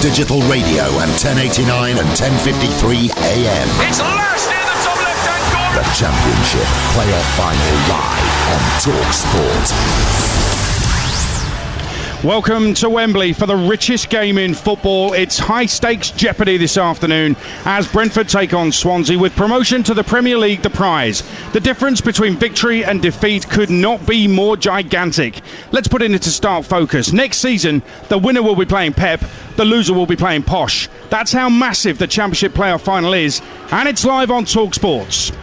digital radio and 1089 and 1053 AM. It's last near the top left-hand corner. The Championship Playoff Final live on Talksport. Welcome to Wembley for the richest game in football. It's high-stakes jeopardy this afternoon as Brentford take on Swansea, with promotion to the Premier League the prize. The difference between victory and defeat could not be more gigantic. Let's put it into stark focus. Next season, the winner will be playing Pep, the loser will be playing Posh. That's how massive the Championship Playoff Final is, and it's live on Talksport.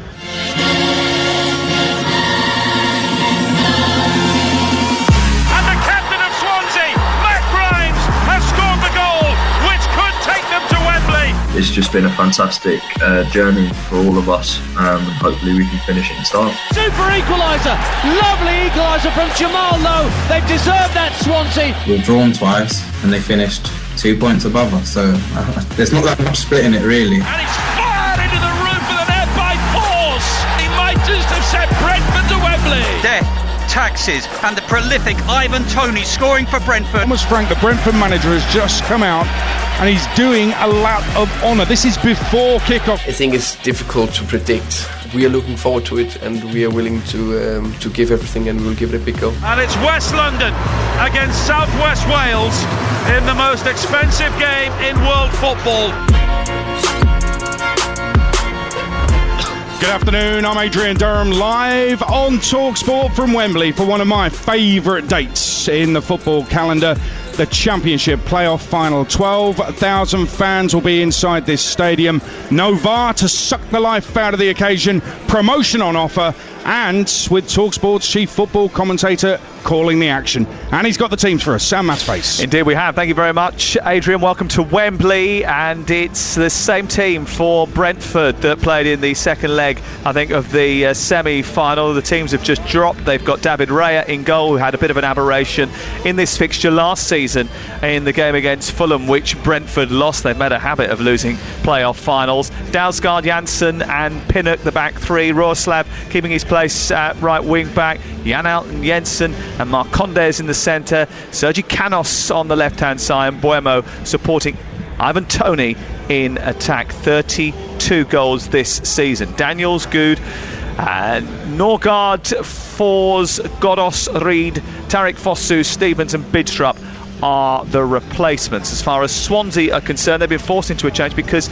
It's just been a fantastic journey for all of us, and hopefully we can finish it in style. Super equaliser, lovely equaliser from Jamal Lowe. They've deserved that, Swansea. We've drawn twice and they finished 2 points above us, so there's not that much split in it really. And it's fired into the roof with an air by force. He might just have sent Brentford to Wembley. Death, taxes and the prolific Ivan Toney scoring for Brentford. Thomas Frank, the Brentford manager, has just come out and he's doing a lot of honour. This is before kick-off. I think it's difficult to predict. We are looking forward to it and we are willing to give everything, and we'll give it a big go. And it's West London against South West Wales in the most expensive game in world football. Good afternoon, I'm Adrian Durham, live on Talksport from Wembley for one of my favourite dates in the football calendar, the Championship Playoff Final. 12,000 fans will be inside this stadium. No VAR to suck the life out of the occasion. Promotion on offer, and with Talksport's chief football commentator calling the action. And he's got the teams for us. Sam Matface. Indeed we have. Thank you very much, Adrian. Welcome to Wembley, and it's the same team for Brentford that played in the second leg, I think, of the semi-final. The teams have just dropped. They've got David Raya in goal, who had a bit of an aberration in this fixture last season in the game against Fulham, which Brentford lost. They've made a habit of losing playoff finals. Dalsgaard, Janssen and Pinnock, the back three. Roeslav keeping his place at right wing back. Jan Alton Jensen and Marcondes in the centre. Sergi Canos on the left-hand side, and Buemo supporting Ivan Toney in attack. 32 goals this season. Daniels, Good, Norgard, Fors, Godos, Reed, Tarek Fosu, Stevens and Bidstrup are the replacements. As far as Swansea are concerned, they've been forced into a change because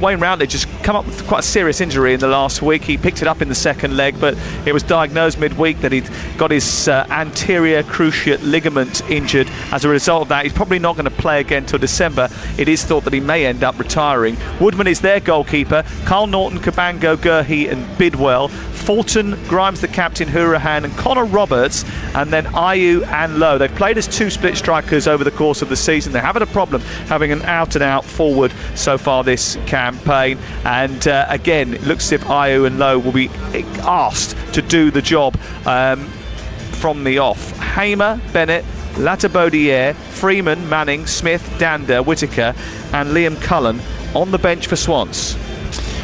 Wayne Routledge has come up with quite a serious injury in the last week. He picked it up in the second leg, but it was diagnosed midweek that he'd got his anterior cruciate ligament injured. As a result of that, he's probably not going to play again till December. It is thought that he may end up retiring. Woodman is their goalkeeper. Carl Norton, Cabango, Gurhey and Bidwell. Fulton, Grimes the captain, Hourahan and Connor Roberts, and then Ayew and Lowe. They've played as two split strikers over the course of the season. They haven't a problem having an out-and-out forward so far this campaign, and again it looks as if Ayew and Lowe will be asked to do the job from the off. Hamer, Bennett, Latabodiere, Freeman, Manning, Smith, Dander, Whittaker and Liam Cullen on the bench for Swans.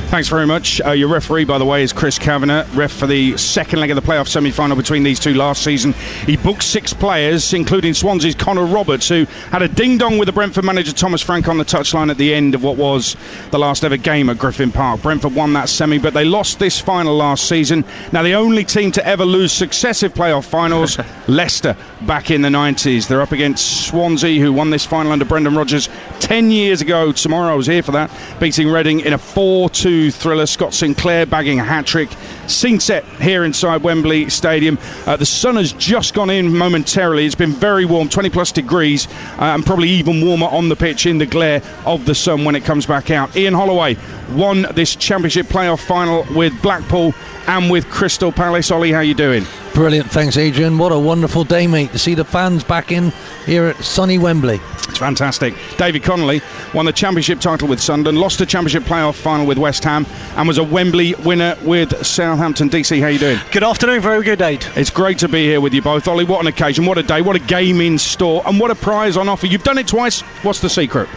Thanks very much. Your referee, by the way, is Chris Kavanagh, ref for the second leg of the playoff semi-final between these two last season. He booked 6 players, including Swansea's Connor Roberts, who had a ding-dong with the Brentford manager Thomas Frank on the touchline at the end of what was the last ever game at Griffin Park. Brentford won that semi, but they lost this final last season. Now, the only team to ever lose successive playoff finals, Leicester, back in the 90s. They're up against Swansea, who won this final under Brendan Rodgers 10 years ago. Tomorrow, I was here for that, beating Reading in a 4-2 thriller. Scott Sinclair bagging a hat-trick. Scene set here inside Wembley Stadium. The sun has just gone in momentarily. It's been very warm, 20 plus degrees, and probably even warmer on the pitch in the glare of the sun when it comes back out. Ian Holloway won this Championship Playoff Final with Blackpool and with Crystal Palace. Ollie, how you doing? Brilliant, thanks Adrian. What a wonderful day, mate, to see the fans back in here at sunny Wembley. It's fantastic. David Connolly won the Championship title with Sunderland, lost the Championship Playoff Final with West Ham, and was a Wembley winner with Southampton. DC, how you doing? Good afternoon, very good, Aid. It's great to be here with you both. Ollie, what an occasion, what a day, what a game in store, and what a prize on offer. You've done it twice. What's the secret?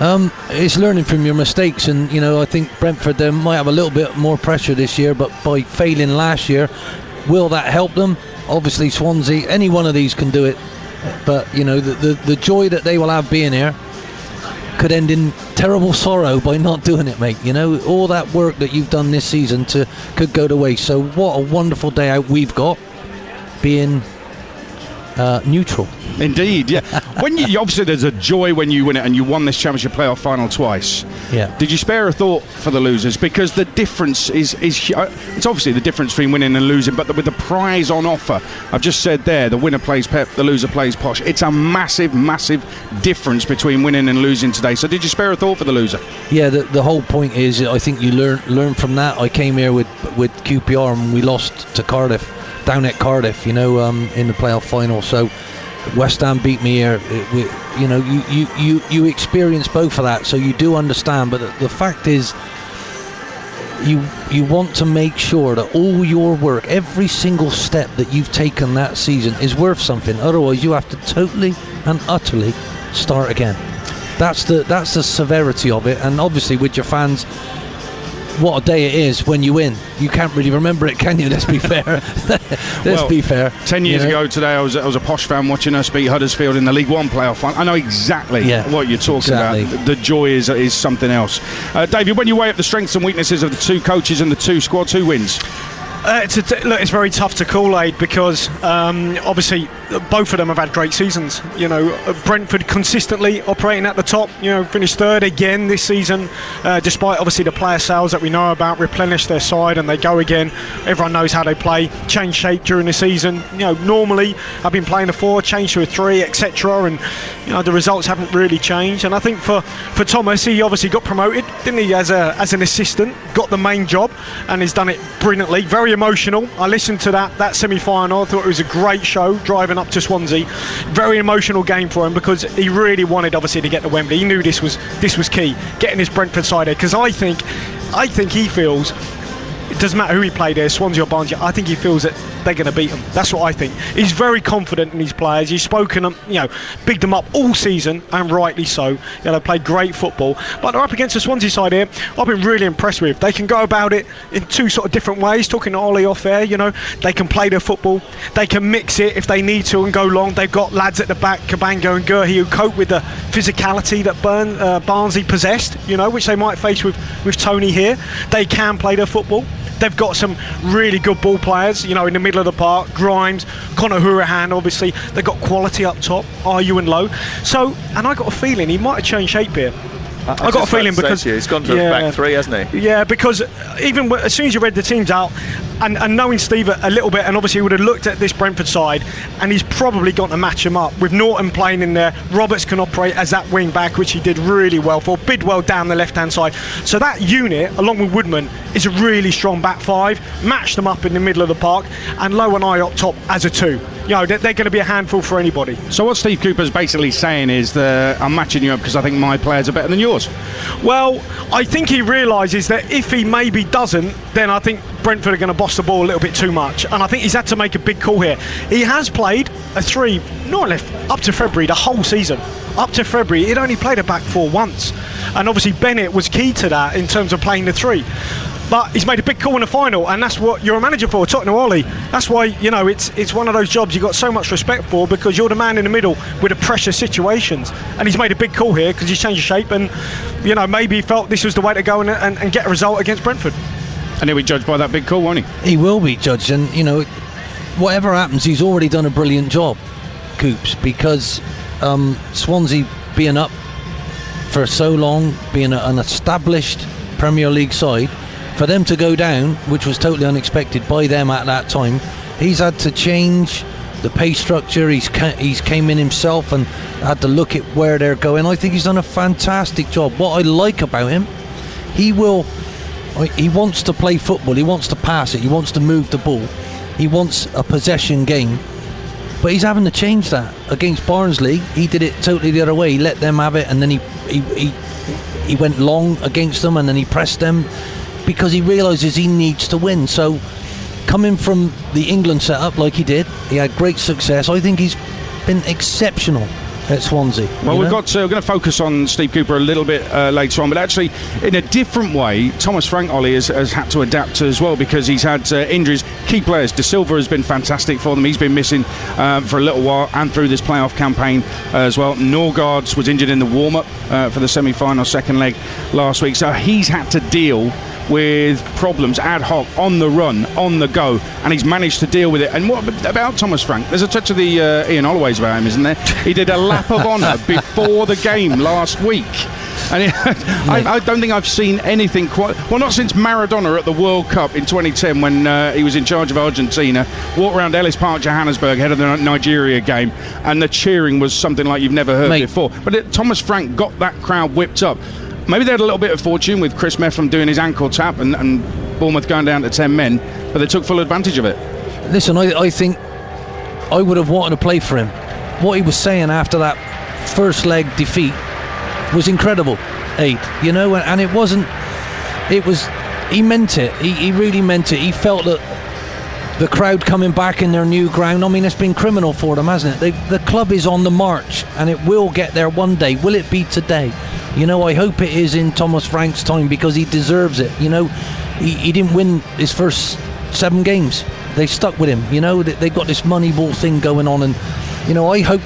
It's learning from your mistakes, and I think Brentford, they might have a little bit more pressure this year, but by failing last year, will that help them? Obviously Swansea, any one of these can do it, but the joy that they will have being here, could end in terrible sorrow by not doing it, mate. You know, all that work that you've done this season could go to waste. So what a wonderful day out we've got, being neutral. Indeed, yeah. When you obviously there's a joy when you win it, and you won this Championship playoff final twice. Yeah. Did you spare a thought for the losers? Because the difference is it's obviously the difference between winning and losing, but with the prize on offer, I've just said there, the winner plays Pep, the loser plays Posh. It's a massive, massive difference between winning and losing today. So did you spare a thought for the loser? Yeah, the whole point is, I think you learn from that. I came here with QPR and we lost to Cardiff, down at Cardiff, you know, in the playoff final. So West Ham beat me here. You know, you experience both of that, so you do understand. But the fact is, you want to make sure that all your work, every single step that you've taken that season, is worth something. Otherwise, you have to totally and utterly start again. That's the severity of it. And obviously, with your fans, what a day it is when you win. You can't really remember it, can you? Let's be fair. Let's be fair. 10 years ago today, I was a Posh fan watching us beat Huddersfield in the League One playoff final. I know exactly what you're talking about. The joy is something else. David, when you weigh up the strengths and weaknesses of the two coaches and the two squads, who wins? It's very tough to call, Aid, because obviously both of them have had great seasons. You know, Brentford consistently operating at the top, you know, finished third again this season, despite obviously the player sales that we know about, replenish their side and they go again. Everyone knows how they play, change shape during the season. You know, normally I've been playing a 4, change to a 3, etc. And, you know, the results haven't really changed. And I think for Thomas, he obviously got promoted, didn't he, as an assistant, got the main job and has done it brilliantly. Very emotional. I listened to that semi-final. I thought it was a great show, driving up to Swansea. Very emotional game for him, because he really wanted obviously to get to Wembley. He knew this was key, getting his Brentford side there, because I think he feels it doesn't matter who he played there, Swansea or Barnsley. I think he feels that they're going to beat him. That's what I think. He's very confident in his players. He's spoken them, you know, bigged them up all season, and rightly so. You know, they played great football, but they're up against the Swansea side here. I've been really impressed with. They can go about it in two sort of different ways. Talking to Ollie off air, you know, they can play their football. They can mix it if they need to and go long. They've got lads at the back, Cabango and Gurhey, who cope with the physicality that Barnsley possessed, you know, which they might face with Tony here. They can play their football. They've got some really good ball players, you know, in the middle of the park. Grimes, Conor Hourihane, obviously. They've got quality up top, Ayew and Lowe. So, and I got a feeling he might have changed shape here. I got a feeling because he's gone to a back 3, hasn't he? Yeah, because even as soon as you read the teams out, and knowing Steve a little bit, and obviously he would have looked at this Brentford side, and he's probably got to match him up with Norton playing in there. Roberts can operate as that wing back, which he did really well for. Bidwell down the left hand side. So that unit, along with Woodman, is a really strong back 5. Match them up in the middle of the park, and Lowe and I up top as a 2. You know, they're going to be a handful for anybody. So what Steve Cooper's basically saying is that I'm matching you up because I think my players are better than yours. Well, I think he realises that if he maybe doesn't, then I think Brentford are going to boss the ball a little bit too much, and I think he's had to make a big call here. He has played a 3, not left, up to February, the whole season. Up to February, he'd only played a back 4 once, and obviously Bennett was key to that in terms of playing the 3. But he's made a big call in the final, and that's what you're a manager for, Tottenham Ollie. That's why, you know, it's one of those jobs you've got so much respect for, because you're the man in the middle with the pressure situations. And he's made a big call here because he's changed his shape, and, you know, maybe he felt this was the way to go and get a result against Brentford. And he'll be judged by that big call, won't he? He will be judged, and, you know, whatever happens, he's already done a brilliant job, Coops, because Swansea being up for so long, being an established Premier League side, for them to go down, which was totally unexpected by them at that time, he's had to change the pay structure. He's came in himself and had to look at where they're going. I think he's done a fantastic job. What I like about him, he wants to play football. He wants to pass it. He wants to move the ball. He wants a possession game. But he's having to change that. Against Barnsley, he did it totally the other way. He let them have it, and then he went long against them, and then he pressed them, because he realises he needs to win. So coming from the England setup like he did, he had great success. I think he's been exceptional at Swansea. Well, we're going to focus on Steve Cooper a little bit later on, but actually in a different way, Thomas Frank, Ollie, has had to adapt as well, because he's had injuries. Key players, De Silva has been fantastic for them. He's been missing for a little while and through this playoff campaign as well. Norgaard's was injured in the warm-up for the semi-final second leg last week, so he's had to deal with problems ad hoc, on the run, on the go, and he's managed to deal with it. And what about Thomas Frank? There's a touch of the Ian Holloway's about him, isn't there? He did a lap of honour before the game last week, and I don't think I've seen anything quite, well, not since Maradona at the World Cup in 2010 when he was in charge of Argentina, walked around Ellis Park, Johannesburg, ahead of the Nigeria game, and the cheering was something like you've never heard before. But Thomas Frank got that crowd whipped up. Maybe they had a little bit of fortune with Chris Mefflam doing his ankle tap and Bournemouth going down to 10 men, but they took full advantage of it. Listen, I think I would have wanted to play for him. What he was saying after that first leg defeat was incredible, Aid, you know, and it wasn't, it was, he meant it, he really meant it. He felt that the crowd coming back in their new ground, I mean, it's been criminal for them, hasn't it? The club is on the march, and it will get there one day. Will it be today? You know, I hope it is in Thomas Frank's time, because he deserves it. You know, he didn't win his first 7 games. They stuck with him. You know, they've got this Moneyball thing going on, and you know, I hope.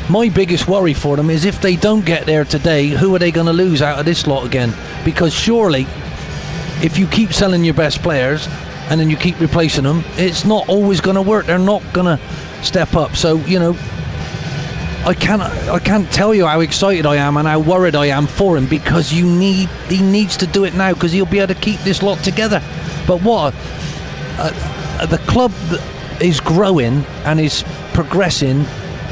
My biggest worry for them is if they don't get there today, who are they going to lose out of this lot again? Because surely, if you keep selling your best players and then you keep replacing them, it's not always going to work. They're not going to step up. So, you know, I can't tell you how excited I am and how worried I am for him, because he needs to do it now, because he'll be able to keep this lot together. But what the club is growing and is progressing,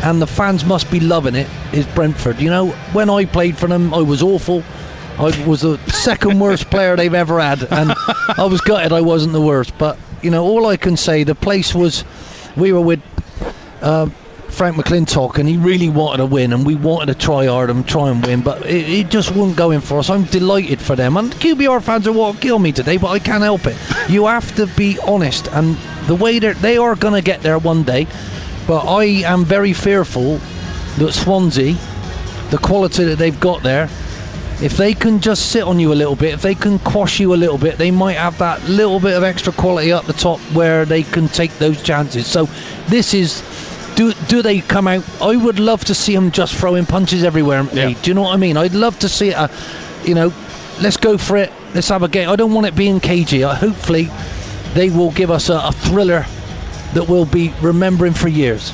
and the fans must be loving it, is Brentford. You know, when I played for them, I was awful. I was the second worst player they've ever had, and I was gutted I wasn't the worst. But you know, all I can say, the place was, we were with Frank McClintock, and he really wanted to win, and we wanted to try hard and try and win, but it just wasn't going for us. I'm delighted for them, and QPR fans are what kill me today, but I can't help it. You have to be honest, and the way they are going to get there one day. But I am very fearful that Swansea, the quality that they've got there, if they can just sit on you a little bit, if they can quash you a little bit, they might have that little bit of extra quality up the top where they can take those chances. So this is, do they come out? I would love to see them just throwing punches everywhere. Yeah. Do you know what I mean? I'd love to see it, you know, let's go for it, let's have a game. I don't want it being cagey. Hopefully they will give us a thriller that we'll be remembering for years.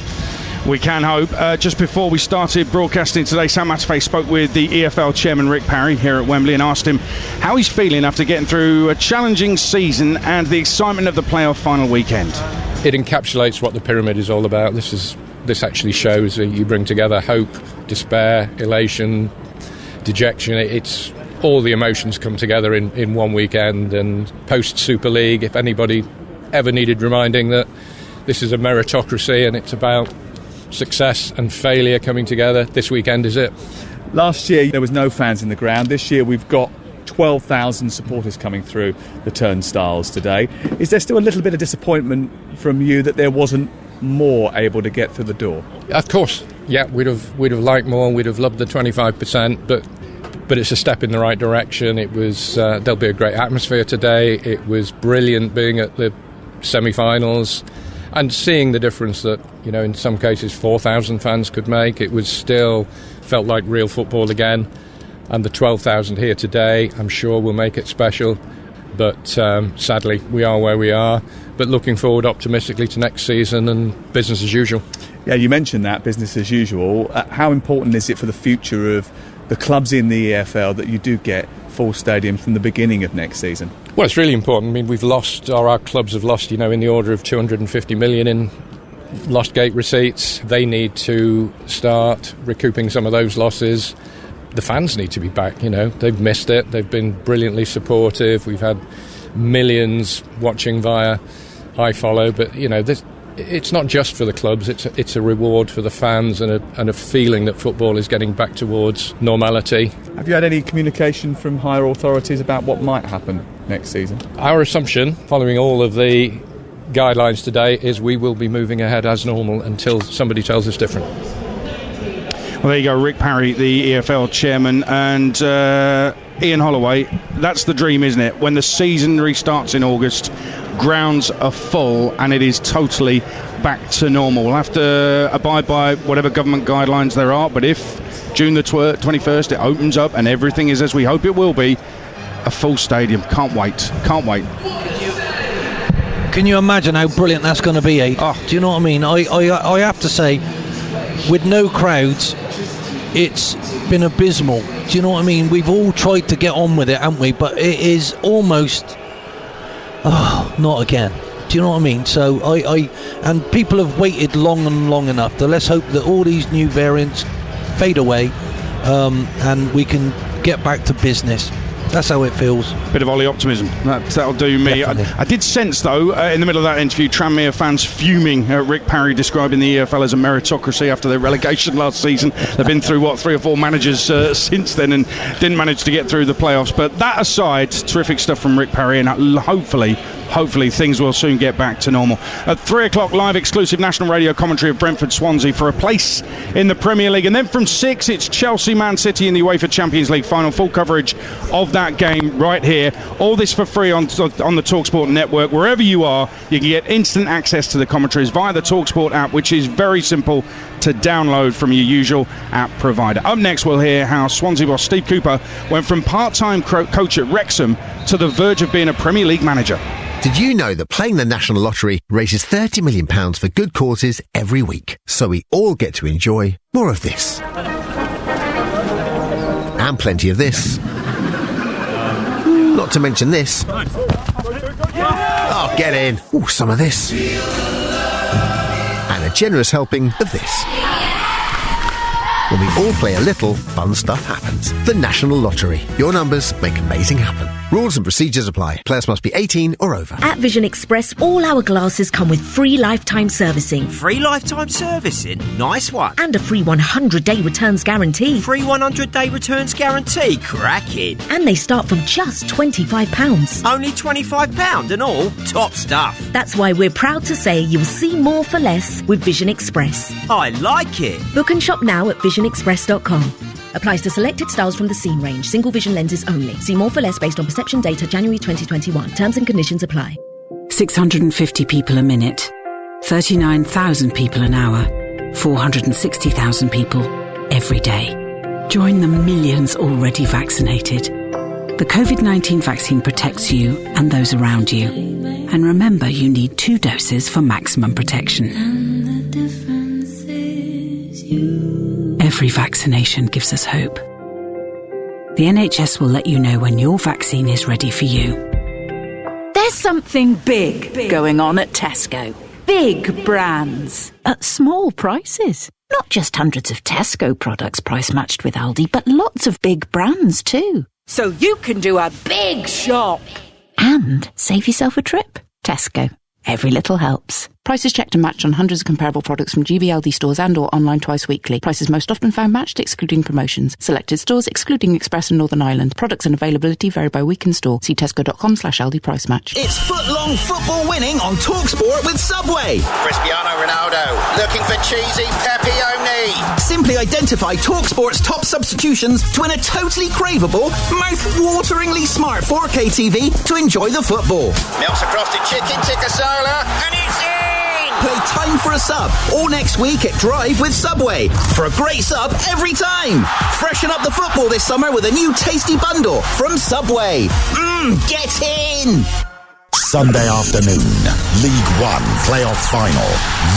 We can hope. Just before we started broadcasting today, Sam Matterface spoke with the EFL chairman Rick Parry here at Wembley and asked him how he's feeling after getting through a challenging season and the excitement of the playoff final weekend. It encapsulates what the pyramid is all about. This actually shows that you bring together hope, despair, elation, dejection. It's all the emotions come together in one weekend. And post Super League, if anybody ever needed reminding that this is a meritocracy and it's about success and failure coming together, this weekend is it. Last year there was no fans in the ground. This year we've got 12,000 supporters coming through the turnstiles today. Is there still a little bit of disappointment from you that there wasn't more able to get through the door? Of course, yeah, we'd have liked more. We'd have loved the 25%, but it's a step in the right direction. It was there'll be a great atmosphere today. It was brilliant being at the semi-finals and seeing the difference that, you know, in some cases 4,000 fans could make. It was still felt like real football again, and the 12,000 here today I'm sure will make it special. But sadly we are where we are, but looking forward optimistically to next season and business as usual. Yeah, you mentioned that, business as usual. How important is it for the future of the clubs in the EFL that you do get full stadiums from the beginning of next season? Well, it's really important. I mean, we've lost, or our clubs have lost, you know, in the order of 250 million in lost gate receipts. They need to start recouping some of those losses. The fans need to be back, you know. They've missed it. They've been brilliantly supportive. We've had millions watching via iFollow, but, you know, it's not just for the clubs. It's a reward for the fans and a feeling that football is getting back towards normality. Have you had any communication from higher authorities about what might happen next season? Our assumption, following all of the guidelines today, is we will be moving ahead as normal until somebody tells us different. Well, Well, there you go, Rick Parry, the EFL chairman, and Ian Holloway. That's the dream, isn't it? When the season restarts in August, grounds are full and it is totally back to normal. We'll have to abide by whatever government guidelines there are, but if June the 21st it opens up and everything is as we hope it will be, a full stadium. Can't wait. Can you imagine how brilliant that's going to be, eh? Oh. Do you know what I mean? I have to say, with no crowds, it's been abysmal. Do you know what I mean? We've all tried to get on with it, haven't we? But it is almost not again. Do you know what I mean? So and people have waited long enough. So let's hope that all these new variants fade away, and we can get back to business. That's how it feels. Bit of Ollie optimism. That'll do me. I did sense, though, in the middle of that interview, Tranmere fans fuming at Rick Parry describing the EFL as a meritocracy after their relegation last season. They've been through, 3 or 4 managers since then and didn't manage to get through the playoffs. But that aside, terrific stuff from Rick Parry, and hopefully things will soon get back to normal. At 3 o'clock, live exclusive national radio commentary of Brentford Swansea for a place in the Premier League. And then from 6, it's Chelsea Man City in the UEFA Champions League final. Full coverage of that game right here. All this for free on the Talksport network. Wherever you are, you can get instant access to the commentaries via the Talksport app, which is very simple to download from your usual app provider. Up next, we'll hear how Swansea boss Steve Cooper went from part-time coach at Wrexham to the verge of being a Premier League manager. Did you know that playing the National Lottery raises £30 million for good causes every week? So we all get to enjoy more of this. And plenty of this. Not to mention this. Oh, get in. Ooh, some of this. And a generous helping of this. When we all play a little, fun stuff happens. The National Lottery. Your numbers make amazing happen. Rules and procedures apply. Players must be 18 or over. At Vision Express, all our glasses come with free lifetime servicing. Free lifetime servicing? Nice one. And a free 100-day returns guarantee. Free 100-day returns guarantee? Cracking. And they start from just £25. Only £25 and all? Top stuff. That's why we're proud to say you'll see more for less with Vision Express. I like it. Book and shop now at visionexpress.com. Applies to selected styles from the Scene range. Single vision lenses only. See more for less based on perception data January 2021. Terms and conditions apply. 650 people a minute. 39,000 people an hour. 460,000 people every day. Join the millions already vaccinated. The COVID-19 vaccine protects you and those around you. And remember, you need 2 doses for maximum protection. And the difference is you. Every vaccination gives us hope. The NHS will let you know when your vaccine is ready for you. There's something big going on at Tesco. Big brands at small prices. Not just hundreds of Tesco products price matched with Aldi, but lots of big brands too. So you can do a big shop and save yourself a trip. Tesco. Every little helps. Prices checked and matched on hundreds of comparable products from GBLD stores and or online twice weekly. Prices most often found matched, excluding promotions. Selected stores, excluding Express and Northern Ireland. Products and availability vary by week and store. See tesco.com/Aldi price match. It's foot-long football winning on Talksport with Subway. Cristiano Ronaldo, looking for cheesy pepperoni. Simply identify Talksport's top substitutions to win a totally craveable, mouth-wateringly smart 4K TV to enjoy the football. Melts across the chicken tikka sola, and it's in! Play Time for a Sub all next week at Drive with Subway for a great sub every time. Freshen up the football this summer with a new tasty bundle from Subway. Get in! Sunday afternoon, League One playoff final.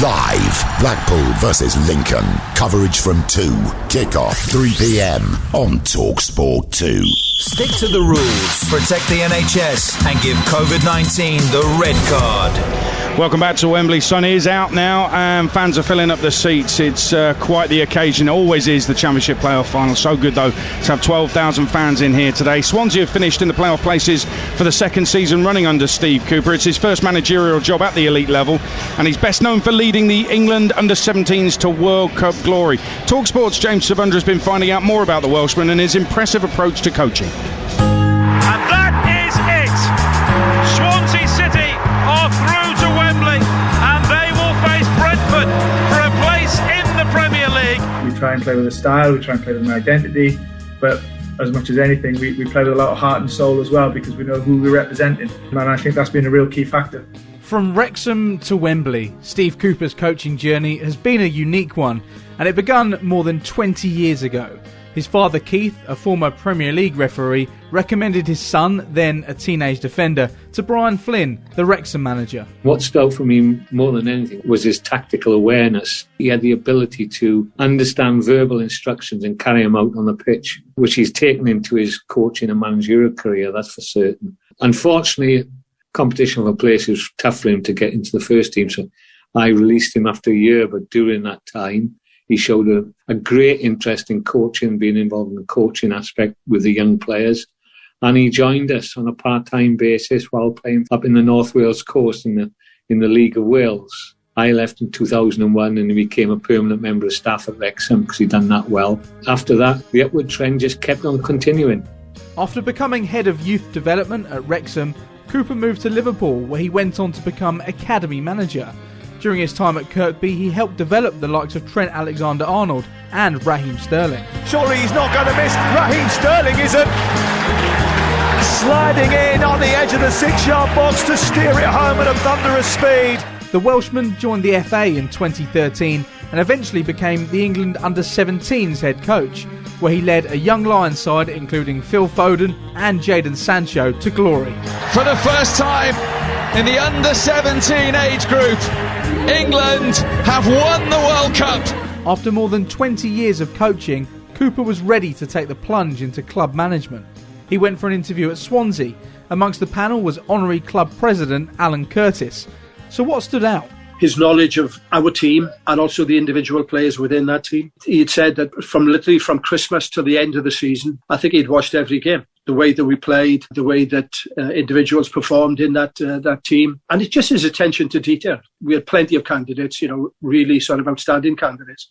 Live, Blackpool versus Lincoln. Coverage from 2. Kick-off 3 p.m. on Talksport 2. Stick to the rules, protect the NHS and give COVID-19 the red card. Welcome back to Wembley. Sun is out now and fans are filling up the seats. It's quite the occasion. It always is, the Championship playoff final. So good, though, to have 12,000 fans in here today. Swansea have finished in the playoff places for the second season running under Steve Cooper. It's his first managerial job at the elite level, and he's best known for leading the England under-17s to World Cup glory. Talksport's James Savundra has been finding out more about the Welshman and his impressive approach to coaching. And that is it. Swansea City are through to Wembley, and they will face Brentford for a place in the Premier League. We've try and play with a style, we try and play with an identity, but as much as anything, we play with a lot of heart and soul as well, because we know who we're representing, and I think that's been a real key factor. From Wrexham to Wembley, Steve Cooper's coaching journey has been a unique one, and it began more than 20 years ago. His father Keith, a former Premier League referee, recommended his son, then a teenage defender, to Brian Flynn, the Wrexham manager. What stood out for me more than anything was his tactical awareness. He had the ability to understand verbal instructions and carry them out on the pitch, which he's taken into his coaching and managerial career, that's for certain. Unfortunately, competition for place was tough for him to get into the first team, so I released him after a year, but during that time, he showed a great interest in coaching, being involved in the coaching aspect with the young players. And he joined us on a part-time basis while playing up in the North Wales coast in the League of Wales. I left in 2001 and he became a permanent member of staff at Wrexham because he'd done that well. After that, the upward trend just kept on continuing. After becoming head of youth development at Wrexham, Cooper moved to Liverpool, where he went on to become academy manager. During his time at Kirkby, he helped develop the likes of Trent Alexander-Arnold and Raheem Sterling. Surely he's not going to miss. Raheem Sterling isn't. Sliding in on the edge of the 6-yard box to steer it home at a thunderous speed. The Welshman joined the FA in 2013 and eventually became the England under-17s head coach, where he led a young Lions side including Phil Foden and Jadon Sancho to glory. For the first time in the under-17 age group, England have won the World Cup. After more than 20 years of coaching, Cooper was ready to take the plunge into club management. He went for an interview at Swansea. Amongst the panel was honorary club president Alan Curtis. So what stood out? His knowledge of our team and also the individual players within that team. He had said that literally from Christmas to the end of the season, I think he'd watched every game. The way that we played, the way that individuals performed in that team. And it's just his attention to detail. We had plenty of candidates, really sort of outstanding candidates.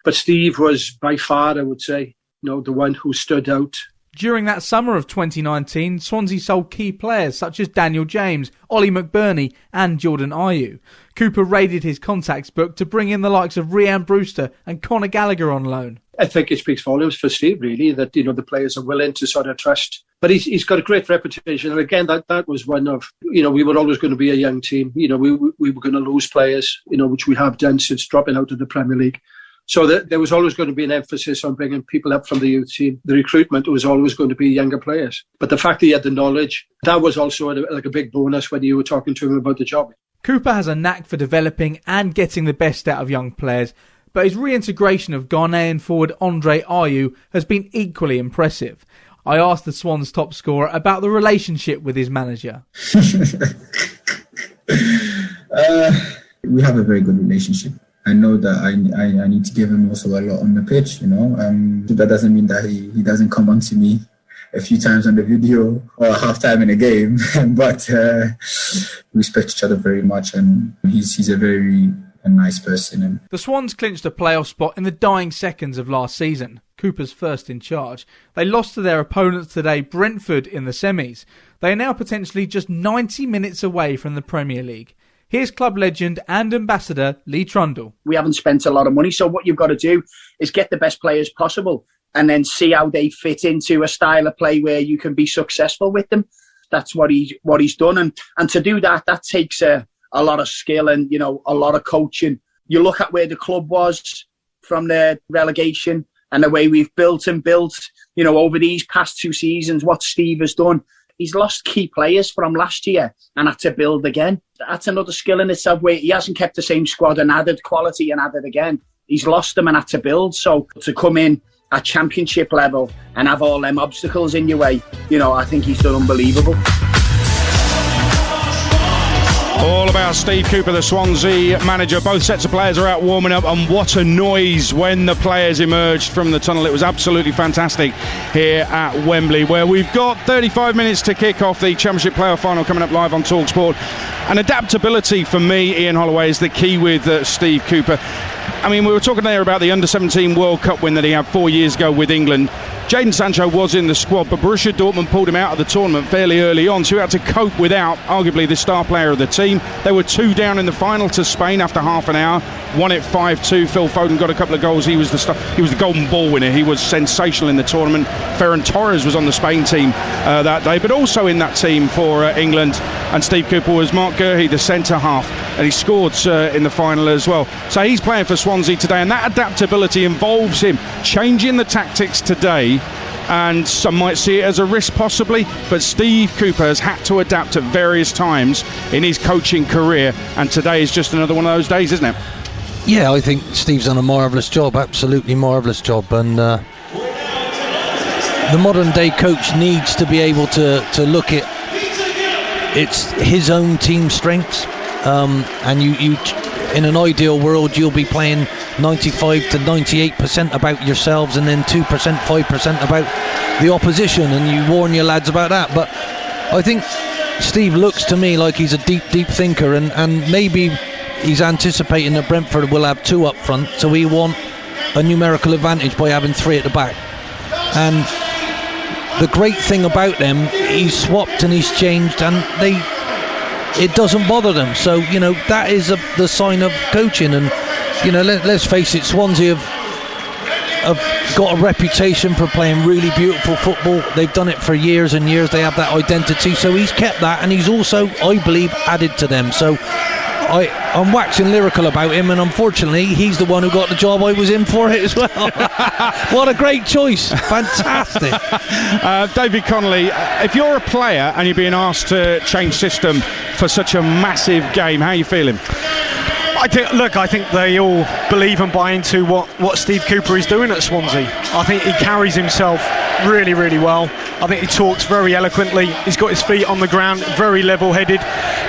But Steve was by far, I would say, the one who stood out. During that summer of 2019, Swansea sold key players such as Daniel James, Ollie McBurney and Jordan Ayew. Cooper raided his contacts book to bring in the likes of Rhian Brewster and Conor Gallagher on loan. I think it speaks volumes for Steve, really, that the players are willing to sort of trust. But he's got a great reputation. And again, that was one of, we were always going to be a young team. We were going to lose players, which we have done since dropping out of the Premier League. So there was always going to be an emphasis on bringing people up from the youth team. The recruitment was always going to be younger players. But the fact that he had the knowledge, that was also like a big bonus when you were talking to him about the job. Cooper has a knack for developing and getting the best out of young players, but his reintegration of Ghanaian forward Andre Ayew has been equally impressive. I asked the Swans top scorer about the relationship with his manager. We have a very good relationship. I know that I need to give him also a lot on the pitch, That doesn't mean that he doesn't come on to me a few times on the video or half-time in a game, but we respect each other very much, and he's a very nice person. The Swans clinched a playoff spot in the dying seconds of last season, Cooper's first in charge. They lost to their opponents today, Brentford, in the semis. They are now potentially just 90 minutes away from the Premier League. Here's club legend and ambassador Lee Trundle. We haven't spent a lot of money, so what you've got to do is get the best players possible and then see how they fit into a style of play where you can be successful with them. That's what he's done. And to do that takes a lot of skill and, a lot of coaching. You look at where the club was from the relegation and the way we've built, over these past 2 seasons, what Steve has done. He's lost key players from last year and had to build again. That's another skill in itself where he hasn't kept the same squad and added quality and added again. He's lost them and had to build. So to come in at championship level and have all them obstacles in your way, I think he's done unbelievable. All about Steve Cooper, the Swansea manager. Both sets of players are out warming up, and what a noise when the players emerged from the tunnel. It was absolutely fantastic here at Wembley, where we've got 35 minutes to kick off the Championship Playoff Final coming up live on Talksport. And adaptability for me, Ian Holloway, is the key with Steve Cooper. I mean, we were talking there about the Under-17 World Cup win that he had 4 years ago with England. Jadon Sancho was in the squad, but Borussia Dortmund pulled him out of the tournament fairly early on, so he had to cope without arguably the star player of the team. They were 2 down in the final to Spain after half an hour, won it 5-2. Phil Foden got a couple of goals. He was the golden ball winner. He was sensational in the tournament. Ferran Torres was on the Spain team that day, but also in that team for England and Steve Cooper was Mark Guehi, the centre half, and he scored in the final as well. So he's playing for Swansea today, and that adaptability involves him changing the tactics today, and some might see it as a risk possibly, but Steve Cooper has had to adapt at various times in his coaching career, and today is just another one of those days, isn't it? Yeah, I think Steve's done a marvellous job, absolutely marvellous job, and the modern day coach needs to be able to look at it's his own team strengths, and you in an ideal world you'll be playing 95 to 98% about yourselves and then 2%, 5% about the opposition, and you warn your lads about that. But I think Steve looks to me like he's a deep thinker, and maybe he's anticipating that Brentford will have 2 up front, so we want a numerical advantage by having 3 at the back. And the great thing about them, he's swapped and he's changed, and it doesn't bother them. So, that is the sign of coaching. And, let's face it, Swansea have got a reputation for playing really beautiful football. They've done it for years and years. They have that identity. So he's kept that, and he's also, I believe, added to them. So I'm waxing lyrical about him, and unfortunately he's the one who got the job. I was in for it as well. What a great choice. Fantastic. David Connolly, if you're a player and you're being asked to change system for such a massive game, how are you feeling? I think they all believe and buy into what Steve Cooper is doing at Swansea. I think he carries himself really, really well. I think he talks very eloquently. He's got his feet on the ground, very level-headed.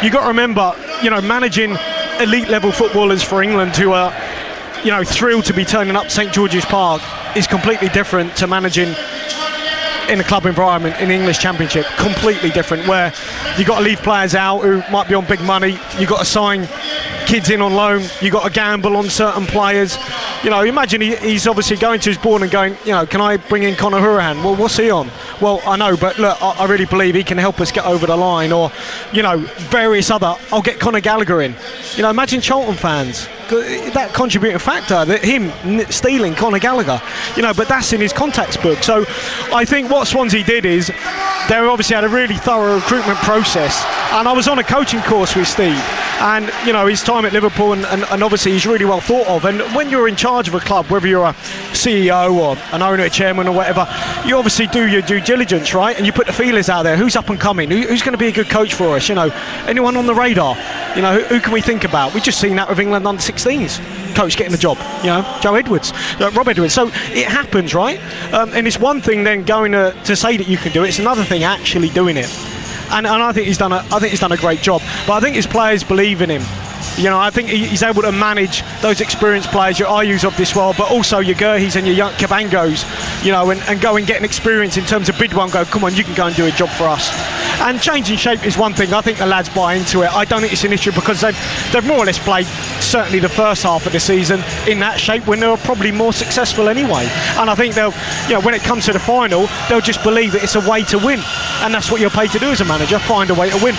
You've got to remember, managing elite level footballers for England who are, thrilled to be turning up St George's Park is completely different to managing in a club environment in the English Championship. Completely different, where you've got to leave players out who might be on big money. You've got to sign kids in on loan. You've got to gamble on certain players. Imagine he's obviously going to his board and going, can I bring in Conor Hourihane? Well, what's he on? Well, I know, but look, I really believe he can help us get over the line. Or, various other, I'll get Conor Gallagher in. Imagine Charlton fans, that contributing factor, that him stealing Conor Gallagher, but that's in his contacts book. So I think what Swansea did is they obviously had a really thorough recruitment process, and I was on a coaching course with Steve, and his time at Liverpool, and obviously he's really well thought of. And when you're in charge of a club, whether you're a CEO or an owner, a chairman or whatever, you obviously do your due diligence, right? And you put the feelers out there. Who's up and coming? Who's going to be a good coach for us? Anyone on the radar? Who can we think about? We've just seen that with England under 16s coach getting the job. Joe Edwards, Rob Edwards. So it happens, right? And it's one thing then going to say that you can do it. It's another thing actually doing it. And I think he's done a great job. But I think his players believe in him. I think he's able to manage those experienced players, your Ayus of this world, but also your Guehis and your young Kabangos, and go and get an experience in terms of bid one, go, come on, you can go and do a job for us. And changing shape is one thing. I think the lads buy into it. I don't think it's an issue because they've more or less played certainly the first half of the season in that shape when they were probably more successful anyway. And I think they'll, when it comes to the final, they'll just believe that it's a way to win. And that's what you're paid to do as a manager, find a way to win.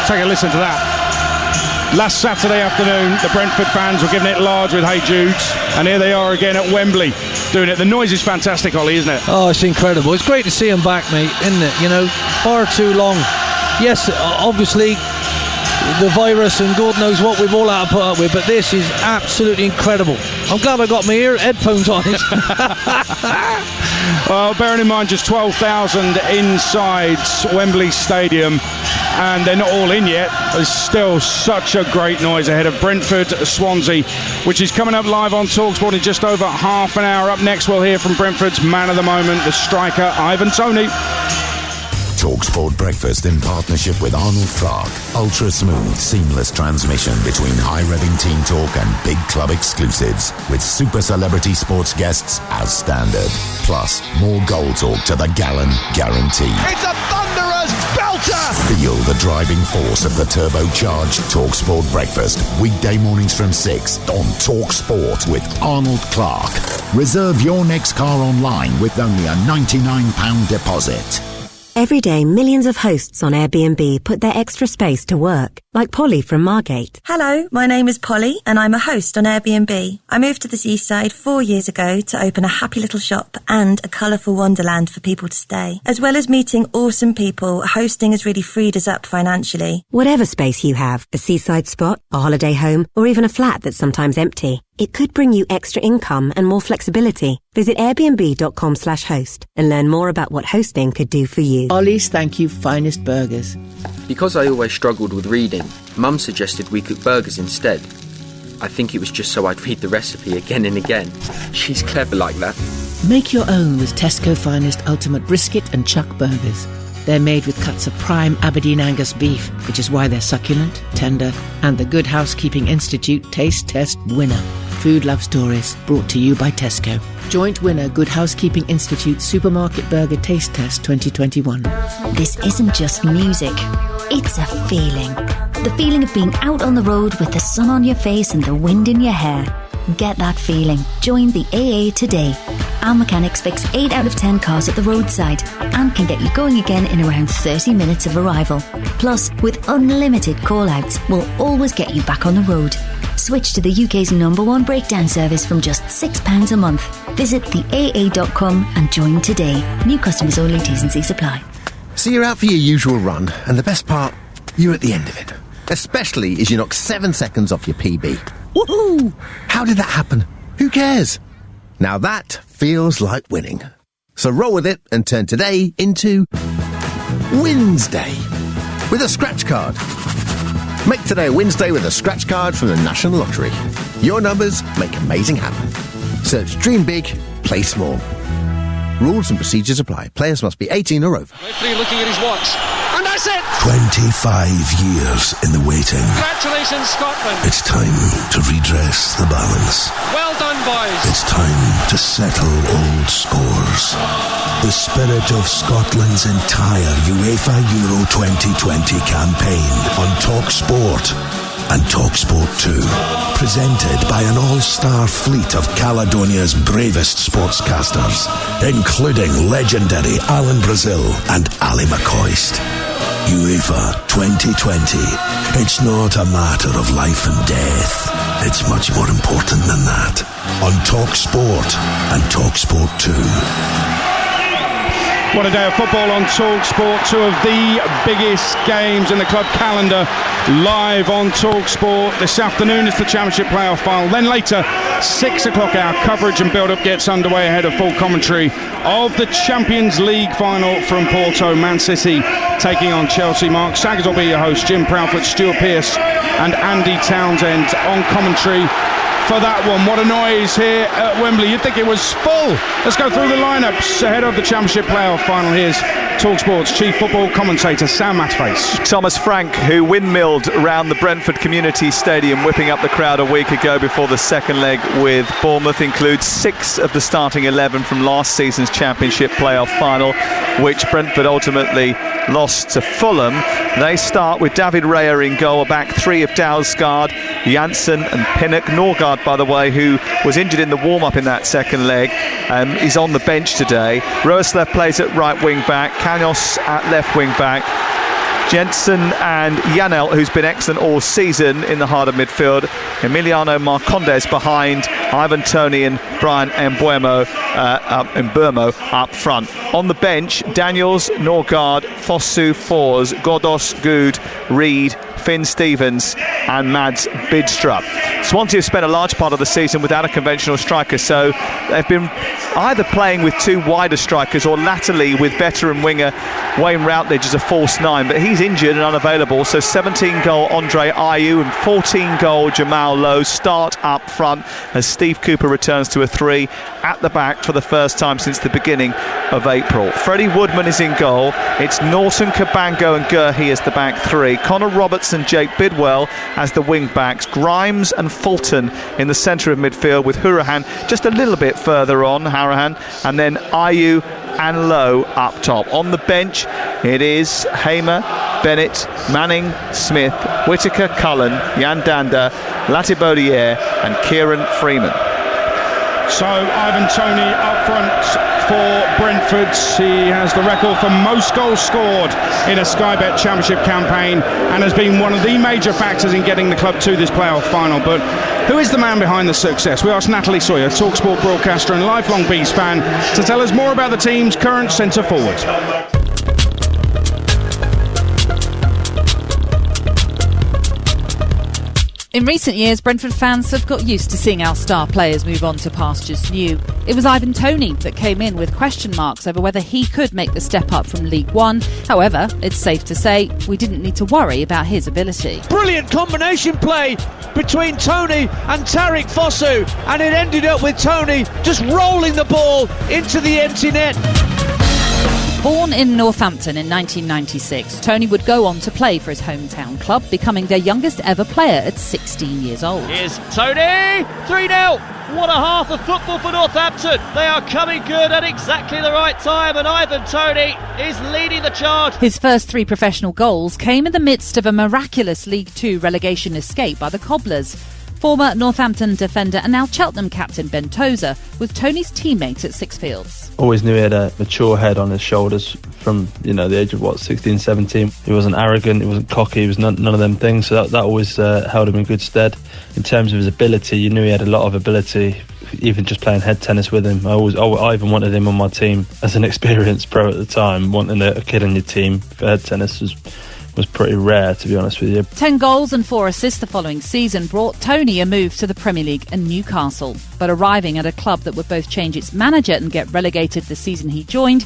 Take a listen to that. Last Saturday afternoon, the Brentford fans were giving it large with Hey Judes, and here they are again at Wembley doing it. The noise is fantastic, Ollie, isn't it? Oh, it's incredible. It's great to see them back, mate, isn't it? Far too long. Yes, obviously, the virus and God knows what we've all had to put up with, but this is absolutely incredible. I'm glad I got my headphones on. Well, bearing in mind just 12,000 inside Wembley Stadium, and they're not all in yet. There's still such a great noise ahead of Brentford Swansea, which is coming up live on Talksport in just over half an hour. Up next, we'll hear from Brentford's man of the moment, the striker Ivan Toney. Talksport Breakfast in partnership with Arnold Clark. Ultra smooth, seamless transmission between high-revving team talk and big club exclusives, with super celebrity sports guests as standard. Plus, more goal talk to the gallon guaranteed. It's a thunderous Spurs, belter! Feel the driving force of the turbocharged Talksport breakfast. Weekday mornings from 6 on Talksport with Arnold Clark. Reserve your next car online with only a £99 deposit. Every day, millions of hosts on Airbnb put their extra space to work, like Polly from Margate. Hello, my name is Polly and I'm a host on Airbnb. I moved to the seaside 4 years ago to open a happy little shop and a colourful wonderland for people to stay. As well as meeting awesome people, hosting has really freed us up financially. Whatever space you have, a seaside spot, a holiday home, or even a flat that's sometimes empty, it could bring you extra income and more flexibility. Visit airbnb.com/host and learn more about what hosting could do for you. Ollie's Thank You Finest Burgers. Because I always struggled with reading, Mum suggested we cook burgers instead. I think it was just so I'd read the recipe again and again. She's clever like that. Make your own with Tesco Finest Ultimate Brisket and Chuck Burgers. They're made with cuts of prime Aberdeen Angus beef, which is why they're succulent, tender, and the Good Housekeeping Institute Taste Test winner. Food Love Stories, brought to you by Tesco. Joint winner Good Housekeeping Institute Supermarket Burger Taste Test 2021. This isn't just music, it's a feeling. The feeling of being out on the road with the sun on your face and the wind in your hair. Get that feeling. Join the AA today. Our mechanics fix 8 out of 10 cars at the roadside and can get you going again in around 30 minutes of arrival. Plus, with unlimited call-outs, we'll always get you back on the road. Switch to the UK's #1 breakdown service from just £6 a month. Visit theaa.com and join today. New customers only, T's and C's apply. So you're out for your usual run, and the best part, you're at the end of it. Especially as you knock 7 seconds off your PB. Woohoo! How did that happen? Who cares? Now that feels like winning. So roll with it and turn today into Wednesday with a scratch card. Make today Wednesday with a scratch card from the National Lottery. Your numbers make amazing happen. Search Dream Big, Play Small. Rules and procedures apply. Players must be 18 or over. Referee looking at his watch. And that's it! 25 years in the waiting. Congratulations, Scotland. It's time to redress the balance. Well done, boys. It's time to settle old scores. The spirit of Scotland's entire UEFA Euro 2020 campaign on Talksport and Talksport 2. Presented by an all-star fleet of Caledonia's bravest sportscasters, including legendary Alan Brazil and Ali McCoist. UEFA 2020. It's not a matter of life and death. It's much more important than that. On Talksport and Talksport 2. What a day of football on Talksport. 2 of the biggest games in the club calendar live on Talksport. This afternoon is the Championship playoff final. Then later, 6 o'clock, our coverage and build-up gets underway ahead of full commentary of the Champions League final from Porto. Man City taking on Chelsea. Mark Saggers will be your host. Jim Proudfoot, Stuart Pearce and Andy Townsend on commentary for that one. What a noise here at Wembley. You'd think it was full. Let's go through the lineups ahead of the Championship playoff final. Here's Talksport's chief football commentator Sam Matface. Thomas Frank, who windmilled around the Brentford Community Stadium, whipping up the crowd a week ago before the second leg with Bournemouth, includes 6 of the starting 11 from last season's Championship playoff final, which Brentford ultimately lost to Fulham. They start with David Raya in goal, a back 3 of Dalsgaard, Janssen and Pinnock. Norgard, by the way, who was injured in the warm-up in that second leg, is on the bench today. Roerslev plays at right wing-back, Canos at left wing-back, Jensen and Janel, who's been excellent all season in the heart of midfield. Emiliano Marcondes behind, Ivan Toney and Brian Mbeumo up front. On the bench, Daniels, Norgard, Fosu, Fors, Godos, Good, Reed, Finn Stevens and Mads Bidstrup. Swansea have spent a large part of the season without a conventional striker, so they've been either playing with 2 wider strikers or latterly with veteran winger Wayne Routledge as a false 9, but he's injured and unavailable, so 17-goal Andre Ayew and 14-goal Jamal Lowe start up front as Steve Cooper returns to a 3 at the back for the first time since the beginning of April. Freddie Woodman is in goal. It's Norton, Cabango and Gurhey as the back 3. Connor Roberts and Jake Bidwell as the wing backs. Grimes and Fulton in the centre of midfield, with Hourihane just a little bit further on, and then Ayew and Lowe up top. On the bench, It is Hamer, Bennett, Manning, Smith, Whittaker, Cullen, Yandanda, Latibaudiere and Kieran Freeman. So Ivan Toney up front for Brentford. He has the record for most goals scored in a Sky Bet Championship campaign and has been one of the major factors in getting the club to this playoff final. But who is the man behind the success? We asked Natalie Sawyer, Talksport broadcaster and lifelong Bees fan, to tell us more about the team's current centre forward. In recent years, Brentford fans have got used to seeing our star players move on to pastures new. It was Ivan Toney that came in with question marks over whether he could make the step up from League One. However, it's safe to say we didn't need to worry about his ability. Brilliant combination play between Toney and Tariq Fosu, and it ended up with Toney just rolling the ball into the empty net. Born in Northampton in 1996, Toney would go on to play for his hometown club, becoming their youngest ever player at 16 years old. Here's Toney, 3-0. What a half of football for Northampton. They are coming good at exactly the right time, and Ivan Toney is leading the charge. His first 3 professional goals came in the midst of a miraculous League Two relegation escape by the Cobblers. Former Northampton defender and now Cheltenham captain Ben Tozer was Toney's teammate at Sixfields. Always knew he had a mature head on his shoulders from the age of 16, 17. He wasn't arrogant, he wasn't cocky, he was none of them things, so that always held him in good stead. In terms of his ability, you knew he had a lot of ability, even just playing head tennis with him. I even wanted him on my team as an experienced pro at the time. Wanting a kid on your team for head tennis was pretty rare, to be honest with you. 10 goals and 4 assists the following season brought Toney a move to the Premier League and Newcastle. But arriving at a club that would both change its manager and get relegated the season he joined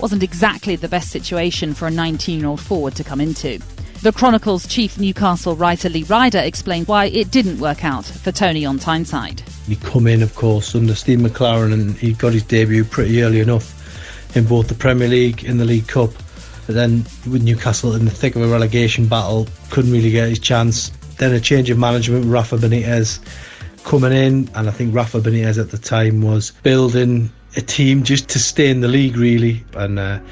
wasn't exactly the best situation for a 19-year-old forward to come into. The Chronicle's chief Newcastle writer Lee Ryder explained why it didn't work out for Toney on Tyneside. He come in, of course, under Steve McLaren, and he got his debut pretty early enough in both the Premier League and the League Cup. But then with Newcastle in the thick of a relegation battle, couldn't really get his chance. Then a change of management, Rafa Benitez coming in, and I think Rafa Benitez at the time was building a team just to stay in the league, really. And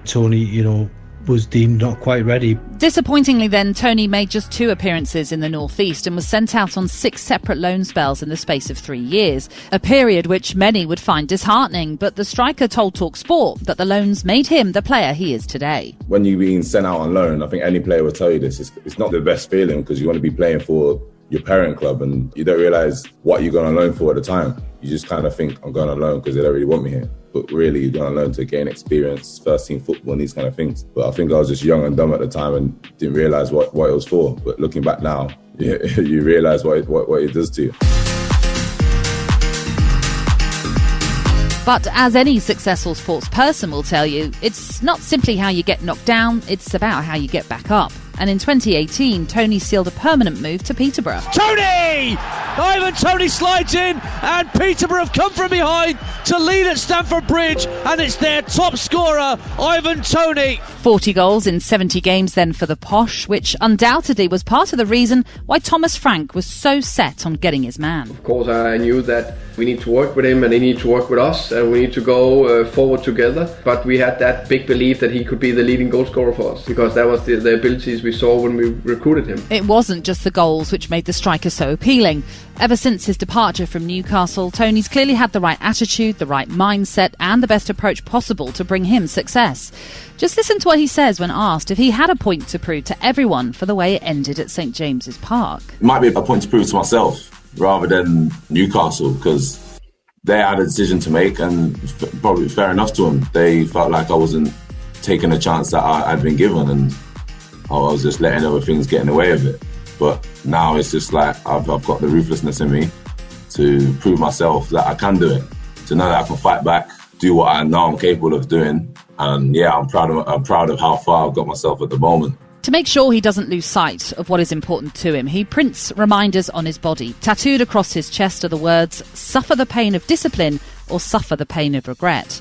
Toney, was deemed not quite ready. Disappointingly then, Toney made just 2 appearances in the North East and was sent out on 6 separate loan spells in the space of 3 years, a period which many would find disheartening, but the striker told Talksport that the loans made him the player he is today. When you're being sent out on loan, I think any player will tell you this, it's not the best feeling because you want to be playing for your parent club and you don't realise what you're going on loan for at the time. You just kind of think, I'm going on loan because they don't really want me here. But really, you're going on loan to gain experience, first team football and these kind of things. But I think I was just young and dumb at the time and didn't realise what it was for. But looking back now, you realise what it does to you. But as any successful sports person will tell you, it's not simply how you get knocked down, it's about how you get back up. And in 2018, Toney sealed a permanent move to Peterborough. Toney! Ivan Toney slides in, and Peterborough have come from behind to lead at Stamford Bridge, and it's their top scorer, Ivan Toney. 40 goals in 70 games then for the Posh, which undoubtedly was part of the reason why Thomas Frank was so set on getting his man. Of course, I knew that we need to work with him and he needs to work with us, and we need to go forward together. But we had that big belief that he could be the leading goal scorer for us, because that was the abilities we saw when we recruited him. It wasn't just the goals which made the striker so appealing. Ever since his departure from Newcastle, Toney's clearly had the right attitude, the right mindset and the best approach possible to bring him success. Just listen to what he says when asked if he had a point to prove to everyone for the way it ended at St James's Park. It might be a point to prove to myself rather than Newcastle, because they had a decision to make, and probably fair enough to them. They felt like I wasn't taking a chance that I'd been given, and I was just letting other things get in the way of it. But now it's just like I've got the ruthlessness in me to prove myself that I can do it, to know that I can fight back, do what I know I'm capable of doing. And yeah, I'm proud of how far I've got myself at the moment. To make sure he doesn't lose sight of what is important to him, he prints reminders on his body. Tattooed across his chest are the words, "Suffer the pain of discipline" or "Suffer the pain of regret."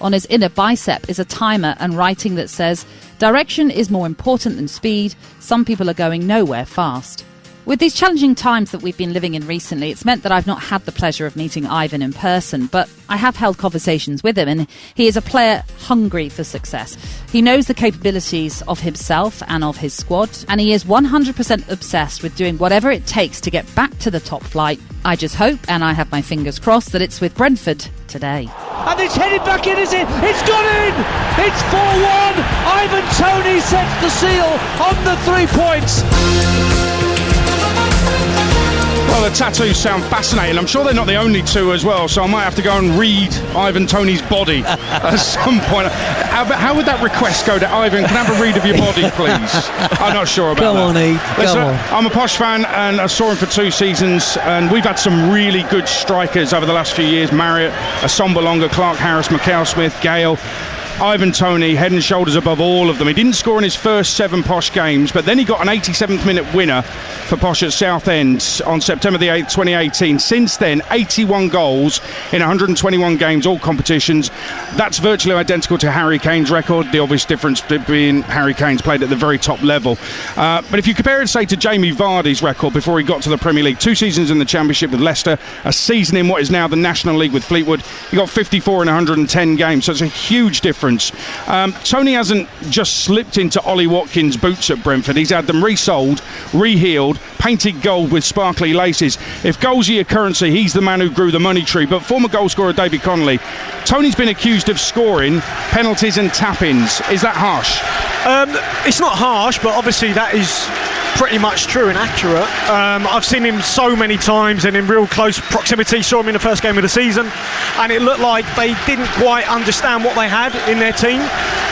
On his inner bicep is a timer and writing that says, "Direction is more important than speed. Some people are going nowhere fast." With these challenging times that we've been living in recently, it's meant that I've not had the pleasure of meeting Ivan in person, but I have held conversations with him, and he is a player hungry for success. He knows the capabilities of himself and of his squad, and he is 100% obsessed with doing whatever it takes to get back to the top flight. I just hope, and I have my fingers crossed, that it's with Brentford today. And it's headed back in, is it? It's gone in! It's 4-1! Ivan Toney sets the seal on the 3 points. Well, the tattoos sound fascinating. I'm sure they're not the only two as well, so I might have to go and read Ivan Toney's body at some point. How would that request go to Ivan? Can I have a read of your body, please? I'm not sure about that. Come on, Eve. Come on. I'm a Posh fan, and I saw him for 2 seasons, and we've had some really good strikers over the last few years. Marriott, Assombalonga, Clark Harris, Mikhail Smith, Gale. Ivan Toney, head and shoulders above all of them. He didn't score in his first 7 Posh games, but then he got an 87th minute winner for Posh at Southend on September the 8th, 2018. Since then, 81 goals in 121 games, all competitions. That's virtually identical to Harry Kane's record, the obvious difference being Harry Kane's played at the very top level. But if you compare it, say, to Jamie Vardy's record before he got to the Premier League, 2 seasons in the Championship with Leicester, a season in what is now the National League with Fleetwood, he got 54 in 110 games, so it's a huge difference. Toney hasn't just slipped into Ollie Watkins' boots at Brentford. He's had them resold, rehealed, painted gold with sparkly laces. If goals are your currency, he's the man who grew the money tree. But former goalscorer David Connolly, Toney's been accused of scoring penalties and tap-ins. Is that harsh? It's not harsh, but obviously that is pretty much true and accurate. I've seen him so many times and in real close proximity. Saw him in the first game of the season, and it looked like they didn't quite understand what they had in their team.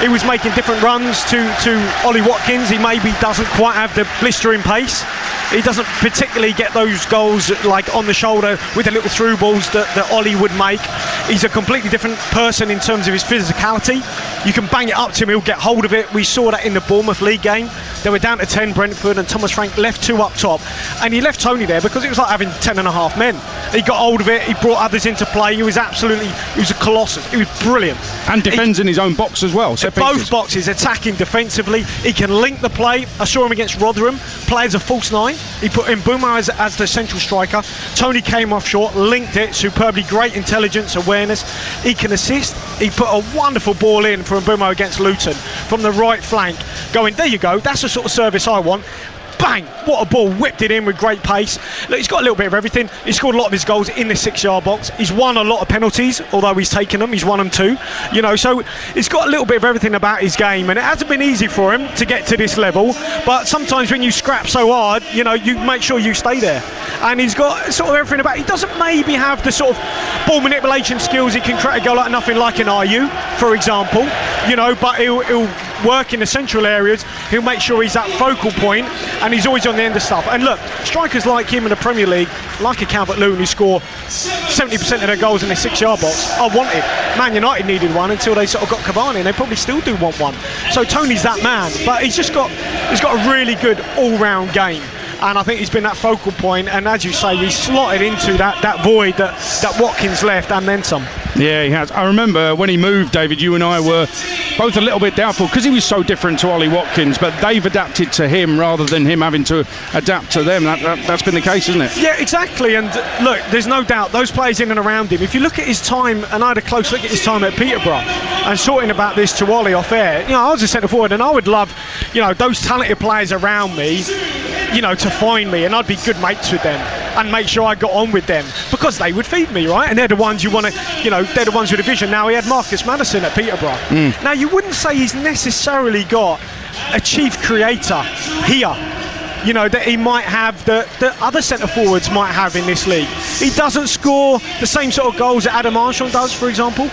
He was making different runs to Ollie Watkins. He maybe doesn't quite have the blistering pace. He doesn't particularly get those goals like on the shoulder with the little through balls that Ollie would make. He's a completely different person in terms of his physicality. You can bang it up to him, he'll get hold of it. We saw that in the Bournemouth League game. They were down to 10, Brentford, and Thomas Frank left 2 up top, and he left Toney there because it was like having 10 and a half men. He got hold of it, he brought others into play. He was a colossus. He was brilliant. And defends in his own box as well. Both boxes, attacking, defensively. He can link the play. I saw him against Rotherham, play as a false 9. He put in Boomer as the central striker. Toney came off short, linked it superbly, great intelligence, awareness. He can assist. He put a wonderful ball in from Boomer against Luton from the right flank, going, there you go, that's the sort of service I want. Bang! What a ball, whipped it in with great pace. Look, he's got a little bit of everything. He scored a lot of his goals in the 6-yard box. He's won a lot of penalties, although he's taken them. He's won them too. So he's got a little bit of everything about his game, and it hasn't been easy for him to get to this level. But sometimes when you scrap so hard, you make sure you stay there. And he's got sort of everything about. He doesn't maybe have the sort of ball manipulation skills. He can create a goal like nothing like an RU, for example. But he'll work in the central areas. He'll make sure he's that focal point, and he's always on the end of stuff. And look, strikers like him in the Premier League, like a Calvert-Lewin, who score 70% of their goals in their 6-yard box, are wanted. Man United needed one until they sort of got Cavani, and they probably still do want one. So Toney's that man, but he's got a really good all-round game. And I think he's been that focal point, and as you say, he's slotted into that void that Watkins left, and then some. Yeah, he has. I remember when he moved, David, you and I were both a little bit doubtful because he was so different to Ollie Watkins, but they've adapted to him rather than him having to adapt to them. That's been the case, isn't it? Yeah, exactly. And look, there's no doubt those players in and around him. If you look at his time, and I had a close look at his time at Peterborough, and sorting about this to Ollie off air, I was a centre forward, and I would love, those talented players around me, to find me, and I'd be good mates with them and make sure I got on with them because they would feed me, right? And they're the ones you want to, they're the ones with a vision. Now, he had Marcus Madison at Peterborough. Now, you wouldn't say he's necessarily got a chief creator here, that he might have, that other centre forwards might have in this league. He doesn't score the same sort of goals that Adam Armstrong does, for example.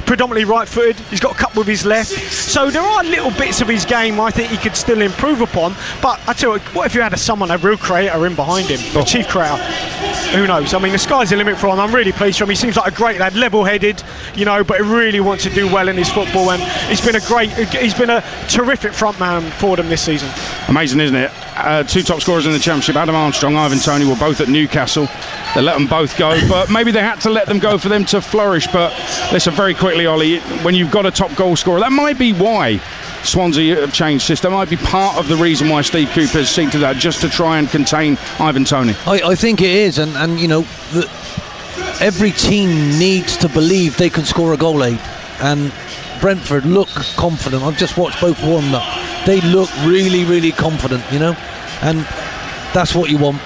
Predominantly right-footed. He's got a couple with his left. So there are little bits of his game I think he could still improve upon. But I tell you what if you had a real creator in behind him, a chief creator? Who knows? I mean, the sky's the limit for him. I'm really pleased for him. He seems like a great lad, level-headed, but he really wants to do well in his football. And he's been a terrific front man for them this season. Amazing, isn't it? 2 top scorers in the Championship, Adam Armstrong, Ivan Toney, were both at Newcastle. They let them both go, but maybe they had to let them go for them to flourish. But Listen, very quickly, Ollie, when you've got a top goal scorer, that might be why Swansea have changed system. That might be part of the reason why Steve Cooper has seen to that, just to try and contain Ivan Toney. I think it is, and you know, every team needs to believe they can score a goal, and Brentford look confident. I've just watched both warm up. They look really, really confident, you know, and that's what you want.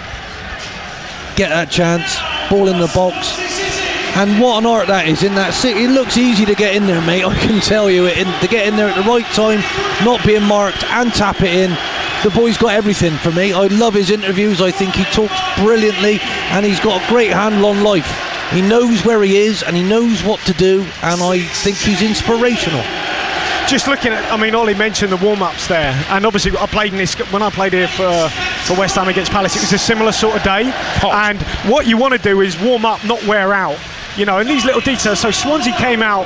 Get that chance, ball in the box. And what an art that is in that city. It looks easy to get in there, mate, I can tell you. To get in there at the right time, not being marked, and tap it in. The boy's got everything for me. I love his interviews. I think he talks brilliantly, and he's got a great handle on life. He knows where he is, and he knows what to do, and I think he's inspirational. Just looking at, I mean, Ollie mentioned the warm-ups there, and obviously when I played here for West Ham against Palace, it was a similar sort of day. And what you want to do is warm up, not wear out. You know, and these little details. So Swansea came out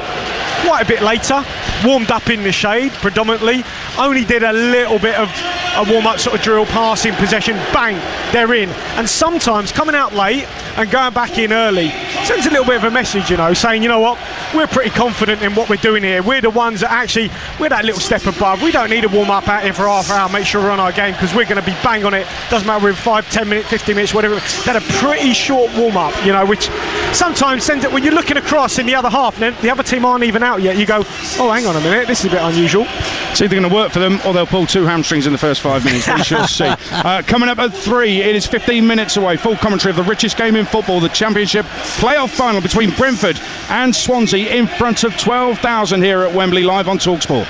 quite a bit later, warmed up in the shade predominantly, only did a little bit of a warm-up sort of drill, passing, possession, bang, they're in. And sometimes coming out late and going back in early sends a little bit of a message, you know, saying, you know what, we're pretty confident in what we're doing here. We're the ones that actually, we're that little step above. We don't need to warm up out here for half an hour, make sure we're on our game, because we're going to be bang on it. Doesn't matter if 5, 10 minutes, 15 minutes, whatever. They had a pretty short warm-up, you know, which sometimes sends it, when you're looking across in the other half, then the other team aren't even out yet, you go, oh, hang on a minute, this is a bit unusual. It's either going to work for them or they'll pull 2 hamstrings in the first 5 minutes. We shall see. Coming up at 3, it is 15 minutes away. Full commentary of the richest game in football, the Championship playoff final between Brentford and Swansea, in front of 12,000 here at Wembley, live on Talksport.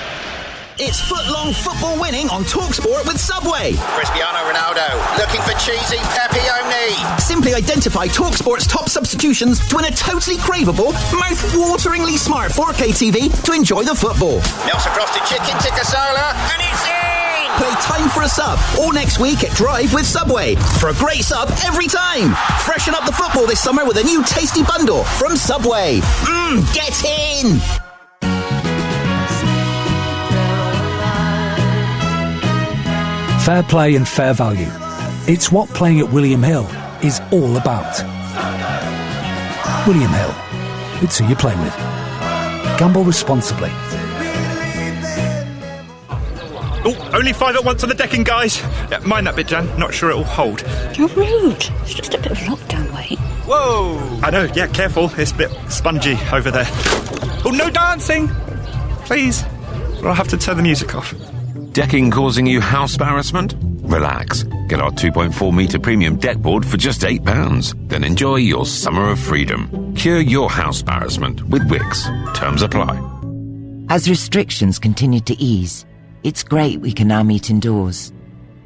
It's foot-long football winning on Talksport with Subway. Cristiano Ronaldo looking for cheesy pepperoni. Simply identify Talksport's top substitutions to win a totally craveable, mouth-wateringly smart 4K TV to enjoy the football. Melts across the chicken tikka sola, and it's in! Play Time for a Sub all next week at Drive with Subway for a great sub every time. Freshen up the football this summer with a new tasty bundle from Subway. Get in! Fair play and fair value. It's what playing at William Hill is all about. William Hill. It's who you play with. Gamble responsibly. Oh, only 5 at once on the decking, guys. Yeah, mind that bit, Jan. Not sure it'll hold. You're rude. It's just a bit of lockdown weight. Whoa! I know, yeah, careful. It's a bit spongy over there. Oh, no dancing! Please. Or I'll have to turn the music off. Decking causing you house embarrassment? Relax. Get our 2.4 metre premium deck board for just £8. Then enjoy your summer of freedom. Cure your house embarrassment with Wix. Terms apply. As restrictions continue to ease, it's great we can now meet indoors.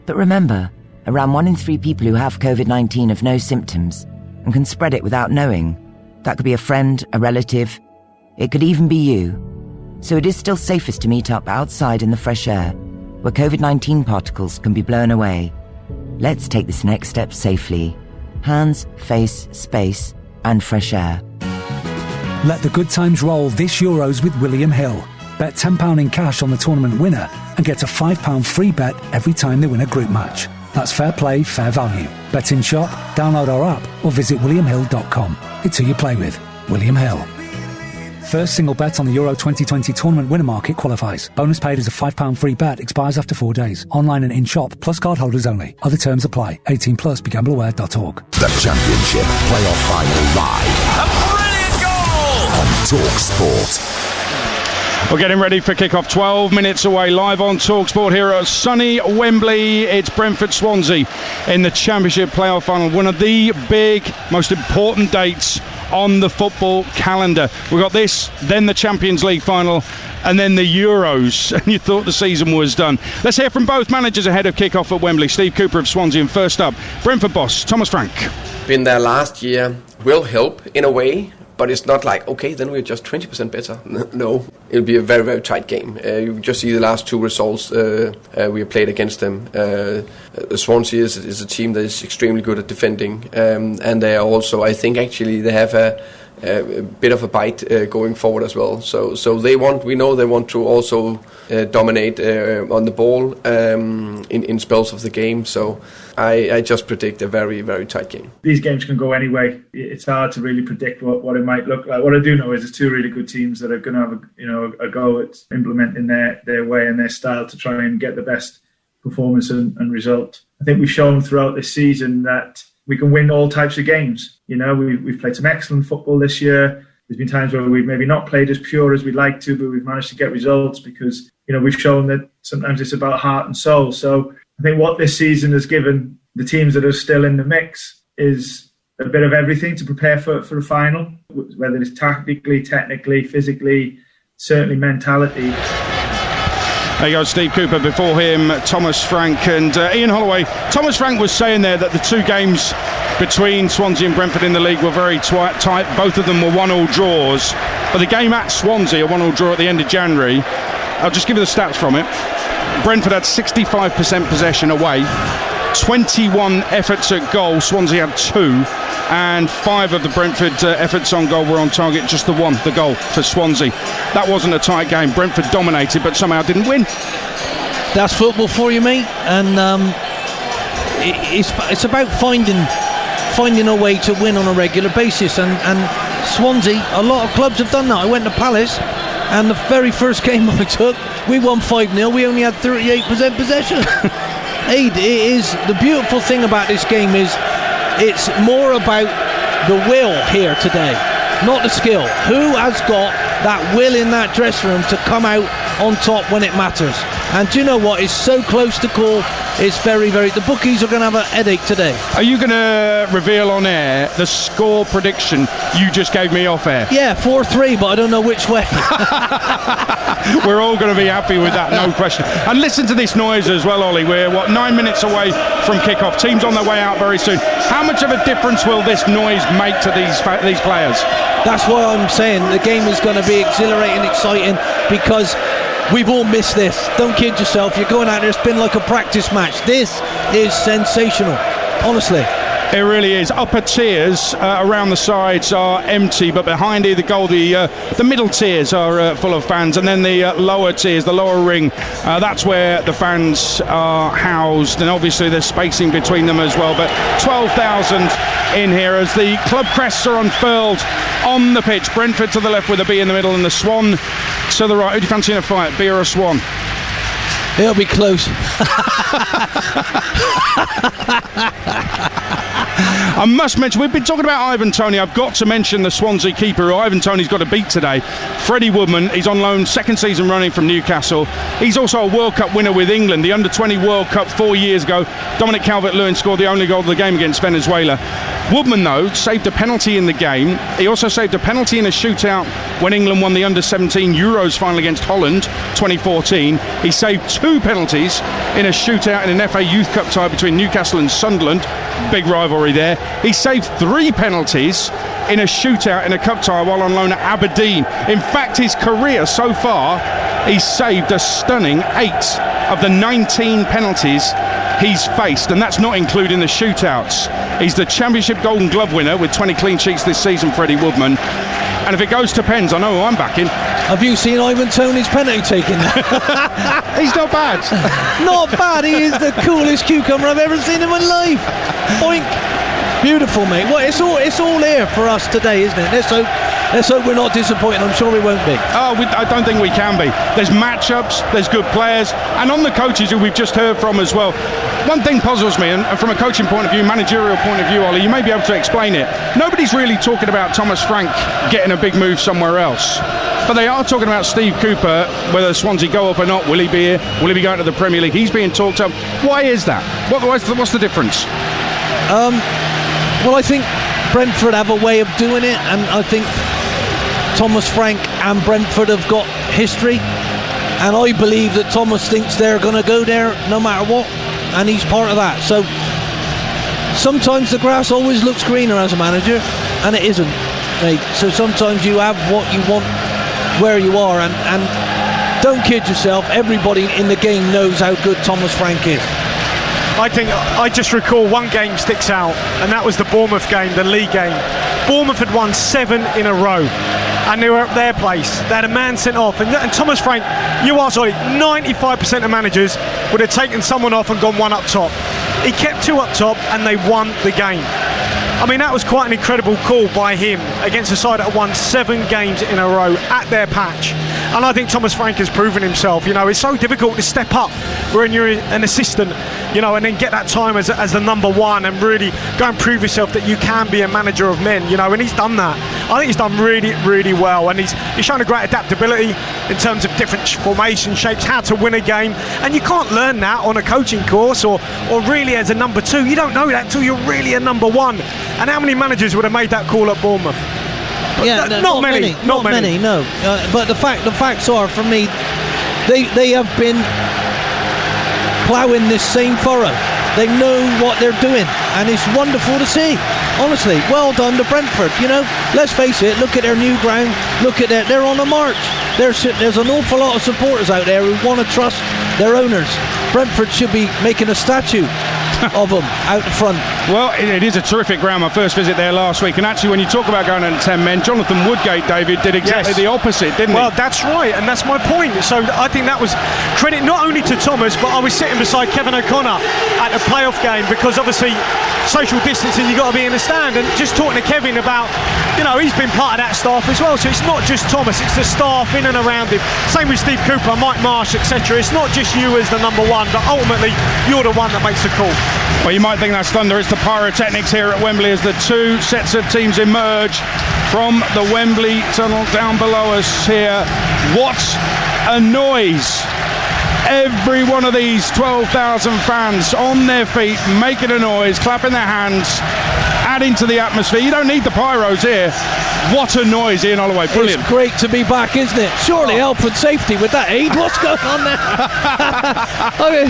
But remember, around 1 in 3 people who have COVID-19 have no symptoms and can spread it without knowing. That could be a friend, a relative. It could even be you. So it is still safest to meet up outside in the fresh air, where COVID-19 particles can be blown away. Let's take this next step safely. Hands, face, space, and fresh air. Let the good times roll this Euros with William Hill. Bet £10 in cash on the tournament winner and get a £5 free bet every time they win a group match. That's fair play, fair value. Bet in shop, download our app, or visit williamhill.com. It's who you play with. William Hill. First single bet on the Euro 2020 tournament winner market qualifies. Bonus paid as a £5 free bet, expires after 4 days. Online and in-shop, plus card holders only. Other terms apply. 18 plus, begambleaware.org. The Championship playoff final live. A brilliant goal! On Talksport. We're getting ready for kick-off, 12 minutes away, live on Talksport here at sunny Wembley. It's Brentford-Swansea in the Championship playoff final, one of the big, most important dates on the football calendar. We've got this, then the Champions League final, and then the Euros, and you thought the season was done. Let's hear from both managers ahead of kick-off at Wembley. Steve Cooper of Swansea, and first up, Brentford boss Thomas Frank. Been there last year, will help in a way, but it's not like, okay, then we're just 20% better. No, it'll be a very, very tight game. You just see the last 2 results we have played against them. Swansea is a team that is extremely good at defending, and they are also, I think actually they have a bit of a bite going forward as well. So we know they want to also dominate on the ball in spells of the game. So I just predict a very, very tight game. These games can go anyway. It's hard to really predict what it might look like. What I do know is there's two really good teams that are going to have a go at implementing their way and their style to try and get the best performance and result. I think we've shown throughout this season that we can win all types of games. We've played some excellent football this year. There's been times where we've maybe not played as pure as we'd like to, but we've managed to get results because, we've shown that sometimes it's about heart and soul. So I think what this season has given the teams that are still in the mix is a bit of everything to prepare for a final, whether it's tactically, technically, physically, certainly mentality. There you go, Steve Cooper. Before him, Thomas Frank and Ian Holloway. Thomas Frank was saying there that the two games between Swansea and Brentford in the league were very tight. Both of them were 1-1 draws. But the game at Swansea, a 1-1 draw at the end of January, I'll just give you the stats from it. Brentford had 65% possession away, 21 efforts at goal. Swansea had 2, and 5 of the Brentford efforts on goal were on target. Just the goal for Swansea. That wasn't a tight game. Brentford dominated, but somehow didn't win. That's football for you, mate. And it's about finding a way to win on a regular basis. And Swansea, a lot of clubs have done that. I went to Palace, and the very first game I took, we won 5-0. We only had 38% possession. Aid, it is the beautiful thing about this game is it's more about the will here today, not the skill. Who has got that will in that dressing room to come out on top when it matters? And do you know what? It's so close to call. It's very, very... The bookies are going to have a headache today. Are you going to reveal on air the score prediction you just gave me off air? Yeah, 4-3, but I don't know which way. We're all going to be happy with that, no question. And listen to this noise as well, Ollie. We're, 9 minutes away from kick-off. Teams on their way out very soon. How much of a difference will this noise make to these players? That's why I'm saying the game is going to be exhilarating, exciting, because we've all missed this. Don't kid yourself. You're going out there, it's been like a practice match. This is sensational, honestly. It really is. Upper tiers around the sides are empty, but behind either goal, the middle tiers are full of fans, and then the lower tiers, the lower ring, that's where the fans are housed, and obviously there's spacing between them as well. But 12,000 in here as the club crests are unfurled on the pitch. Brentford to the left with a B in the middle, and the Swan to the right. Who do you fancy in a fight, B or a Swan? It'll be close. I must mention, we've been talking about Ivan Toney. I've got to mention the Swansea keeper who Ivan Toney's got to beat today. Freddie Woodman. He's on loan, second season running from Newcastle. He's also a World Cup winner with England, the Under-20 World Cup 4 years ago. Dominic Calvert-Lewin scored the only goal of the game against Venezuela. Woodman, though, saved a penalty in the game. He also saved a penalty in a shootout when England won the Under-17 Euros final against Holland 2014. He saved 2 penalties in a shootout in an FA Youth Cup tie between Newcastle and Sunderland. Big rivalry there. He saved 3 penalties in a shootout in a cup tie while on loan at Aberdeen. In fact, his career so far, he's saved a stunning 8 of the 19 penalties he's faced, and that's not including the shootouts. He's the Championship Golden Glove winner with 20 clean sheets this season, Freddie Woodman. And if it goes to pens, I know who I'm backing. Have you seen Ivan Toney's penalty taking? He's not bad. Not bad. He is the coolest cucumber I've ever seen in my life. Boink. Beautiful, mate. Well, it's all here for us today, isn't it? Let's hope we're not disappointed. I'm sure we won't be. I don't think we can be. There's matchups, there's good players, and on the coaches who we've just heard from as well. One thing puzzles me, and from a coaching point of view, managerial point of view, Ollie, you may be able to explain it. Nobody's really talking about Thomas Frank getting a big move somewhere else. But they are talking about Steve Cooper, whether Swansea go up or not. Will he be here? Will he be going to the Premier League? He's being talked up. Why is that? What's the difference? Well, I think Brentford have a way of doing it, and I think Thomas Frank and Brentford have got history, and I believe that Thomas thinks they're going to go there no matter what, and he's part of that. So sometimes the grass always looks greener as a manager, and it isn't, mate. So sometimes you have what you want where you are, and don't kid yourself, everybody in the game knows how good Thomas Frank is. I think I just recall one game sticks out, and that was the Bournemouth game, the league game. Bournemouth had won 7 in a row, and they were at their place. They had a man sent off, and Thomas Frank, you are sorry, 95% of managers would have taken someone off and gone one up top. He kept 2 up top, and they won the game. I mean, that was quite an incredible call by him against a side that had won 7 games in a row at their patch. And I think Thomas Frank has proven himself. You know, it's so difficult to step up when you're an assistant, you know, and then get that time as the number 1 and really go and prove yourself that you can be a manager of men, you know, and he's done that. I think he's done really, really well, and he's shown a great adaptability in terms of different formation shapes, how to win a game, and you can't learn that on a coaching course or really as a number 2. You don't know that until you're really a number 1. And how many managers would have made that call at Bournemouth? Yeah, not many. No. But the facts are, for me, they have been ploughing this same furrow. They know what they're doing, and it's wonderful to see. Honestly, well done to Brentford. You know, let's face it. Look at their new ground. Look at that. They're on a march. There's an awful lot of supporters out there who want to trust their owners. Brentford should be making a statue of them out the front. Well, it is a terrific ground. My first visit there last week, and actually when you talk about going into 10 men, Jonathan Woodgate, David, did exactly the opposite, didn't he? Well, that's right, and that's my point. So I think that was credit not only to Thomas, but I was sitting beside Kevin O'Connor at the playoff game, because obviously social distancing, you've got to be in the stand, and just talking to Kevin about, you know, he's been part of that staff as well, so it's not just Thomas, it's the staff in and around him. Same with Steve Cooper, Mike Marsh, etc. It's not just you as the number 1, but ultimately you're the one that makes the call. Well, you might think that's thunder. It's the pyrotechnics here at Wembley as the 2 sets of teams emerge from the Wembley tunnel down below us here. What a noise! Every one of these 12,000 fans on their feet, making a noise, clapping their hands, adding to the atmosphere. You don't need the pyros here. What a noise, Ian Holloway. Brilliant. It's great to be back, isn't it? Surely health and safety with that aid. What's going on there? I mean,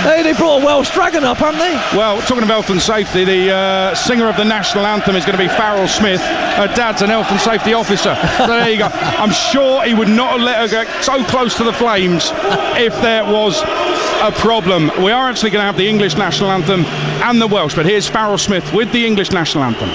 hey, they brought a Welsh dragon up, haven't they? Well, talking of health and safety, the singer of the national anthem is going to be Farrell Smith. Her dad's an health and safety officer. So there you go. I'm sure he would not have let her get so close to the flames if there was a problem. We are actually going to have the English national anthem and the Welsh, but here's Farrell Smith with the English national anthem.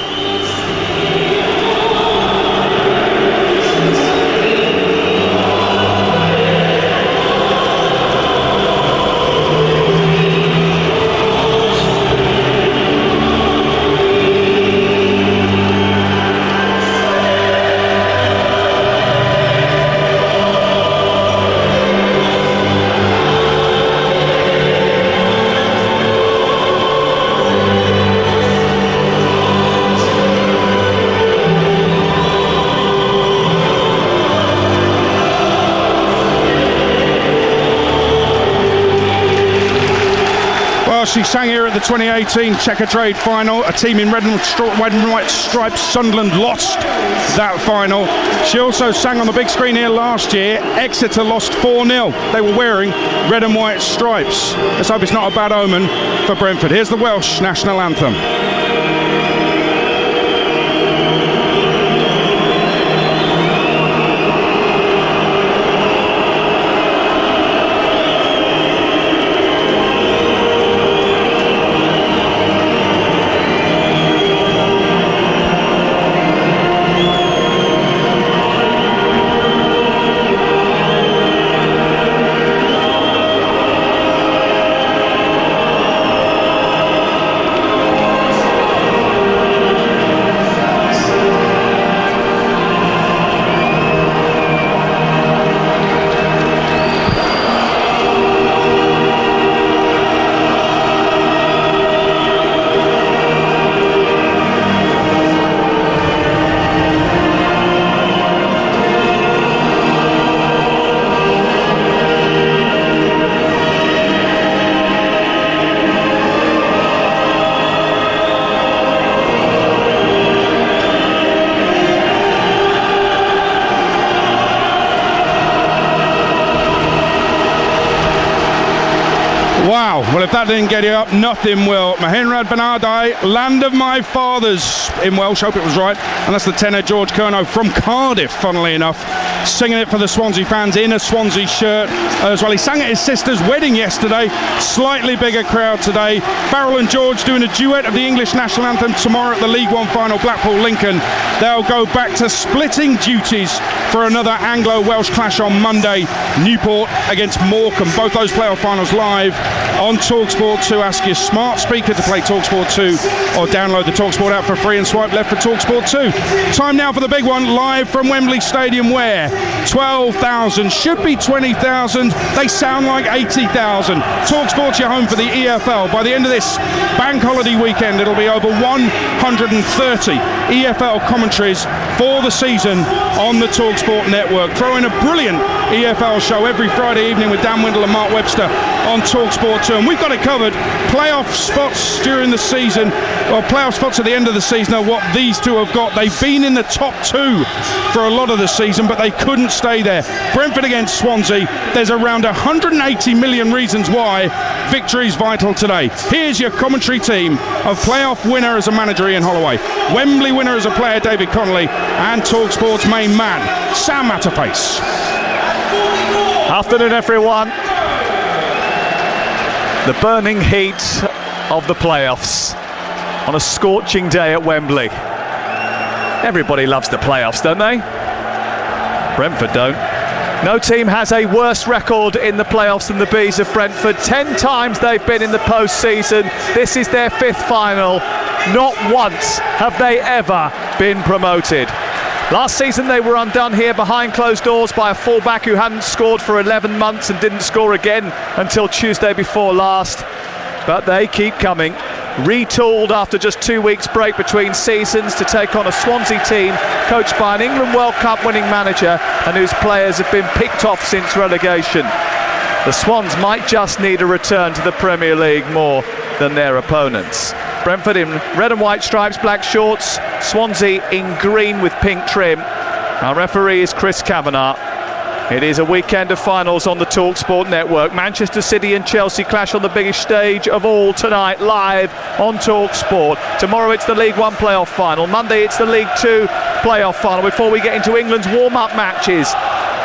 She sang here at the 2018 Checkatrade final. A team in red and white stripes, Sunderland, lost that final. She also sang on the big screen here last year. Exeter lost 4-0. They were wearing red and white stripes. Let's hope it's not a bad omen for Brentford. Here's the Welsh national anthem. Wow, well, if that didn't get you up, nothing will. Mahenrad Benardai, land of my fathers in Welsh, hope it was right. And that's the tenor George Curnow from Cardiff, funnily enough. singing it for the Swansea fans in a Swansea shirt as well. He sang at his sister's wedding yesterday. Slightly bigger crowd today. Farrell and George doing a duet of the English national anthem tomorrow at the League One final, Blackpool-Lincoln. They'll go back to splitting duties for another Anglo-Welsh clash on Monday. Newport against Morecambe. Both those playoff finals live on Talksport 2. Ask your smart speaker to play Talksport 2 or download the Talksport app for free and swipe left for Talksport 2. Time now for the big one, live from Wembley Stadium, where 12,000 should be 20,000. They sound like 80,000. Talksport's your home for the EFL. By the end of this bank holiday weekend, it'll be over 130 EFL commentaries for the season on the Talksport network. Throw in a brilliant EFL show every Friday evening with Dan Windle and Mark Webster on Talksport 2. And we've got it covered. Playoff spots during the season, or playoff spots at the end of the season, are what these two have got. They've been in the top two for a lot of the season, but they couldn't stay there. Brentford against Swansea. There's around 180 million reasons why victory's vital today. Here's your commentary team of playoff winner as a manager, Ian Holloway, Wembley winner as a player, David Connolly, and Talksport's main man, Sam Matterface. Afternoon, everyone. The burning heat of the playoffs on a scorching day at Wembley. Everybody loves the playoffs, don't they? Brentford don't. No team has a worse record in the playoffs than the Bees of Brentford. 10 times they've been in the postseason. This is their 5th final. Not once have they ever been promoted. Last season they were undone here behind closed doors by a fullback who hadn't scored for 11 months and didn't score again until Tuesday before last. But they keep coming, retooled after just 2 weeks break between seasons to take on a Swansea team coached by an England World Cup winning manager and whose players have been picked off since relegation. The Swans might just need a return to the Premier League more than their opponents. Brentford in red and white stripes, black shorts. Swansea in green with pink trim. Our referee is Chris Kavanagh. It is a weekend of finals on the Talksport network. Manchester City and Chelsea clash on the biggest stage of all tonight, live on Talksport. Tomorrow it's the League One playoff final. Monday it's the League Two playoff final before we get into England's warm-up matches.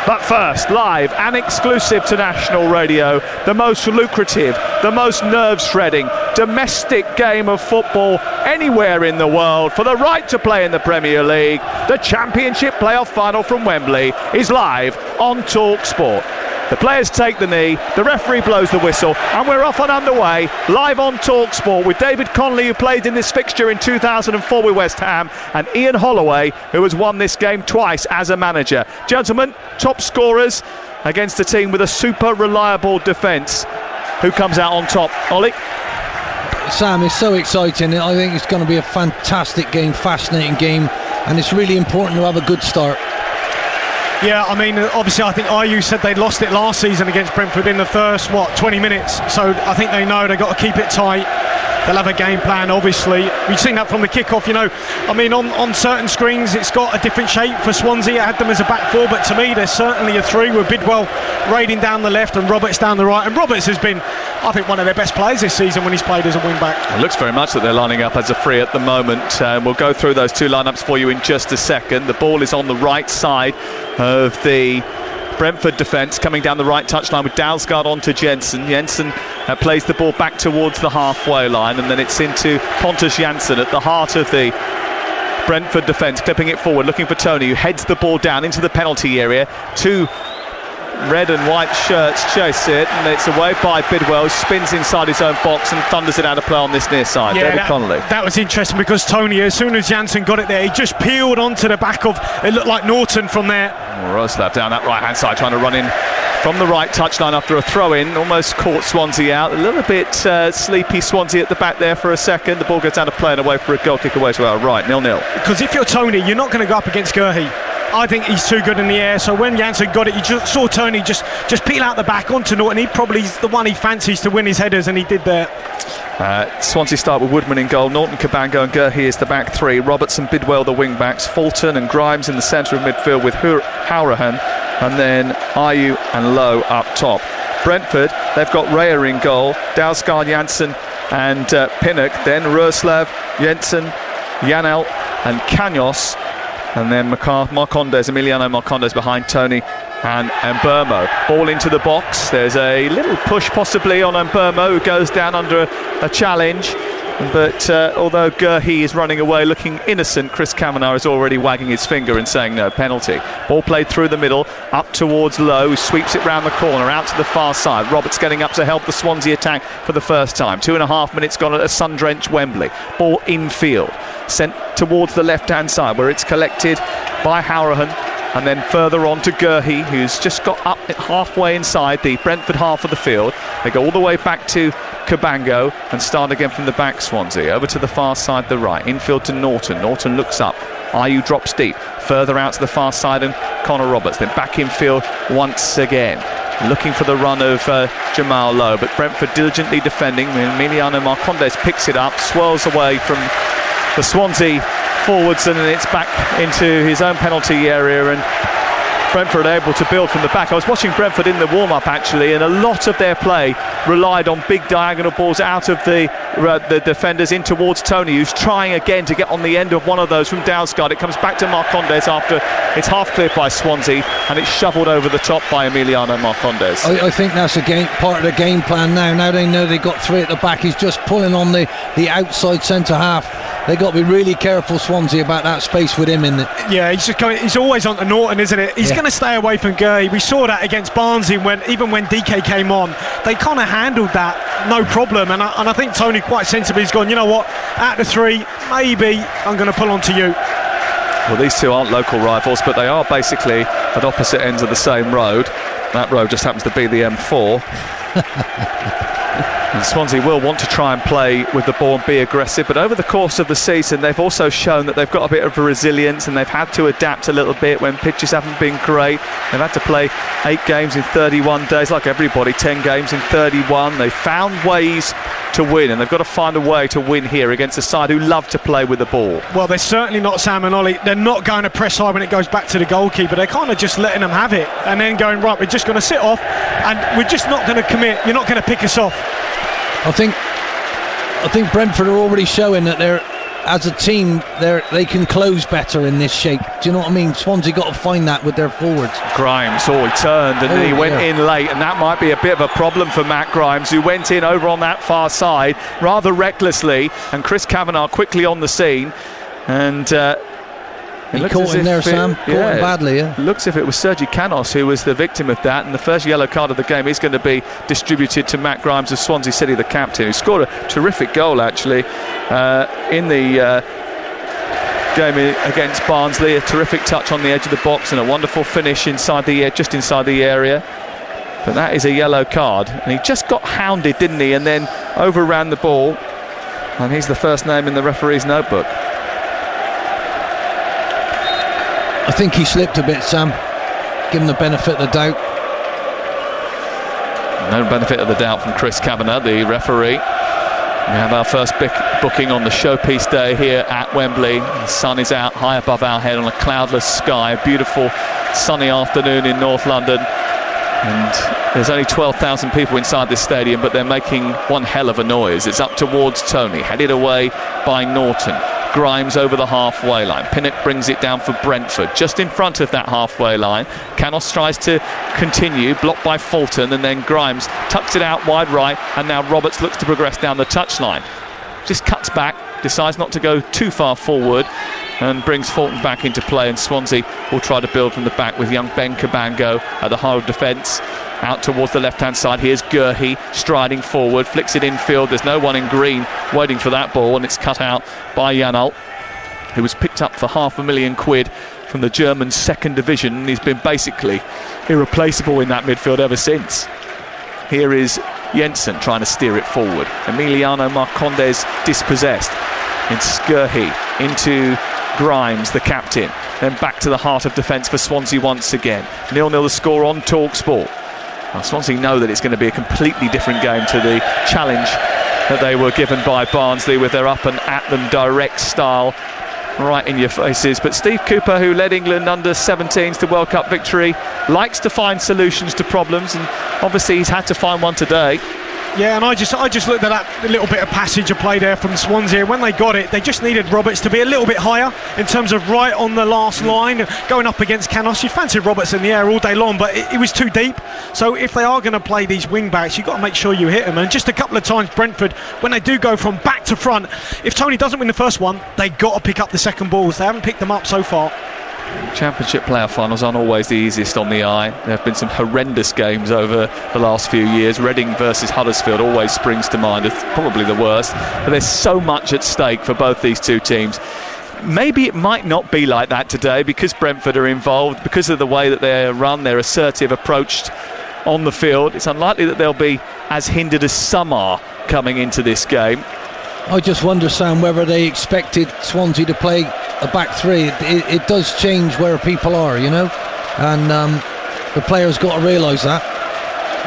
But first, live and exclusive to national radio, the most lucrative, the most nerve-shredding, domestic game of football anywhere in the world for the right to play in the Premier League. The Championship playoff final from Wembley is live on Talksport. The players take the knee, the referee blows the whistle, and we're off and underway, live on Talksport with David Connolly, who played in this fixture in 2004 with West Ham, and Ian Holloway, who has won this game twice as a manager. Gentlemen, top scorers against a team with a super reliable defence. Who comes out on top? Ollie? Sam, it's so exciting. I think it's going to be a fantastic game, fascinating game, and it's really important to have a good start. Yeah, I mean, obviously I think IU said they lost it last season against Brentford in the first, 20 minutes. So I think they know they've got to keep it tight. They'll have a game plan, obviously. We've seen that from the kick-off, I mean, on certain screens it's got a different shape for Swansea. I had them as a back four, but to me there's certainly a three with Bidwell raiding down the left and Roberts down the right. And Roberts has been, I think, one of their best players this season when he's played as a wing-back. It looks very much that they're lining up as a free at the moment. We'll go through those two lineups for you in just a second. The ball is on the right side of the Brentford defence, coming down the right touchline with Dalsgaard onto Jensen. Jensen plays the ball back towards the halfway line, and then it's into Pontus Jansson at the heart of the Brentford defence, clipping it forward, looking for Tony, who heads the ball down into the penalty area. Two red and white shirts chase it, and it's away by Bidwell, who spins inside his own box and thunders it out of play on this near side. Yeah, David Connolly. That was interesting because Tony, as soon as Janssen got it there, he just peeled onto the back of, it looked like Norton from there. Roslav down that right hand side, trying to run in from the right touchline after a throw in, almost caught Swansea out. A little bit sleepy Swansea at the back there for a second. The ball goes out of play and away for a goal kick away to our right, 0-0. Because if you're Tony, you're not going to go up against Gurhey. I think he's too good in the air, so when Janssen got it, you just saw Tony just peel out the back onto Norton. He probably's the one he fancies to win his headers, and he did there. Swansea start with Woodman in goal, Norton, Cabango and Gurhey is the back three, Robertson, Bidwell the wing backs, Fulton and Grimes in the centre of midfield with Howrahan, and then Ayew and Lowe up top. Brentford, they've got Raya in goal, Dalsgaard, Janssen and Pinnock, then Roslav, Jensen, Janel and Kanyos And then Emiliano Marcondes behind Tony and Mbermo. Ball into the box. There's a little push possibly on Mbermo, who goes down under a challenge. But although Gurhey is running away looking innocent, Chris Kavanagh is already wagging his finger and saying no penalty. Ball played through the middle, up towards Lowe, sweeps it round the corner, out to the far side. Roberts getting up to help the Swansea attack for the first time. 2.5 minutes gone at a sun-drenched Wembley. Ball infield, sent towards the left-hand side, where it's collected by Hourahan. And then further on to Gurhey, who's just got up halfway inside the Brentford half of the field. They go all the way back to Cabango and start again from the back, Swansea. Over to the far side, the right. Infield to Norton. Norton looks up. Ayew drops deep. Further out to the far side and Connor Roberts. Then back infield once again. Looking for the run of Jamal Lowe. But Brentford diligently defending. Emiliano Marcondes picks it up, swirls away from the Swansea forwards, and then it's back into his own penalty area, and Brentford are able to build from the back. I was watching Brentford in the warm-up actually, and a lot of their play relied on big diagonal balls out of the defenders in towards Tony, who's trying again to get on the end of one of those from Dalsgaard. It comes back to Marcondes after it's half cleared by Swansea, and it's shovelled over the top by Emiliano Marcondes. I think that's part of the game plan now. Now they know they've got three at the back. He's just pulling on the outside centre half. They've got to be really careful, Swansea, about that space with him in it. Yeah, he's always on to Norton, isn't it? He's going to stay away from Gurhey. We saw that against Barnsley even when DK came on. They kind of handled that no problem, and I think Tony quite sensibly has gone, you know what, out of three, maybe I'm going to pull on to you. Well, these two aren't local rivals, but they are basically at opposite ends of the same road. That road just happens to be the M4. And Swansea will want to try and play with the ball and be aggressive, but over the course of the season they've also shown that they've got a bit of resilience, and they've had to adapt a little bit when pitches haven't been great. They've had to play 8 games in 31 days, like everybody, 10 games in 31. They've found ways to win, and they've got to find a way to win here against a side who love to play with the ball. Well, they're certainly not Sam and Ollie. They're not going to press high when it goes back to the goalkeeper. They're kind of just letting them have it and then going, right, we're just going to sit off and we're just not going to commit. You're not going to pick us off. I think Brentford are already showing that they're, as a team, they can close better in this shape. Do you know what I mean? Swansea got to find that with their forwards. Grimes, he turned and he went in late, and that might be a bit of a problem for Matt Grimes, who went in over on that far side rather recklessly, and Chris Kavanagh quickly on the scene, and he caught him there, Sam. Caught him badly, yeah. Looks as if it was Sergi Canos who was the victim of that, and the first yellow card of the game is going to be distributed to Matt Grimes of Swansea City, the captain, who scored a terrific goal actually in the game against Barnsley. A terrific touch on the edge of the box and a wonderful finish just inside the area. But that is a yellow card, and he just got hounded, didn't he, and then overran the ball, and he's the first name in the referee's notebook. I think he slipped a bit, Sam. Give him the benefit of the doubt. No benefit of the doubt from Chris Kavanagh, the referee. We have our first booking on the showpiece day here at Wembley. The sun is out high above our head on a cloudless sky. A beautiful sunny afternoon in North London. And there's only 12,000 people inside this stadium, but they're making one hell of a noise. It's up towards Tony, headed away by Norton. Grimes over the halfway line. Pinnock brings it down for Brentford, just in front of that halfway line. Canos tries to continue, blocked by Fulton, and then Grimes tucks it out wide right, and now Roberts looks to progress down the touchline. Just cuts back, decides not to go too far forward, and brings Fulton back into play, and Swansea will try to build from the back with young Ben Cabango at the heart of defence. Out towards the left-hand side, here's Gurhey striding forward, flicks it infield. There's no one in green waiting for that ball, and it's cut out by Janelt, who was picked up for £500,000 from the German second division, and he's been basically irreplaceable in that midfield ever since. Here is Jensen trying to steer it forward. Emiliano Marcondes dispossessed. It's Gurhey into Grimes, the captain. Then back to the heart of defence for Swansea once again. 0-0 the score on Talksport. Now, Swansea know that it's going to be a completely different game to the challenge that they were given by Barnsley with their up and at them direct style, right in your faces. But Steve Cooper, who led England under 17s to World Cup victory, likes to find solutions to problems, and obviously he's had to find one today. Yeah, and I just looked at that little bit of passage of play there from Swansea. When they got it, they just needed Roberts to be a little bit higher in terms of right on the last line, going up against Canos. You fancied Roberts in the air all day long, but it was too deep. So if they are going to play these wing backs, you've got to make sure you hit them. And just a couple of times, Brentford, when they do go from back to front, if Tony doesn't win the first one, they got to pick up the second balls. They haven't picked them up so far. Championship playoff finals aren't always the easiest on the eye. There have been some horrendous games over the last few years. Reading versus Huddersfield always springs to mind as probably the worst. But there's so much at stake for both these two teams. Maybe it might not be like that today because Brentford are involved, because of the way that they run, their assertive approach on the field. It's unlikely that they'll be as hindered as some are coming into this game. I just wonder, Sam, whether they expected Swansea to play a back three. It does change where people are, you know, and the players got to realise that.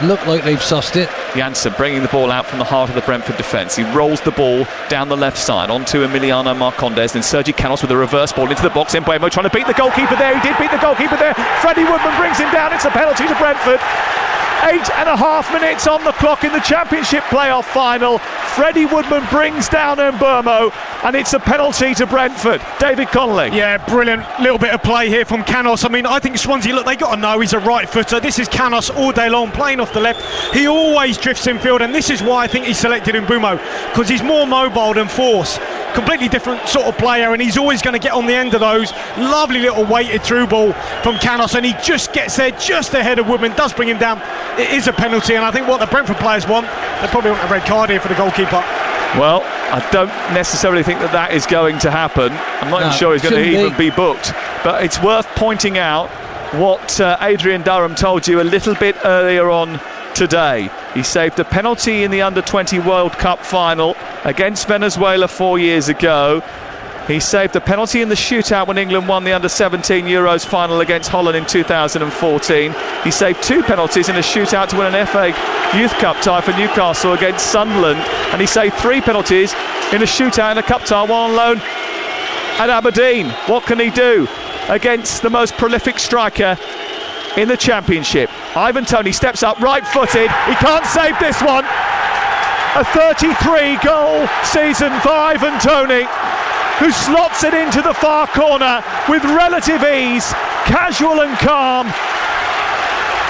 Look like they've sussed it. Janssen bringing the ball out from the heart of the Brentford defence. He rolls the ball down the left side onto Emiliano Marcondes. Then Sergi Canos with a reverse ball into the box. Mbeumo trying to beat the goalkeeper there. He did beat the goalkeeper there. Freddie Woodman brings him down. It's a penalty to Brentford. 8.5 minutes on the clock in the Championship playoff final. Freddie Woodman brings down Mbeumo, and it's a penalty to Brentford. David Connolly. Yeah, brilliant little bit of play here from Canos. I mean, I think Swansea, look, they got to know he's a right footer. This is Canos all day long, playing off the left. He always drifts in field, and this is why I think he selected Mbeumo, because he's more mobile than Force. Completely different sort of player, and he's always going to get on the end of those. Lovely little weighted through ball from Canos, and he just gets there just ahead of Woodman, does bring him down. It is a penalty, and I think what the Brentford players want, they probably want a red card here for the goalkeeper. Well, I don't necessarily think that is going to happen. I'm not even sure he's going to even be booked, but it's worth pointing out what Adrian Durham told you a little bit earlier on today. He saved a penalty in the Under-20 World Cup final against Venezuela 4 years ago. He saved a penalty in the shootout when England won the Under-17 Euros final against Holland in 2014. He saved 2 penalties in a shootout to win an FA Youth Cup tie for Newcastle against Sunderland, and he saved 3 penalties in a shootout in a cup tie while on loan at Aberdeen. What can he do against the most prolific striker in the Championship? Ivan Toney steps up, right-footed. He can't save this one. A 33-goal season for Ivan Toney, who slots it into the far corner with relative ease, casual and calm.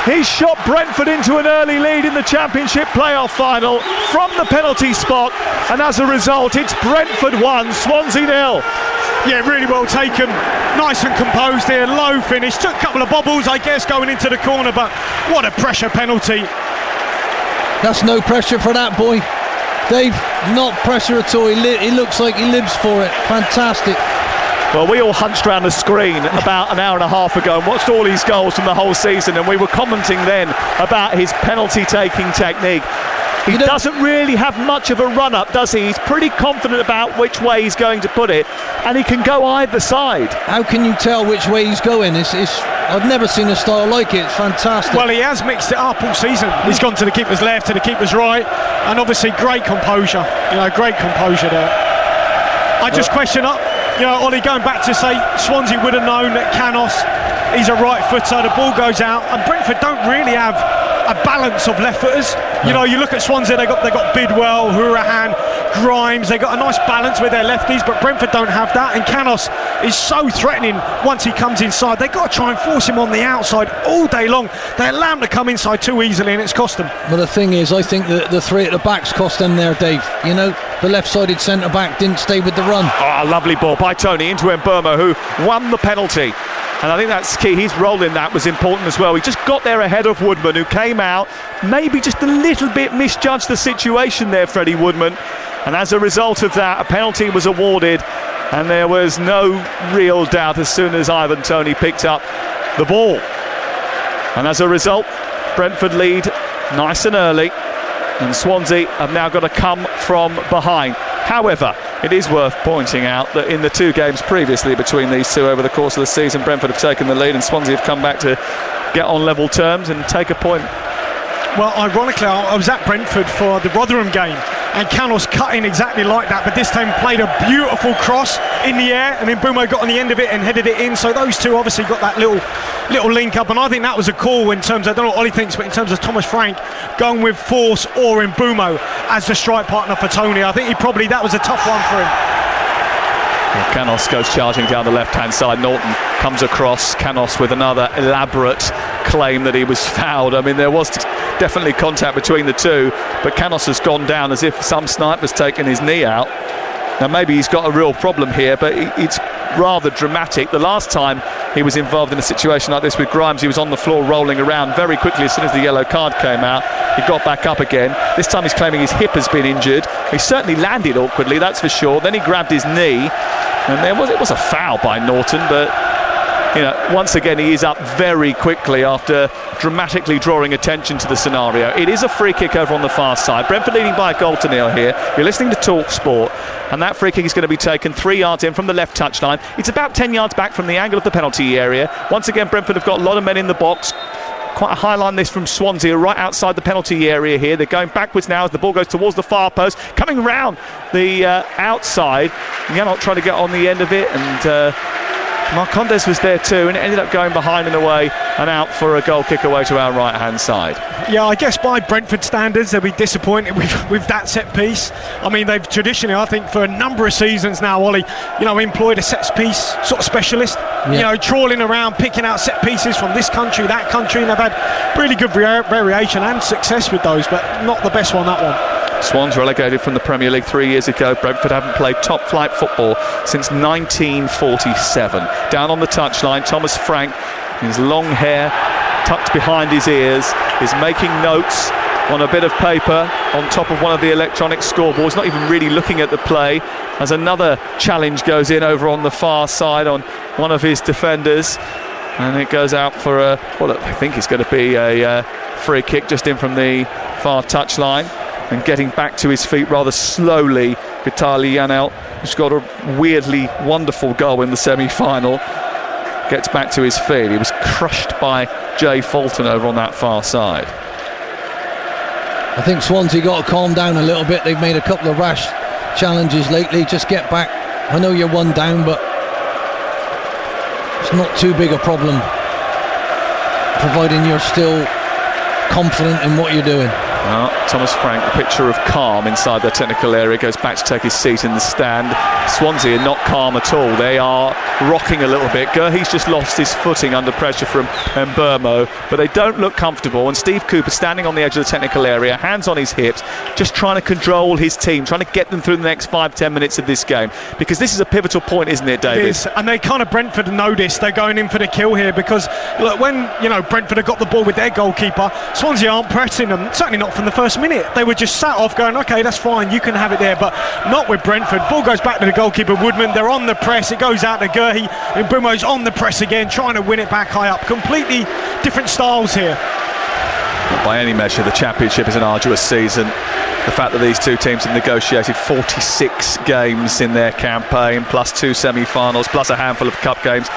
He's shot Brentford into an early lead in the Championship playoff final from the penalty spot, and as a result, it's Brentford 1, Swansea 0. Yeah, really well taken. Nice and composed here, low finish. Took a couple of bobbles, I guess, going into the corner, but what a pressure penalty. That's no pressure for that boy. Dave, not pressure at all. He looks like he lives for it. Fantastic. Well, we all hunched around the screen about an hour and a half ago and watched all his goals from the whole season, and we were commenting then about his penalty-taking technique. He doesn't really have much of a run-up, does he? He's pretty confident about which way he's going to put it, and he can go either side. How can you tell which way he's going? I've never seen a style like it. It's fantastic. Well, he has mixed it up all season. He's gone to the keeper's left, to the keeper's right, and obviously great composure. Great composure there. I just question up. Ollie, going back to say Swansea would have known that Canos, he's a right footer, the ball goes out, and Brentford don't really have a balance of left footers. You look at Swansea, they got Bidwell, Hourahan, Grimes, they got a nice balance with their lefties, but Brentford don't have that, and Canos is so threatening once he comes inside. They've got to try and force him on the outside all day long. They allow him to come inside too easily, and it's cost them. Well, the thing is, I think that the 3 at the back's cost them there, Dave. The left-sided centre-back didn't stay with the run. Oh, lovely ball by Toney into Mbeumo, who won the penalty. And I think that's key. His role in that was important as well. He just got there ahead of Woodman, who came out, maybe just a little bit misjudged the situation there, Freddie Woodman. And as a result of that, a penalty was awarded, and there was no real doubt as soon as Ivan Toney picked up the ball. And as a result, Brentford lead nice and early, and Swansea have now got to come from behind. However, it is worth pointing out that in the 2 games previously between these two over the course of the season, Brentford have taken the lead and Swansea have come back to get on level terms and take a point. Well, ironically, I was at Brentford for the Rotherham game, and Canos cut in exactly like that, but this time played a beautiful cross in the air, and then Mbeumo got on the end of it and headed it in. So those two obviously got that little link up, and I think that was a call in terms of, I don't know what Ollie thinks, but in terms of Thomas Frank going with Force or Mbeumo as the strike partner for Tony. I think that was a tough one for him. Well, Canos goes charging down the left-hand side. Norton comes across. Canos with another elaborate claim that he was fouled. I mean, there was definitely contact between the two, but Canos has gone down as if some sniper's taken his knee out. Now, maybe he's got a real problem here, but it's rather dramatic. The last time he was involved in a situation like this with Grimes, he was on the floor rolling around. Very quickly, as soon as the yellow card came out, he got back up again. This time he's claiming his hip has been injured. He certainly landed awkwardly, that's for sure. Then he grabbed his knee, and it was a foul by Norton, but once again he is up very quickly after dramatically drawing attention to the scenario. It is a free kick over on the far side. Brentford leading by a goal to nil here. You're listening to Talksport, and that free kick is going to be taken 3 yards in from the left touchline. It's about 10 yards back from the angle of the penalty area. Once again, Brentford have got a lot of men in the box. Quite a high line this from Swansea, right outside the penalty area here. They're going backwards now as the ball goes towards the far post, coming round the outside. Yannick trying to get on the end of it, and Marcondes was there too, and it ended up going behind and away and out for a goal kick away to our right hand side. Yeah, I guess by Brentford standards they'll be disappointed with that set piece. I mean, they've traditionally, I think for a number of seasons now, Ollie, employed a set piece sort of specialist, trawling around picking out set pieces from this country, that country, and they've had really good variation and success with those, but not the best one, that one. Swans relegated from the Premier League 3 years ago. Brentford haven't played top flight football since 1947. Down on the touchline, Thomas Frank, his long hair tucked behind his ears, is making notes on a bit of paper on top of one of the electronic scoreboards, not even really looking at the play, as another challenge goes in over on the far side on one of his defenders, and it goes out for I think it's going to be a free kick just in from the far touchline. And getting back to his feet rather slowly, Vitaly Janelt, who's got a weirdly wonderful goal in the semi-final, gets back to his feet. He was crushed by Jay Fulton over on that far side. I think Swansea got to calm down a little bit. They've made a couple of rash challenges lately. Just get back. I know you're one down, but it's not too big a problem, providing you're still confident in what you're doing. Thomas Frank, a picture of calm inside the technical area, goes back to take his seat in the stand. Swansea are not calm at all. They are rocking a little bit. Gurhey's just lost his footing under pressure from Mbeumo, but they don't look comfortable. And Steve Cooper standing on the edge of the technical area, hands on his hips, just trying to control his team, trying to get them through the next 5-10 minutes of this game, because this is a pivotal point, isn't it, David? It is, and they kind of, Brentford know this. They're going in for the kill here, because look, when Brentford have got the ball with their goalkeeper, Swansea aren't pressing them, certainly not from the first minute. They were just sat off going, okay, that's fine, you can have it there, but not with Brentford. Ball goes back to the goalkeeper Woodman, they're on the press, it goes out to Gurhey, and Mbeumo's on the press again, trying to win it back high up. Completely different styles here. By any measure, the Championship is an arduous season. The fact that these two teams have negotiated 46 games in their campaign, plus 2 semi-finals, plus a handful of cup games,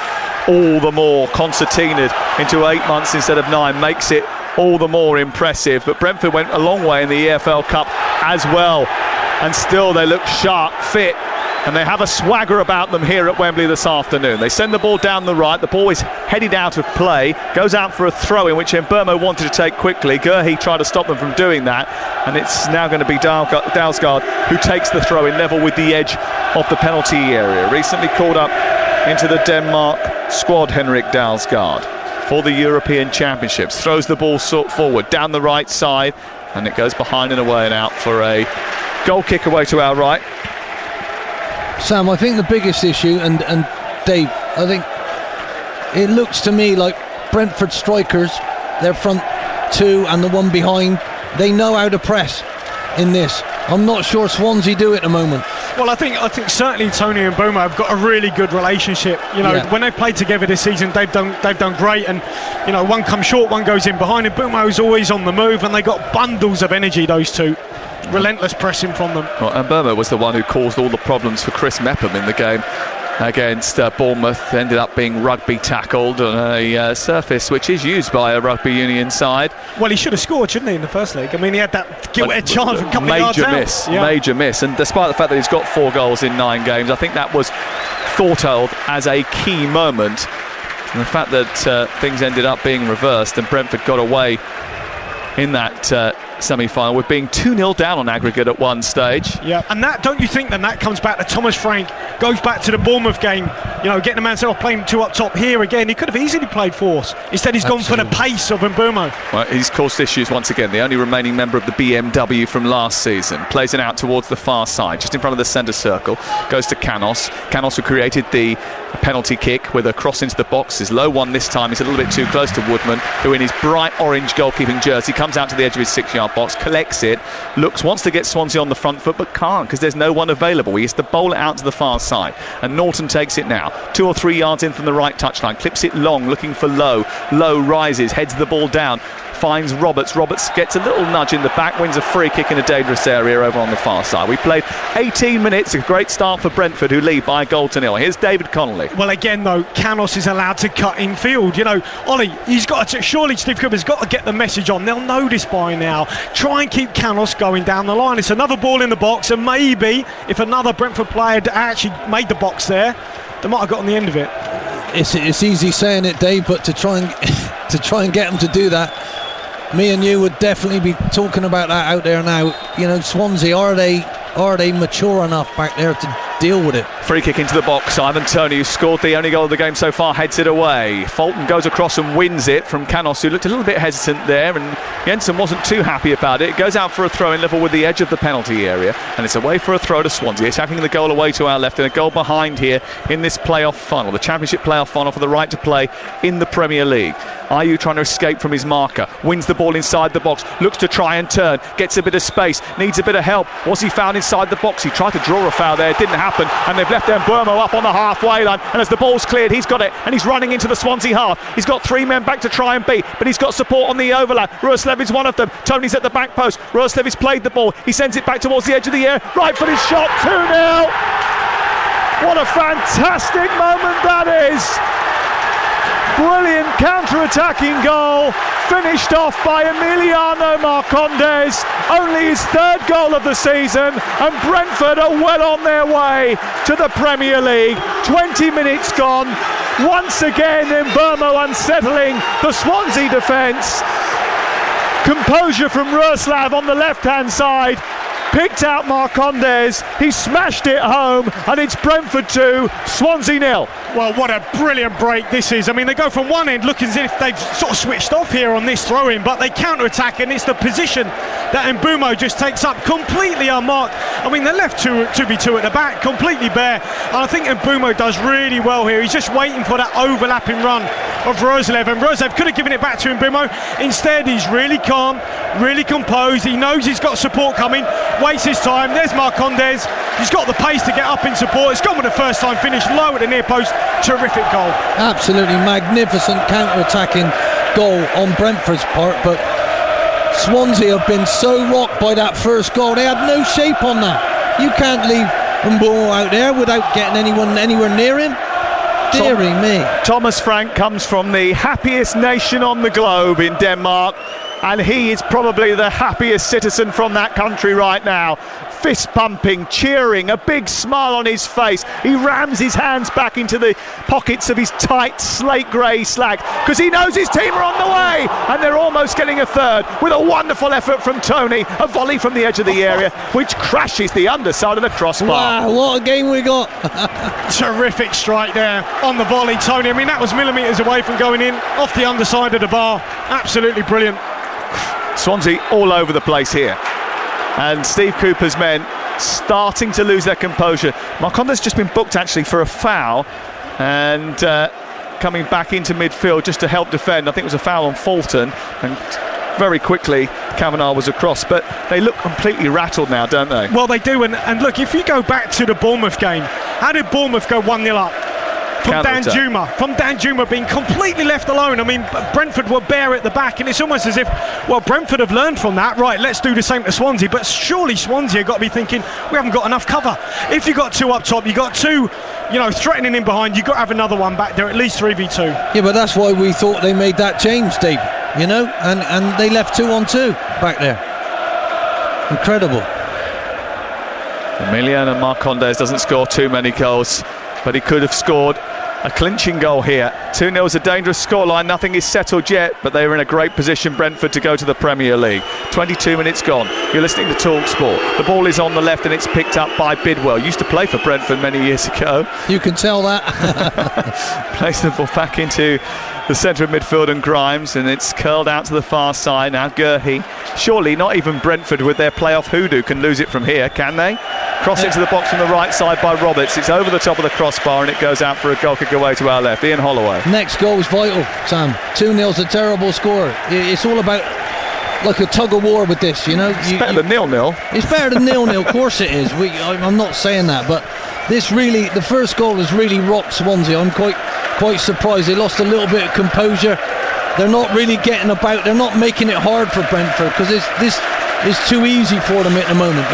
all the more concertinaed into 8 months instead of 9, makes it all the more impressive. But Brentford went a long way in the EFL Cup as well, and still they look sharp, fit, and they have a swagger about them here at Wembley this afternoon. They send the ball down the right, the ball is headed out of play, goes out for a throw in which Mbeumo wanted to take quickly. Gurhey tried to stop them from doing that, and it's now going to be Dalsgaard who takes the throw in level with the edge of the penalty area. Recently called up into the Denmark squad, Henrik Dalsgaard, for the European Championships. Throws the ball forward down the right side, and it goes behind and away and out for a goal kick away to our right. Sam, I think the biggest issue, and Dave, I think it looks to me like Brentford strikers, their front two and the one behind, they know how to press in this. I'm not sure Swansea do it at the moment. Well, I think certainly Tony and Mbeumo have got a really good relationship. When they played together this season, they've done great, and one comes short, one goes in behind, and Mbeumo's always on the move, and they got bundles of energy, those two. Relentless pressing from them. Well, Mbeumo was the one who caused all the problems for Chris Mepham in the game against Bournemouth. Ended up being rugby tackled on a surface which is used by a rugby union side. Well, he should have scored, shouldn't he, in the first leg? I mean, he had that gilt-edged chance from a couple of yards out. Major miss. And despite the fact that he's got 4 goals in 9 games, I think that was thought of as a key moment. And the fact that things ended up being reversed and Brentford got away in that semi-final with being 2-0 down on aggregate at one stage. Yeah, and that, don't you think then that comes back to Thomas Frank, goes back to the Bournemouth game, you know, getting the man off, playing 2 up top. Here again, he could have easily played force. Instead he's gone for the pace of Mbeumo. Well, he's caused issues once again. The only remaining member of the BMW from last season plays it out towards the far side, just in front of the centre circle, goes to Canos, who created the penalty kick with a cross into the box. Is low one this time. He's a little bit too close to Woodman, who in his bright orange goalkeeping jersey comes out to the edge of his 6-yard box, collects it, wants to get Swansea on the front foot but can't because there's no one available. He has to bowl it out to the far side, and Norton takes it now 2 or 3 yards in from the right touchline, clips it long, looking for Lowe rises, heads the ball down, finds Roberts gets a little nudge in the back, wins a free kick in a dangerous area over on the far side. We played 18 minutes, a great start for Brentford, who lead by 1-0. Here's David Connolly. Well, again though, Canos is allowed to cut in field. You know, Ollie, he's got to, surely Steve Cooper's got to get the message on. They'll know this by now. Try and keep Canos going down the line. It's another ball in the box, and maybe if another Brentford player had actually made the box there, they might have got on the end of it. It's easy saying it, Dave, but to try and get them to do that, me and you would definitely be talking about that out there now. You know, Swansea, are they mature enough back there to deal with it? Free kick into the box. Ivan Toney, who scored the only goal of the game so far, heads it away. Fulton goes across and wins it from Canos, who looked a little bit hesitant there, and Jensen wasn't too happy about it. It goes out for a throw in level with the edge of the penalty area, and it's away for a throw to Swansea, attacking the goal away to our left, and a goal behind here in this playoff final, the Championship playoff final for the right to play in the Premier League. Ayew trying to escape from his marker, wins the ball inside the box, looks to try and turn, gets a bit of space, needs a bit of help. Was he found inside the box? He tried to draw a foul there, it didn't happen, and they've left Mbeumo up on the halfway line, and as the ball's cleared, he's got it, and he's running into the Swansea half. He's got 3 men back to try and beat, but he's got support on the overlap. Roeslev is one of them. Tony's at the back post. Roeslev has played the ball. He sends it back towards the edge of the area. Right foot is shot. 2-0. What a fantastic moment that is. Brilliant counter-attacking goal, finished off by Emiliano Marcondes, only his 3rd goal of the season, and Brentford are well on their way to the Premier League. 20 minutes gone, once again Mbeumo unsettling the Swansea defence. Composure from Roeslav on the left-hand side, picked out Marcondes, he smashed it home, and it's Brentford 2, Swansea 0. Well, what a brilliant break this is. I mean, they go from one end looking as if they've sort of switched off here on this throw-in, but they counter-attack, and it's the position that Mbeumo just takes up, completely unmarked. I mean, they're left 2v2 at the back, completely bare, and I think Mbeumo does really well here. He's just waiting for that overlapping run of Roeslev, and Roeslev could have given it back to Mbeumo. Instead, he's really calm, really composed. He knows he's got support coming, waits his time. There's Marcondes. He's got the pace to get up in support. It's gone with a first-time finish, low at the near post. Terrific goal. Absolutely magnificent counter-attacking goal on Brentford's part, but Swansea have been so rocked by that first goal. They had no shape on that. You can't leave Mbeumo out there without getting anyone anywhere near him. Deary me. Thomas Frank comes from the happiest nation on the globe in Denmark, and he is probably the happiest citizen from that country right now. Fist pumping, cheering, a big smile on his face. He rams his hands back into the pockets of his tight slate grey slack because he knows his team are on the way, and they're almost getting a third with a wonderful effort from Toney, a volley from the edge of the area which crashes the underside of the crossbar. Wow, what a game we got. Terrific strike there on the volley, Toney. I mean, that was millimetres away from going in, off the underside of the bar. Absolutely brilliant. Swansea all over the place here, and Steve Cooper's men starting to lose their composure. Marcondes just been booked actually for a foul, and coming back into midfield just to help defend. I think it was a foul on Fulton, and very quickly Kavanagh was across, but they look completely rattled now, don't they? Well, they do, and look, if you go back to the Bournemouth game, how did Bournemouth go 1-0 up? From Danjuma being completely left alone. I mean, Brentford were bare at the back, and it's almost as if, well, Brentford have learned from that. Right, let's do the same to Swansea. But surely Swansea have got to be thinking, we haven't got enough cover. If you've got two up top, you've got two, threatening in behind, you've got to have another one back there, at least 3v2. Yeah, but that's why we thought they made that change, Dave. And they left 2-on-2 back there. Incredible. Emiliano Marcondes doesn't score too many goals, but he could have scored a clinching goal here. 2-0 is a dangerous scoreline. Nothing is settled yet, but they are in a great position, Brentford, to go to the Premier League. 22 minutes gone. You're listening to Talksport. The ball is on the left and it's picked up by Bidwell. Used to play for Brentford many years ago. You can tell that. Plays the ball back into the centre of midfield and Grimes, and it's curled out to the far side. Now Gurhey. Surely not even Brentford with their playoff hoodoo can lose it from here, can they? Cross into the box from the right side by Roberts. It's over the top of the crossbar and it goes out for a goal kick away to our left. Ian Holloway. Next goal is vital, Sam. 2-0's a terrible score. It's all about like a tug of war with this, It's better than 0-0. It's better than 0-0, of course it is. I'm not saying that, but the first goal has really rocked Swansea. I'm quite surprised. They lost a little bit of composure. They're not really getting about. They're not making it hard for Brentford because this is too easy for them at the moment.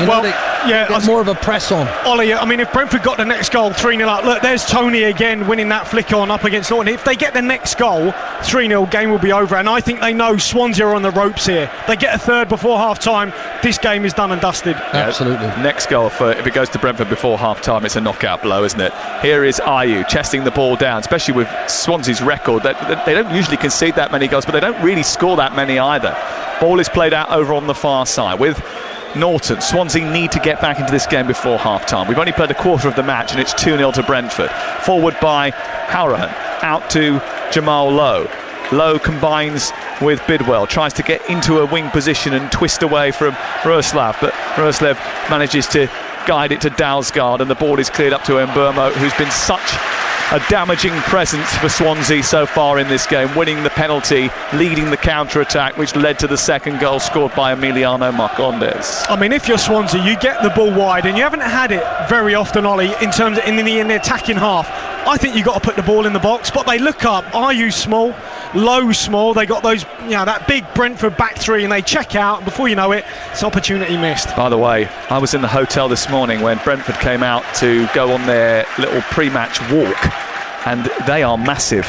They get more of a press on. Ollie, I mean, if Brentford got the next goal 3-0 up, look, there's Tony again winning that flick on up against Norton. If they get the next goal, 3-0, game will be over. And I think they know Swansea are on the ropes here. They get a third before half-time. This game is done and dusted. Absolutely. Next goal, if it goes to Brentford before half-time, it's a knockout blow, isn't it? Here is Ayew chesting the ball down, especially with Swansea's record. They don't usually concede that many goals, but they don't really score that many either. Ball is played out over on the far side with Norton. Swansea need to get back into this game before half-time. We've only played a quarter of the match and it's 2-0 to Brentford. Forward by Howrahan, out to Jamal Lowe. Lowe combines with Bidwell, tries to get into a wing position and twist away from Roeslav, but Roeslav manages to guide it to Dalsgaard, and the ball is cleared up to Mbeumo, who's been such a damaging presence for Swansea so far in this game, winning the penalty, leading the counter-attack, which led to the second goal scored by Emiliano Marcondes. I mean, if you're Swansea, you get the ball wide, and you haven't had it very often, Ollie, in terms of in the attacking half. I think you've got to put the ball in the box, but they look up. Ayew small, Lowe small. They got those, that big Brentford back three, and they check out. And before you know it, it's opportunity missed. By the way, I was in the hotel this morning when Brentford came out to go on their little pre-match walk. And they are massive.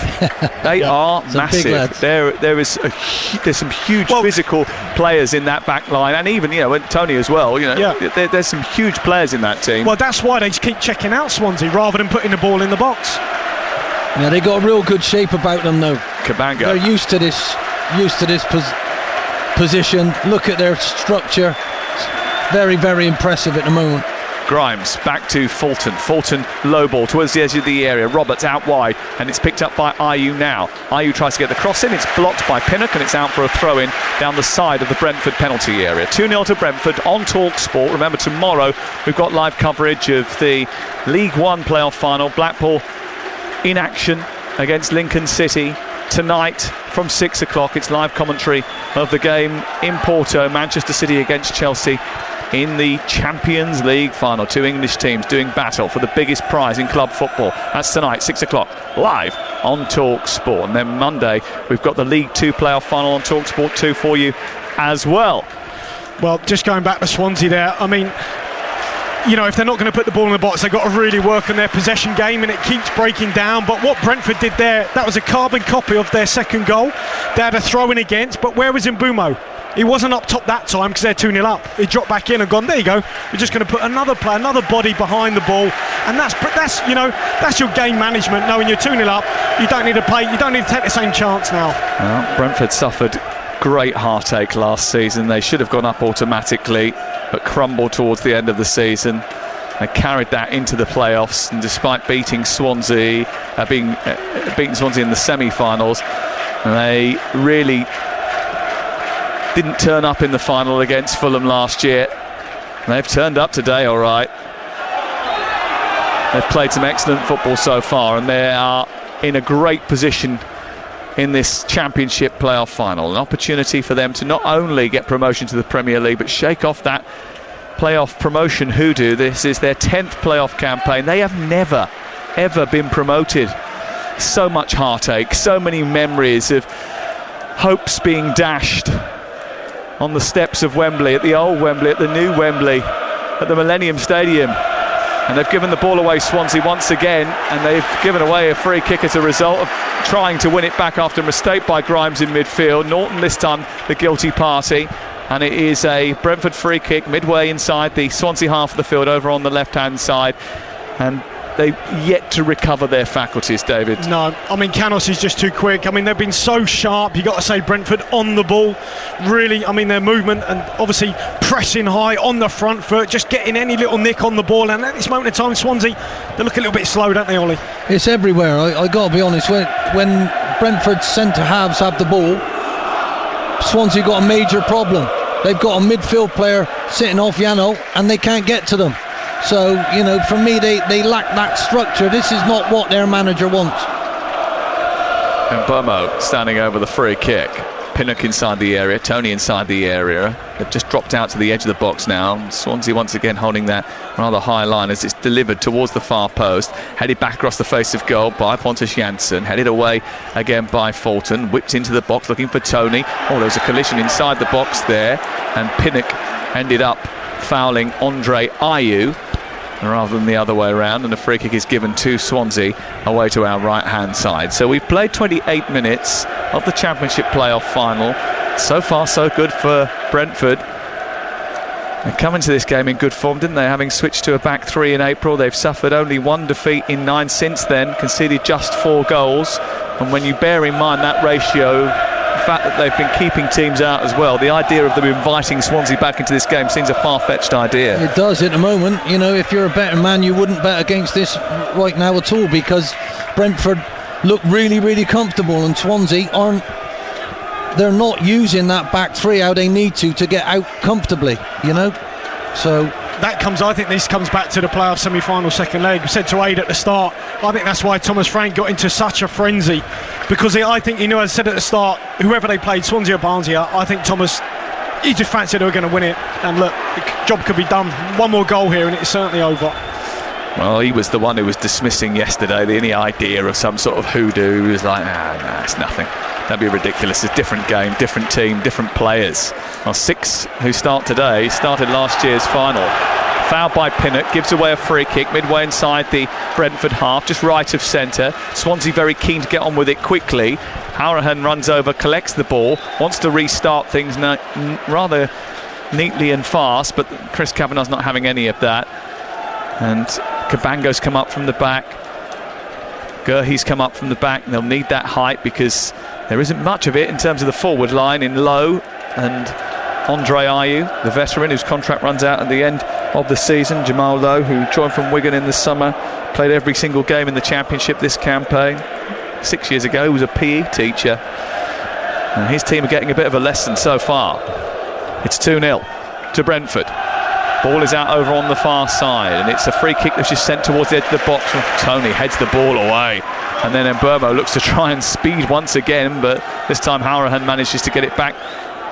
They are massive. There's some huge physical players in that back line, and even Tony as well. There's some huge players in that team. Well, that's why they just keep checking out Swansea rather than putting the ball in the box. Yeah, they got a real good shape about them though. Kabanga. They're used to this position. Look at their structure. Very, very impressive at the moment. Grimes back to Fulton. Fulton low ball towards the edge of the area. Roberts out wide, and it's picked up by Ayew now. Ayew tries to get the cross in. It's blocked by Pinnock, and it's out for a throw-in down the side of the Brentford penalty area. 2-0 to Brentford on Talksport. Remember, tomorrow we've got live coverage of the League One playoff final. Blackpool in action against Lincoln City. Tonight from 6 o'clock, it's live commentary of the game in Porto. Manchester City against Chelsea in the Champions League final. Two English teams doing battle for the biggest prize in club football. That's tonight, 6 o'clock, live on Talksport. And then Monday, we've got the League 2 playoff final on Talksport 2 for you as well. Well, just going back to Swansea there, I mean, if they're not going to put the ball in the box, they've got to really work on their possession game, and it keeps breaking down. But what Brentford did there, that was a carbon copy of their second goal. They had a throw-in against, but where was Mbeumo? He wasn't up top that time because they're 2-0 up. He dropped back in and gone, there you go. We're just going to put another player, another body behind the ball. And that's your game management, knowing you're 2-0 up. You don't need to play, you don't need to take the same chance now. Well, Brentford suffered great heartache last season. They should have gone up automatically, but crumbled towards the end of the season. They carried that into the playoffs, and despite beating Swansea, beating Swansea in the semi-finals, they really didn't turn up in the final against Fulham last year. They've turned up today, all right. They've played some excellent football so far, and they are in a great position in this Championship playoff final. An opportunity for them to not only get promotion to the Premier League, but shake off that playoff promotion hoodoo. This is their 10th playoff campaign. They have never, ever been promoted so much heartache, so many memories of hopes being dashed on the steps of Wembley, at the old Wembley, at the new Wembley, at the Millennium Stadium. And they've given the ball away, Swansea, once again, and they've given away a free kick as a result of trying to win it back after a mistake by Grimes in midfield. Norton this time the guilty party, and it is a Brentford free kick midway inside the Swansea half of the field over on the left-hand side, and they've yet to recover their faculties, David. No, I mean, Canos is just too quick. I mean, they've been so sharp. You've got to say Brentford on the ball. Really, I mean, their movement and obviously pressing high on the front foot, just getting any little nick on the ball. And at this moment in time, Swansea, they look a little bit slow, don't they, Ollie? It's everywhere. I got to be honest. When Brentford's centre halves have the ball, Swansea got a major problem. They've got a midfield player sitting off Yano, and they can't get to them. So, you know, for me, they lack that structure. This is not what their manager wants. And Burmo standing over the free kick. Pinnock inside the area, Tony inside the area. They've just dropped out to the edge of the box now. Swansea once again holding that rather high line as it's delivered towards the far post. Headed back across the face of goal by Pontus Jansson. Headed away again by Fulton. Whipped into the box looking for Tony. Oh, there was a collision inside the box there. And Pinnock ended up fouling Andre Ayew rather than the other way around, and a free kick is given to Swansea away to our right hand side. So we've played 28 minutes of the Championship playoff final. So far so good for Brentford. They come into this game in good form, didn't they, having switched to a back three in April. They've suffered only one defeat in 9 since then, conceded just 4 goals, and when you bear in mind that ratio, the fact that they've been keeping teams out as well, the idea of them inviting Swansea back into this game seems a far-fetched idea. It does at the moment. You know, if you're a betting man, you wouldn't bet against this right now at all, because Brentford look really, really comfortable, and Swansea they're not using that back three how they need to get out comfortably, you know. So I think this comes back to the playoff semi-final second leg. We said to Aid at the start, I think that's why Thomas Frank got into such a frenzy, because I think he knew, as I said at the start, whoever they played, Swansea or Barnsley, I think Thomas, he just fancied they were going to win it, and look, the job could be done. One more goal here and it's certainly over. Well, he was the one who was dismissing yesterday any idea of some sort of hoodoo. He was like, nah, it's nothing. That'd be ridiculous. It's a different game, different team, different players. Well, 6 who start today started last year's final. Fouled by Pinnock, gives away a free kick midway inside the Brentford half, just right of centre. Swansea very keen to get on with it quickly. Hourahan runs over, collects the ball, wants to restart things rather neatly and fast, but Chris Kavanagh's not having any of that. And Cabango's come up from the back. Gurhi's come up from the back. They'll need that height because there isn't much of it in terms of the forward line in Lowe and Andre Ayew, the veteran whose contract runs out at the end of the season. Jamal Lowe, who joined from Wigan in the summer, played every single game in the Championship this campaign. 6 years ago he was a PE teacher, and his team are getting a bit of a lesson so far. It's 2-0 to Brentford. Ball is out over on the far side, and it's a free kick that's just sent towards the edge of the box. Tony heads the ball away, and then Mbeumo looks to try and speed once again, but this time Hourahan manages to get it back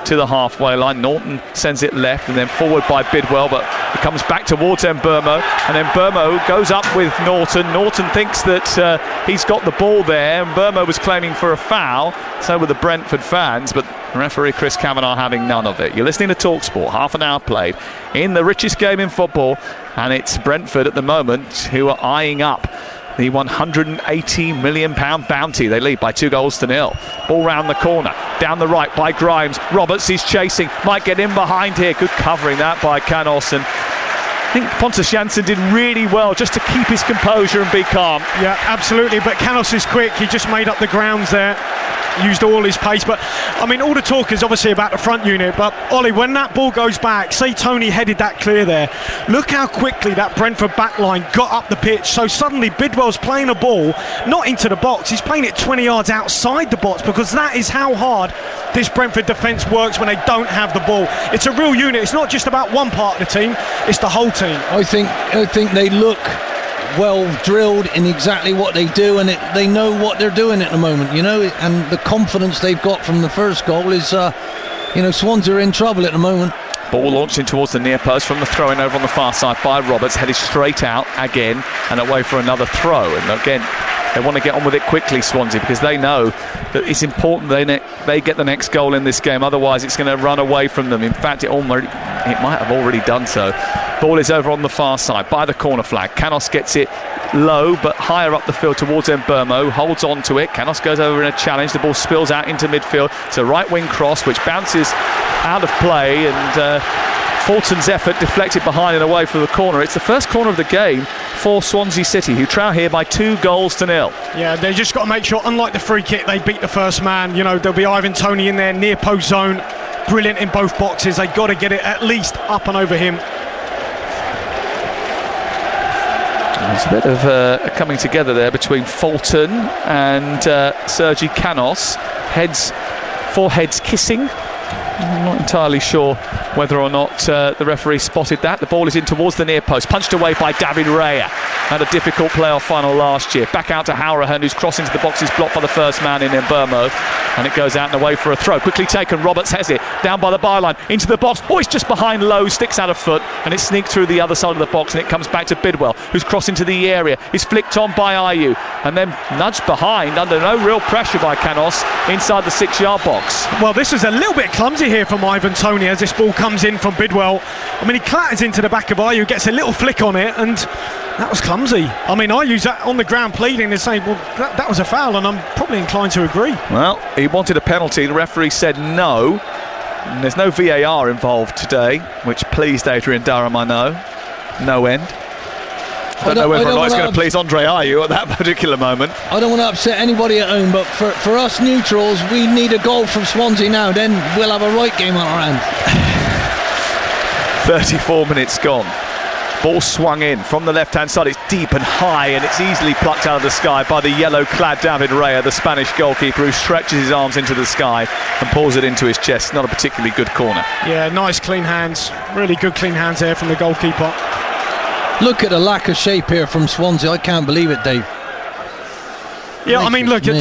to the halfway line. Norton sends it left and then forward by Bidwell, but it comes back towards Mbeumo, and then Mbeumo goes up with Norton. Norton thinks that he's got the ball there. Mbeumo was claiming for a foul, so were the Brentford fans, but referee Chris Kavanagh having none of it. You're listening to Talksport, half an hour played in the richest game in football, and it's Brentford at the moment who are eyeing up the £180 million bounty. They lead by 2-0. Ball round the corner, down the right by Grimes. Roberts is chasing, might get in behind here. Good covering that by Canos, and I think Pontus Jansson did really well just to keep his composure and be calm. Yeah, absolutely, but Canos is quick. He just made up the grounds there, used all his pace. But I mean, all the talk is obviously about the front unit, but Ollie, when that ball goes back, say Tony headed that clear there, look how quickly that Brentford backline got up the pitch. So suddenly Bidwell's playing a ball not into the box, he's playing it 20 yards outside the box, because that is how hard this Brentford defence works when they don't have the ball. It's a real unit. It's not just about one part of the team, it's the whole team. I think they look well drilled in exactly what they do, and they know what they're doing at the moment, you know, and the confidence they've got from the first goal is, Swansea are in trouble at the moment. Ball launched in towards the near post from the throw-in over on the far side by Roberts, headed straight out again and away for another throw. And again, They want to get on with it quickly, Swansea, because they know that it's important they get the next goal in this game. Otherwise, it's going to run away from them. In fact, it might have already done so. Ball is over on the far side by the corner flag. Canos gets it low, but higher up the field towards Mbeumo. Holds on to it. Canos goes over in a challenge. The ball spills out into midfield. It's a right wing cross, which bounces out of play, and Fulton's effort deflected behind and away from the corner. It's the first corner of the game for Swansea City, who trail here by 2-0. Yeah, they just got to make sure, unlike the free kick, they beat the first man. You know, there'll be Ivan Toney in there, near post zone. Brilliant in both boxes. They've got to get it at least up and over him. There's a bit of a coming together there between Fulton and Sergi Canos. Four heads kissing. I'm not entirely sure whether or not the referee spotted that. The ball is in towards the near post, punched away by David Raya. Had a difficult playoff final last year. Back out to Howrahan, who's crossing to the box, is blocked by the first man in Mbeumo, and it goes out and away for a throw. Quickly taken, Roberts has it down by the byline into the box. Oh, it's just behind Lowe, sticks out of foot, and it sneaked through the other side of the box, and it comes back to Bidwell, who's crossed into the area. Is flicked on by Ayew, and then nudged behind under no real pressure by Canos inside the 6-yard box. Well, this is a little bit clumsy here from Ivan Toney as this ball comes in from Bidwell. I mean, he clatters into the back of Ayew, gets a little flick on it, and that was clumsy. I mean, Ayew's on the ground pleading and saying, well, that was a foul, and I'm probably inclined to agree. Well, he wanted a penalty. The referee said no. And there's no VAR involved today, which pleased Adrian Durham, I know. No end. I don't know whether or not it's going to please Andre Ayew at that particular moment. I don't want to upset anybody at home, but for us neutrals, we need a goal from Swansea now, then we'll have a right game on our hands. 34 minutes gone. Ball swung in from the left-hand side. It's deep and high, and it's easily plucked out of the sky by the yellow-clad David Raya, the Spanish goalkeeper, who stretches his arms into the sky and pulls it into his chest. Not a particularly good corner. Yeah, nice clean hands. Really good clean hands there from the goalkeeper. Look at the lack of shape here from Swansea. I can't believe it, Dave. Yeah, I mean, look at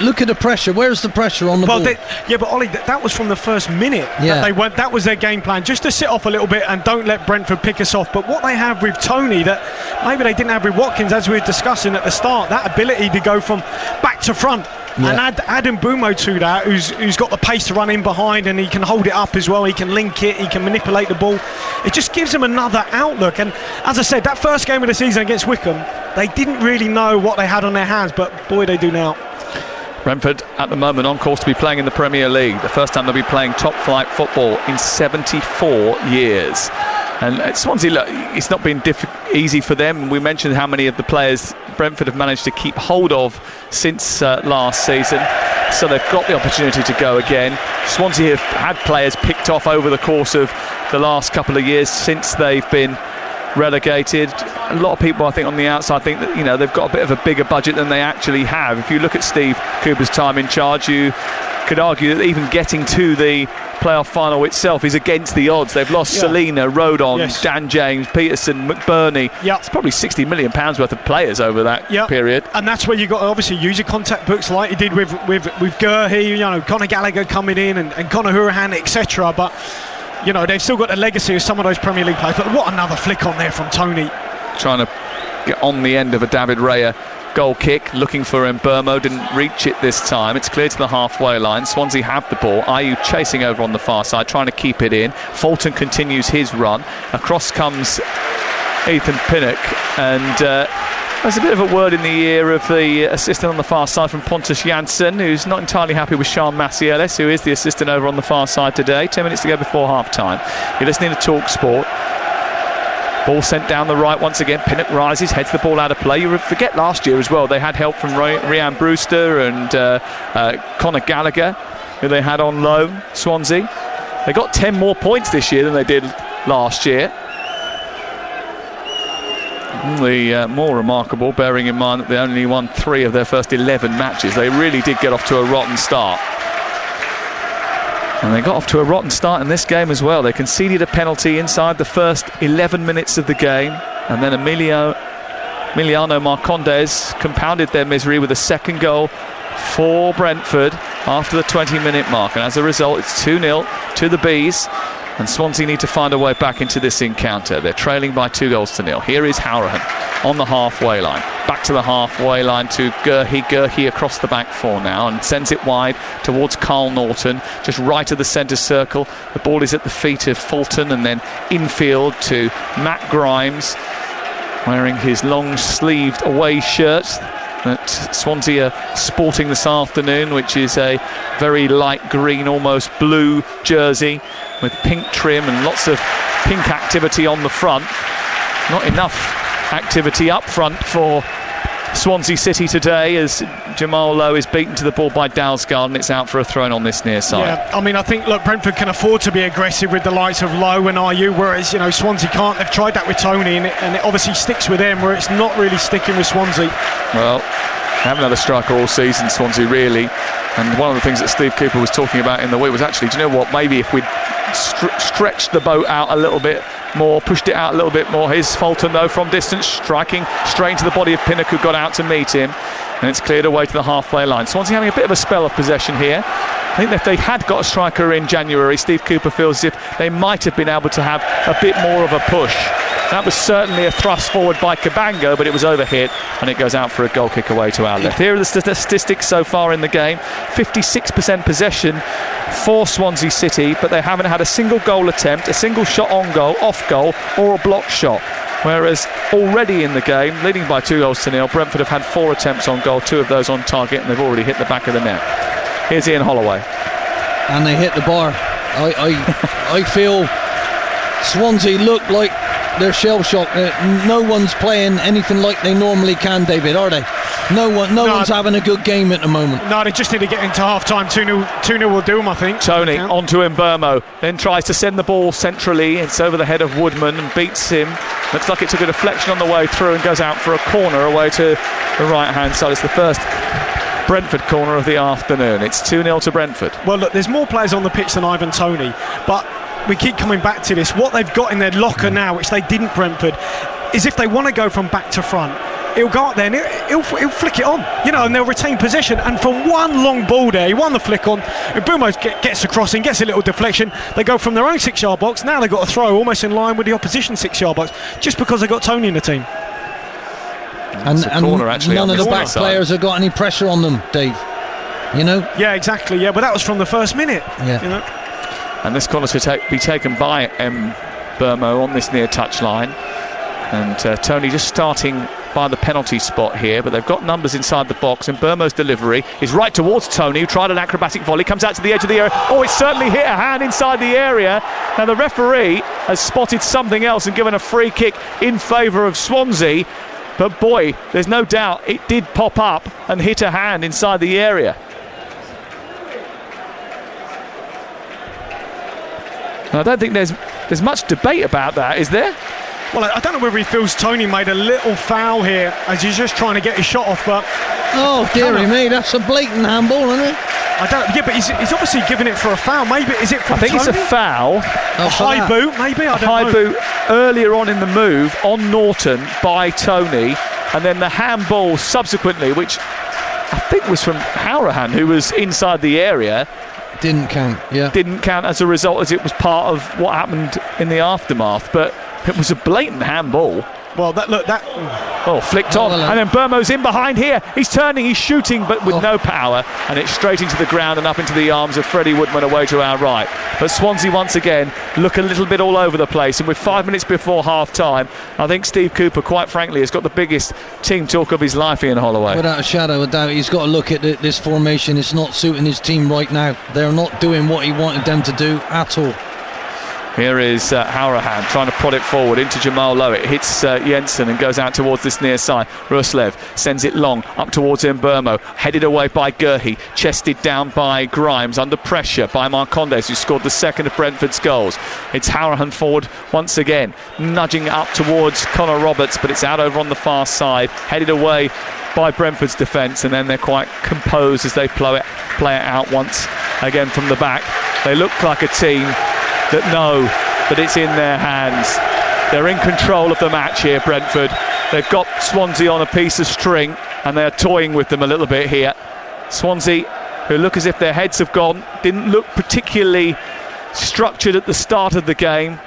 look at the pressure. Where's the pressure on the ball? But Ollie, that was from the first minute. Yeah. That was their game plan, just to sit off a little bit and don't let Brentford pick us off. But what they have with Toney, that maybe they didn't have with Watkins, as we were discussing at the start, that ability to go from back to front. Yeah. And add Mbeumo to that, who's got the pace to run in behind, and he can hold it up as well. He can link it, he can manipulate the ball. It just gives him another outlook. And as I said, that first game of the season against Wycombe, they didn't really know what they had on their hands, but boy, they do now. Brentford at the moment on course to be playing in the Premier League. The first time they'll be playing top flight football in 74 years. And Swansea, look, it's not been easy for them. We mentioned how many of the players Brentford have managed to keep hold of since last season. So they've got the opportunity to go again. Swansea have had players picked off over the course of the last couple of years since they've been relegated. A lot of people, I think, on the outside think that, you know, they've got a bit of a bigger budget than they actually have. If you look at Steve Cooper's time in charge, you could argue that even getting to the playoff final itself is against the odds. They've lost Selina, Rodon, Dan James, Peterson, McBurney. It's probably £60 million worth of players over that period. And that's where you've got to obviously use your contact books like you did with Gurhey, you know, Conor Gallagher coming in and Conor Hourihane, etc. But you know, they've still got the legacy of some of those Premier League players. But what another flick on there from Toney. Trying to get on the end of a David Raya goal kick, looking for Mbeumo, didn't reach it this time. It's clear to the halfway line. Swansea have the ball. Ayew chasing over on the far side, trying to keep it in. Fulton continues his run. Across comes Ethan Pinnock, and there's a bit of a word in the ear of the assistant on the far side from Pontus Jansson, who's not entirely happy with Sean Massielis, who is the assistant over on the far side today. 10 minutes to go before half-time. You're listening to Talksport. Ball sent down the right once again. Pinnock rises, heads the ball out of play. You forget last year as well, they had help from Ryan Brewster and Conor Gallagher, who they had on loan, Swansea. They got 10 more points this year than they did last year. The more remarkable, bearing in mind that they only won 3 of their first 11 matches. They really did get off to a rotten start. And they got off to a rotten start in this game as well. They conceded a penalty inside the first 11 minutes of the game, and then Emiliano Marcondes compounded their misery with a second goal for Brentford after the 20-minute mark. And as a result, it's 2-0 to the Bees. And Swansea need to find a way back into this encounter. They're trailing by 2-0. Here is Hourahan on the halfway line. Back to the halfway line to Gurhey. Gurhey across the back four now and sends it wide towards Carl Norton, just right of the centre circle. The ball is at the feet of Fulton, and then infield to Matt Grimes, wearing his long-sleeved away shirt that Swansea are sporting this afternoon, which is a very light green, almost blue jersey with pink trim and lots of pink activity on the front. Not enough activity up front for Swansea City today, as Jamal Lowe is beaten to the ball by Dalsgaard, and it's out for a throw-in on this near side. Yeah, I mean, I think, look, Brentford can afford to be aggressive with the likes of Lowe and Ayew, whereas, you know, Swansea can't. They've tried that with Tony, and it obviously sticks with them, where it's not really sticking with Swansea. Well, they haven't had a striker all season, Swansea, really. And one of the things that Steve Cooper was talking about in the week was actually, do you know what, maybe if we'd stretched the boat out a little bit more, pushed it out a little bit more. Here's Fulton, though, from distance, striking straight into the body of Pinnock, who got out to meet him, and it's cleared away to the halfway line. Swansea having a bit of a spell of possession here. I think that if they had got a striker in January, Steve Cooper feels as if they might have been able to have a bit more of a push. That was certainly a thrust forward by Cabango, but it was overhit, and it goes out for a goal kick away to our left. Here are the statistics so far in the game. 56% possession for Swansea City, but they haven't had a single goal attempt, a single shot on goal, off goal, or a block shot. Whereas already in the game, leading by 2-0, Brentford have had 4 attempts on goal, 2 of those on target, and they've already hit the back of the net. Here's Ian Holloway. And they hit the bar. I feel Swansea look like they're shell-shocked. No one's playing anything like they normally can, David, are they? No one's having a good game at the moment. No, they just need to get into half-time. 2-0 will do them, I think. Tony onto Mbeumo, then tries to send the ball centrally. It's over the head of Woodman and beats him. Looks like it took a deflection on the way through and goes out for a corner away to the right-hand side. It's the first Brentford corner of the afternoon. It's 2-0 to Brentford. Well, look, there's more players on the pitch than Ivan Toney, but we keep coming back to this. What they've got in their locker now, which they didn't, Brentford, is if they want to go from back to front, he'll go up there and he'll flick it on, you know, and they'll retain possession. And from one long ball there, he won the flick on. Mbeumo gets the crossing, gets a little deflection. They go from their own 6-yard box. Now they've got a throw almost in line with the opposition 6-yard box, just because they've got Tony in the team. And none of the back players have got any pressure on them, Dave. You know? Yeah, exactly. Yeah, but that was from the first minute. Yeah. You know? And this corner to be taken by Mbeumo on this near touchline. And Tony just starting by the penalty spot here, but they've got numbers inside the box. And Mbeumo's delivery is right towards Tony, who tried an acrobatic volley, comes out to the edge of the area. Oh, it's certainly hit a hand inside the area. Now the referee has spotted something else and given a free kick in favour of Swansea. But boy, there's no doubt it did pop up and hit a hand inside the area. I don't think there's much debate about that, is there? Well, I don't know whether he feels Tony made a little foul here as he's just trying to get his shot off, but... Oh, dearie me, that's a blatant handball, isn't it? Yeah, but he's obviously giving it for a foul. Maybe, is it from I think Tony? It's a foul. A high boot, maybe? I don't know. High boot earlier on in the move on Norton by Tony, and then the handball subsequently, which I think was from Hourahan, who was inside the area. Didn't count, yeah. Didn't count as a result, as it was part of what happened in the aftermath, but it was a blatant handball. Well, flicked on, and then Mbeumo's in behind here. He's turning, he's shooting, but with no power, and it's straight into the ground and up into the arms of Freddie Woodman away to our right. But Swansea once again look a little bit all over the place, and with 5 minutes before half-time, I think Steve Cooper, quite frankly, has got the biggest team talk of his life, Ian Holloway. Without a shadow of doubt, he's got to look at this formation. It's not suiting his team right now. They're not doing what he wanted them to do at all. Here is Hourahan trying to prod it forward into Jamal Lowe. It hits Jensen and goes out towards this near side. Ruslev sends it long up towards Mbeumo, headed away by Gurhey, chested down by Grimes, under pressure by Marcondes, who scored the second of Brentford's goals. It's Hourahan forward once again, nudging up towards Connor Roberts, but it's out over on the far side, headed away by Brentford's defence, and then they're quite composed as they play it out once again from the back. They look like a team that know that it's in their hands. They're in control of the match here, Brentford. They've got Swansea on a piece of string, and they're toying with them a little bit here. Swansea, who look as if their heads have gone, didn't look particularly structured at the start of the game,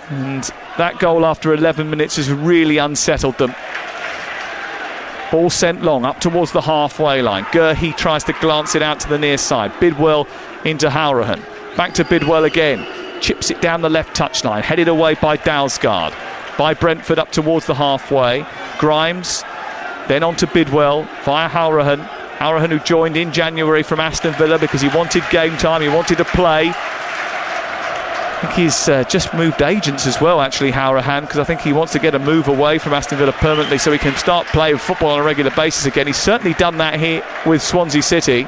and that goal after 11 minutes has really unsettled them. Ball sent long up towards the halfway line. Gurhey tries to glance it out to the near side. Bidwell into Howrahan. Back to Bidwell again. Chips it down the left touchline. Headed away by Dalsgaard. By Brentford up towards the halfway. Grimes. Then on to Bidwell via Howrahan. Howrahan, who joined in January from Aston Villa because he wanted game time. He wanted to play. I think he's just moved agents as well, actually, Howrahan, because I think he wants to get a move away from Aston Villa permanently so he can start playing football on a regular basis again. He's certainly done that here with Swansea City.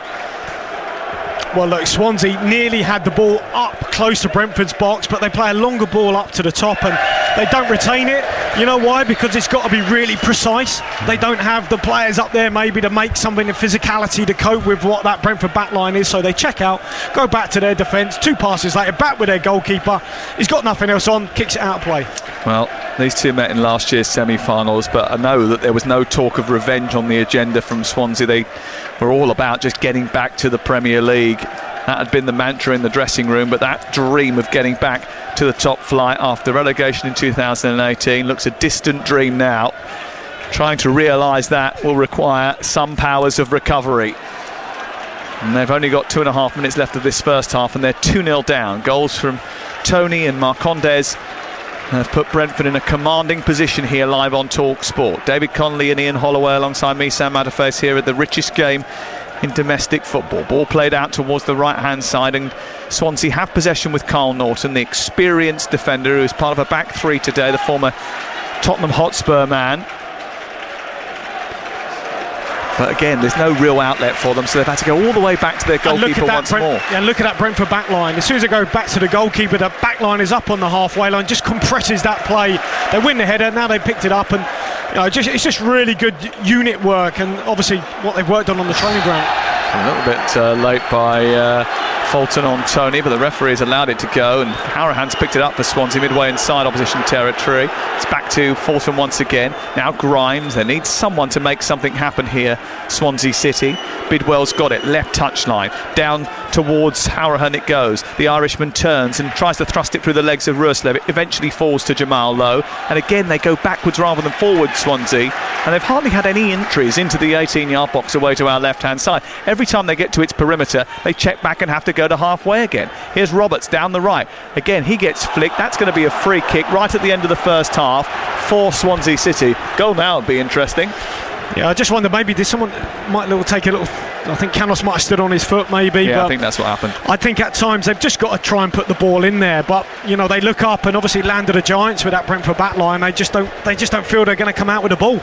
Well, look, Swansea nearly had the ball up close to Brentford's box, but they play a longer ball up to the top and they don't retain it. You know why? Because it's got to be really precise. They don't have the players up there maybe to make something of physicality to cope with what that Brentford backline is, so they check out, go back to their defence, 2 passes later, back with their goalkeeper. He's got nothing else on, kicks it out of play. Well, these two met in last year's semi-finals, but I know that there was no talk of revenge on the agenda from Swansea. They were all about just getting back to the Premier League. That had been the mantra in the dressing room, but that dream of getting back to the top flight after relegation in 2018 looks a distant dream now. Trying to realise that will require some powers of recovery. And they've only got 2.5 minutes left of this first half, and they're 2-0 down. Goals from Tony and Marcondes have put Brentford in a commanding position here live on Talksport. David Connolly and Ian Holloway alongside me, Sam Matterface, here at the richest game in domestic football. Ball played out towards the right hand side, and Swansea have possession with Carl Norton, the experienced defender who is part of a back three today, the former Tottenham Hotspur man. But again, there's no real outlet for them, so they've had to go all the way back to their goalkeeper once more. Yeah, look at that Brentford back line. As soon as they go back to the goalkeeper, the back line is up on the halfway line, just compresses that play. They win the header, now they picked it up, and it's just really good unit work, and obviously what they've worked on the training ground. A little bit late by Fulton on Tony, but the referee has allowed it to go, and Howrahan's picked it up for Swansea midway inside opposition territory. It's back to Fulton once again. Now Grimes. They need someone to make something happen here, Swansea City. Bidwell's got it, left touchline, down towards Howrahan it goes. The Irishman turns and tries to thrust it through the legs of Ruslev. It eventually falls to Jamal Lowe, and again they go backwards rather than forwards, Swansea, and they've hardly had any entries into the 18-yard box away to our left-hand side. Every time they get to its perimeter, they check back and have to go to halfway again. Here's Roberts down the right. Again, he gets flicked. That's going to be a free kick right at the end of the first half for Swansea City. Goal now would be interesting. Yeah, I just wonder, maybe did someone might take a little. I think Canos might have stood on his foot, maybe. Yeah, but I think that's what happened. I think at times they've just got to try and put the ball in there, but they look up and obviously landed the Giants with that Brentford back line. They just don't feel they're going to come out with the ball.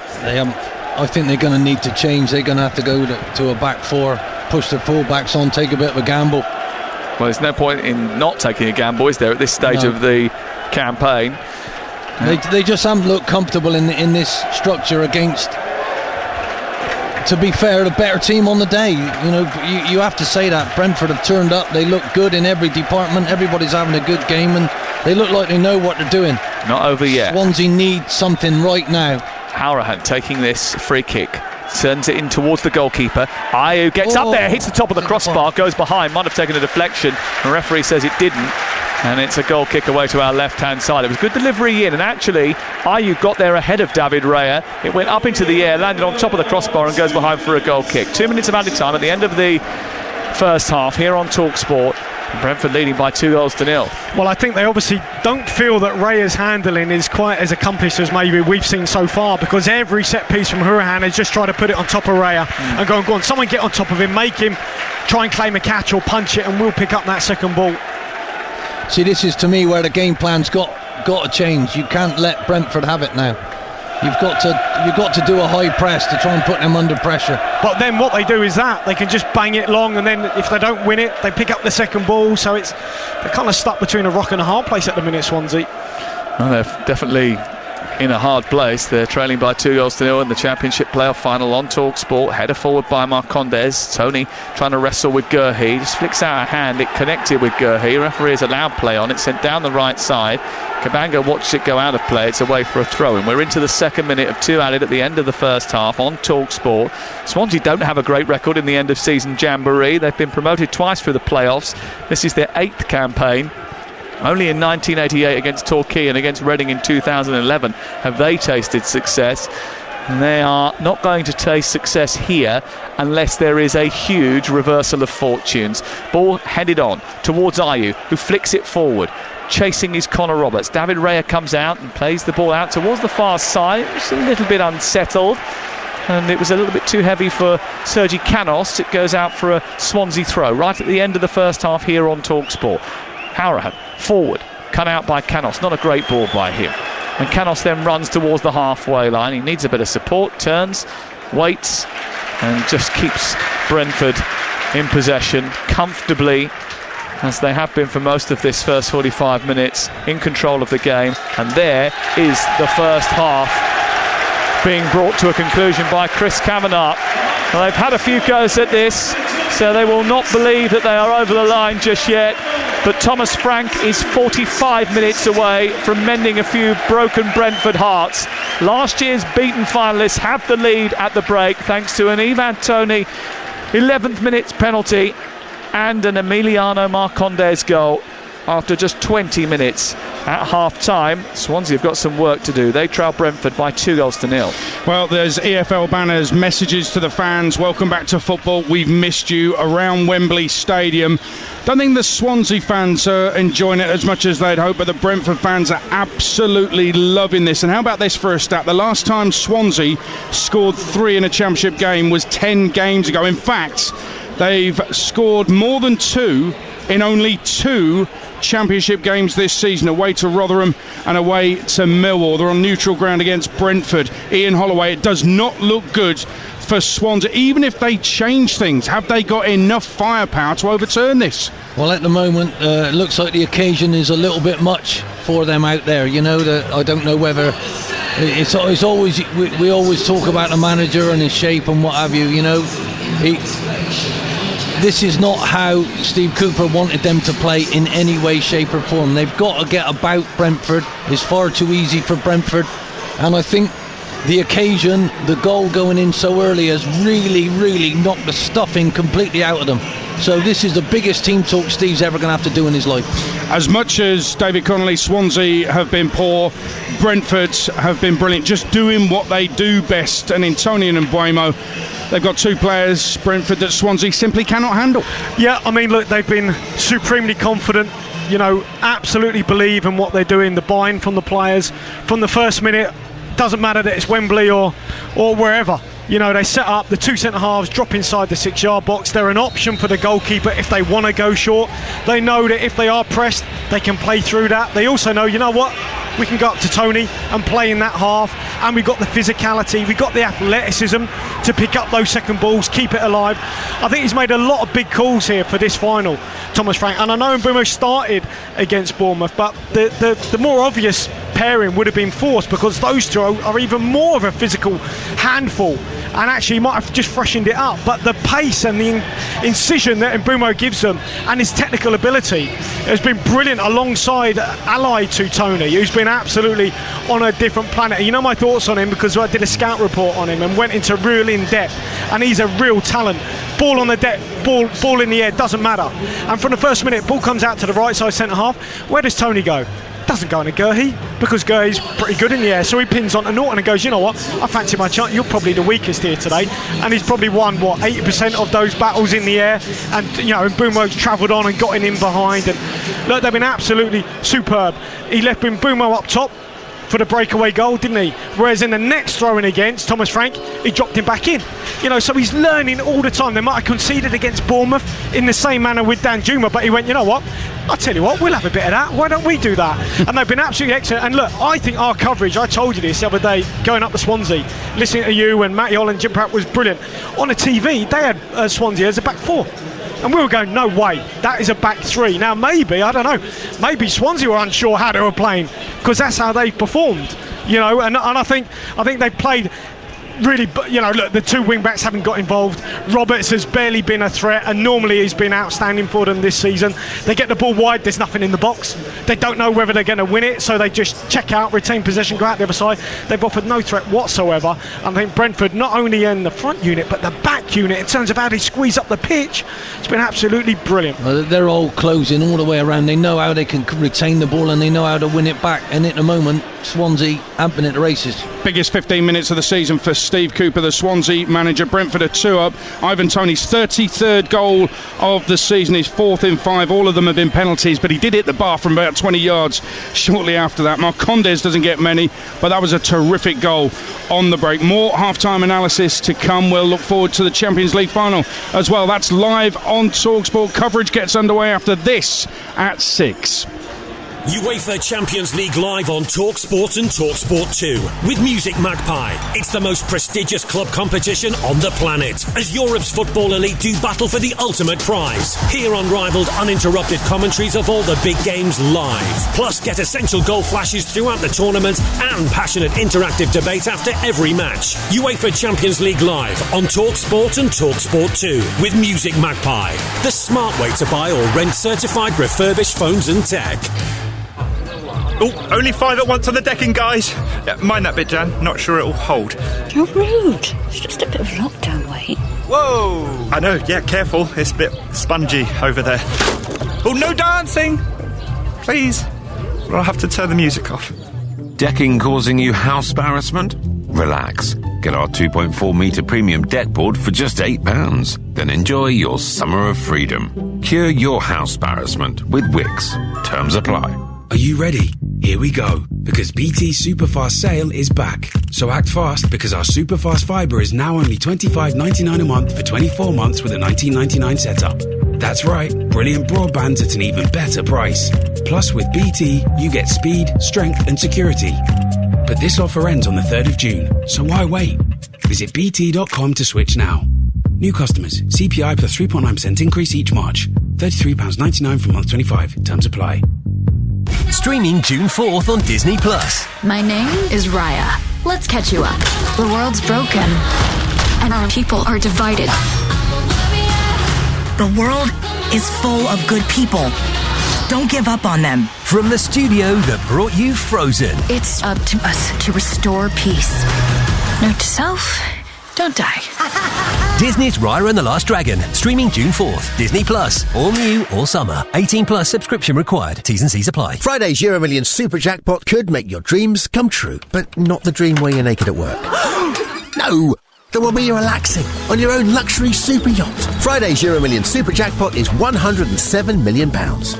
I think they're going to need to change. They're going to have to go to a back four, push their full-backs on, take a bit of a gamble. Well, there's no point in not taking a gamble, is there, at this stage of the campaign? They just haven't looked comfortable in this structure against, to be fair, the better team on the day. You have to say that. Brentford have turned up. They look good in every department. Everybody's having a good game, and they look like they know what they're doing. Not over yet. Swansea need something right now. Howrahan taking this free kick, turns it in towards the goalkeeper. Ayew gets up there, hits the top of the crossbar, goes behind, might have taken a deflection. The referee says it didn't, and it's a goal kick away to our left-hand side. It was good delivery in, and actually Ayew got there ahead of David Raya. It went up into the air, landed on top of the crossbar, and goes behind for a goal kick. 2 minutes of added time at the end of the first half here on Talksport. Brentford leading by 2-0. Well, I think they obviously don't feel that Raya's handling is quite as accomplished as maybe we've seen so far, because every set piece from Hurahan is just trying to put it on top of Raya and go on, someone get on top of him, make him try and claim a catch or punch it, and we'll pick up that second ball. See, this is to me where the game plan's got to change. You can't let Brentford have it now. You've got to do a high press to try and put them under pressure. But then what they do is that they can just bang it long, and then if they don't win it, they pick up the second ball. So they're kind of stuck between a rock and a hard place at the minute, Swansea. Well, they've definitely in a hard place. They're trailing by 2-0 in the Championship playoff final on Talksport. Header forward by Marcondes. Tony trying to wrestle with Gurhey. Just flicks out a hand. It connected with Gurhey. Referee has allowed play on it. Sent down the right side. Kabanga watched it go out of play. It's away for a throw. And we're into the second minute of 2 added at the end of the first half on Talksport. Swansea don't have a great record in the end of season jamboree. They've been promoted twice through the playoffs. This is their 8th campaign. Only in 1988 against Torquay and against Reading in 2011 have they tasted success. And they are not going to taste success here unless there is a huge reversal of fortunes. Ball headed on towards Ayew, who flicks it forward. Chasing is Connor Roberts. David Raya comes out and plays the ball out towards the far side. It's a little bit unsettled, and it was a little bit too heavy for Sergi Canos. It goes out for a Swansea throw right at the end of the first half here on Talksport. Howrahan forward, cut out by Canos. Not a great ball by him. And Canos then runs towards the halfway line. He needs a bit of support, turns, waits, and just keeps Brentford in possession comfortably, as they have been for most of this first 45 minutes, in control of the game. And there is the first half being brought to a conclusion by Chris Kavanagh. Well, they've had a few goes at this, so they will not believe that they are over the line just yet. But Thomas Frank is 45 minutes away from mending a few broken Brentford hearts. Last year's beaten finalists have the lead at the break thanks to an Ivan Toney 11th minute penalty and an Emiliano Marcondes goal after just 20 minutes at half-time. Swansea have got some work to do. They trail Brentford by 2-0. Well, there's EFL banners, messages to the fans. Welcome back to football. We've missed you around Wembley Stadium. Don't think the Swansea fans are enjoying it as much as they'd hope, but the Brentford fans are absolutely loving this. And how about this for a stat? The last time Swansea scored 3 in a Championship game was 10 games ago. In fact, they've scored more than 2 in only 2 Championship games this season, away to Rotherham and away to Millwall. They're on neutral ground against Brentford. Ian Holloway, it does not look good for Swansea. Even if they change things, have they got enough firepower to overturn this? Well, at the moment, it looks like the occasion is a little bit much for them out there. You know, I don't know whether it's always we always talk about the manager and his shape and what have you. You know, this is not how Steve Cooper wanted them to play in any way, shape or form. They've got to get about Brentford. It's far too easy for Brentford, and I think the occasion, the goal going in so early, has really knocked the stuffing completely out of them. So this is the biggest team talk Steve's ever going to have to do in his life. As much as David Connolly, Swansea have been poor, Brentford have been brilliant, just doing what they do best. And in Tony and Mbeumo, they've got 2 players, Brentford, that Swansea simply cannot handle. Yeah, I mean, look, they've been supremely confident, you know, absolutely believe in what they're doing. The buy-in from the players from the first minute. Doesn't matter that it's Wembley or wherever. You know, they set up the 2 centre-halves, drop inside the 6-yard box. They're an option for the goalkeeper if they want to go short. They know that if they are pressed, they can play through that. They also know, you know what, we can go up to Tony and play in that half, and we've got the physicality, we've got the athleticism to pick up those second balls, keep it alive. I think he's made a lot of big calls here for this final, Thomas Frank, and I know Mbeumo started against Bournemouth, but the more obvious pairing would have been forced, because those 2 are even more of a physical handful, and actually might have just freshened it up. But the pace and the incision that Mbeumo gives them, and his technical ability, has been brilliant, alongside, allied to Tony, who's been absolutely on a different planet. You know my thoughts on him, because I did a scout report on him and went into real in-depth, and he's a real talent. Ball on the deck, ball in the air, doesn't matter. And from the first minute, ball comes out to the right side centre-half. Where does Tony go? Doesn't go into Gurhey, because Gurhey's pretty good in the air, so he pins on to Norton and goes, you know what, I fancy my chance. You're probably the weakest here today, and he's probably won 80% of those battles in the air, and you know, Mbeumo's travelled on and got in behind, and look, they've been absolutely superb. He left Mbeumo up top for the breakaway goal, didn't he? Whereas in the next throw-in against Thomas Frank, he dropped him back in. You know, so he's learning all the time. They might have conceded against Bournemouth in the same manner with Danjuma, but he went, you know what, I'll tell you what, we'll have a bit of that. Why don't we do that? And they've been absolutely excellent. And look, I think our coverage, I told you this the other day, going up to Swansea, listening to you and Matty Holland, Jim Pratt, was brilliant. On the TV, they had Swansea as a back 4. And we were going, no way, that is a back 3. Now maybe, I don't know, maybe Swansea were unsure how they were playing, because that's how they performed. you know, and I think they played really, you know, look, the two wing backs haven't got involved. Roberts has barely been a threat, and normally he's been outstanding for them this season. They get the ball wide, there's nothing in the box. They don't know whether they're going to win it, so they just check out, retain possession, go out the other side. They've offered no threat whatsoever. I think Brentford, not only in the front unit but the back unit, in terms of how they squeeze up the pitch, it's been absolutely brilliant. Well, they're all closing all the way around. They know how they can retain the ball and they know how to win it back, and at the moment Swansea haven't been at the races. Biggest 15 minutes of the season for Steve Cooper, the Swansea manager. Brentford are 2-up. Ivan Toney's 33rd goal of the season, his 4th in 5. All of them have been penalties, but he did hit the bar from about 20 yards shortly after that. Marcondes doesn't get many, but that was a terrific goal on the break. More half-time analysis to come. We'll look forward to the Champions League final as well. That's live on Talksport. Coverage gets underway after this at 6. UEFA Champions League live on Talksport and Talksport 2 with Music Magpie. It's the most prestigious club competition on the planet, as Europe's football elite do battle for the ultimate prize. Hear unrivaled, uninterrupted commentaries of all the big games live. Plus, get essential goal flashes throughout the tournament and passionate interactive debate after every match. UEFA Champions League live on Talksport and Talksport 2 with Music Magpie, the smart way to buy or rent certified refurbished phones and tech. Oh, only 5 at once on the decking, guys. Yeah, mind that bit, Jan. Not sure it'll hold. How rude. It's just a bit of lockdown weight. Whoa! I know, yeah, careful. It's a bit spongy over there. Oh, no dancing! Please. Or I'll have to turn the music off. Decking causing you house embarrassment? Relax. Get our 2.4 metre premium deck board for just £8. Then enjoy your summer of freedom. Cure your house embarrassment with Wix. Terms apply. Are you ready? Here we go. Because BT's Superfast sale is back. So act fast, because our Superfast fibre is now only $25.99 a month for 24 months with a $19.99 setup. That's right, brilliant broadband at an even better price. Plus with BT, you get speed, strength and security. But this offer ends on the 3rd of June, so why wait? Visit bt.com to switch now. New customers, CPI plus 3.9% increase each March. £33.99 from month 25. Terms apply. Streaming June 4th on Disney+. My name is Raya. Let's catch you up. The world's broken, and our people are divided. The world is full of good people. Don't give up on them. From the studio that brought you Frozen. It's up to us to restore peace. Note to self, don't die. Disney's Raya and the Last Dragon. Streaming June 4th. Disney+. All new, all summer. 18+ subscription required. T's and C's apply. Friday's Euro Millions Super Jackpot could make your dreams come true, but not the dream where you're naked at work. No! The one where you're relaxing on your own luxury super yacht. Friday's Euro Millions Super Jackpot is £107 million.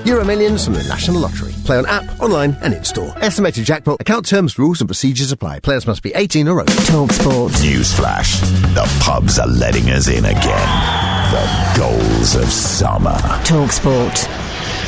Euro Millions from the National Lottery. Play on app, online and in-store. Estimated jackpot. Account terms, rules and procedures apply. Players must be 18 or over. Talksport. Newsflash. The pubs are letting us in again. The goals of summer. Talksport.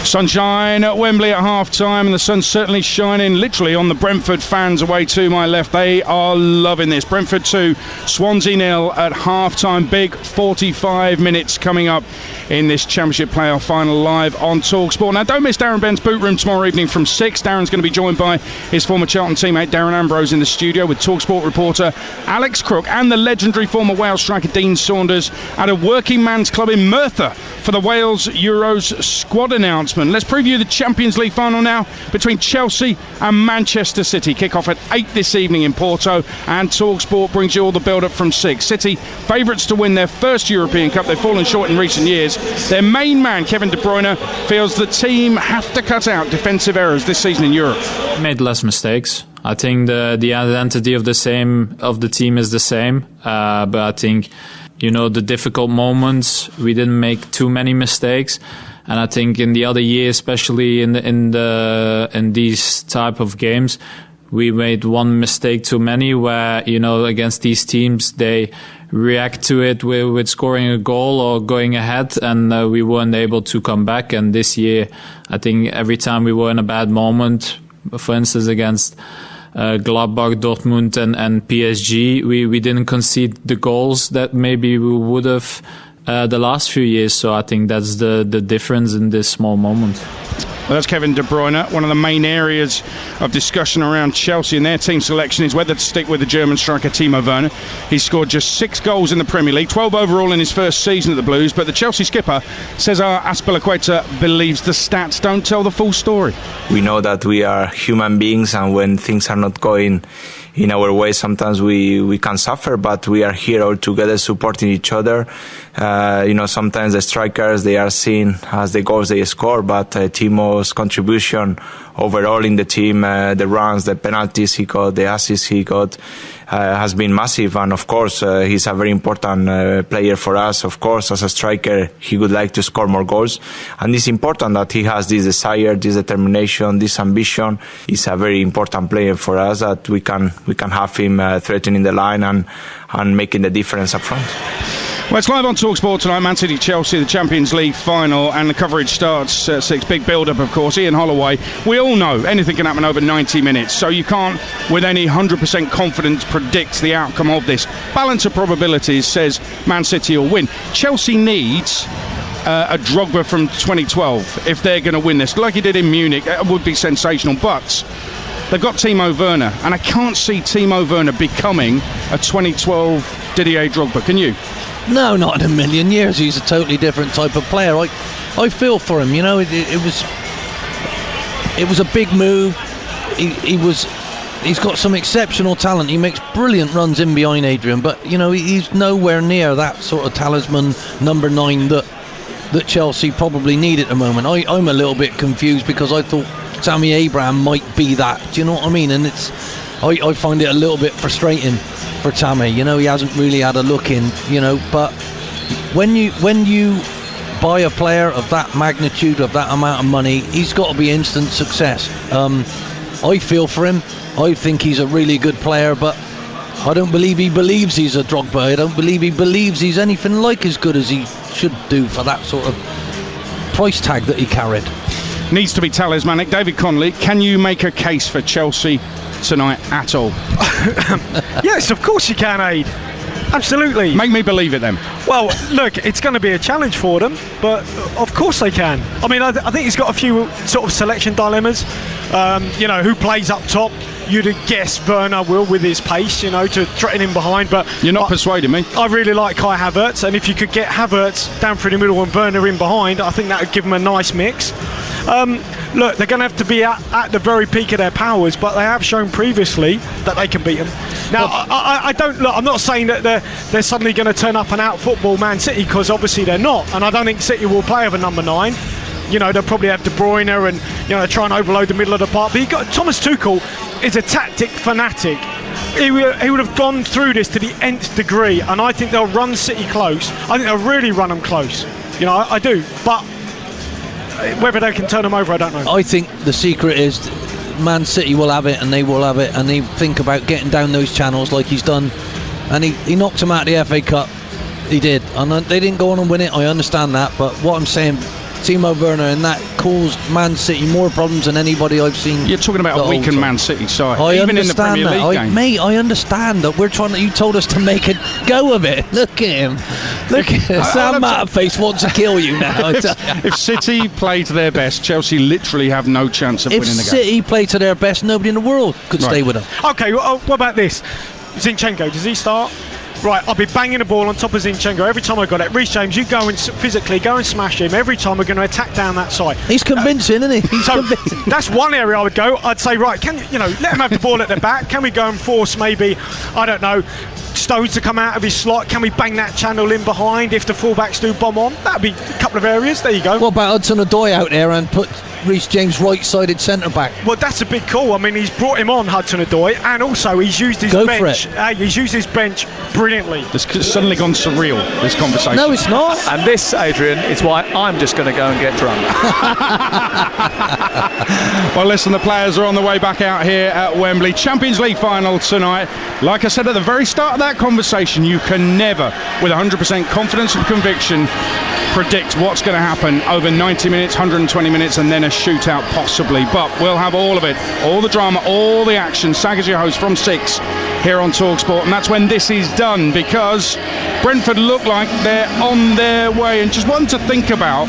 Sunshine at Wembley at half-time, and the sun's certainly shining literally on the Brentford fans away to my left. They are loving this. Brentford 2, Swansea 0 at half-time. Big 45 minutes coming up in this Championship playoff final live on Talksport. Now, don't miss Darren Bent's Boot Room tomorrow evening from 6. Darren's going to be joined by his former Charlton teammate Darren Ambrose in the studio with Talksport reporter Alex Crook and the legendary former Wales striker Dean Saunders at a working man's club in Merthyr for the Wales Euros squad announcement. Let's preview the Champions League final now between Chelsea and Manchester City. Kick-off at 8 this evening in Porto, and Talksport brings you all the build-up from 6. City, favourites to win their first European Cup. They've fallen short in recent years. Their main man, Kevin De Bruyne, feels the team have to cut out defensive errors this season in Europe. Made less mistakes. I think the identity of the team is the same, but I think, you know, the difficult moments, we didn't make too many mistakes. And I think in the other year, especially in these type of games, we made one mistake too many, where, you know, against these teams, they react to it with scoring a goal or going ahead, and we weren't able to come back. And this year, I think every time we were in a bad moment, for instance, against Gladbach, Dortmund and PSG, we didn't concede the goals that maybe we would have the last few years. So I think that's the difference in this small moment. Well, that's Kevin De Bruyne. One of the main areas of discussion around Chelsea and their team selection is whether to stick with the German striker Timo Werner. He's scored just 6 goals in the Premier League, 12 overall in his first season at the Blues, but the Chelsea skipper, Cesar Azpilicueta, believes the stats don't tell the full story. We know that we are human beings, and when things are not going in our way, sometimes we can suffer, but we are here all together supporting each other. Sometimes the strikers, they are seen as the goals they score, but Timo's contribution overall in the team, the runs, the penalties he got, the assists he got, has been massive. And of course, he's a very important player for us. Of course, as a striker, he would like to score more goals. And it's important that he has this desire, this determination, this ambition. He's a very important player for us, that we can have him threatening the line and making the difference up front. Well, it's live on Talksport tonight. Man City Chelsea, the Champions League final, and the coverage starts at 6. Big build-up, of course. Ian Holloway. We all know anything can happen over 90 minutes, so you can't, with any 100% confidence, predict the outcome of this. Balance of probabilities says Man City will win. Chelsea needs a Drogba from 2012 if they're going to win this. Like he did in Munich, it would be sensational, but they've got Timo Werner, and I can't see Timo Werner becoming a 2012 Didier Drogba. Can you? No, not in a million years. He's a totally different type of player. I feel for him. It was a big move. He's got some exceptional talent. He makes brilliant runs in behind Adrian, but he's nowhere near that sort of talisman number 9 that Chelsea probably need at the moment. I'm a little bit confused because I thought Tammy Abraham might be that. Do you know what I mean? And I find it a little bit frustrating for Tammy. He hasn't really had a look in. But when you buy a player of that magnitude, of that amount of money, he's got to be instant success. I feel for him. I think he's a really good player, but I don't believe he believes he's a Drogba. I don't believe he believes he's anything like as good as he should do for that sort of price tag that he carried. Needs to be talismanic. David Connolly, can you make a case for Chelsea tonight at all? Yes, of course you can, Aid. Absolutely. Make me believe it then. Well, look, it's going to be a challenge for them, but of course they can. I mean, I think he's got a few sort of selection dilemmas. Who plays up top? You'd guess Werner will with his pace, to threaten him behind. But you're not persuading me. I really like Kai Havertz, and if you could get Havertz down through the middle and Werner in behind, I think that would give them a nice mix. Look, they're going to have to be at the very peak of their powers, but they have shown previously that they can beat them. Now, I'm not saying that they're suddenly going to turn up and out football Man City, because obviously they're not, and I don't think City will play with a number 9. They'll probably have De Bruyne and try and overload the middle of the park. But Thomas Tuchel is a tactic fanatic. He would have gone through this to the nth degree, and I think they'll run City close. I think they'll really run them close. I do. But whether they can turn them over, I don't know. I think the secret is Man City will have it, and they will have it, and they think about getting down those channels like he's done. And he knocked them out of the FA Cup. He did. And they didn't go on and win it. I understand that. But what I'm saying, Timo Werner, and that caused Man City more problems than anybody I've seen. You're talking about a weakened Man City side, even in the Premier League game. Mate, I understand that we're trying to. You told us to make a go of it. Look at him. Look at him. Sam Matterface wants to kill you now. If City play to their best, Chelsea literally have no chance of winning the game. If City play to their best, nobody in the world could stay with them. Okay, well, what about this? Zinchenko, does he start? Right, I'll be banging the ball on top of Zinchenko every time I got it. Reece James, you go and physically go and smash him every time we're going to attack down that side. He's convincing, isn't he? He's convincing. That's one area I would go. I'd say, right, can let him have the ball at the back? Can we go and force maybe, I don't know, Stones to come out of his slot? Can we bang that channel in behind if the fullbacks do bomb on? That'd be a couple of areas. There you go. What about Hudson-Odoi out there and put Reece James right-sided centre-back? Well, that's a big call. I mean, he's brought him on, Hudson-Odoi, and also he's used his bench. He's used his bench brilliantly. It's suddenly gone surreal, this conversation. No, it's not. And this, Adrian, is why I'm just going to go and get drunk. Well, listen, the players are on the way back out here at Wembley. Champions League final tonight. Like I said at the very start of that conversation, you can never, with 100% confidence and conviction, predict what's going to happen over 90 minutes, 120 minutes, and then a shootout possibly. But we'll have all of it, all the drama, all the action. Sag is your host from 6 here on Talksport, and that's when this is done, because Brentford look like they're on their way. And just one to think about,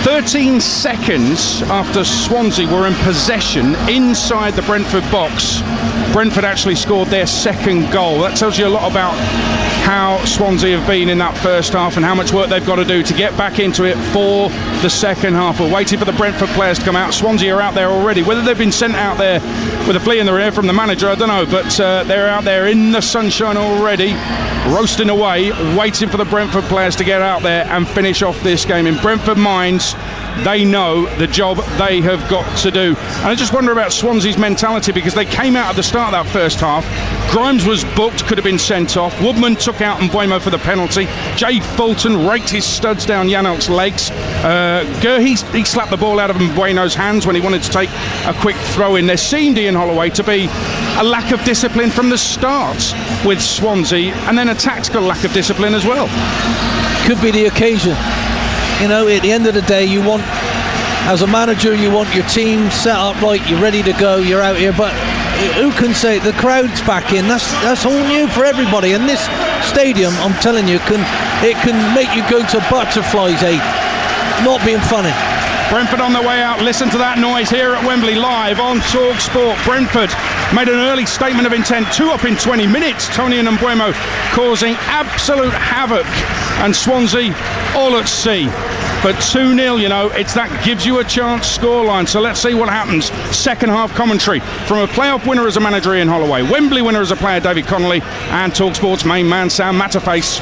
13 seconds after Swansea were in possession inside the Brentford box, Brentford actually scored their second goal. That tells you a lot about how Swansea have been in that first half and how much work they've got to do to get back into it for the second half. We're waiting for the Brentford players to come out. Swansea are out there already. Whether they've been sent out there with a flea in their ear from the manager, I don't know, but they're out there in the sunshine already, roasting away, waiting for the Brentford players to get out there and finish off this game. In Brentford minds, they know the job they have got to do. And I just wonder about Swansea's mentality, because they came out at the start of that first half. Grimes was booked, could have been sent off. Woodman took out Mbuemo for the penalty. Jay Fulton raked his studs down Yannick's legs. Gurhi, he slapped the ball out of Mbueno's hands when he wanted to take a quick throw in. There seemed, Ian Holloway, to be a lack of discipline from the start with Swansea, and then a tactical lack of discipline as well. Could be the occasion. You know, at the end of the day, you want, as a manager, you want your team set up right, you're ready to go, you're out here, but who can say the crowd's back in? That's all new for everybody, and this stadium, I'm telling you, it can make you go to butterflies, not being funny. Brentford on their way out. Listen to that noise here at Wembley, live on Talksport. Brentford made an early statement of intent, 2 up in 20 minutes. Tony and Mbuemo causing absolute havoc, and Swansea all at sea. But 2-0, you know, it's that gives you a chance scoreline. So let's see what happens. Second half commentary from a playoff winner as a manager, Ian Holloway, Wembley winner as a player, David Connolly, and Talksport's main man, Sam Matterface.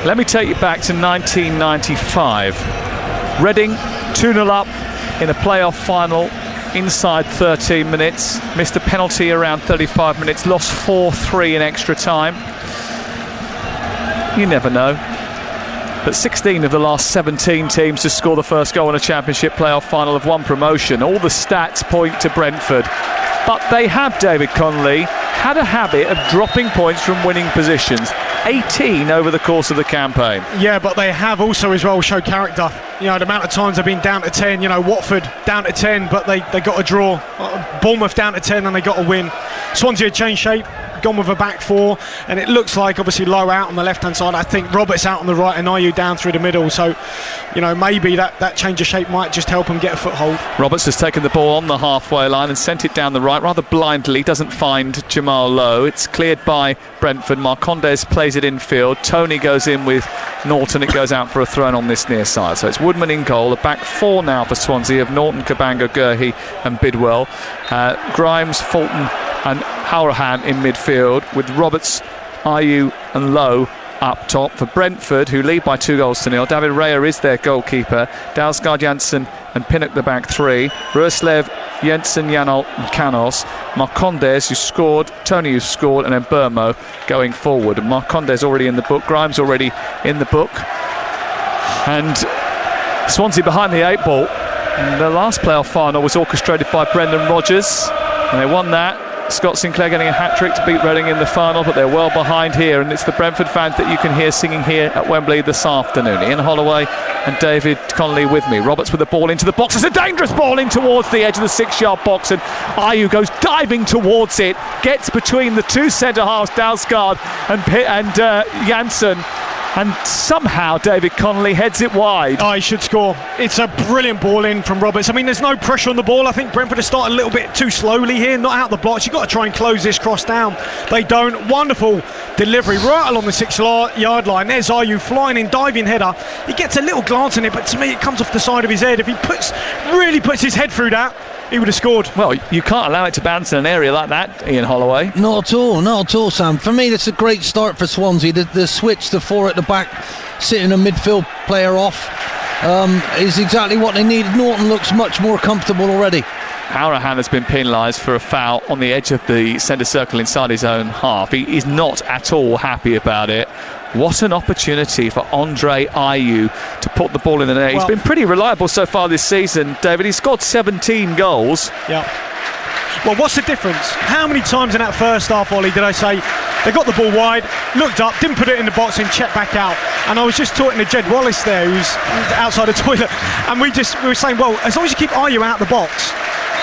Let me take you back to 1995. Reading 2-0 up in a playoff final inside 13 minutes, missed a penalty around 35 minutes, lost 4-3 in extra time. You never know. But 16 of the last 17 teams to score the first goal in a Championship playoff final have won promotion. All the stats point to Brentford. But they have, David Connolly, had a habit of dropping points from winning positions. 18 over the course of the campaign. Yeah, but they have also as well showed character. You know, the amount of times they've been down to 10, you know, Watford down to 10, but they got a draw. Bournemouth down to 10 and they got a win. Swansea had changed shape, gone with a back four, and it looks like obviously Lowe out on the left hand side. I think Roberts out on the right and Ayew down through the middle, so you know, maybe that change of shape might just help them get a foothold. Roberts has taken the ball on the halfway line and sent it down the right rather blindly, doesn't find Jamal Lowe. It's cleared by Brentford. Marcondes plays it infield. Tony goes in with Norton. It goes out for a throw on this near side, so it's Woodman in goal. A back four now for Swansea of Norton, Kabanga, Gurhi and Bidwell. Grimes, Fulton and Hourahan in midfield, with Roberts, Ayew and Lowe up top. For Brentford, who lead by 2-0. David Raya is their goalkeeper. Dalsgaard, Janssen and Pinnock the back three. Ruslev, Jensen, Janol and Canos. Marcondes, who scored, Tony, who scored, and then Burmo going forward. Marcondes already in the book, Grimes already in the book, and Swansea behind the 8 ball. And the last playoff final was orchestrated by Brendan Rodgers, and they won that. Scott Sinclair getting a hat-trick to beat Reading in the final, but they're well behind here, and it's the Brentford fans that you can hear singing here at Wembley this afternoon. Ian Holloway and David Connolly with me. Roberts with the ball into the box. It's a dangerous ball in towards the edge of the 6-yard box, and Ayew goes diving towards it, gets between the two centre-halves, Dalsgaard and Janssen, and somehow David Connolly heads it wide. Oh, he should score. It's a brilliant ball in from Roberts. I mean, there's no pressure on the ball. I think Brentford have started a little bit too slowly here, not out the blocks. You've got to try and close this cross down. They don't. Wonderful delivery right along the 6-yard line. There's Ayew flying in, diving header. He gets a little glance on it, but to me it comes off the side of his head. If he really puts his head through that, he would have scored. Well, you can't allow it to bounce in an area like that, Ian Holloway. Not at all, Sam. For me, that's a great start for Swansea. The switch, the 4 at the back, sitting a midfield player off, is exactly what they needed. Norton looks much more comfortable already. Hourahan has been penalised for a foul on the edge of the centre circle inside his own half. He is not at all happy about it. What an opportunity for Andre Ayew to put the ball in the net. He's been pretty reliable so far this season, David. He's scored 17 goals. Yeah. Well, what's the difference? How many times in that first half, Ollie, did I say they got the ball wide, looked up, didn't put it in the box and checked back out? And I was just talking to Jed Wallace there, who's outside the toilet, and we were saying, well, as long as you keep Ayew out the box,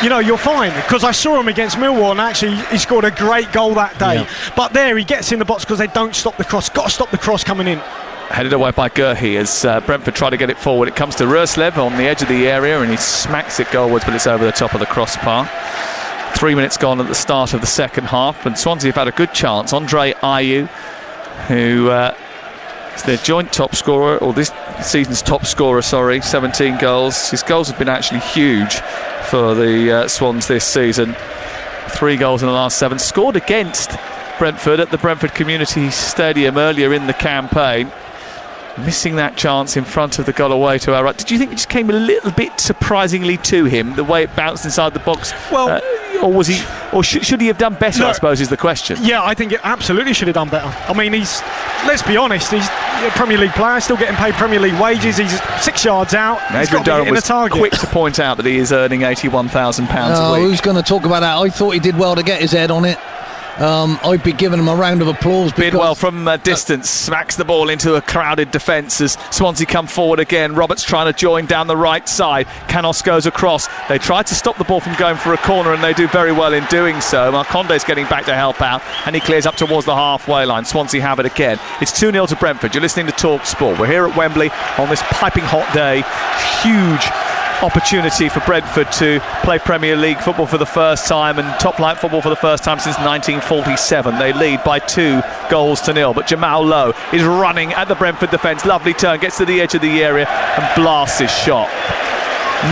you know, you're fine. Because I saw him against Millwall, and actually he scored a great goal that day. Yeah. But there he gets in the box because they don't stop the cross. Got to stop the cross coming in. Headed away by Gurhi as Brentford try to get it forward. It comes to Röslev on the edge of the area and he smacks it goalwards, but it's over the top of the crossbar. 3 minutes gone at the start of the second half, and Swansea have had a good chance. Andre Ayew, who is their joint top scorer, or this season's top scorer, 17 goals. His goals have been actually huge for the Swans this season. 3 goals in the last 7. Scored against Brentford at the Brentford Community Stadium earlier in the campaign. Missing that chance in front of the goal away to our right. Did you think it just came a little bit surprisingly to him, the way it bounced inside the box? Well, or was he, or should he have done better? No, I suppose is the question. Yeah, I think it absolutely should have done better. I mean, let's be honest, he's a Premier League player, still getting paid Premier League wages. He's 6 yards out. Adrian Durham was quick to point out that he is earning £81,000 a week. Who's going to talk about that? I thought he did well to get his head on it. I'd be giving him a round of applause. Bidwell from distance smacks the ball into a crowded defence as Swansea come forward again. Roberts trying to join down the right side. Canos goes across. They try to stop the ball from going for a corner and they do very well in doing so. Marconde's getting back to help out and he clears up towards the halfway line. Swansea have it again. It's 2-0 to Brentford. You're listening to Talksport. We're here at Wembley on this piping hot day. Huge opportunity for Brentford to play Premier League football for the first time and top-flight football for the first time since 1947. They lead by 2-0, but Jamal Lowe is running at the Brentford defence. Lovely turn, gets to the edge of the area and blasts his shot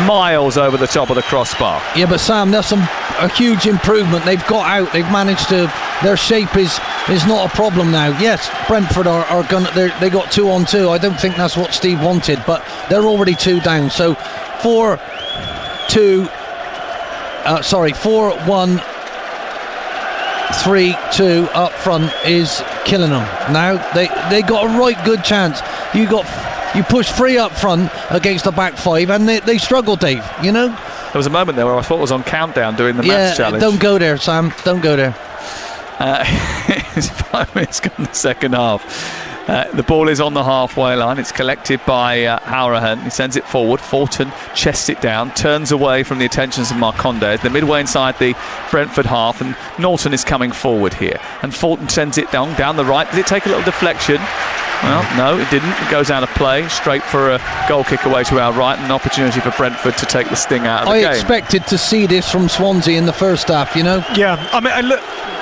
miles over the top of the crossbar. Yeah, but Sam, that's a huge improvement. They've got out, they've managed to, their shape is not a problem now. Yes, Brentford are gonna, they got 2 on 2. I don't think that's what Steve wanted, but they're already 2 down. So 4-1-3-2 up front is killing them. Now they got a right good chance. You push 3 up front against the back 5 and they struggle, Dave, you know. There was a moment there where I thought it was on countdown doing the match challenge. Don't go there, Sam, don't go there. It's 5 minutes gone in the second half. The ball is on the halfway line. It's collected by Howrahan. He sends it forward. Fulton chests it down, turns away from the attentions of Marconde. They're midway inside the Brentford half, and Norton is coming forward here. And Fulton sends it down the right. Did it take a little deflection? Well, no, it didn't. It goes out of play, straight for a goal kick away to our right, and an opportunity for Brentford to take the sting out of the game. I expected to see this from Swansea in the first half, you know. Yeah, I mean, look,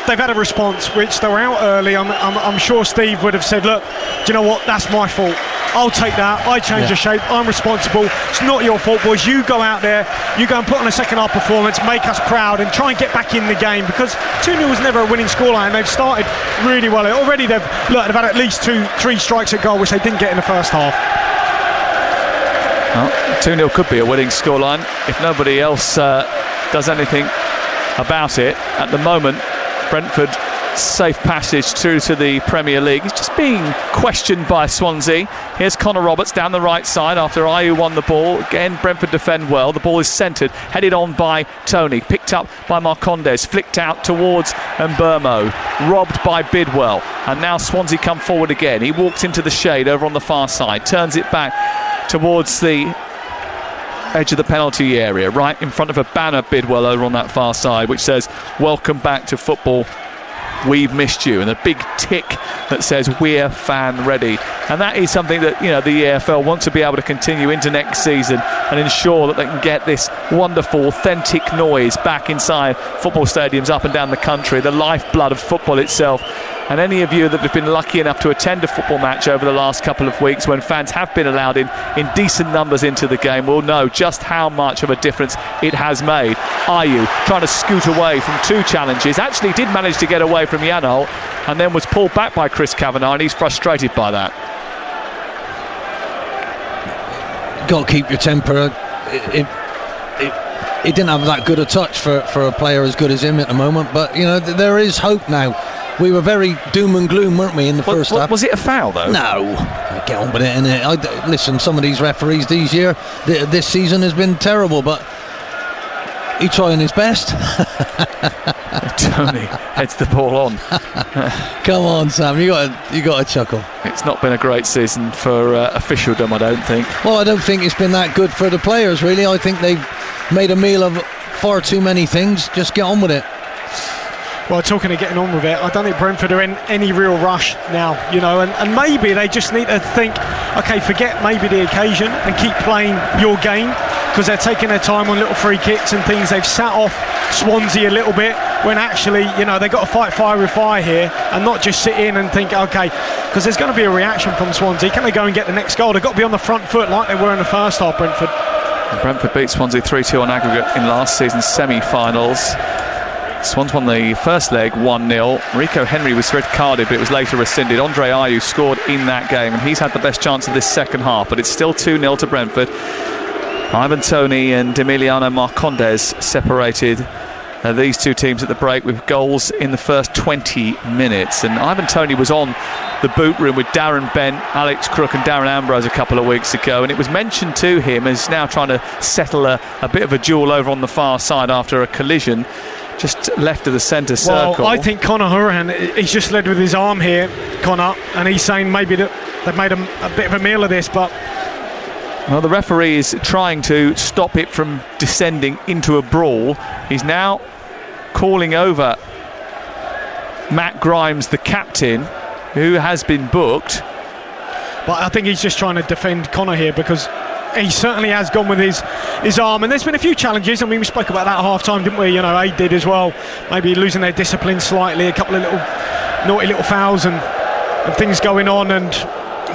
they've had a response which they were out early. I'm sure Steve would have said, look, do you know what, that's my fault, I'll take that, I change the shape, I'm responsible, it's not your fault, boys. You go out there, you go and put on a second half performance, make us proud and try and get back in the game, because 2-0 was never a winning scoreline. They've started really well. Already they've had at least 2-3 strikes at goal, which they didn't get in the first half. Well, 2-0 could be a winning scoreline if nobody else does anything about it. At the moment, Brentford safe passage through to the Premier League. He's just being questioned by Swansea. Here's Connor Roberts down the right side after Ayew won the ball. Again, Brentford defend well. The ball is centred, headed on by Tony, picked up by Marcondes, flicked out towards Mbermo, robbed by Bidwell, and now Swansea come forward again. He walks into the shade over on the far side, turns it back towards the edge of the penalty area, right in front of a banner, Bidwell, over on that far side, which says welcome back to football, we've missed you, and a big tick that says we're fan ready. And that is something that, you know, the EFL want to be able to continue into next season and ensure that they can get this wonderful authentic noise back inside football stadiums up and down the country, the lifeblood of football itself. And any of you that have been lucky enough to attend a football match over the last couple of weeks when fans have been allowed in decent numbers into the game will know just how much of a difference it has made. Ayew trying to scoot away from 2 challenges, actually did manage to get away from Janol and then was pulled back by Chris Kavanagh, and he's frustrated by that. Got to keep your temper. He didn't have that good a touch for a player as good as him at the moment, but you know, there is hope now. We were very doom and gloom, weren't we, in the first half? Was it a foul, though? No. Get on with it, innit? Listen, some of these referees this season has been terrible, but he's trying his best. Tony heads the ball on. Come on, Sam, you got to chuckle. It's not been a great season for officialdom, I don't think. Well, I don't think it's been that good for the players, really. I think they've made a meal of far too many things. Just get on with it. Well, talking of getting on with it, I don't think Brentford are in any real rush now, you know, and maybe they just need to think, okay, forget maybe the occasion and keep playing your game, because they're taking their time on little free kicks and things. They've sat off Swansea a little bit when actually, you know, they've got to fight fire with fire here and not just sit in and think, okay, because there's going to be a reaction from Swansea. Can they go and get the next goal? They've got to be on the front foot like they were in the first half, Brentford. Brentford beat Swansea 3-2 on aggregate in last season's semi-finals. Swans won the first leg 1-0. Rico Henry was red carded, but it was later rescinded. Andre Ayew scored in that game, and he's had the best chance of this second half, but it's still 2-0 to Brentford. Ivan Toney and Emiliano Marcondes separated these two teams at the break with goals in the first 20 minutes. And Ivan Toney was on the boot room with Darren Bent, Alex Crook and Darren Ambrose a couple of weeks ago, and it was mentioned to him as now trying to settle a bit of a duel over on the far side after a collision just left of the centre circle. Well, I think Conor Hourihane, he's just led with his arm here, Conor, and he's saying maybe that they've made a bit of a meal of this, but... Well, the referee is trying to stop it from descending into a brawl. He's now calling over Matt Grimes, the captain, who has been booked. But I think he's just trying to defend Conor here, because he certainly has gone with his arm, and there's been a few challenges. I mean, we spoke about that at half-time, didn't we? You know, Aid did as well, maybe losing their discipline slightly, a couple of little naughty little fouls and things going on, and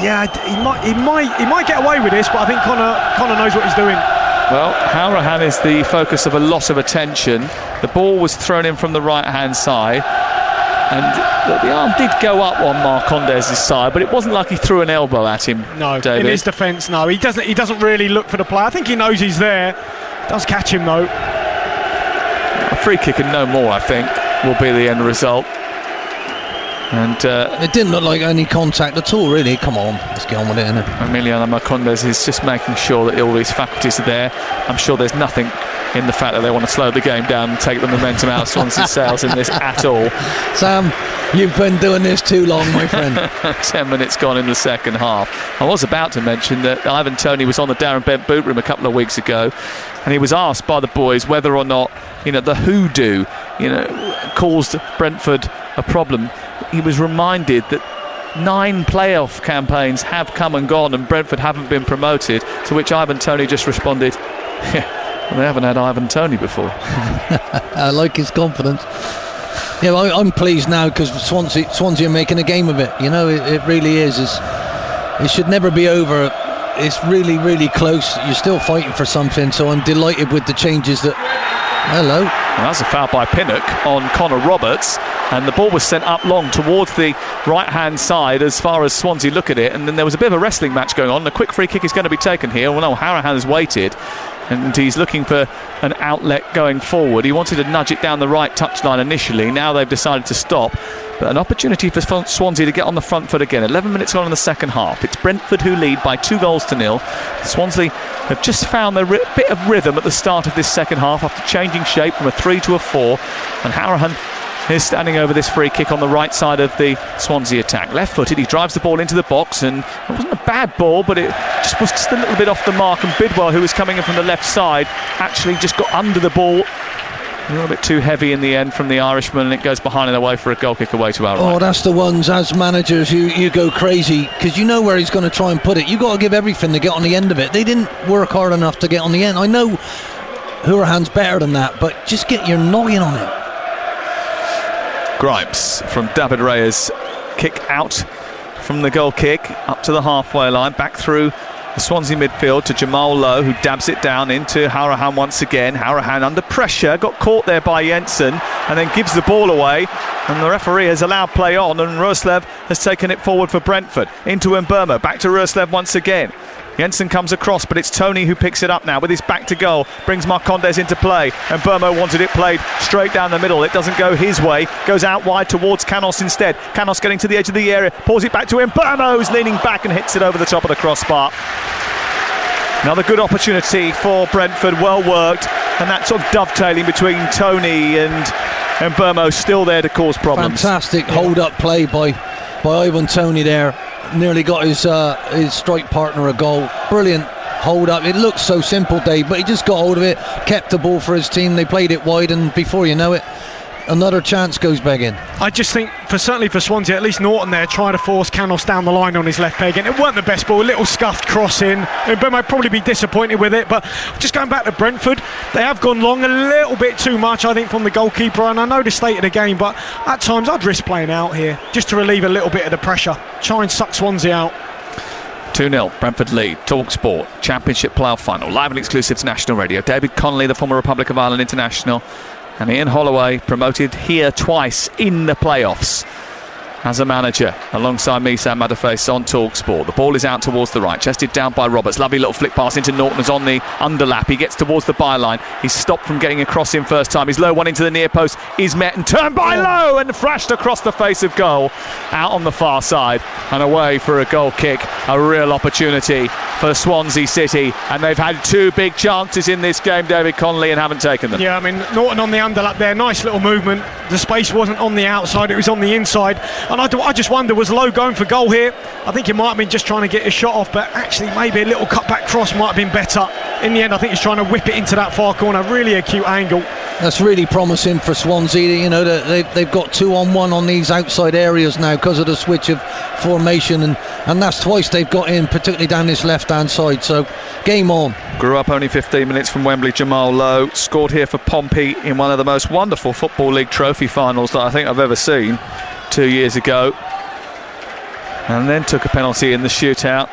yeah, he might get away with this, but I think Conor knows what he's doing. Well, Hourihane is the focus of a lot of attention. The ball was thrown in from the right-hand side, and the arm did go up on Marcondes' side, but it wasn't like he threw an elbow at him. No, David. In his defence, no, he doesn't really look for the play. I think he knows he's there. Does catch him though. A free kick and no more, I think, will be the end result. And it didn't look like any contact at all, really. Come on, let's get on with it, innit? Emiliano Marcondes is just making sure that all these faculties are there. I'm sure there's nothing in the fact that they want to slow the game down and take the momentum out of Swansea's sails in this at all. Sam, you've been doing this too long, my friend. 10 minutes gone in the second half. I was about to mention that Ivan Toney was on the Darren Bent boot room a couple of weeks ago, and he was asked by the boys whether or not, you know, the hoodoo, you know, caused Brentford a problem. He was reminded that 9 playoff campaigns have come and gone and Brentford haven't been promoted, to which Ivan Toney just responded, yeah, well, they haven't had Ivan Toney before. I like his confidence. Yeah, well, I'm pleased now because Swansea are making a game of it. You know, it really is. It should never be over. It's really, really close. You're still fighting for something, so I'm delighted with the changes that... Hello. Well, that's a foul by Pinnock on Connor Roberts, and the ball was sent up long towards the right-hand side as far as Swansea look at it, and then there was a bit of a wrestling match going on. A quick free kick is going to be taken here. Well, no, Hourihane has waited, and he's looking for an outlet going forward. He wanted to nudge it down the right touchline initially. Now they've decided to stop. But an opportunity for Swansea to get on the front foot again. 11 minutes gone in the second half. It's Brentford who lead by 2-0. Swansea have just found their bit of rhythm at the start of this second half after changing shape from a 3 to a 4. And Hourihane is standing over this free kick on the right side of the Swansea attack. Left-footed, he drives the ball into the box, and it wasn't a bad ball, but it just was just a little bit off the mark. And Bidwell, who was coming in from the left side, actually just got under the ball. A little bit too heavy in the end from the Irishman, and it goes behind and away for a goal kick away to our right. Oh, that's the ones, as managers, you go crazy because you know where he's going to try and put it. You've got to give everything to get on the end of it. They didn't work hard enough to get on the end. I know Hourihane's better than that, but just get your noggin on it. Grimes from David Reyes, kick out from the goal kick up to the halfway line, back through the Swansea midfield to Jamal Lowe, who dabs it down into Hourihane once again. Hourihane under pressure, got caught there by Jensen, and then gives the ball away, and the referee has allowed play on, and Roerslev has taken it forward for Brentford into Mbeumo, back to Roerslev once again. Jensen comes across, but it's Toney who picks it up now with his back to goal, brings Marcondes into play, and Mbeumo wanted it played straight down the middle. It doesn't go his way, goes out wide towards Canos instead. Canos getting to the edge of the area, pulls it back to Mbeumo, who's leaning back and hits it over the top of the crossbar. Another good opportunity for Brentford, well worked, and that sort of dovetailing between Toney and Mbeumo still there to cause problems. Fantastic hold-up play by Ivan Toney there. Nearly got his strike partner a goal. Brilliant hold up. It looks so simple, Dave, but he just got hold of it, kept the ball for his team. They played it wide, and before you know it, another chance goes begging. I just think, certainly for Swansea, at least Norton there trying to force Canos down the line on his left peg, and it weren't the best ball, a little scuffed cross in. But might probably be disappointed with it. But just going back to Brentford, they have gone long a little bit too much, I think, from the goalkeeper. And I know the state of the game, but at times I'd risk playing out here just to relieve a little bit of the pressure. Try and suck Swansea out. 2-0, Brentford lead. Talksport, Championship playoff final, live and exclusive to National Radio. David Connolly, the former Republic of Ireland international, and Ian Holloway, promoted here twice in the playoffs as a manager, alongside me, Sam Matterface, on Talksport. The ball is out towards the right, chested down by Roberts. Lovely little flick pass into Norton, as on the underlap. He gets towards the byline. He's stopped from getting across in first time. His low one into the near post is met and turned by Lowe and flashed across the face of goal, out on the far side and away for a goal kick. A real opportunity for Swansea City, and they've had two big chances in this game, David Connolly, and haven't taken them. Yeah, I mean, Norton on the underlap there, nice little movement. The space wasn't on the outside, it was on the inside. And I just wonder, was Lowe going for goal here? I think he might have been just trying to get his shot off, but actually maybe a little cutback cross might have been better. In the end, I think he's trying to whip it into that far corner. Really acute angle. That's really promising for Swansea. You know, they've got 2-on-1 on these outside areas now because of the switch of formation, and that's twice they've got in, particularly down this left-hand side. So, game on. Grew up only 15 minutes from Wembley, Jamal Lowe scored here for Pompey in one of the most wonderful Football League trophy finals that I think I've ever seen 2 years ago, and then took a penalty in the shootout.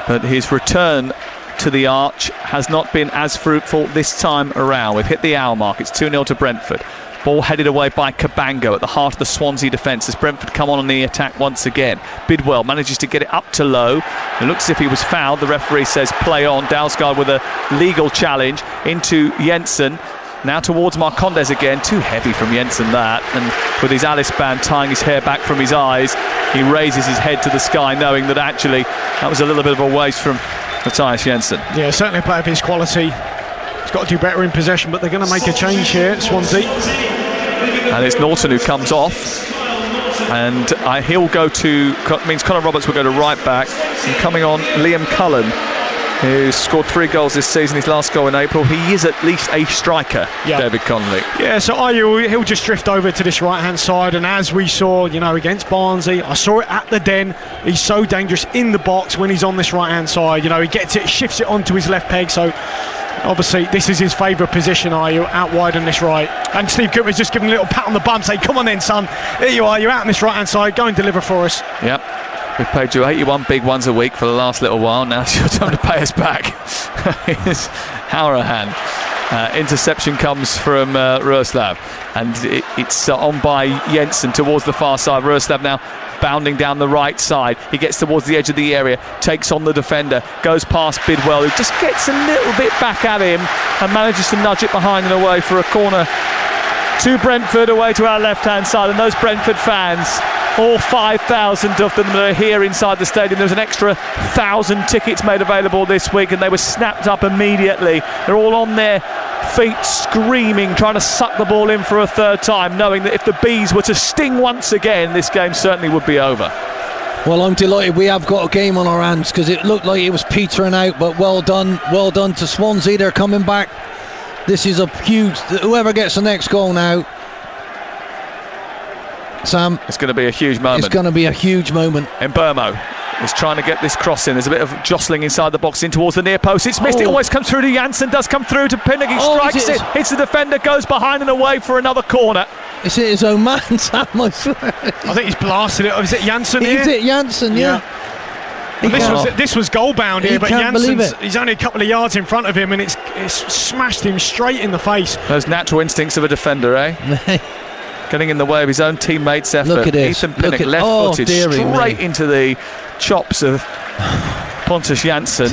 But his return to the arch has not been as fruitful this time around. We've hit the hour mark. It's 2-0 to Brentford. Ball headed away by Cabango at the heart of the Swansea defence as Brentford come on the attack once again. Bidwell manages to get it up to Lowe. It looks as if he was fouled. The referee says play on. Dalsgaard with a legal challenge into Jensen. Now towards Marcondes again. Too heavy from Jensen, that. And with his Alice band tying his hair back from his eyes, he raises his head to the sky, knowing that actually that was a little bit of a waste from Matthias Jensen. Yeah, certainly a player of his quality. He's got to do better in possession, but they're going to make a change here, Swansea. And it's Norton who comes off. And he'll go to... means Conor Roberts will go to right back. And coming on, Liam Cullen, who scored 3 goals this season, his last goal in April. He is at least a striker, David Connolly. Yeah, so he'll just drift over to this right-hand side, and as we saw, against Barnsley, I saw it at the Den, he's so dangerous in the box when he's on this right-hand side. He gets it, shifts it onto his left peg, so obviously this is his favourite position, out wide on this right. And Steve Cooper's just giving a little pat on the bum, saying, come on then, son, here you are, you're out on this right-hand side, go and deliver for us. Yep. We've paid you 81 big ones a week for the last little while. Now it's your time to pay us back. Here's Howrahan. Interception comes from Roeslav, and it's on by Jensen towards the far side. Roeslav now bounding down the right side. He gets towards the edge of the area, takes on the defender, goes past Bidwell, who just gets a little bit back at him and manages to nudge it behind and away for a corner to Brentford, away to our left-hand side. And those Brentford fans, all 5,000 of them that are here inside the stadium. There was an extra 1,000 tickets made available this week, and they were snapped up immediately. They're all on their feet screaming, trying to suck the ball in for a third time, knowing that if the Bees were to sting once again, this game certainly would be over. Well, I'm delighted we have got a game on our hands, because it looked like it was petering out, but well done to Swansea. They're coming back. This is a huge... Whoever gets the next goal now, Sam, it's going to be a huge moment. It's going to be a huge moment. And Burmo is trying to get this cross in. There's a bit of jostling inside the box in towards the near post. It's missed. It almost comes through to Janssen. Does come through to Pinnock. He strikes it. Hits the defender. Goes behind and away for another corner. Is it his own man, Sam? I swear. I think he's blasted it. Is it Janssen here? Is it Janssen? Yeah. This was goal bound here, but he's only a couple of yards in front of him, and it's smashed him straight in the face. Those natural instincts of a defender, eh? Getting in the way of his own teammates' effort. Look at this. Ethan Pinnock left-footed straight into the chops of Pontus Janssen.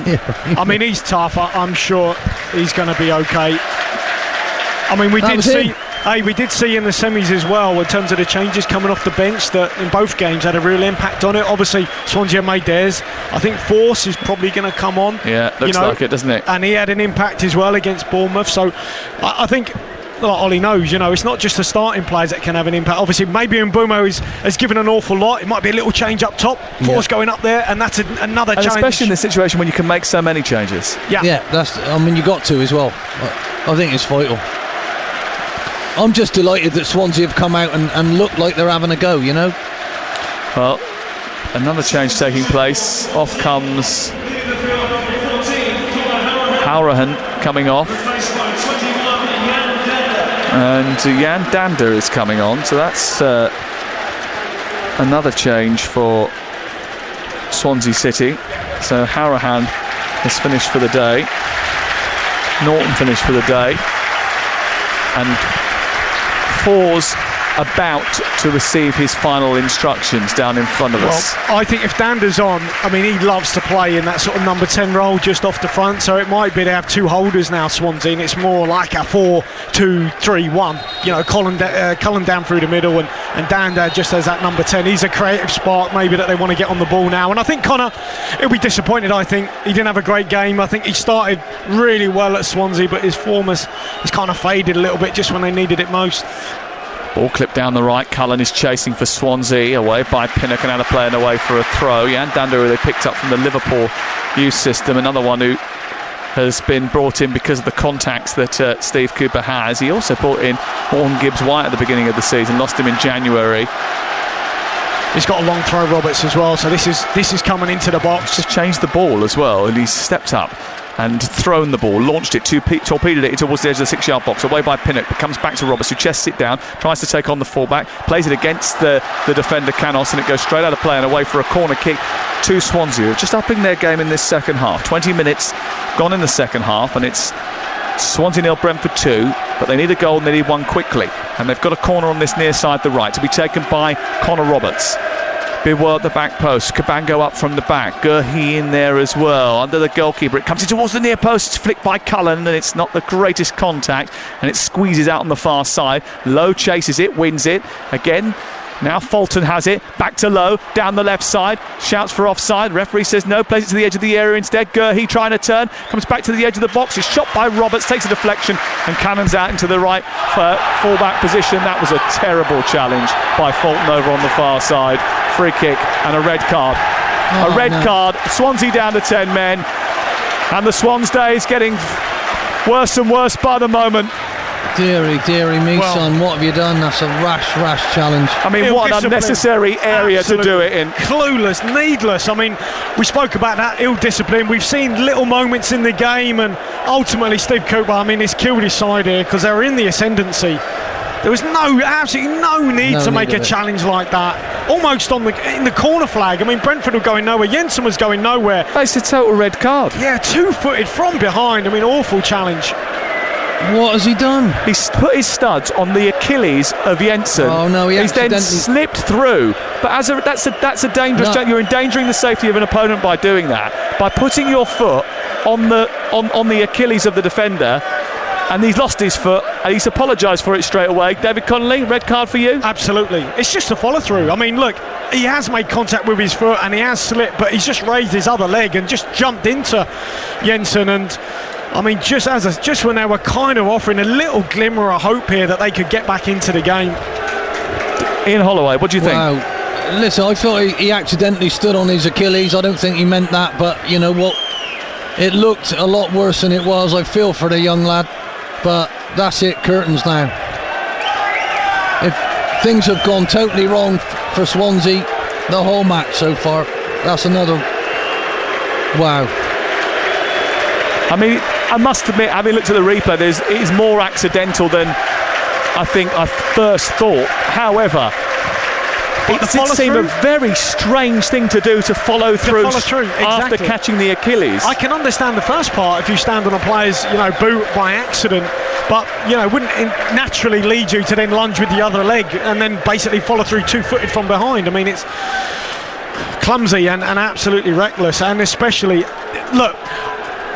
I mean, he's tough. I'm sure he's going to be okay. I mean, we did see in the semis as well, in terms of the changes coming off the bench, that in both games had a real impact on it. Obviously, Swansea made theirs. I think Force is probably going to come on. Yeah, looks like it, doesn't it? And he had an impact as well against Bournemouth. So I think, like Ollie knows, it's not just the starting players that can have an impact. Obviously, maybe Mbumo has given an awful lot. It might be a little change up top, Force going up there, and that's another challenge. Especially in this situation when you can make so many changes. Yeah, you got to as well. I think it's vital. I'm just delighted that Swansea have come out and look like they're having a go, you know. Well, another change taking place. Off comes Halloran coming off. And Jan Dander is coming on. So that's another change for Swansea City. So Halloran is finished for the day. Norton finished for the day. And Fors about to receive his final instructions down in front of us. Well, I think if Dander's on, I mean, he loves to play in that sort of number 10 role just off the front, so it might be to have two holders now, Swansea, and it's more like a 4-2-3-1. You know, Cullen down through the middle, and Dander just as that number 10. He's a creative spark maybe that they want to get on the ball now, and I think Connor, he'll be disappointed. I think he didn't have a great game. I think he started really well at Swansea, but his form has kind of faded a little bit just when they needed it most. Ball clipped down the right. Cullen is chasing for Swansea, away by Pinnock, and out of play and away for a throw. Jan Dander, who they picked up from the Liverpool youth system, another one who has been brought in because of the contacts that Steve Cooper has. He also brought in Morgan Gibbs-White at the beginning of the season, lost him in January. He's got a long throw, Roberts, as well, so this is coming into the box. Just changed the ball as well, and he's stepped up and thrown the ball, launched it, torpedoed it towards the edge of the 6-yard box, away by Pinnock, but comes back to Roberts, who chests it down, tries to take on the fullback, plays it against the defender Canos, and it goes straight out of play and away for a corner kick to Swansea, just upping their game in this second half. 20 minutes gone in the second half, and it's Swansea 0, Brentford 2, but they need a goal and they need one quickly, and they've got a corner on this near side, the right, to be taken by Connor Roberts. Bidwell at the back post, Cabango up from the back, Gurhey in there as well, under the goalkeeper, it comes in towards the near post, it's flicked by Cullen, and it's not the greatest contact, and it squeezes out on the far side. Lowe chases it, wins it, again, now Fulton has it, back to Lowe, down the left side, shouts for offside, referee says no, plays it to the edge of the area instead. Gurhey trying to turn, comes back to the edge of the box, is shot by Roberts, takes a deflection, and cannons out into the right full-back position. That was a terrible challenge by Fulton over on the far side. Free kick and a red card. Card, Swansea down to 10 men, and the Swans' day is getting worse and worse by the moment. Deary me, son, what have you done? That's a rash challenge. I mean, what an unnecessary area to do it in. Clueless, needless. I mean, we spoke about that ill discipline. We've seen little moments in the game, and ultimately Steve Cooper, I mean, he's killed his side here because they were in the ascendancy. There was absolutely no need to make a challenge like that. Almost in the corner flag. I mean, Brentford were going nowhere. Jensen was going nowhere. It's a total red card. Yeah, 2-footed from behind. I mean, awful challenge. What has he done? He's put his studs on the Achilles of Jensen. Oh no, he's then slipped through. But that's a dangerous. You're endangering the safety of an opponent by doing that. By putting your foot on the Achilles of the defender. And he's lost his foot, and he's apologised for it straight away. David Connolly, red card for you? Absolutely. It's just a follow-through. I mean, look, he has made contact with his foot, and he has slipped, but he's just raised his other leg and just jumped into Jensen. And I mean, just when they were kind of offering a little glimmer of hope here that they could get back into the game. Ian Holloway, what do you think? Wow. Listen, I thought he accidentally stood on his Achilles. I don't think he meant that, but you know what? It looked a lot worse than it was. I feel for the young lad. But that's it, curtains now. If things have gone totally wrong for Swansea the whole match so far, that's another wow. I mean, I must admit, having looked at the replay, it is more accidental than I think I first thought. However, it seemed a very strange thing to do, to follow through after catching the Achilles. I can understand the first part if you stand on a player's boot by accident, but wouldn't it naturally lead you to then lunge with the other leg and then basically follow through 2-footed from behind? I mean, it's clumsy and absolutely reckless, and especially, look,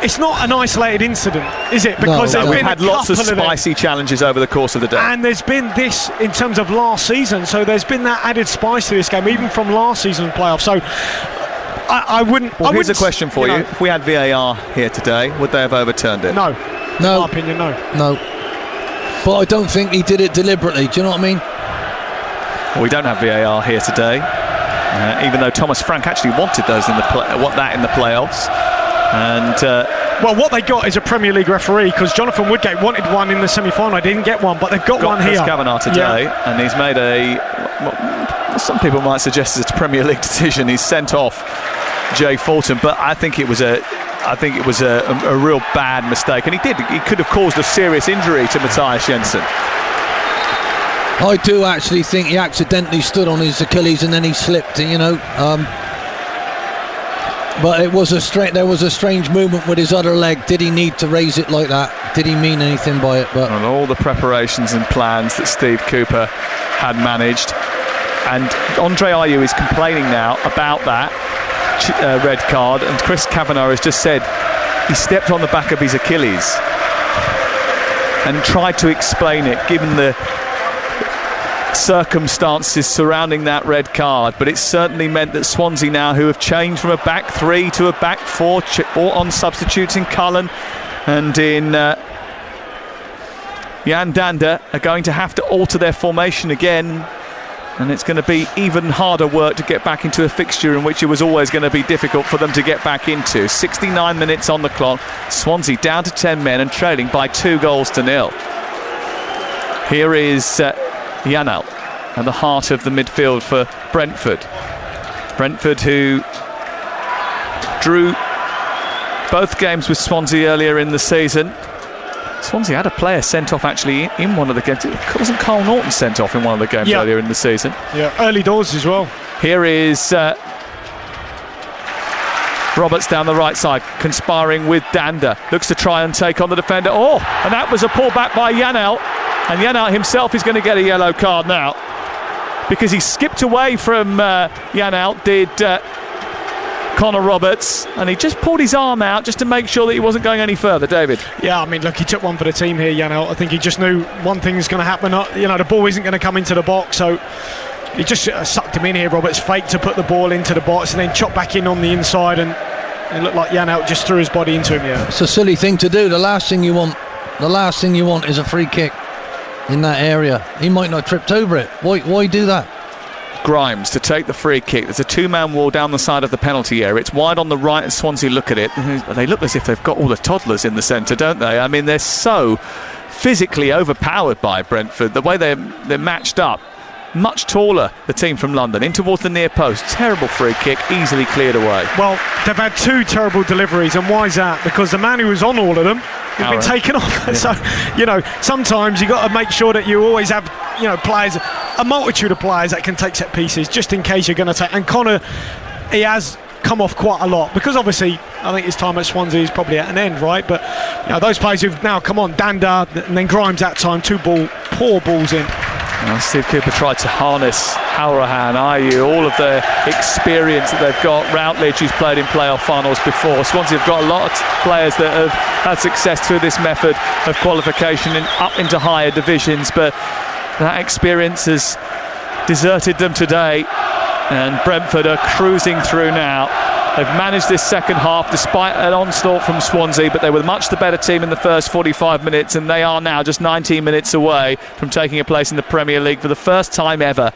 it's not an isolated incident, is it? Because we've had lots of spicy challenges over the course of the day. And there's been this in terms of last season, so there's been that added spice to this game, even from last season playoffs. So I wouldn't... Well, here's a question for you. If we had VAR here today, would they have overturned it? No. In my opinion, no. No. But I don't think he did it deliberately, do you know what I mean? Well, we don't have VAR here today, even though Thomas Frank actually wanted those in the playoffs. And Well, what they got is a Premier League referee, because Jonathan Woodgate wanted one in the semi-final. They didn't get one, but they've got one here. Chris Kavanagh today, and he's made some people might suggest it's a Premier League decision. He's sent off Jay Fulton, but I think it was a real bad mistake, and he could have caused a serious injury to Matthias Jensen. I do actually think he accidentally stood on his Achilles and then he slipped, but there was a strange movement with his other leg. Did he need to raise it like that? Did he mean anything by it? But and all the preparations and plans that Steve Cooper had managed, and Andre Ayew is complaining now about that red card, and Chris Kavanagh has just said he stepped on the back of his Achilles and tried to explain it, given the circumstances surrounding that red card. But it certainly meant that Swansea now, who have changed from a back three to a back four, or on substitutes in Cullen and in Jan Danda, are going to have to alter their formation again, and it's going to be even harder work to get back into a fixture in which it was always going to be difficult for them to get back into. 69 minutes on the clock, Swansea down to 10 men and trailing by 2-0. Here is Janelt at the heart of the midfield for Brentford. Brentford, who drew both games with Swansea earlier in the season. Swansea had a player sent off actually in one of the games. Wasn't Carl Norton sent off in one of the games earlier in the season? Yeah, early doors as well. Here is Roberts down the right side, conspiring with Danda. Looks to try and take on the defender. Oh, and that was a pull back by Janelt. And Janelt himself is going to get a yellow card now, because he skipped away from Janelt, did Connor Roberts, and he just pulled his arm out just to make sure that he wasn't going any further. David? Yeah, I mean, look, he took one for the team here, Janelt. I think he just knew one thing's going to happen. The ball isn't going to come into the box, so he just sucked him in here. Roberts faked to put the ball into the box and then chopped back in on the inside, and it looked like Janelt just threw his body into him. Yeah, it's a silly thing to do. The last thing you want is a free kick in that area. He might not have tripped over it. Why do that? Grimes to take the free kick. There's a two-man wall down the side of the penalty area. It's wide on the right, and Swansea look at it. They look as if they've got all the toddlers in the centre, don't they? I mean, they're so physically overpowered by Brentford. The way they're matched up. Much taller, the team from London, in towards the near post. Terrible free kick, easily cleared away. Well, they've had two terrible deliveries, and why is that? Because the man who was on all of them has been taken off. Yeah. So, sometimes you've got to make sure that you always have, players, a multitude of players that can take set pieces, just in case you're going to take. And Connor, he has come off quite a lot, because obviously I think his time at Swansea is probably at an end, right? But those players who've now come on, Danda and then Grimes that time, poor balls in. Well, Steve Cooper tried to harness Halrahan, Ayew, all of their experience that they've got. Routledge, who's played in playoff finals before. Swansea have got a lot of players that have had success through this method of qualification up into higher divisions, but that experience has deserted them today, and Brentford are cruising through now. They've managed this second half despite an onslaught from Swansea, but they were much the better team in the first 45 minutes, and they are now just 19 minutes away from taking a place in the Premier League for the first time ever,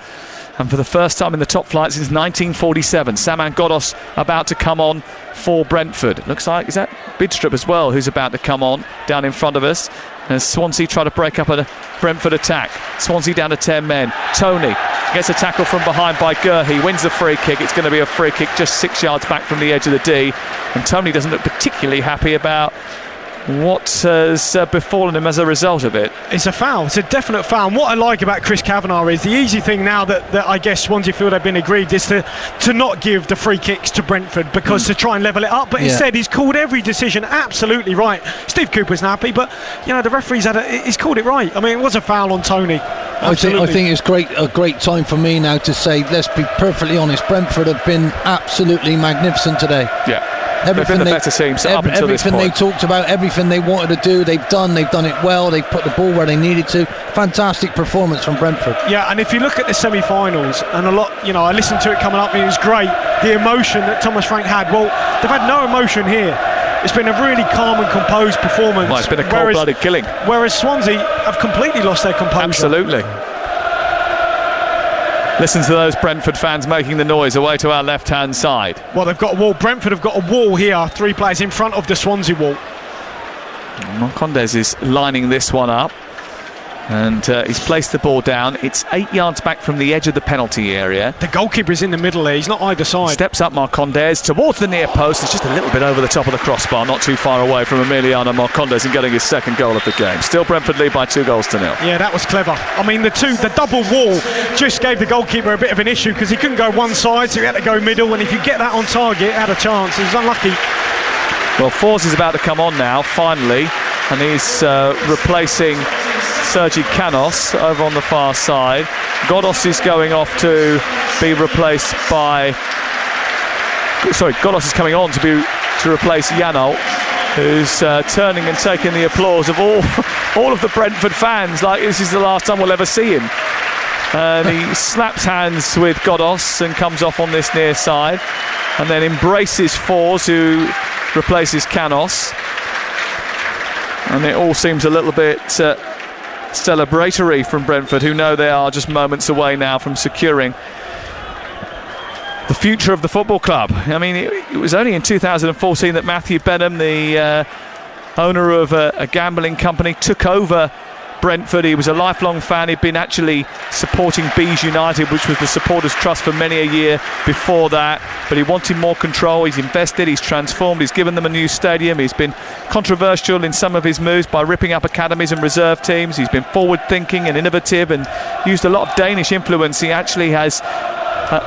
and for the first time in the top flight since 1947. Saman Ghoddos about to come on for Brentford. It looks like, is that Bidstrup as well, who's about to come on down in front of us, as Swansea try to break up a Brentford attack. Swansea down to 10 men. Tony gets a tackle from behind by Gurhey, wins the free kick. It's going to be a free kick just 6 yards back from the edge of the D, and Tony doesn't look particularly happy about what has befallen him as a result of it. It's a foul. It's a definite foul. And what I like about Chris Kavanagh is the easy thing now that I guess Swansea feel they've been aggrieved is to not give the free kicks to Brentford, because to try and level it up. But instead he's called every decision absolutely right. Steve Cooper's not happy, but the referee's he's called it right. I mean, it was a foul on Tony. I think it's a great time for me now to say, let's be perfectly honest, Brentford have been absolutely magnificent today. Yeah. They've been the better teams up until this point. Everything they talked about, everything they wanted to do, they've done it well. They've put the ball where they needed to. Fantastic performance from Brentford. Yeah, and if you look at the semi-finals, and a lot, I listened to it coming up, and it was great, the emotion that Thomas Frank had. Well, they've had no emotion here. It's been a really calm and composed performance. Well, it's been a cold-blooded killing. Whereas Swansea have completely lost their composure. Absolutely. Listen to those Brentford fans making the noise away to our left-hand side. Well, they've got a wall. Brentford have got a wall here. 3 players in front of the Swansea wall. Marcondes is lining this one up. And he's placed the ball down. It's 8 yards back from the edge of the penalty area. The goalkeeper is in the middle there. He's not either side. Steps up Marcondes towards the near post. It's just a little bit over the top of the crossbar, not too far away from Emiliano Marcondes and getting his second goal of the game. Still Brentford lead by 2-0. Yeah, that was clever. I mean, the double wall just gave the goalkeeper a bit of an issue because he couldn't go one side, so he had to go middle. And if you get that on target, had a chance. He was unlucky. Well, Forss is about to come on now, finally, and he's replacing Sergi Canos over on the far side. Godos is going off to be replaced by... Sorry, Godos is coming on to replace Janol, who's turning and taking the applause of all of the Brentford fans like this is the last time we'll ever see him. And he slaps hands with Godos and comes off on this near side, and then embraces Forss, who replaces Canos. And it all seems a little bit celebratory from Brentford, who know they are just moments away now from securing the future of the football club. I mean, it was only in 2014 that Matthew Benham, the owner of a gambling company, took over Brentford. He was a lifelong fan. He'd been actually supporting Bees United, which was the Supporters Trust, for many a year before that, but he wanted more control. He's invested, he's transformed, he's given them a new stadium. He's been controversial in some of his moves by ripping up academies and reserve teams. He's been forward thinking and innovative and used a lot of Danish influence. He actually has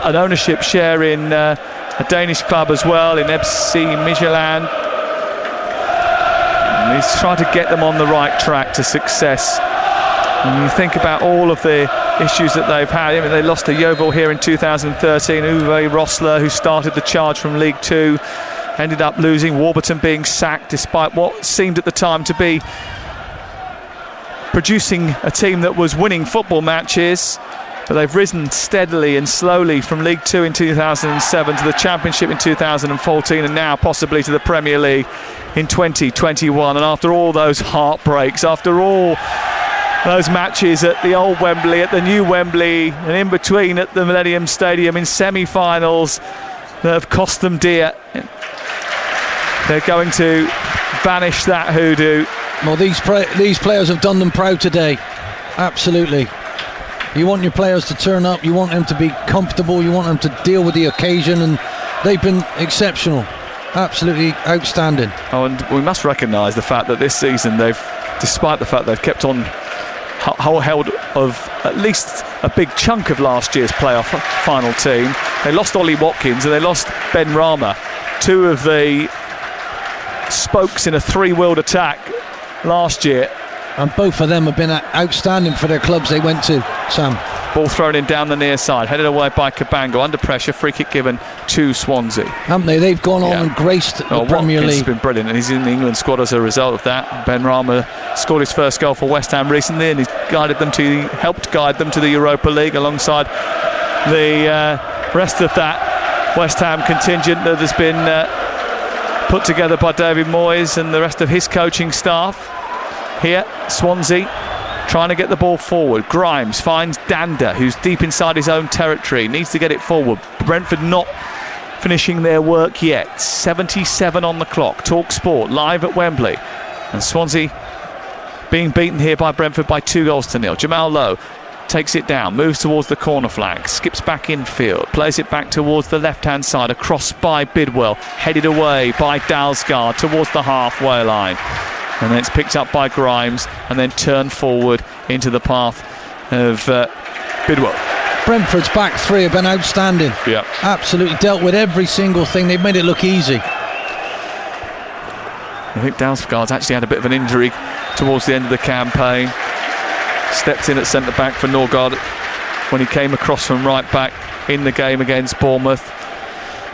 an ownership share in a Danish club as well, in FC Midtjylland. And he's trying to get them on the right track to success. And you think about all of the issues that they've had. I mean, they lost to Yeovil here in 2013. Uwe Rosler, who started the charge from League Two, ended up losing. Warburton being sacked despite what seemed at the time to be producing a team that was winning football matches. But they've risen steadily and slowly from League Two in 2007 to the Championship in 2014, and now possibly to the Premier League in 2021. And after all those heartbreaks, after all those matches at the old Wembley, at the new Wembley, and in between at the Millennium Stadium in semi-finals that have cost them dear, they're going to banish that hoodoo. Well, these players have done them proud today. Absolutely. You want your players to turn up, you want them to be comfortable, you want them to deal with the occasion, and they've been exceptional. Absolutely outstanding. Oh, and we must recognise the fact that this season despite the fact they've kept on held of at least a big chunk of last year's playoff final team, they lost Ollie Watkins and they lost Ben Rama, two of the spokes in a three-wheeled attack last year. And both of them have been outstanding for their clubs they went to, Sam. Ball thrown in down the near side, headed away by Cabango, under pressure, free kick given to Swansea. Haven't they? They've gone on and graced the Premier League. He's been brilliant, and he's in the England squad as a result of that. Ben Rama scored his first goal for West Ham recently, and he's helped guide them to the Europa League alongside the rest of that West Ham contingent that has been put together by David Moyes and the rest of his coaching staff. Here, Swansea trying to get the ball forward. Grimes finds Danda, who's deep inside his own territory, needs to get it forward. Brentford not finishing their work yet. 77 on the clock. Talksport live at Wembley, and Swansea being beaten here by Brentford by 2-0. Jamal Lowe takes it down, moves towards the corner flag, skips back infield, plays it back towards the left-hand side, across by Bidwell, headed away by Dalsgaard towards the halfway line. And then it's picked up by Grimes and then turned forward into the path of Bidwell. Brentford's back three have been outstanding. Yeah. Absolutely dealt with every single thing. They've made it look easy. I think Dalsgaard's actually had a bit of an injury towards the end of the campaign. Stepped in at centre-back for Norgard when he came across from right-back in the game against Bournemouth.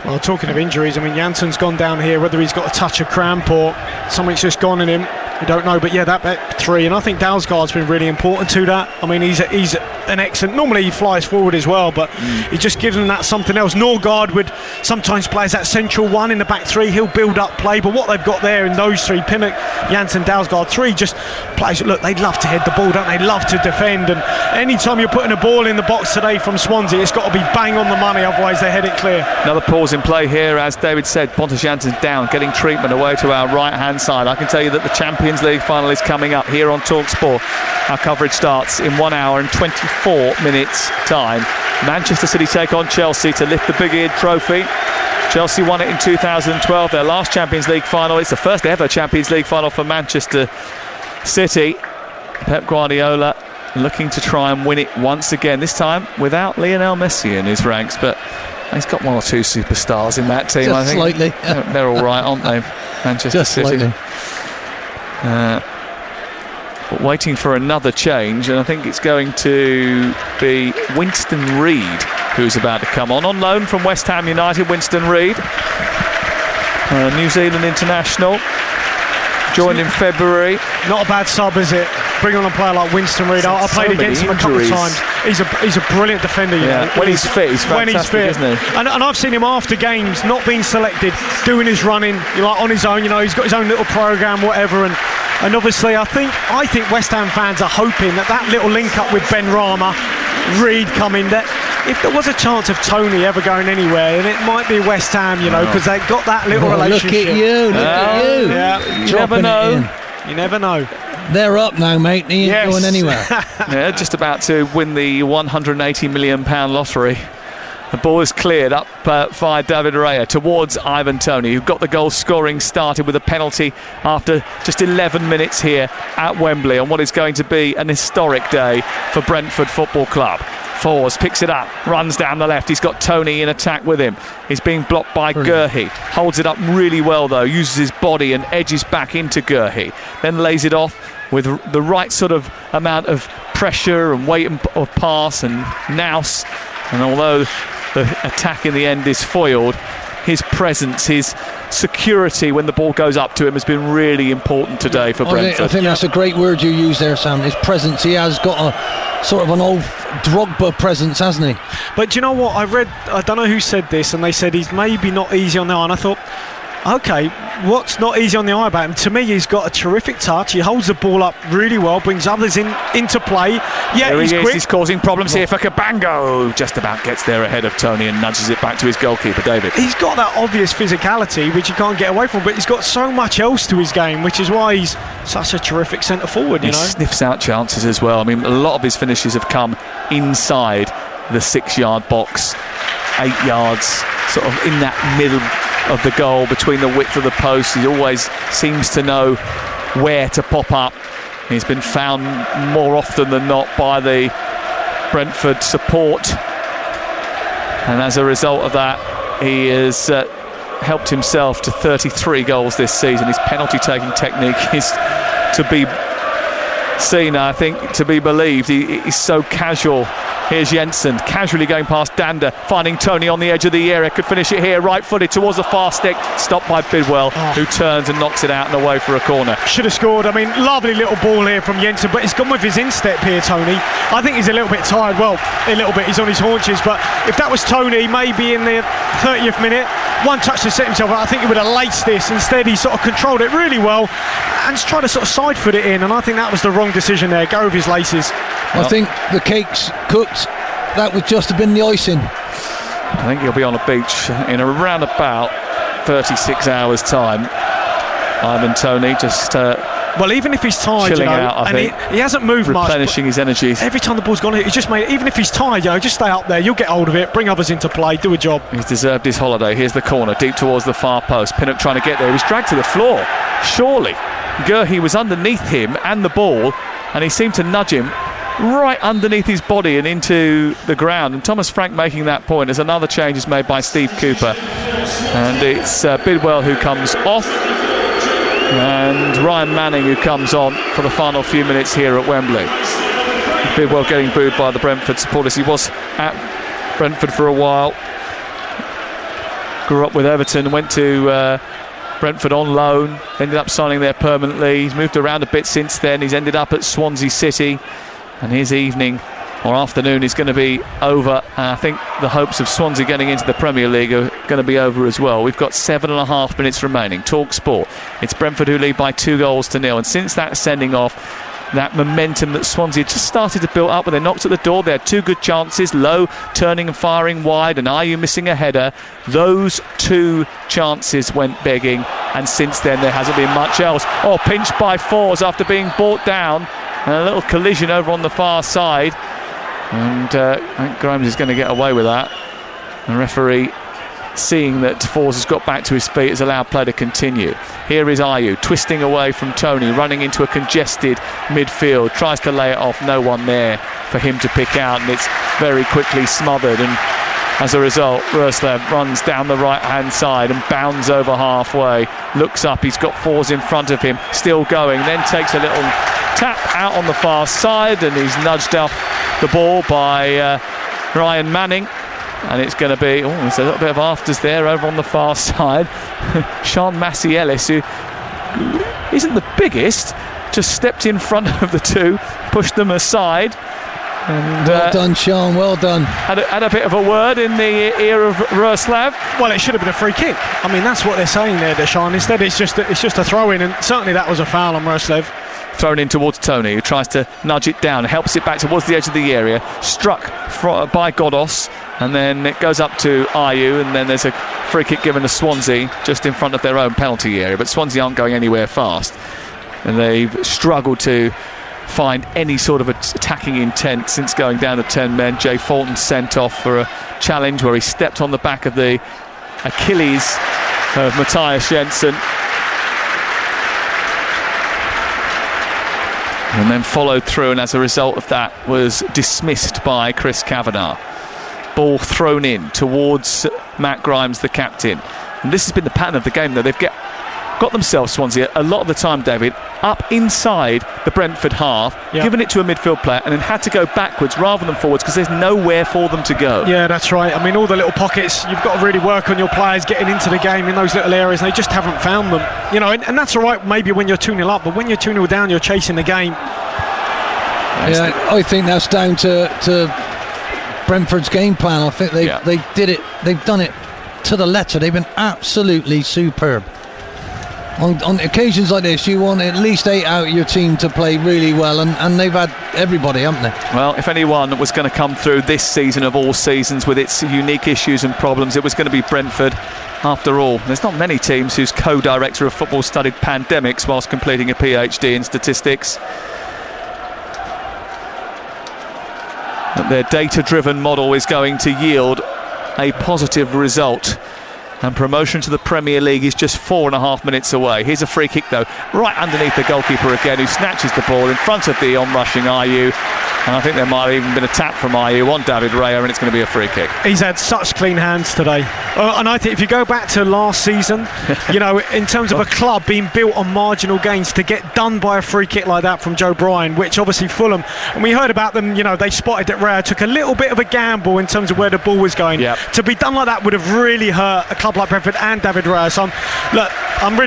Well, talking of injuries, I mean, Janssen's gone down here, whether he's got a touch of cramp or something's just gone in him. We don't know, but yeah, that bet 3, and I think Dalsgaard's been really important to that. I mean, he's an excellent. Normally he flies forward as well, but he just gives them that something else. Norgard would sometimes play as that central one in the back 3. He'll build up play, but what they've got there in those 3, Pinnock, Janssen, Dalsgaard, 3 just plays. Look, they love to head the ball, don't they? Love to defend, and anytime you're putting a ball in the box today from Swansea, it's got to be bang on the money, otherwise they head it clear. Another pause in play here, as David said. Pontus Jansson's down, getting treatment away to our right hand side. I can tell you that the Champions League final is coming up here on Talksport. Our coverage starts in 1 hour and 24 minutes time. Manchester City take on Chelsea to lift the Big Eared Trophy. Chelsea won it in 2012, their last Champions League final. It's the first ever Champions League final for Manchester City. Pep Guardiola looking to try and win it once again, this time without Lionel Messi in his ranks, but he's got 1 or 2 superstars in that team. Just I think slightly. they're all right, aren't they, Manchester Just City? Slightly. But waiting for another change, and I think it's going to be Winston Reid who's about to come on loan from West Ham United. Winston Reid, New Zealand international, joined in February. Not a bad sub, is it? Bring on a player like Winston Reid. I played against him a couple of times. He's a brilliant defender. You know. When he's fit, he's fantastic, isn't he? And I've seen him after games, not being selected, doing his running, on his own. He's got his own little programme, whatever. And obviously, I think West Ham fans are hoping that little link up with Ben Rama, Reid coming, that if there was a chance of Tony ever going anywhere, then it might be West Ham, because they've got that little relationship. Look at you. Yeah, you never know. You never know. They're up now, mate. They ain't going anywhere. Yeah, just about to win the £180 million lottery. The ball is cleared up by David Raya towards Ivan Toney, who got the goal scoring started with a penalty after just 11 minutes here at Wembley on what is going to be an historic day for Brentford Football Club. Fours picks it up, runs down the left. He's got Toney in attack with him. He's being blocked by Gurhey. Holds it up really well though, uses his body and edges back into Gurhey. Then lays it off with the right sort of amount of pressure and weight of pass and nous. And although the attack in the end is foiled, his presence, his security when the ball goes up to him has been really important today for Brentford. I think that's a great word you use there, Sam. His presence. He has got a sort of an old Drogba presence, hasn't he? But do you know what? I don't know who said this, and they said he's maybe not easy on the eye, and I thought, okay, what's not easy on the eye about him? To me, he's got a terrific touch. He holds the ball up really well, brings others into play. Yeah, there he's he is. quick. He's causing problems here for Cabango. Just about gets there ahead of Toney and nudges it back to his goalkeeper, David. He's got that obvious physicality, which you can't get away from, but he's got so much else to his game, which is why he's such a terrific centre forward. He sniffs out chances as well. I mean, a lot of his finishes have come inside the 6-yard box, 8 yards, sort of in that middle of the goal, between the width of the post. He always seems to know where to pop up. He's been found more often than not by the Brentford support, and as a result of that, he has helped himself to 33 goals this season. His penalty taking technique is to be seen, I think, to be believed. He's so casual. Here's Jensen, casually going past Danda, finding Toney on the edge of the area, could finish it here, right-footed towards the far stick, stopped by Bidwell, who turns and knocks it out and away for a corner. Should have scored. I mean, lovely little ball here from Jensen, but he's gone with his instep here, Toney. I think he's a little bit tired. Well, a little bit, he's on his haunches, but if that was Toney, maybe in the 30th minute, one touch to set himself up, I think he would have laced this. Instead, he sort of controlled it really well and tried to sort of side foot it in, and I think that was the wrong decision there. Go with his laces. I think the cake's cooked. That would just have been the icing. I think he'll be on a beach in around about 36 hours time. Ivan Toney just well, even if he's tired, chilling out, I think, he hasn't moved much, replenishing his energies. Every time the ball's gone, he just made. Even if he's tired, just stay up there. You'll get hold of it, bring others into play, do a job. He's deserved his holiday. Here's the corner, deep towards the far post. Pinnock trying to get there. He was dragged to the floor. Surely, Gurhey was underneath him and the ball, and he seemed to nudge him right underneath his body and into the ground. And Thomas Frank making that point as another change is made by Steve Cooper, and it's Bidwell who comes off and Ryan Manning who comes on for the final few minutes here at Wembley. Bidwell getting booed by the Brentford supporters. He was at Brentford for a while, grew up with Everton, went to Brentford on loan, ended up signing there permanently. He's moved around a bit since then. He's ended up at Swansea City, and his evening or afternoon is going to be over. I think the hopes of Swansea getting into the Premier League are going to be over as well. We've got 7.5 minutes remaining. Talksport. It's Brentford who lead by 2-0, and since that sending off, that momentum that Swansea just started to build up when they knocked at the door. They had 2 good chances, Lowe turning and firing wide and Ayew missing a header. Those 2 chances went begging, and since then there hasn't been much else. Pinched by Fours after being brought down, and a little collision over on the far side, and I think Grimes is going to get away with that. The referee, seeing that Fours has got back to his feet, has allowed play to continue. Here is Ayew twisting away from Tony, running into a congested midfield, tries to lay it off, no one there for him to pick out, and it's very quickly smothered, and as a result Roerslev runs down the right hand side and bounds over halfway, looks up, he's got Fours in front of him, still going, then takes a little tap out on the far side, and he's nudged off the ball by Ryan Manning. And it's going to be, there's a little bit of afters there over on the far side. Sean Massey-Ellis, who isn't the biggest, just stepped in front of the 2, pushed them aside. And, well done, Sean, well done. Had a bit of a word in the ear of Roerslev. Well, it should have been a free kick. I mean, that's what they're saying there, Deshaun. Instead, it's just a throw-in, and certainly that was a foul on Roerslev. Thrown in towards Tony, who tries to nudge it down, helps it back towards the edge of the area, struck by Godos, and then it goes up to Ayew, and then there's a free kick given to Swansea just in front of their own penalty area. But Swansea aren't going anywhere fast, and they've struggled to find any sort of attacking intent since going down to 10 men. Jay Fulton sent off for a challenge where he stepped on the back of the Achilles of Matthias Jensen, and then followed through, and as a result of that was dismissed by Chris Kavanagh. Ball thrown in towards Matt Grimes, the captain, and this has been the pattern of the game though. They've got themselves, Swansea, a lot of the time, David, up inside the Brentford half, given it to a midfield player, and then had to go backwards rather than forwards because there's nowhere for them to go. Yeah, that's right. I mean, all the little pockets, you've got to really work on your players getting into the game in those little areas, and they just haven't found them. You know, and that's all right maybe when you're 2-0 up, but when you're 2-0 down, you're chasing the game. Yeah, I think that's down to Brentford's game plan. I think they did it. They've done it to the letter. They've been absolutely superb. On occasions like this, you want at least 8 out of your team to play really well, and they've had everybody, haven't they? Well, if anyone was going to come through this season of all seasons with its unique issues and problems, it was going to be Brentford. After all, there's not many teams whose co-director of football studied pandemics whilst completing a PhD in statistics. But their data-driven model is going to yield a positive result, and promotion to the Premier League is just 4.5 minutes away. Here's a free kick though, right underneath the goalkeeper again, who snatches the ball in front of the on-rushing Ayew, and I think there might have even been a tap from Ayew on David Raya, and it's going to be a free kick. He's had such clean hands today, and I think if you go back to last season, you know, in terms of a club being built on marginal gains, to get done by a free kick like that from Joe Bryan, which obviously Fulham, and we heard about them, you know, they spotted that Raya took a little bit of a gamble in terms of where the ball was going. To be done like that would have really hurt a club like Brentford and David Raya. So I'm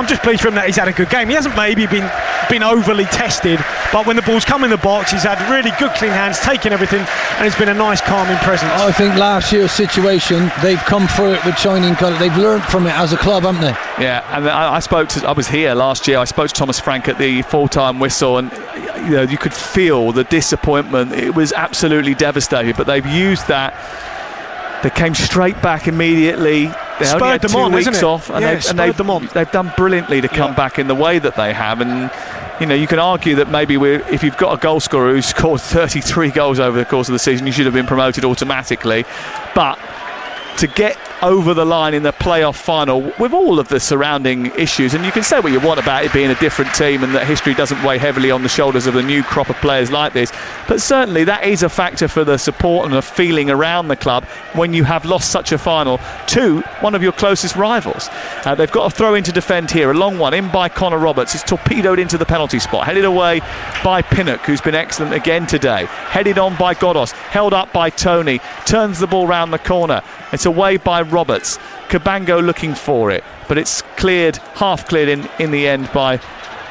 just pleased for him that he's had a good game. He hasn't maybe been overly tested, but when the ball's come in the box, he's had really good clean hands, taking everything, and it's been a nice calming presence. I think last year's situation, they've come through it with shining colour. They've learned from it as a club, haven't they? Yeah, and I was here last year. I spoke to Thomas Frank at the full-time whistle, and you know, you could feel the disappointment. It was absolutely devastating, but they've used that. They came straight back immediately. They only had 2 weeks off, and they've done brilliantly to come back in the way that they have. And you know, you can argue that maybe if you've got a goal scorer who's scored 33 goals over the course of the season, you should have been promoted automatically. But to get over the line in the playoff final with all of the surrounding issues, and you can say what you want about it being a different team and that history doesn't weigh heavily on the shoulders of the new crop of players like this, but certainly that is a factor for the support and the feeling around the club when you have lost such a final to one of your closest rivals. They've got a throw in to defend here, a long one in by Connor Roberts. It's torpedoed into the penalty spot, headed away by Pinnock, who's been excellent again today, headed on by Godos, held up by Tony, turns the ball round the corner. It's away by Roberts. Cabango looking for it, but it's half cleared in the end by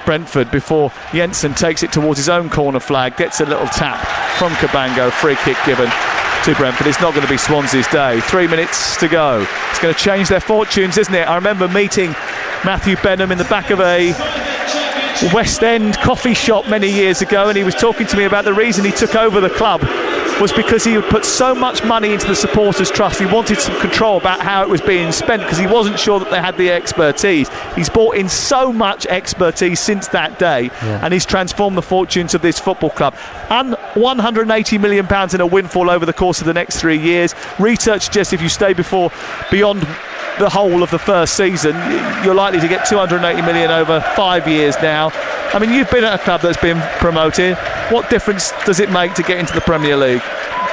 Brentford before Jensen takes it towards his own corner flag, gets a little tap from Cabango, free kick given to Brentford. It's not going to be Swansea's day. 3 minutes to go. It's going to change their fortunes, isn't it? I remember meeting Matthew Benham in the back of a West End coffee shop many years ago, and he was talking to me about the reason he took over the club was because he had put so much money into the supporters trust. He wanted some control about how it was being spent because he wasn't sure that they had the expertise. He's brought in so much expertise since that day, and he's transformed the fortunes of this football club. And £180 million in a windfall over the course of the next 3 years. Research suggests if you stay beyond the whole of the first season, you're likely to get 280 million over 5 years now. I mean, you've been at a club that's been promoted. What difference does it make to get into the Premier League?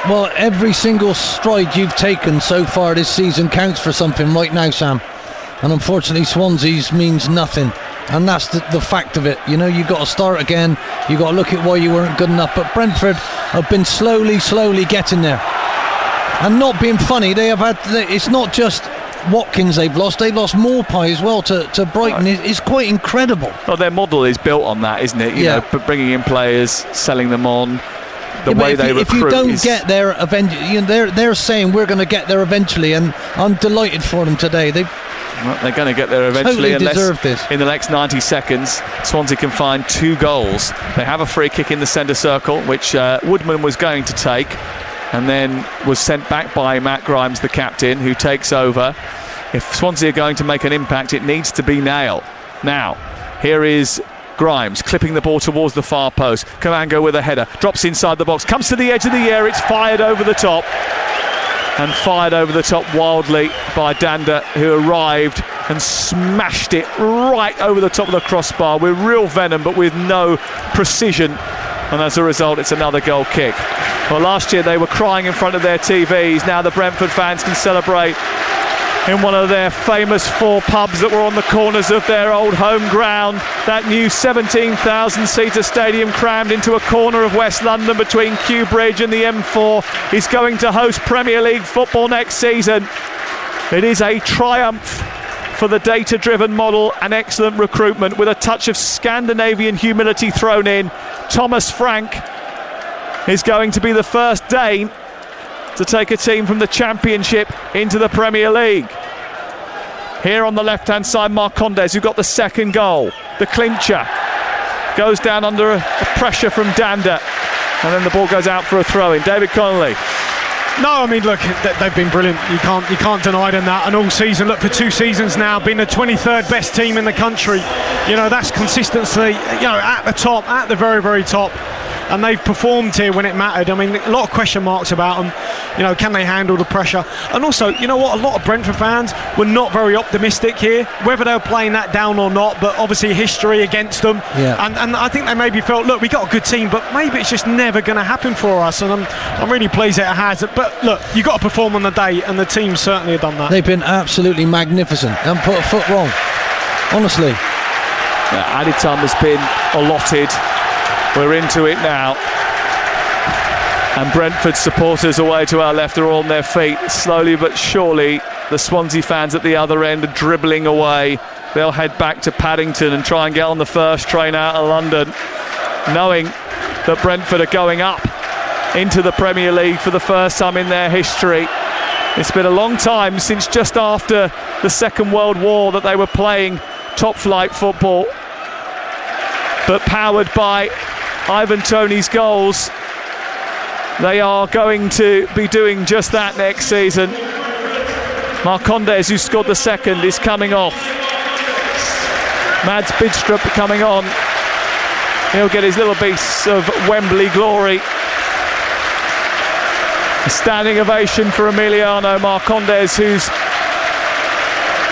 Well, every single stride you've taken so far this season counts for something right now, Sam. And unfortunately, Swansea's means nothing. And that's the fact of it. You know, you've got to start again. You've got to look at why you weren't good enough. But Brentford have been slowly getting there. And not being funny, they have had. It's not just Watkins they've lost Morpie as well to Brighton. It's quite incredible. Well, their model is built on that, isn't it? You know, bringing in players, selling them on. The way they recruit. If you don't get there eventually, they're saying we're going to get there eventually, and I'm delighted for them today. They're going to get there eventually, unless in the next 90 seconds Swansea can find 2 goals. They have a free kick in the centre circle, which Woodman was going to take, and then was sent back by Matt Grimes, the captain, who takes over. If Swansea are going to make an impact, it needs to be Nail. Now, here is Grimes clipping the ball towards the far post. Cabango with a header, drops inside the box, comes to the edge of the area. It's fired over the top, and fired over the top wildly by Danda, who arrived and smashed it right over the top of the crossbar with real venom but with no precision, and as a result it's another goal kick. Well, last year they were crying in front of their TVs. Now the Brentford fans can celebrate in one of their famous 4 pubs that were on the corners of their old home ground. That new 17,000-seater stadium crammed into a corner of West London between Kew Bridge and the M4 is going to host Premier League football next season. It is a triumph for the data-driven model and excellent recruitment, with a touch of Scandinavian humility thrown in. Thomas Frank is going to be the first Dane to take a team from the Championship into the Premier League. Here on the left-hand side, Marcondes, who got the second goal. The clincher goes down under a pressure from Danda, and then the ball goes out for a throw-in. David Connolly. No, I mean, look, they've been brilliant. You can't deny them that. And all season, look, for 2 seasons now, been the 23rd best team in the country. You know, that's consistency, at the top, at the very, very top. And they've performed here when it mattered. I mean, a lot of question marks about them. Can they handle the pressure? And also, you know what? A lot of Brentford fans were not very optimistic here, whether they were playing that down or not. But obviously, history against them. Yeah. And I think they maybe felt, look, we got a good team, but maybe it's just never going to happen for us. And I'm really pleased that it has. But look, you got to perform on the day, and the team certainly have done that. They've been absolutely magnificent. They haven't put a foot wrong, honestly. Added time has been allotted. We're into it now, and Brentford supporters away to our left are on their feet. Slowly but surely the Swansea fans at the other end are dribbling away. They'll head back to Paddington and try and get on the first train out of London, knowing that Brentford are going up into the Premier League for the first time in their history. It's been a long time since just after the Second World War that they were playing top flight football, but powered by Ivan Toney's goals, they are going to be doing just that next season. Marcondes, who scored the second, is coming off. Mads Bidstrup coming on. He'll get his little piece of Wembley glory. A standing ovation for Emiliano Marcondes, whose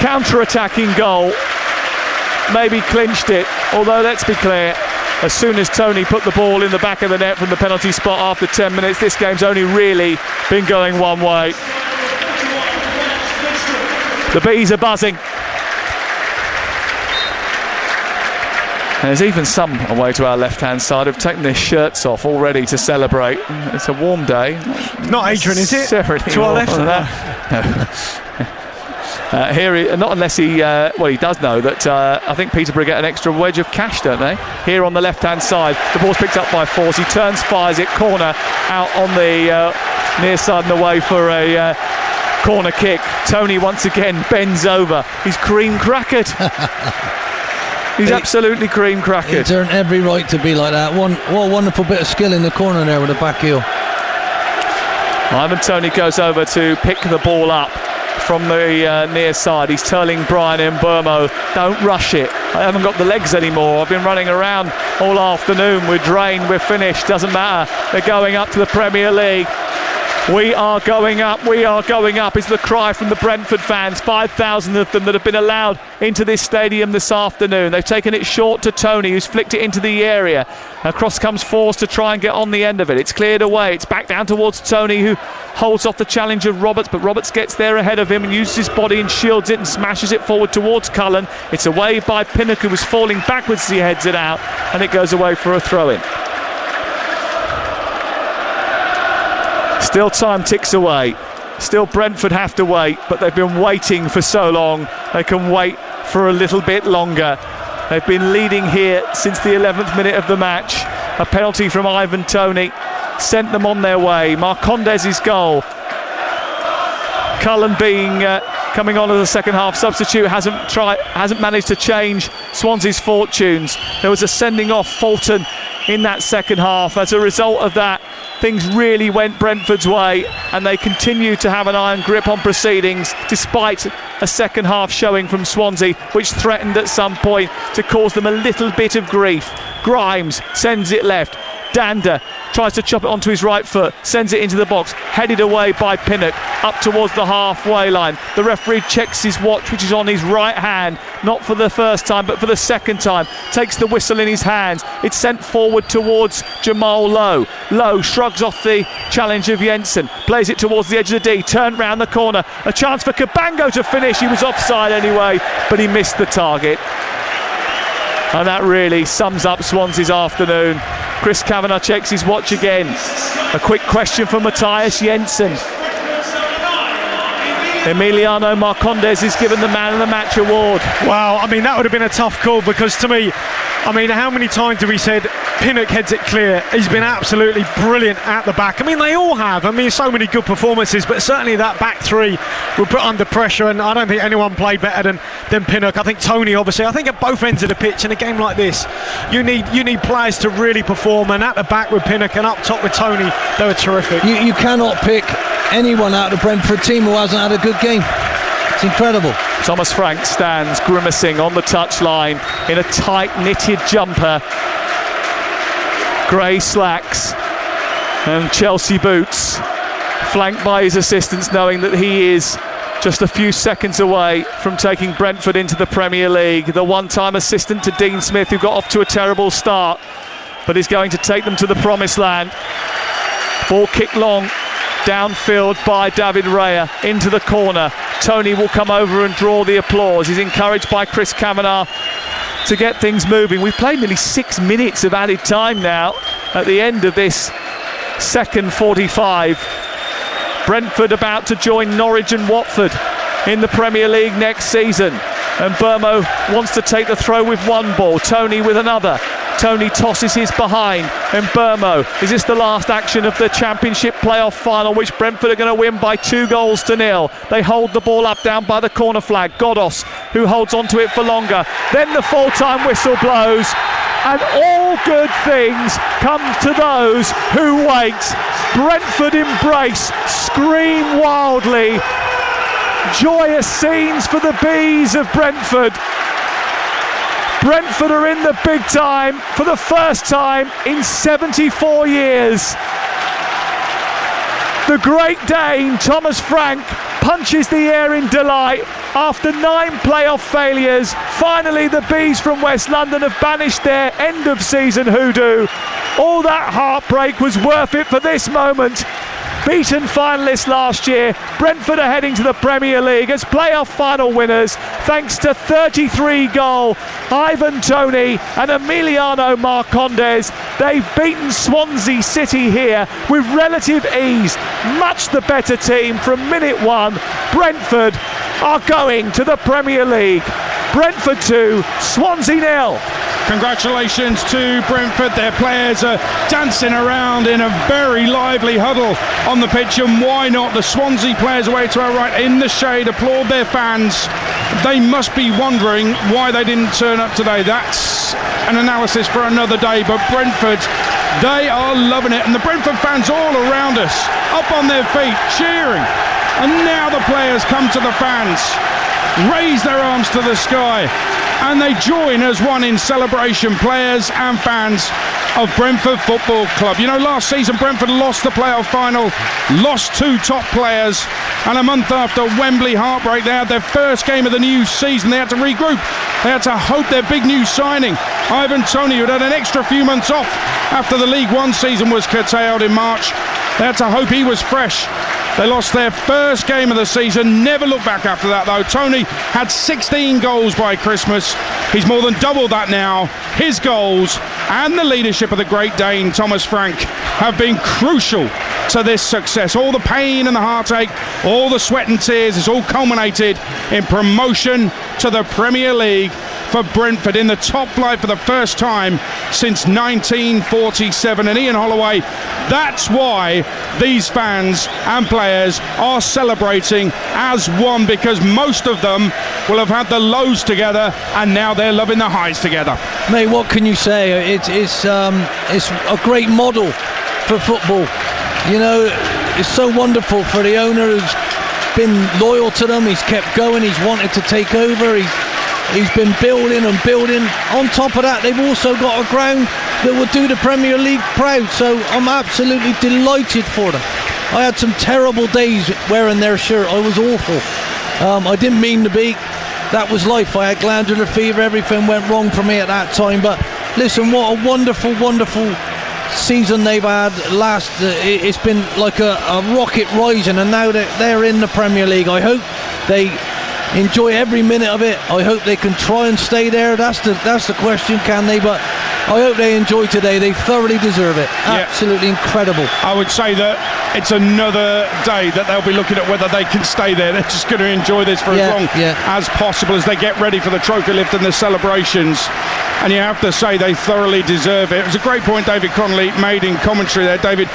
counter-attacking goal maybe clinched it, although let's be clear, as soon as Toney put the ball in the back of the net from the penalty spot after 10 minutes, this game's only really been going one way. The bees are buzzing. And there's even some away to our left-hand side who've taken their shirts off already to celebrate. It's a warm day. Not Adrian, is it? To our left? No. Not unless he does know that I think Peterborough get an extra wedge of cash, don't they? Here on the left-hand side, the ball's picked up by Force. He turns, fires it, corner out on the near side and away for a corner kick. Tony once again bends over. He's cream crackered. He's absolutely cream crackered. He's earned every right to be like that. What a wonderful bit of skill in the corner there with a back heel. Ivan Toney goes over to pick the ball up from the near side. He's telling Brian Mbeumo, don't rush it. I haven't got the legs anymore. I've been running around all afternoon. We're drained, we're finished. Doesn't matter. They're going up to the Premier League. We are going up, we are going up is the cry from the Brentford fans. 5,000 of them that have been allowed into this stadium this afternoon. They've taken it short to Tony, who's flicked it into the area. Across comes Force to try and get on the end of it. It's cleared away, it's back down towards Tony, who holds off the challenge of Roberts, but Roberts gets there ahead of him and uses his body and shields it and smashes it forward towards Cullen. It's away by Pinnock, who was falling backwards as he heads it out, and it goes away for a throw-in. Still time ticks away. Still Brentford have to wait, but they've been waiting for so long. They can wait for a little bit longer. They've been leading here since the 11th minute of the match. A penalty from Ivan Toney sent them on their way. Marcondes' goal. Cullen coming on as a second half substitute hasn't managed to change Swansea's fortunes. There was a sending off Fulton in that second half. As a result of that, things really went Brentford's way, and they continue to have an iron grip on proceedings despite a second half showing from Swansea which threatened at some point to cause them a little bit of grief. Grimes sends it left. Dander tries to chop it onto his right foot, sends it into the box, headed away by Pinnock up towards the halfway line. The referee checks his watch, which is on his right hand, not for the first time but for the second time, takes the whistle in his hands. It's sent forward towards Jamal Lowe. Lowe shrugs off the challenge of Jensen, plays it towards the edge of the D, turned round the corner, a chance for Cabango to finish. He was offside anyway, but he missed the target. And that really sums up Swansea's afternoon. Chris Kavanagh checks his watch again. A quick question for Matthias Jensen. Emiliano Marcondes is given the man of the match award. Well, I mean, that would have been a tough call, because to me, I mean, how many times have we said Pinnock heads it clear? He's been absolutely brilliant at the back. I mean, they all have. I mean, so many good performances, but certainly that back three were put under pressure, and I don't think anyone played better than Pinnock. I think Tony, obviously, I think at both ends of the pitch in a game like this, you need players to really perform, and at the back with Pinnock and up top with Tony, they were terrific. You cannot pick anyone out of the Brentford team who hasn't had a good game. It's incredible. Thomas Frank stands grimacing on the touchline in a tight knitted jumper, grey slacks and Chelsea boots, flanked by his assistants, knowing that he is just a few seconds away from taking Brentford into the Premier League. The one-time assistant to Dean Smith, who got off to a terrible start, but is going to take them to the promised land. Ball kicked long downfield by David Raya into the corner. Tony will come over and draw the applause. He's encouraged by Chris Kavanagh to get things moving. We've played nearly 6 minutes of added time now at the end of this second 45. Brentford about to join Norwich and Watford in the Premier League next season, and Burmo wants to take the throw with one ball, Tony with another. Tony tosses his behind, and Burmo, is this the last action of the Championship playoff final, which Brentford are going to win by 2-0? They hold the ball up down by the corner flag. Godos, who holds onto it for longer. Then the full-time whistle blows, and all good things come to those who wait. Brentford embrace, scream wildly. Joyous scenes for the bees of Brentford. Brentford are in the big time for the first time in 74 years. The Great Dane, Thomas Frank, punches the air in delight. After 9 playoff failures, finally the bees from West London have banished their end-of-season hoodoo. All that heartbreak was worth it for this moment. Beaten finalists last year, Brentford are heading to the Premier League as playoff final winners thanks to 33-goal Ivan Toney and Emiliano Marcondes. They've beaten Swansea City here with relative ease. Much the better team from minute one. Brentford are going to the Premier League. Brentford 2, Swansea 0. Congratulations to Brentford. Their players are dancing around in a very lively huddle on the pitch, and why not? The Swansea players away to our right in the shade applaud their fans. They must be wondering why they didn't turn up today. That's an analysis for another day, but Brentford, they are loving it, and the Brentford fans all around us, up on their feet, cheering. And now the players come to the fans, raise their arms to the sky, and they join as one in celebration, players and fans of Brentford Football Club. You know, last season Brentford lost the playoff final, lost 2 top players, and a month after Wembley heartbreak, they had their first game of the new season. They had to regroup. They had to hope their big new signing, Ivan Toney, who had an extra few months off after the League One season was curtailed in March. They had to hope he was fresh. They lost their first game of the season, never looked back after that though. Toney had 16 goals by Christmas. He's more than double that now. His goals and the leadership of the Great Dane, Thomas Frank, have been crucial to this success. All the pain and the heartache, all the sweat and tears, it's all culminated in promotion to the Premier League for Brentford in the top flight for the first time since 1947. And Ian Holloway, that's why these fans and players are celebrating as one, because most of them will have had the lows together and now they're loving the highs together. Mate, what can you say? It's a great model for football. You know, it's so wonderful for the owner who's been loyal to them. He's kept going. He's wanted to take over. He's been building and building. On top of that, they've also got a ground that will do the Premier League proud. So I'm absolutely delighted for them. I had some terrible days wearing their shirt. I was awful. I didn't mean to be. That was life. I had glandular fever. Everything went wrong for me at that time. But listen, what a wonderful, wonderful season they've had. It's been like a rocket rising, and now they're in the Premier League. I hope they enjoy every minute of it. I hope they can try and stay there. That's the question, can they? But I hope they enjoy today. They thoroughly deserve it. Absolutely incredible. I would say that it's another day that they'll be looking at whether they can stay there. They're just going to enjoy this for as long as possible as they get ready for the trophy lift and the celebrations. And you have to say they thoroughly deserve it. It was a great point David Connolly made in commentary there. David,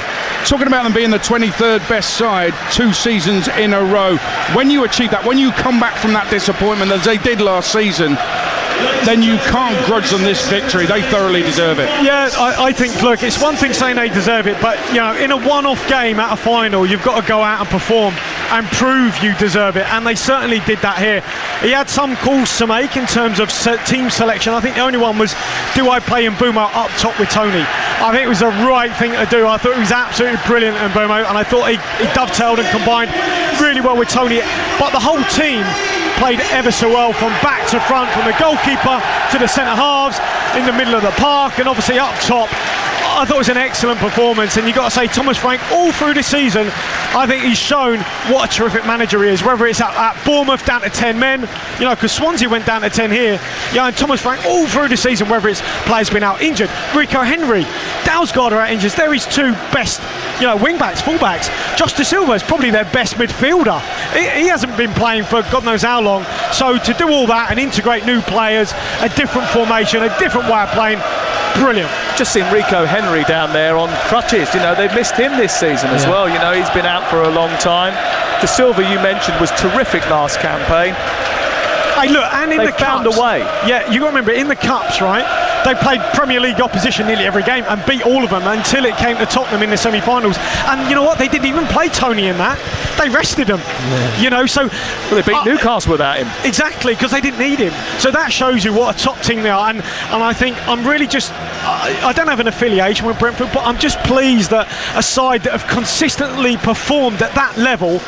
talking about them being the 23rd best side 2 seasons in a row. When you achieve that, when you come back from that disappointment as they did last season, then you can't grudge them this victory. They thoroughly deserve it. Yeah, I think, look, it's one thing saying they deserve it, but, you know, in a one-off game at a final, you've got to go out and perform and prove you deserve it, and they certainly did that here. He had some calls to make in terms of team selection. I think the only one was, do I play Mbeumo up top with Toney? I think it was the right thing to do. I thought he was absolutely brilliant, Mbeumo, and I thought he dovetailed and combined really well with Toney. But the whole team played ever so well from back to front, from the goalkeeper to the centre halves, in the middle of the park, and obviously up top. I thought it was an excellent performance, and you've got to say Thomas Frank, all through the season, I think he's shown what a terrific manager he is, whether it's at Bournemouth down to 10 men, you know, because Swansea went down to 10 here, yeah, and Thomas Frank all through the season, whether it's players been out injured, Rico Henry, Dalsgaard are out injured, they're his 2 best, you know, wing-backs, full-backs. Josh De Silva is probably their best midfielder. He hasn't been playing for God knows how long, so to do all that and integrate new players, a different formation, a different way of playing, brilliant. Just seen Rico Henry down there on crutches. You know, they've missed him this season as well. You know, he's been out for a long time. De Silva, you mentioned, was terrific last campaign. Hey, look, and in they the found cups, a way. Yeah, you got to remember, in the cups, right? They played Premier League opposition nearly every game and beat all of them until it came to Tottenham in the semi-finals. And you know what? They didn't even play Toney in that. They rested him. Yeah. You know, so well, they beat Newcastle without him. Exactly, because they didn't need him. So that shows you what a top team they are. And I think I'm really just, I don't have an affiliation with Brentford, but I'm just pleased that a side that have consistently performed at that level,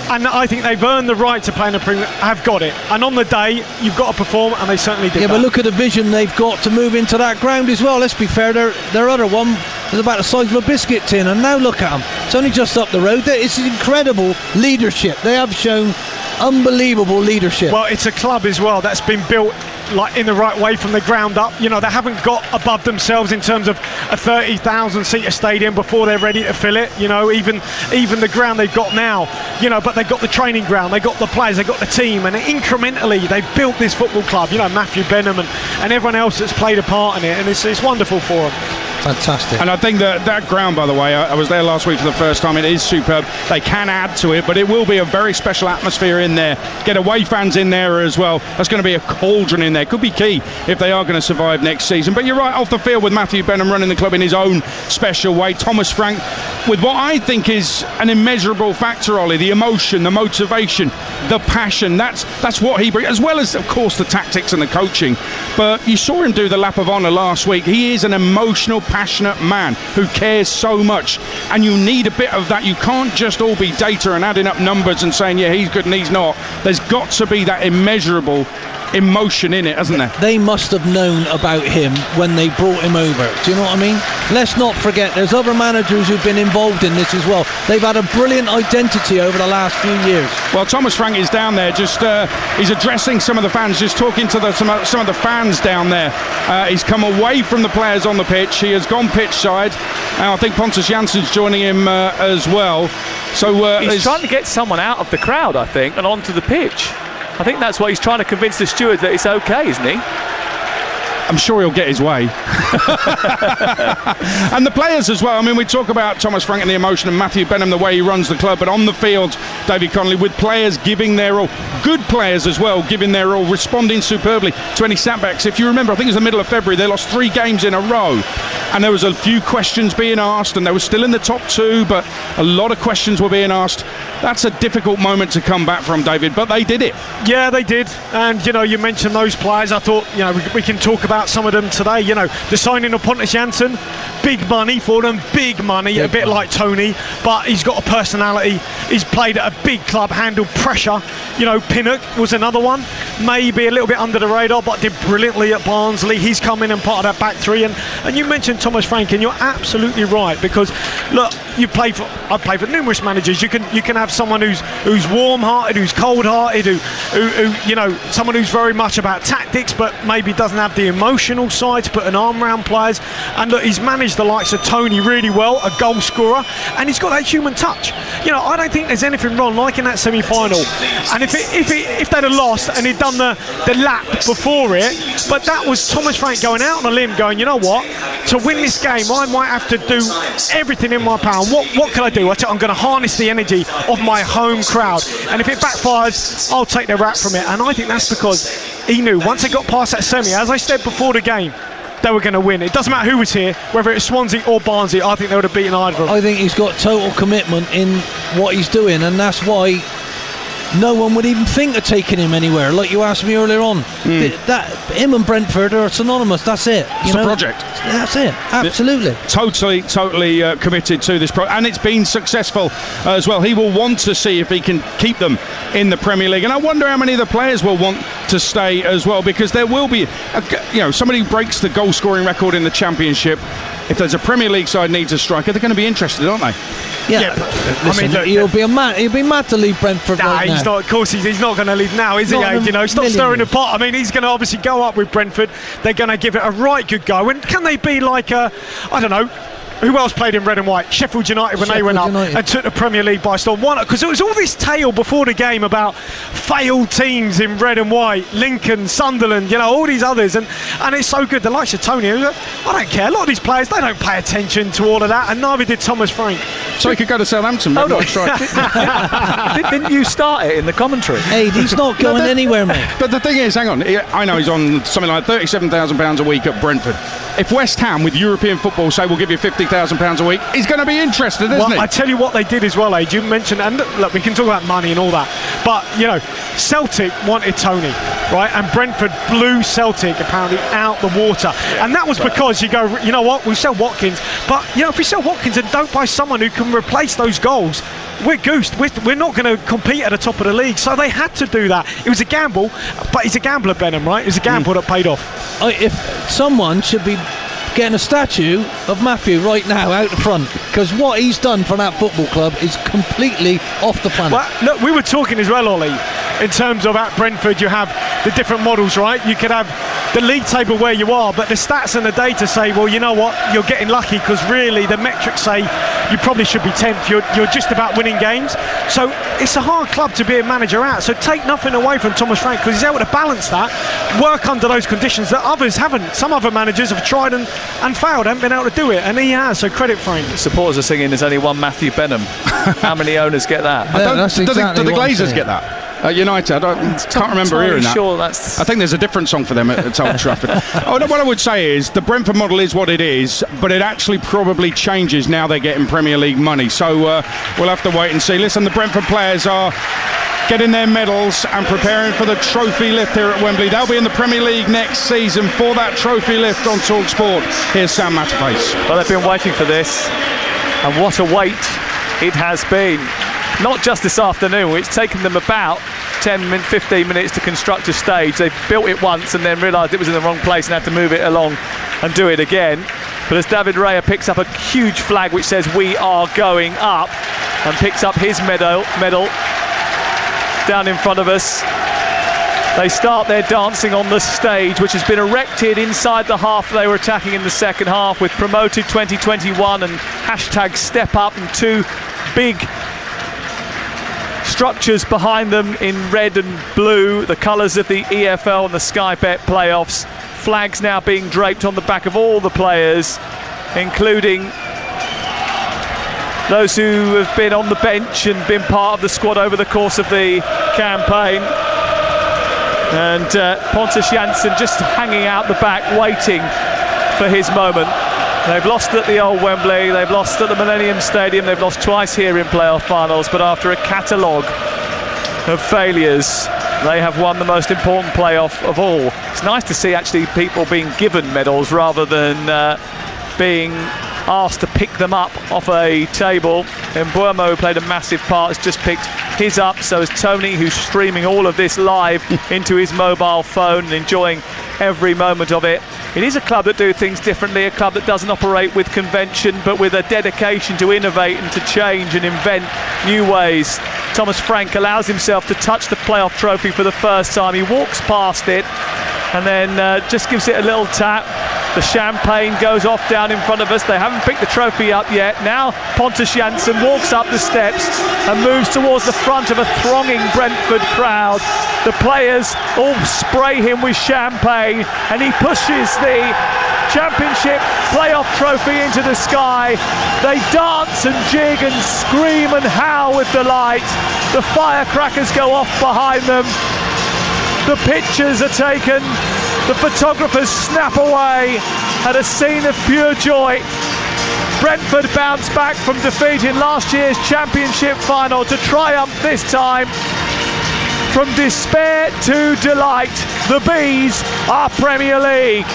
and I think they've earned the right to play in the Premier League, have got it. And on the day, you've got to perform, and they certainly did. Yeah, that. But look at the vision they've got to move into that ground as well. Let's be fair, their other one was about the size of a biscuit tin, and now look at them. It's only just up the road. It's incredible leadership. They have shown unbelievable leadership. Well, it's a club as well that's been built like in the right way from the ground up. You know, they haven't got above themselves in terms of a 30,000 seater stadium before they're ready to fill it. You know, even the ground they've got now, you know, but they've got the training ground, they've got the players, they've got the team, and incrementally they've built this football club. You know, Matthew Benham and everyone else that's played a part in it, and it's wonderful for them. Fantastic. And I think that ground, by the way, I was there last week for the first time. It is superb. They can add to it, but it will be a very special atmosphere in there. Get away fans in there as well. That's going to be a cauldron in there. Could be key if they are going to survive next season. But you're right, off the field with Matthew Benham running the club in his own special way. Thomas Frank with what I think is an immeasurable factor, Ollie. The emotion, the motivation, the passion. That's what he brings, as well as, of course, the tactics and the coaching. But you saw him do the lap of honour last week. He is an emotional, passionate man who cares so much, and you need a bit of that. You can't just all be data and adding up numbers and saying, yeah, he's good and he's not. There's got to be that immeasurable emotion in it, hasn't there? They must have known about him when they brought him over. Do you know what I mean? Let's not forget there's other managers who've been involved in this as well. They've had a brilliant identity over the last few years. Well, Thomas Frank is down there just he's addressing some of the fans, just talking to some of the fans down there. He's come away from the players on the pitch. He has gone pitch side, and I think Pontus Jansson's joining him as well. So he's trying to get someone out of the crowd, I think, and onto the pitch. I think that's what he's trying to convince the stewards that it's okay, isn't he? I'm sure he'll get his way. And the players as well. I mean, we talk about Thomas Frank and the emotion, and Matthew Benham, the way he runs the club, but on the field, David Connolly, with players giving their all, good players as well, giving their all, responding superbly to any setbacks. If you remember, I think it was the middle of February, they lost 3 games in a row, and there was a few questions being asked, and they were still in the top 2, but a lot of questions were being asked. That's a difficult moment to come back from, David, but they did it. Yeah, they did. And, you know, you mentioned those players. I thought, you know, we can talk about some of them today. You know, the signing of Pontus Jansson, big money for them, big money, a bit like Tony, but he's got a personality. He's played at a big club, handled pressure. You know, Pinnock was another one, maybe a little bit under the radar, but did brilliantly at Barnsley. He's come in and part of that back three. And you mentioned Thomas Frank, and you're absolutely right, because look, I've played for numerous managers. You can have someone who's warm-hearted, who's cold-hearted, who you know, someone who's very much about tactics, but maybe doesn't have the emotional side to put an arm around players. And look, he's managed the likes of Tony really well, a goal scorer, and he's got that human touch. You know, I don't think there's anything wrong, like in that semi-final. And if they'd have lost and he'd done the lap before it, but that was Thomas Frank going out on a limb, going, you know what, to win this game, I might have to do everything in my power. What can I do? I'm going to harness the energy of my home crowd, and if it backfires, I'll take the rap from it. And I think that's because he knew once they got past that semi, as I said before the game, they were going to win. It doesn't matter who was here, whether it's Swansea or Barnsley. I think they would have beaten either of them. I think he's got total commitment in what he's doing, and that's why no one would even think of taking him anywhere. Like you asked me earlier on, him and Brentford are synonymous. That's it. It's a project. That's it. Absolutely. Totally committed to this project, and it's been successful as well. He will want to see if he can keep them in the Premier League, and I wonder how many of the players will want to stay as well, because there will be, somebody who breaks the goal scoring record in the Championship. If there's a Premier League side needs a striker, they're going to be interested, aren't they? Yeah, but listen, I mean, look, he'll be mad to leave Brentford right now. He's not. Of course, he's not going to leave now, is he? You know, stop stirring the pot. I mean, he's going to obviously go up with Brentford. They're going to give it a right good go. And can they be like I don't know, who else played in red and white? Sheffield United when they went up and took the Premier League by storm. Because there was all this tale before the game about failed teams in red and white, Lincoln, Sunderland, you know, all these others, and it's so good. The likes of Tony, I don't care. A lot of these players, they don't pay attention to all of that, and neither did Thomas Frank. So he could go to Southampton. Hold on. Didn't you start it in the commentary? Hey, he's not going anywhere, mate. But the thing is, hang on, I know he's on something like £37,000 a week at Brentford. If West Ham with European football say we'll give you £50,000 a week, he's going to be interested, isn't he? I tell you what they did as well, Age. You mentioned, and look, we can talk about money and all that, but you know, Celtic wanted Tony, right? And Brentford blew Celtic apparently out the water, and that was because you go, you know what, we'll sell Watkins, but you know, if we sell Watkins and don't buy someone who can replace those goals, we're goosed. We're not going to compete at the top of the league. So they had to do that. It was a gamble, but he's a gambler, Benham, right? It was a gamble that paid off. If someone should be getting a statue of Matthew right now out the front, because what he's done for that football club is completely off the planet. Well, look, we were talking as well, Ollie. in terms of at Brentford you have the different models, right? You could have the league table where you are, but the stats and the data say, well, you know what, you're getting lucky, because really the metrics say you probably should be 10th. You're just about winning games. So it's a hard club to be a manager at. So take nothing away from Thomas Frank, because he's able to balance that, work under those conditions that others haven't. Some other managers have tried and failed, haven't been able to do it, and he has, so credit for him. Supporters are singing there's only one Matthew Benham. How many owners get that? Do the Glazers get that? At United, I can't remember hearing that. Sure, that's... I think there's a different song for them at Old Trafford. What I would say is the Brentford model is what it is, but it actually probably changes now they're getting Premier League money. So we'll have to wait and see. Listen, the Brentford players are getting their medals and preparing for the trophy lift here at Wembley. They'll be in the Premier League next season for that trophy lift on Talksport. Here's Sam Matterface. Well, they've been waiting for this, and what a wait it has been. Not just this afternoon, it's taken them about 15 minutes to construct a stage. They built it once and then realised it was in the wrong place and had to move it along and do it again. But as David Raya picks up a huge flag which says "We are going up," and picks up his medal down in front of us, they start their dancing on the stage, which has been erected inside the half they were attacking in the second half, with Promoted 2021 and #StepUp and two big structures behind them in red and blue, the colours of the EFL and the Sky Bet playoffs. Flags now being draped on the back of all the players, including those who have been on the bench and been part of the squad over the course of the campaign. And Pontus Jansson just hanging out the back, waiting for his moment. They've lost at the old Wembley, they've lost at the Millennium Stadium, they've lost twice here in playoff finals, but after a catalogue of failures, they have won the most important playoff of all. It's nice to see actually people being given medals rather than being asked to pick them up off a table. And Mbuemo, who played a massive part, has just picked his up. So has Tony, who's streaming all of this live into his mobile phone and enjoying every moment of it. It is a club that do things differently, a club that doesn't operate with convention, but with a dedication to innovate and to change and invent new ways. Thomas Frank allows himself to touch the playoff trophy for the first time. He walks past it and then just gives it a little tap. The champagne goes off down in front of us. They haven't picked the trophy up yet. Now Pontus Jansson walks up the steps and moves towards the front of a thronging Brentford crowd. The players all spray him with champagne and he pushes the Championship playoff trophy into the sky. They dance and jig and scream and howl with delight. The firecrackers go off behind them. The pictures are taken. The photographers snap away at a scene of pure joy. Brentford bounced back from defeat in last year's Championship final to triumph this time. From despair to delight, the Bees are Premier League.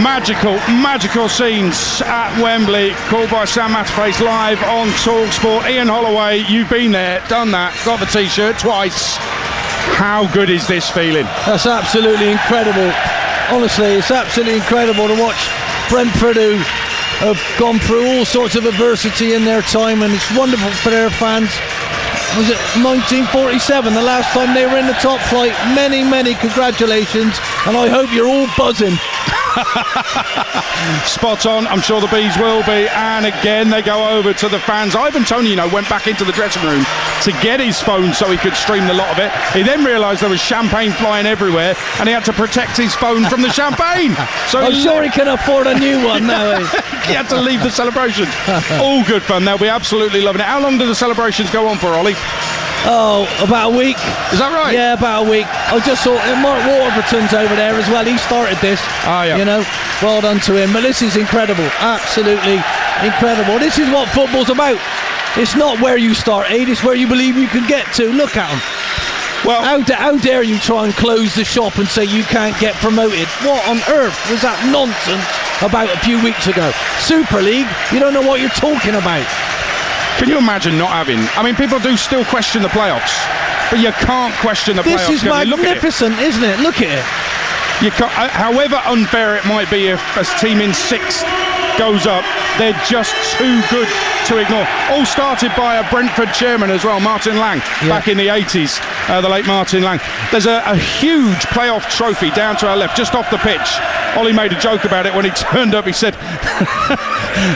Magical scenes at Wembley, called by Sam Matterface live on Talksport. Ian Holloway, you've been there, done that, got the t-shirt twice. How good is this feeling? That's absolutely incredible. Honestly, it's absolutely incredible to watch Brentford, who have gone through all sorts of adversity in their time, and it's wonderful for their fans. Was it 1947, the last time they were in the top flight? Many congratulations, and I hope you're all buzzing. Spot on, I'm sure the Bees will be. And again they go over to the fans. Ivan Toney, went back into the dressing room to get his phone so he could stream the lot of it. He then realised there was champagne flying everywhere and he had to protect his phone from the champagne. So I'm sure he can afford a new one now. He had to leave the celebration. All good fun, they'll be absolutely loving it. How long do the celebrations go on for, Ollie? Oh, about a week. Is that right? Yeah, about a week. I just saw Mark Warburton's over there as well. He started this. Oh, yeah. Well done to him. But this is incredible. Absolutely incredible. This is what football's about. It's not where you start, Aid. It's where you believe you can get to. Look at him. Well, how dare you try and close the shop and say you can't get promoted? What on earth was that nonsense about a few weeks ago? Super League? You don't know what you're talking about. Can you imagine not having... I mean, people do still question the playoffs, but you can't question the playoffs. This is magnificent, isn't it? Look at it. You can't, however unfair it might be if a team in sixth goes up. They're just too good to ignore. All started by a Brentford chairman as well, Martin Lang, back in the 80s, the late Martin Lang. There's a huge playoff trophy down to our left, just off the pitch. Ollie made a joke about it when he turned up. He said,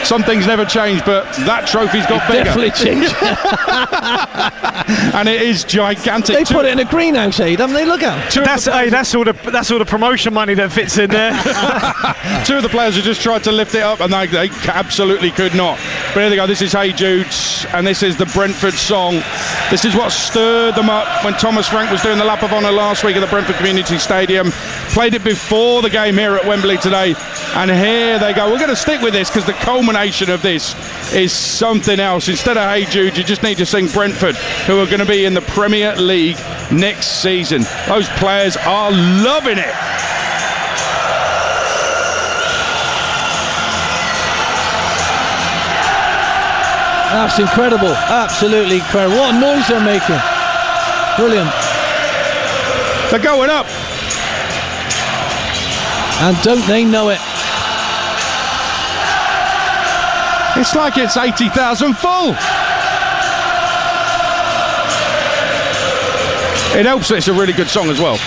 some things never change, but that trophy's got bigger. Definitely changed. And it is gigantic. They put it in a greenhouse, haven't they? Look at it. That's all the promotion money that fits in there. Two of the players have just tried to lift it up, and they absolutely could not. But here they go. This is Hey Jude, and this is the Brentford song. This is what stirred them up when Thomas Frank was doing the lap of honour last week at the Brentford Community Stadium. Played it before the game here at Wembley today, and here they go. We're going to stick with this because the culmination of this is something else. Instead of Hey Jude, you just need to sing Brentford, who are going to be in the Premier League next season. Those players are loving it. That's incredible. Absolutely incredible. What a noise they're making. Brilliant. They're going up. And don't they know it? It's like it's 80,000 full. It helps that it's a really good song as well.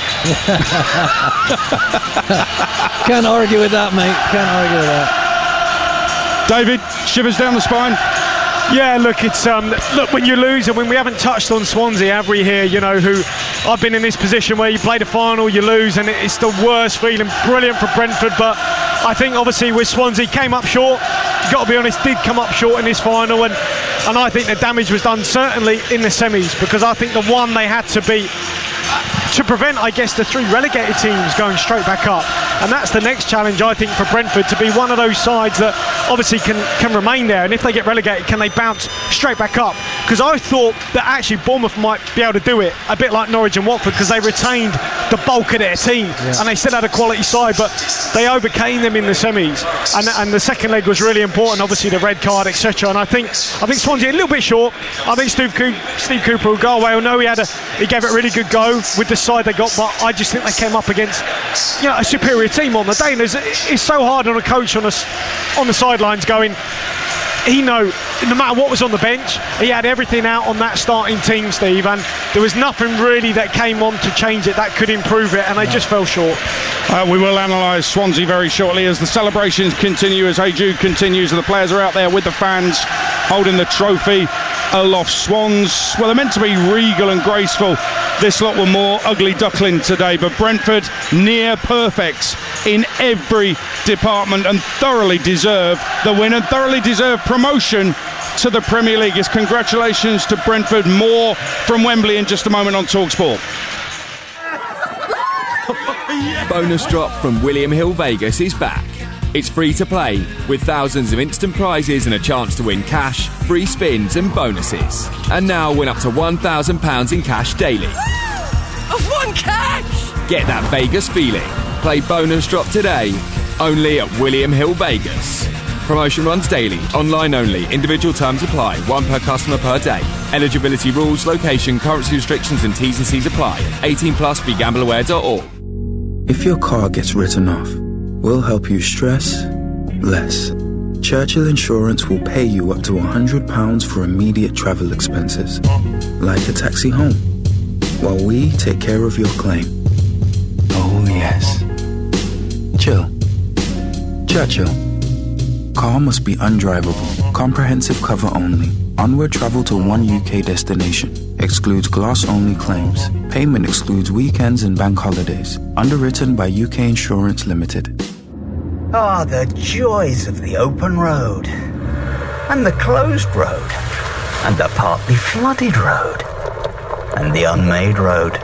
Can't argue with that, mate. Can't argue with that. David, shivers down the spine. Yeah, look, it's look, when you lose, and when we haven't touched on Swansea, have we, here, you know, who I've been in this position where you play the final, you lose, and it's the worst feeling. Brilliant for Brentford, but I think obviously with Swansea came up short. Got to be honest, did come up short in this final, and I think the damage was done certainly in the semis, because I think the one they had to beat to prevent, I guess, the three relegated teams going straight back up. And that's the next challenge, I think, for Brentford, to be one of those sides that obviously can remain there. And if they get relegated, can they bounce straight back up? Because I thought that actually Bournemouth might be able to do it, a bit like Norwich and Watford, because they retained the bulk of their team, and they still had a quality side, but they overcame them in the semis. And the second leg was really important, obviously the red card, etc. And I think Swansea a little bit short. I think Steve Cooper will go away. I know he gave it a really good go with the side they got, but I just think they came up against, you know, a superior team on the day. And it's so hard on a coach on the sidelines going, he no matter what was on the bench, he had everything out on that starting team, Steve, and there was nothing really that came on to change it that could improve it, and they just fell short. We will analyse Swansea very shortly as the celebrations continue, as Hey Jude continues, and the players are out there with the fans holding the trophy aloft. Swans, well, they're meant to be regal and graceful. This lot were more ugly duckling today, but Brentford near perfect in every department and thoroughly deserve the win and thoroughly deserve promotion to the Premier League. It's congratulations to Brentford. More from Wembley in just a moment on Talksport. Bonus Drop from William Hill Vegas is back. It's free to play, with thousands of instant prizes and a chance to win cash, free spins and bonuses. And now win up to £1,000 in cash daily. I've won cash! Get that Vegas feeling. Play Bonus Drop today, only at William Hill Vegas. Promotion runs daily, online only, individual terms apply, one per customer per day. Eligibility rules, location, currency restrictions and T's and C's apply. 18 plus, begambleaware.org. If your car gets written off, we'll help you stress less. Churchill Insurance will pay you up to £100 for immediate travel expenses, like a taxi home, while we take care of your claim. Oh yes. Chill. Churchill. Car must be undrivable. Comprehensive cover only. Onward travel to one UK destination. Excludes glass-only claims. Payment excludes weekends and bank holidays. Underwritten by UK Insurance Limited. Ah, the joys of the open road. And the closed road. And the partly flooded road. And the unmade road.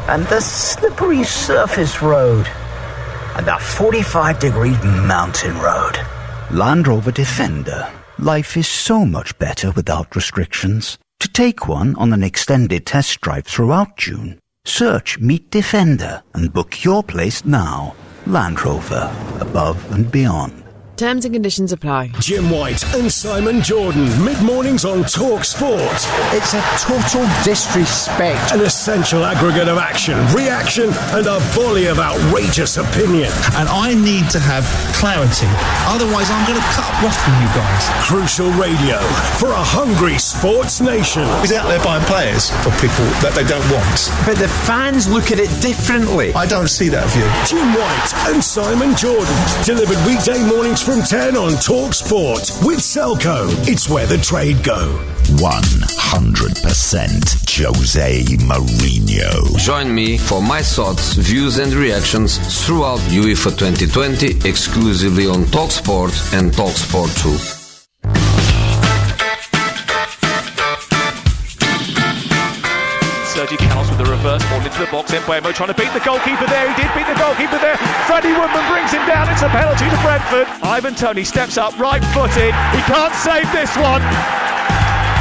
And the slippery surface road. And the 45-degree mountain road. Land Rover Defender. Life is so much better without restrictions. To take one on an extended test drive throughout June, search Meet Defender and book your place now. Land Rover, above and beyond. Terms and conditions apply. Jim White and Simon Jordan, mid-mornings on Talksport. It's a total disrespect. An essential aggregate of action, reaction, and a volley of outrageous opinion. And I need to have clarity. Otherwise, I'm going to cut rough with you guys. Crucial radio for a hungry sports nation. He's out there buying players for people that they don't want. But the fans look at it differently. I don't see that view. Jim White and Simon Jordan. Delivered weekday mornings from 10 on Talksport with Selco. It's where the trade go. 100% Jose Mourinho. Join me for my thoughts, views and reactions throughout UEFA 2020 exclusively on Talksport and Talksport 2. Sergi Canos with the reverse ball into the box. Mbeumo trying to beat the goalkeeper there. He did beat the goalkeeper there. Freddie Woodman brings him down. It's a penalty to Brentford. Ivan Toney steps up, right-footed. He can't save this one.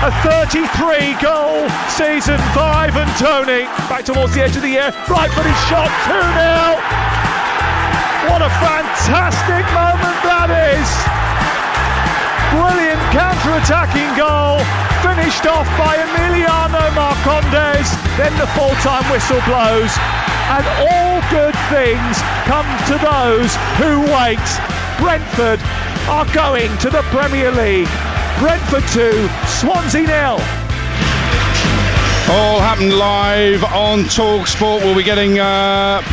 A 33-goal season for Ivan Toney. Back towards the edge of the air. Right-footed shot. 2-0. What a fantastic moment that is. Brilliant counter-attacking goal, finished off by Emiliano Marcondes. Then the full-time whistle blows, and all good things come to those who wait. Brentford are going to the Premier League. Brentford 2, Swansea 0. All happened live on Talksport. We'll be getting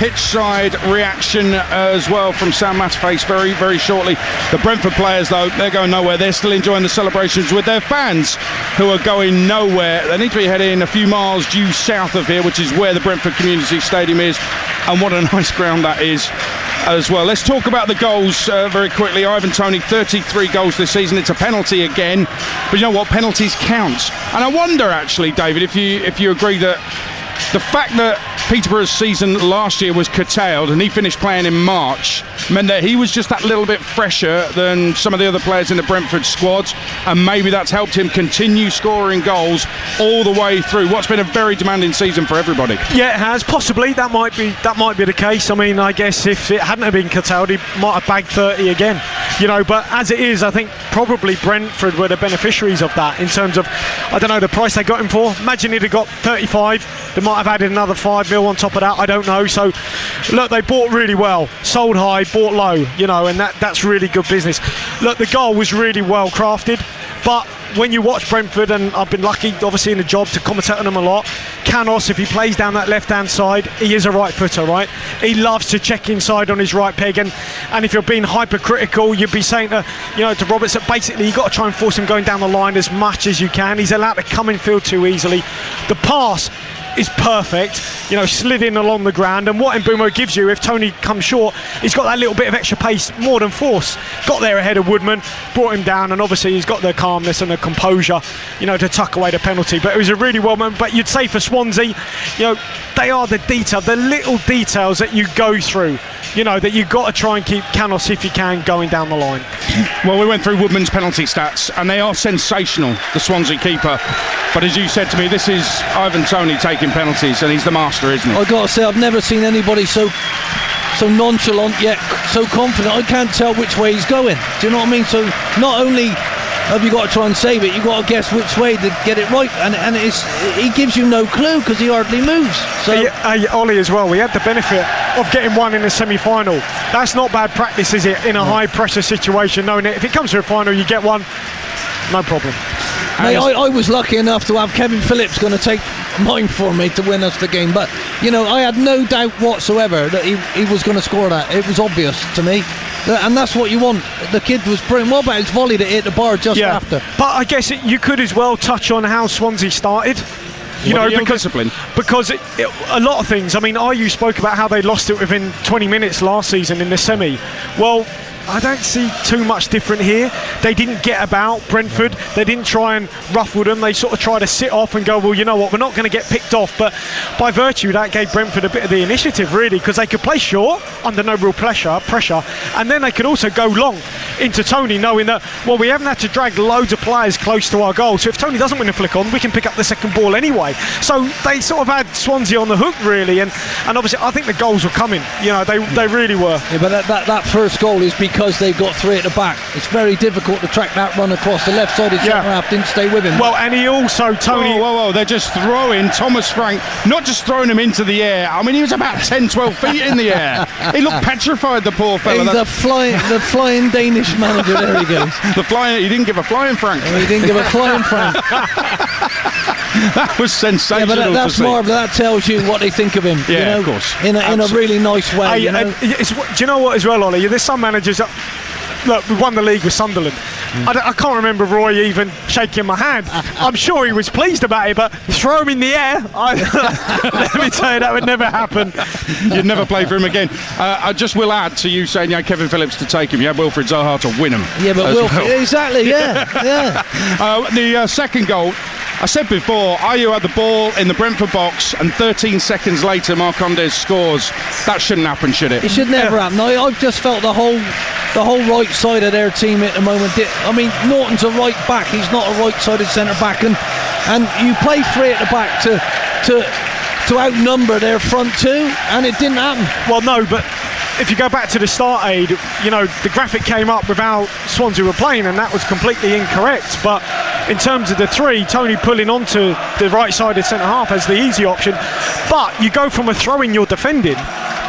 pitch side reaction as well from Sam Matterface very, very shortly. The Brentford players, though, they're going nowhere. They're still enjoying the celebrations with their fans, who are going nowhere. They need to be heading a few miles due south of here, which is where the Brentford Community Stadium is, and what a nice ground that is as well. Let's talk about the goals very quickly. Ivan Toney, 33 goals this season. It's a penalty again, but you know what? Penalties count. And I wonder, actually, David, if you agree that the fact that Peterborough's season last year was curtailed and he finished playing in March meant that he was just that little bit fresher than some of the other players in the Brentford squad, and maybe that's helped him continue scoring goals all the way through what's been a very demanding season for everybody. Yeah, it has. Possibly that might be the case. I mean, I guess if it hadn't have been curtailed, he might have bagged 30 again. You know, but as it is, I think probably Brentford were the beneficiaries of that in terms of, I don't know, the price they got him for. Imagine he'd have got 35. They might have added another 5 mil on top of that. I don't know. So, look, they bought really well, sold high, bought low. You know, and that's really good business. Look, the goal was really well crafted, but when you watch Brentford, and I've been lucky obviously in the job to commentate on them a lot, Canos, if he plays down that left hand side, he is a right footer, right? He loves to check inside on his right peg, and if you're being hypercritical, you'd be saying to Roberts that basically you've got to try and force him going down the line as much as you can. He's allowed to come in field too easily. The pass is perfect, slid in along the ground, and what Mbeumo gives you if Toney comes short, he's got that little bit of extra pace, more than force. Got there ahead of Woodman, brought him down, and obviously he's got the calmness and the composure, to tuck away the penalty. But it was a really well moment. But you'd say for Swansea, they are the detail, the little details that you go through, that you've got to try and keep Canos, if you can, going down the line. Well, we went through Woodman's penalty stats, and they are sensational, the Swansea keeper. But as you said to me, this is Ivan Toney taking penalties, and he's the master, isn't he? I've got to say, I've never seen anybody so nonchalant yet so confident. I can't tell which way he's going. Do you know what I mean? So not only have you got to try and save it, you've got to guess which way to get it right, and he gives you no clue because he hardly moves. So Ollie as well, we had the benefit of getting one in the semi-final. That's not bad practice, is it, in a high pressure situation, knowing that if it comes to a final you get one, no problem. Mate, I was lucky enough to have Kevin Phillips going to take mine for me to win us the game, but I had no doubt whatsoever that he was going to score that. It was obvious to me, and that's what you want. The kid was brilliant. What about his volley that hit the bar just after? But I guess you could as well touch on how Swansea started. Because a lot of things. I mean, you spoke about how they lost it within 20 minutes last season in the semi. Well, I don't see too much different here. They didn't get about Brentford. They didn't try and ruffle them. They sort of tried to sit off and go, well, you know what, we're not going to get picked off. But by virtue, that gave Brentford a bit of the initiative, really, because they could play short under no real pressure, and then they could also go long into Toney, knowing that, well, we haven't had to drag loads of players close to our goal. So if Toney doesn't win a flick on, we can pick up the second ball anyway. So they sort of had Swansea on the hook, really, and obviously I think the goals were coming. They really were. Yeah, but that first goal is because because they've got three at the back. It's very difficult to track that run across the left-sided centre-half. Didn't stay with him. Well, and he also, Tony... Whoa, they're just throwing Thomas Frank, not just throwing him into the air. I mean, he was about 10, 12 feet in the air. He looked petrified, the poor fella. He's the flying Danish manager. There he goes. He didn't give a flying Frank. He didn't give a flying Frank. That was sensational. Yeah, but that's marvellous. That tells you what they think of him. Yeah, of course. In a really nice way. Do you know what as well, Ollie? There's some managers that, look, we won the league with Sunderland. I can't remember Roy even shaking my hand. I'm sure he was pleased about it, but throw him in the air, let me tell you, that would never happen. You'd never play for him again. I just will add to you saying you had Kevin Phillips to take him. You had Wilfried Zaha to win him. Yeah, but Wilfried, exactly, yeah. The second goal, I said before, Ayew had the ball in the Brentford box, and 13 seconds later, Marcondes scores. That shouldn't happen, should it? It should never happen. I've just felt the whole right side of their team at the moment. I mean, Norton's a right back. He's not a right-sided centre back, and you play three at the back to outnumber their front two, and it didn't happen. Well, no, but if you go back to the start aid, the graphic came up with how Swansea were playing, and that was completely incorrect. But in terms of the three, Tony pulling onto the right-sided centre-half as the easy option. But you go from a throw-in you're defending,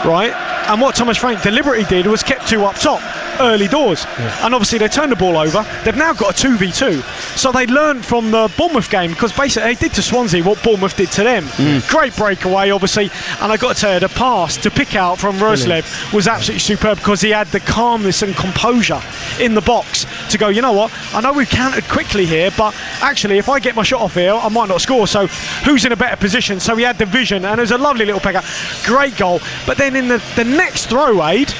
right? And what Thomas Frank deliberately did was kept two up top early doors, and obviously they turned the ball over. They've now got a 2v2, so they learned from the Bournemouth game, because basically they did to Swansea what Bournemouth did to them. Great breakaway, obviously, and I got to tell you, the pass to pick out from Roslev was absolutely superb, because he had the calmness and composure in the box to go, you know what, I know we've countered quickly here, but actually if I get my shot off here I might not score, so who's in a better position? So he had the vision, and it was a lovely little pick out. Great goal. But then in the next throw aid,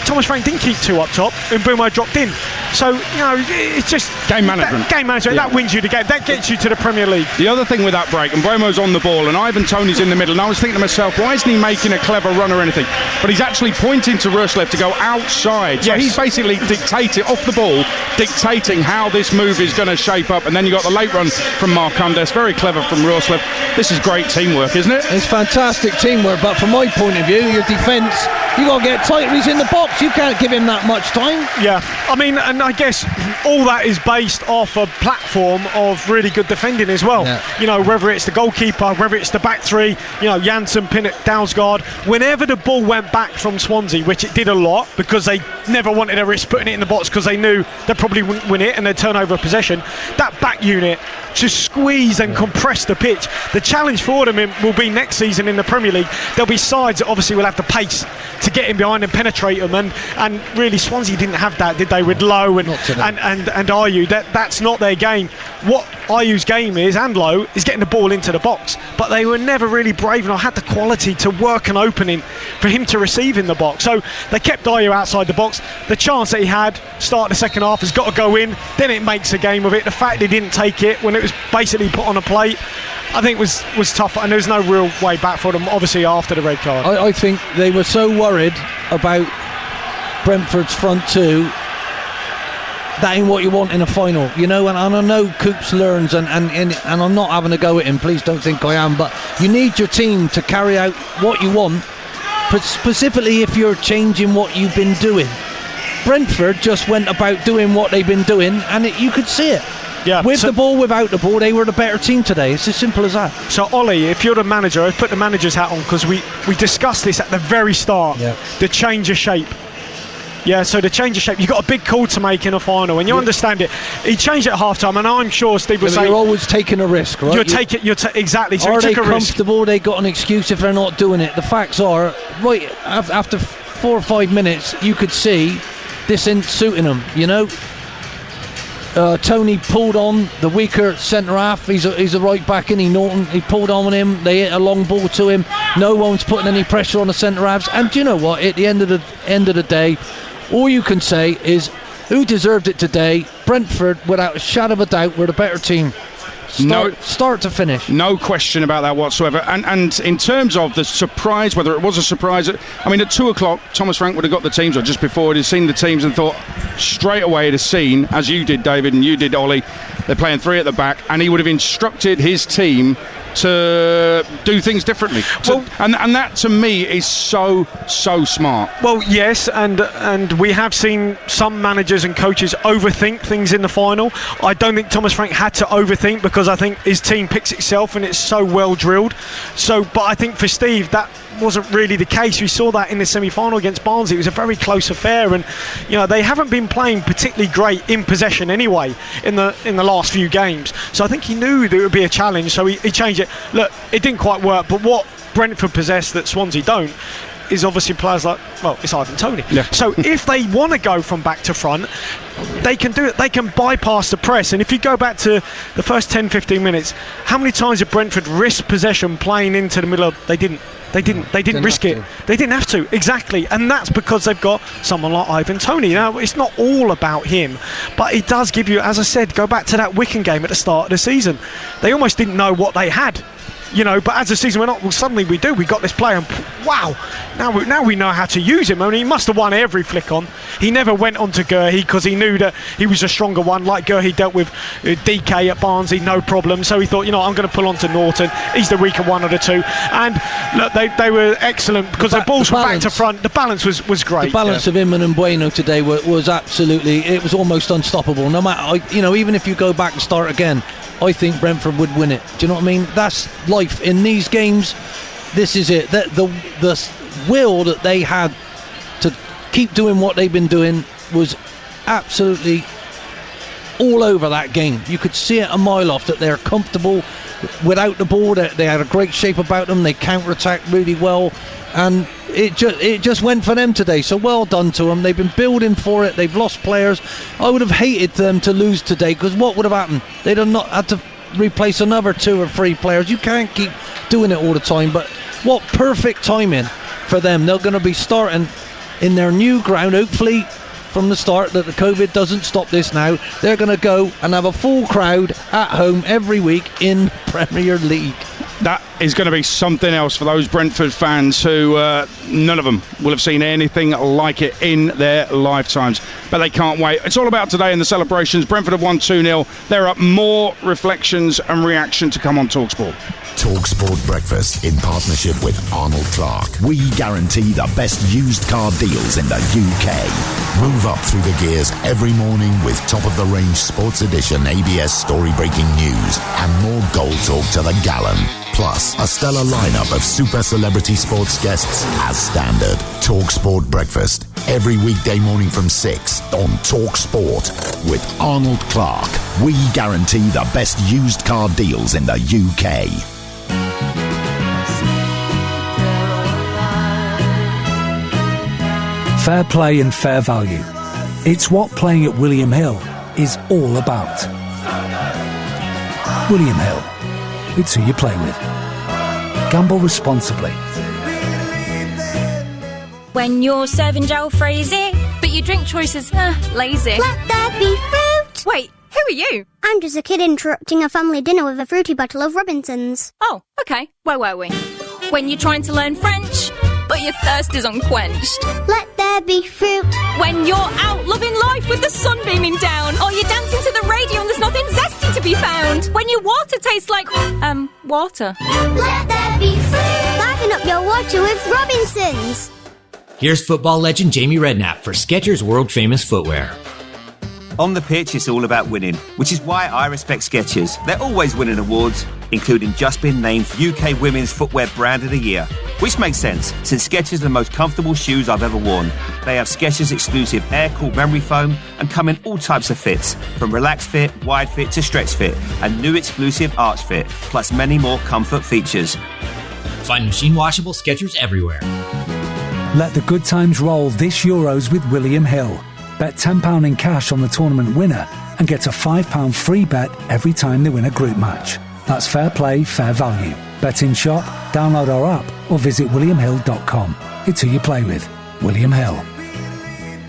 Thomas Frank didn't keep two up top, and Mbeumo dropped in. So, it's just game management. That wins you the game. That gets you to the Premier League. The other thing with that break, and Mbeumo's on the ball, and Ivan Toney's in the middle, and I was thinking to myself, why isn't he making a clever run or anything? But he's actually pointing to Roslev to go outside. So he's basically dictating, off the ball, dictating how this move is going to shape up. And then you got the late run from Marcondes. Very clever from Roslev. This is great teamwork, isn't it? It's fantastic teamwork, but from my point of view, your defence, you got to get tighter. He's in the box. You can't give him that much time. Yeah, I mean, and I guess all that is based off a platform of really good defending as well. Yeah. Whether it's the goalkeeper, whether it's the back three, Janssen, Pinnock, Dalsgaard, whenever the ball went back from Swansea, which it did a lot, because they never wanted to risk putting it in the box, because they knew they probably wouldn't win it and they'd turn over possession, that back unit just squeeze and compress the pitch. The challenge for them will be next season in the Premier League. There'll be sides that obviously will have the pace to get in behind and penetrate them, and really Swansea didn't have that, did they, with Lowe and Ayew? That's not their game. What Ayew's game is, and Lowe, is getting the ball into the box, but they were never really brave enough, had the quality to work an opening for him to receive in the box. So they kept Ayew outside the box. The chance that he had start the second half has got to go in, then it makes a game of it. The fact they didn't take it when it was basically put on a plate, I think was tough, and there's no real way back for them, obviously, after the red card. I think they were so worried about Brentford's front two. That ain't what you want in a final, and I know Coops learns, and I'm not having a go at him, please don't think I am, but you need your team to carry out what you want, specifically if you're changing what you've been doing. Brentford just went about doing what they've been doing, and you could see it. Yeah, with the ball, without the ball, they were the better team today. It's as simple as that. So, Ollie, if you're the manager, I've put the manager's hat on, because we discussed this at the very start, the change of shape. Yeah, so the change of shape, you've got a big call to make in a final, and you understand it. He changed it at half-time, and I'm sure Steve will say... You're always taking a risk, right? Exactly, so are he took they a risk. Comfortable? They got an excuse if they're not doing it. The facts are, right, after 4 or 5 minutes, you could see this isn't suiting them, Tony pulled on the weaker centre-half. He's a right-back, isn't he, Norton? He pulled on him. They hit a long ball to him. No one's putting any pressure on the centre-halves. And do you know what? At the end of the day, all you can say is, who deserved it today? Brentford, without a shadow of a doubt, were the better team. Start to finish. No question about that whatsoever. And in terms of the surprise, whether it was a surprise, I mean, at 2 o'clock, Thomas Frank would have got the teams, or just before, he'd seen the teams and thought, straight away would have seen, as you did, David, and you did, Ollie, they're playing 3 at the back, and he would have instructed his team to do things differently. And that to me is so smart. Well, yes, and we have seen some managers and coaches overthink things in the final. I don't think Thomas Frank had to overthink, because I think his team picks itself and it's so well drilled. But I think for Steve, that wasn't really the case. We saw that in the semi-final against Barnsley. It was a very close affair, and they haven't been playing particularly great in possession anyway in the last few games. So I think he knew there would be a challenge, so he changed it. Look, it didn't quite work, but what Brentford possess that Swansea don't is obviously players like, it's Ivan Toney. Yeah. So if they want to go from back to front, they can do it. They can bypass the press. And if you go back to the first 10-15 minutes, how many times did Brentford risk possession playing into the middle of... They didn't risk it. They didn't have to, exactly. And that's because they've got someone like Ivan Toney. Now, it's not all about him, but it does give you, as I said, go back to that Wycombe game at the start of the season. They almost didn't know what they had. But as the season went on, well, suddenly we got this player, and wow, now we know how to use him. I mean, he must have won every flick on. He never went on to Gurhey because he knew that he was a stronger one. Like Gurhey dealt with DK at Barnsley, no problem. So he thought, I'm going to pull on to Norton. He's the weaker one of the two. And look, they were excellent because the balls were back to front. The balance was great. The balance of him and Bueno today was absolutely, it was almost unstoppable. No matter, even if you go back and start again, I think Brentford would win it. Do you know what I mean? That's life in these games. This is it. The will that they had to keep doing what they've been doing was absolutely all over that game. You could see it a mile off that they're comfortable without the ball. They had a great shape about them. They counter-attacked really well, and it just went for them today. So well done to them. They've been building for it. They've lost players. I would have hated them to lose today, because what would have happened? They'd have not had to replace another 2 or 3 players. You can't keep doing it all the time. But what perfect timing for them. They're going to be starting in their new ground, hopefully from the start, that the COVID doesn't stop this now. They're going to go and have a full crowd at home every week in Premier League. That is going to be something else for those Brentford fans who none of them will have seen anything like it in their lifetimes. But they can't wait. It's all about today in the celebrations. Brentford have won 2-0. There are more reflections and reaction to come on Talksport. Talksport Breakfast in partnership with Arnold Clark. We guarantee the best used car deals in the UK. Move up through the gears every morning with top-of-the-range Sports Edition ABS story-breaking news and more goal talk to the gallon. Plus, a stellar lineup of super celebrity sports guests as standard. Talksport Breakfast, every weekday morning from 6 on Talksport with Arnold Clark. We guarantee the best used car deals in the UK. Fair play and fair value. It's what playing at William Hill is all about. William Hill. It's who you play with. Gamble responsibly. When you're serving jalfrezi, but your drink choice is lazy. Let there be fruit! Wait, who are you? I'm just a kid interrupting a family dinner with a fruity bottle of Robinsons. Oh, okay. Where were we? When you're trying to learn French, but your thirst is unquenched. Let there be fruit. When you're out loving life with the sun beaming down, or you're dancing to the radio and there's nothing zesty to be found. When your water tastes like, water. Let there be fruit. Liven up your water with Robinsons. Here's football legend Jamie Redknapp for Skechers world-famous footwear. On the pitch, it's all about winning, which is why I respect Skechers. They're always winning awards, including just being named UK Women's Footwear Brand of the Year. Which makes sense, since Skechers are the most comfortable shoes I've ever worn. They have Skechers exclusive air-cooled memory foam and come in all types of fits, from relaxed fit, wide fit to stretch fit, and new exclusive arch fit, plus many more comfort features. Find machine washable Skechers everywhere. Let the good times roll this Euros with William Hill. Bet £10 in cash on the tournament winner and get a £5 free bet every time they win a group match. That's fair play, fair value. Bet in shop, download our app or visit williamhill.com. It's who you play with. William Hill.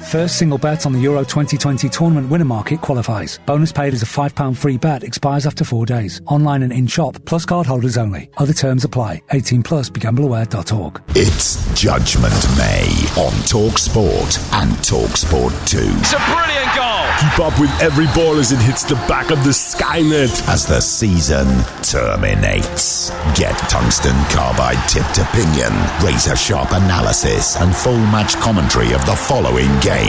First single bet on the Euro 2020 tournament winner market qualifies. Bonus paid as a £5 free bet expires after 4 days. Online and in-shop, plus card holders only. Other terms apply. 18 plus, begambleaware.org. It's Judgment May on Talksport and Talksport 2. It's a brilliant goal. Keep up with every ball as it hits the back of the Skynet. As the season terminates. Get tungsten carbide tipped opinion, razor-sharp analysis and full match commentary of the following games.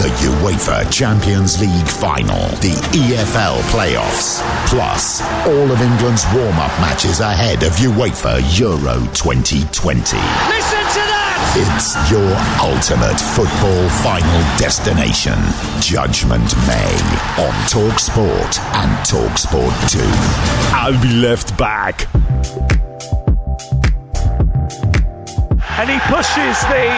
The UEFA Champions League Final, the EFL Playoffs, plus all of England's warm-up matches ahead of UEFA Euro 2020. Listen to that! It's your ultimate football final destination. Judgment May on Talksport and Talksport 2. I'll be left back. And he pushes the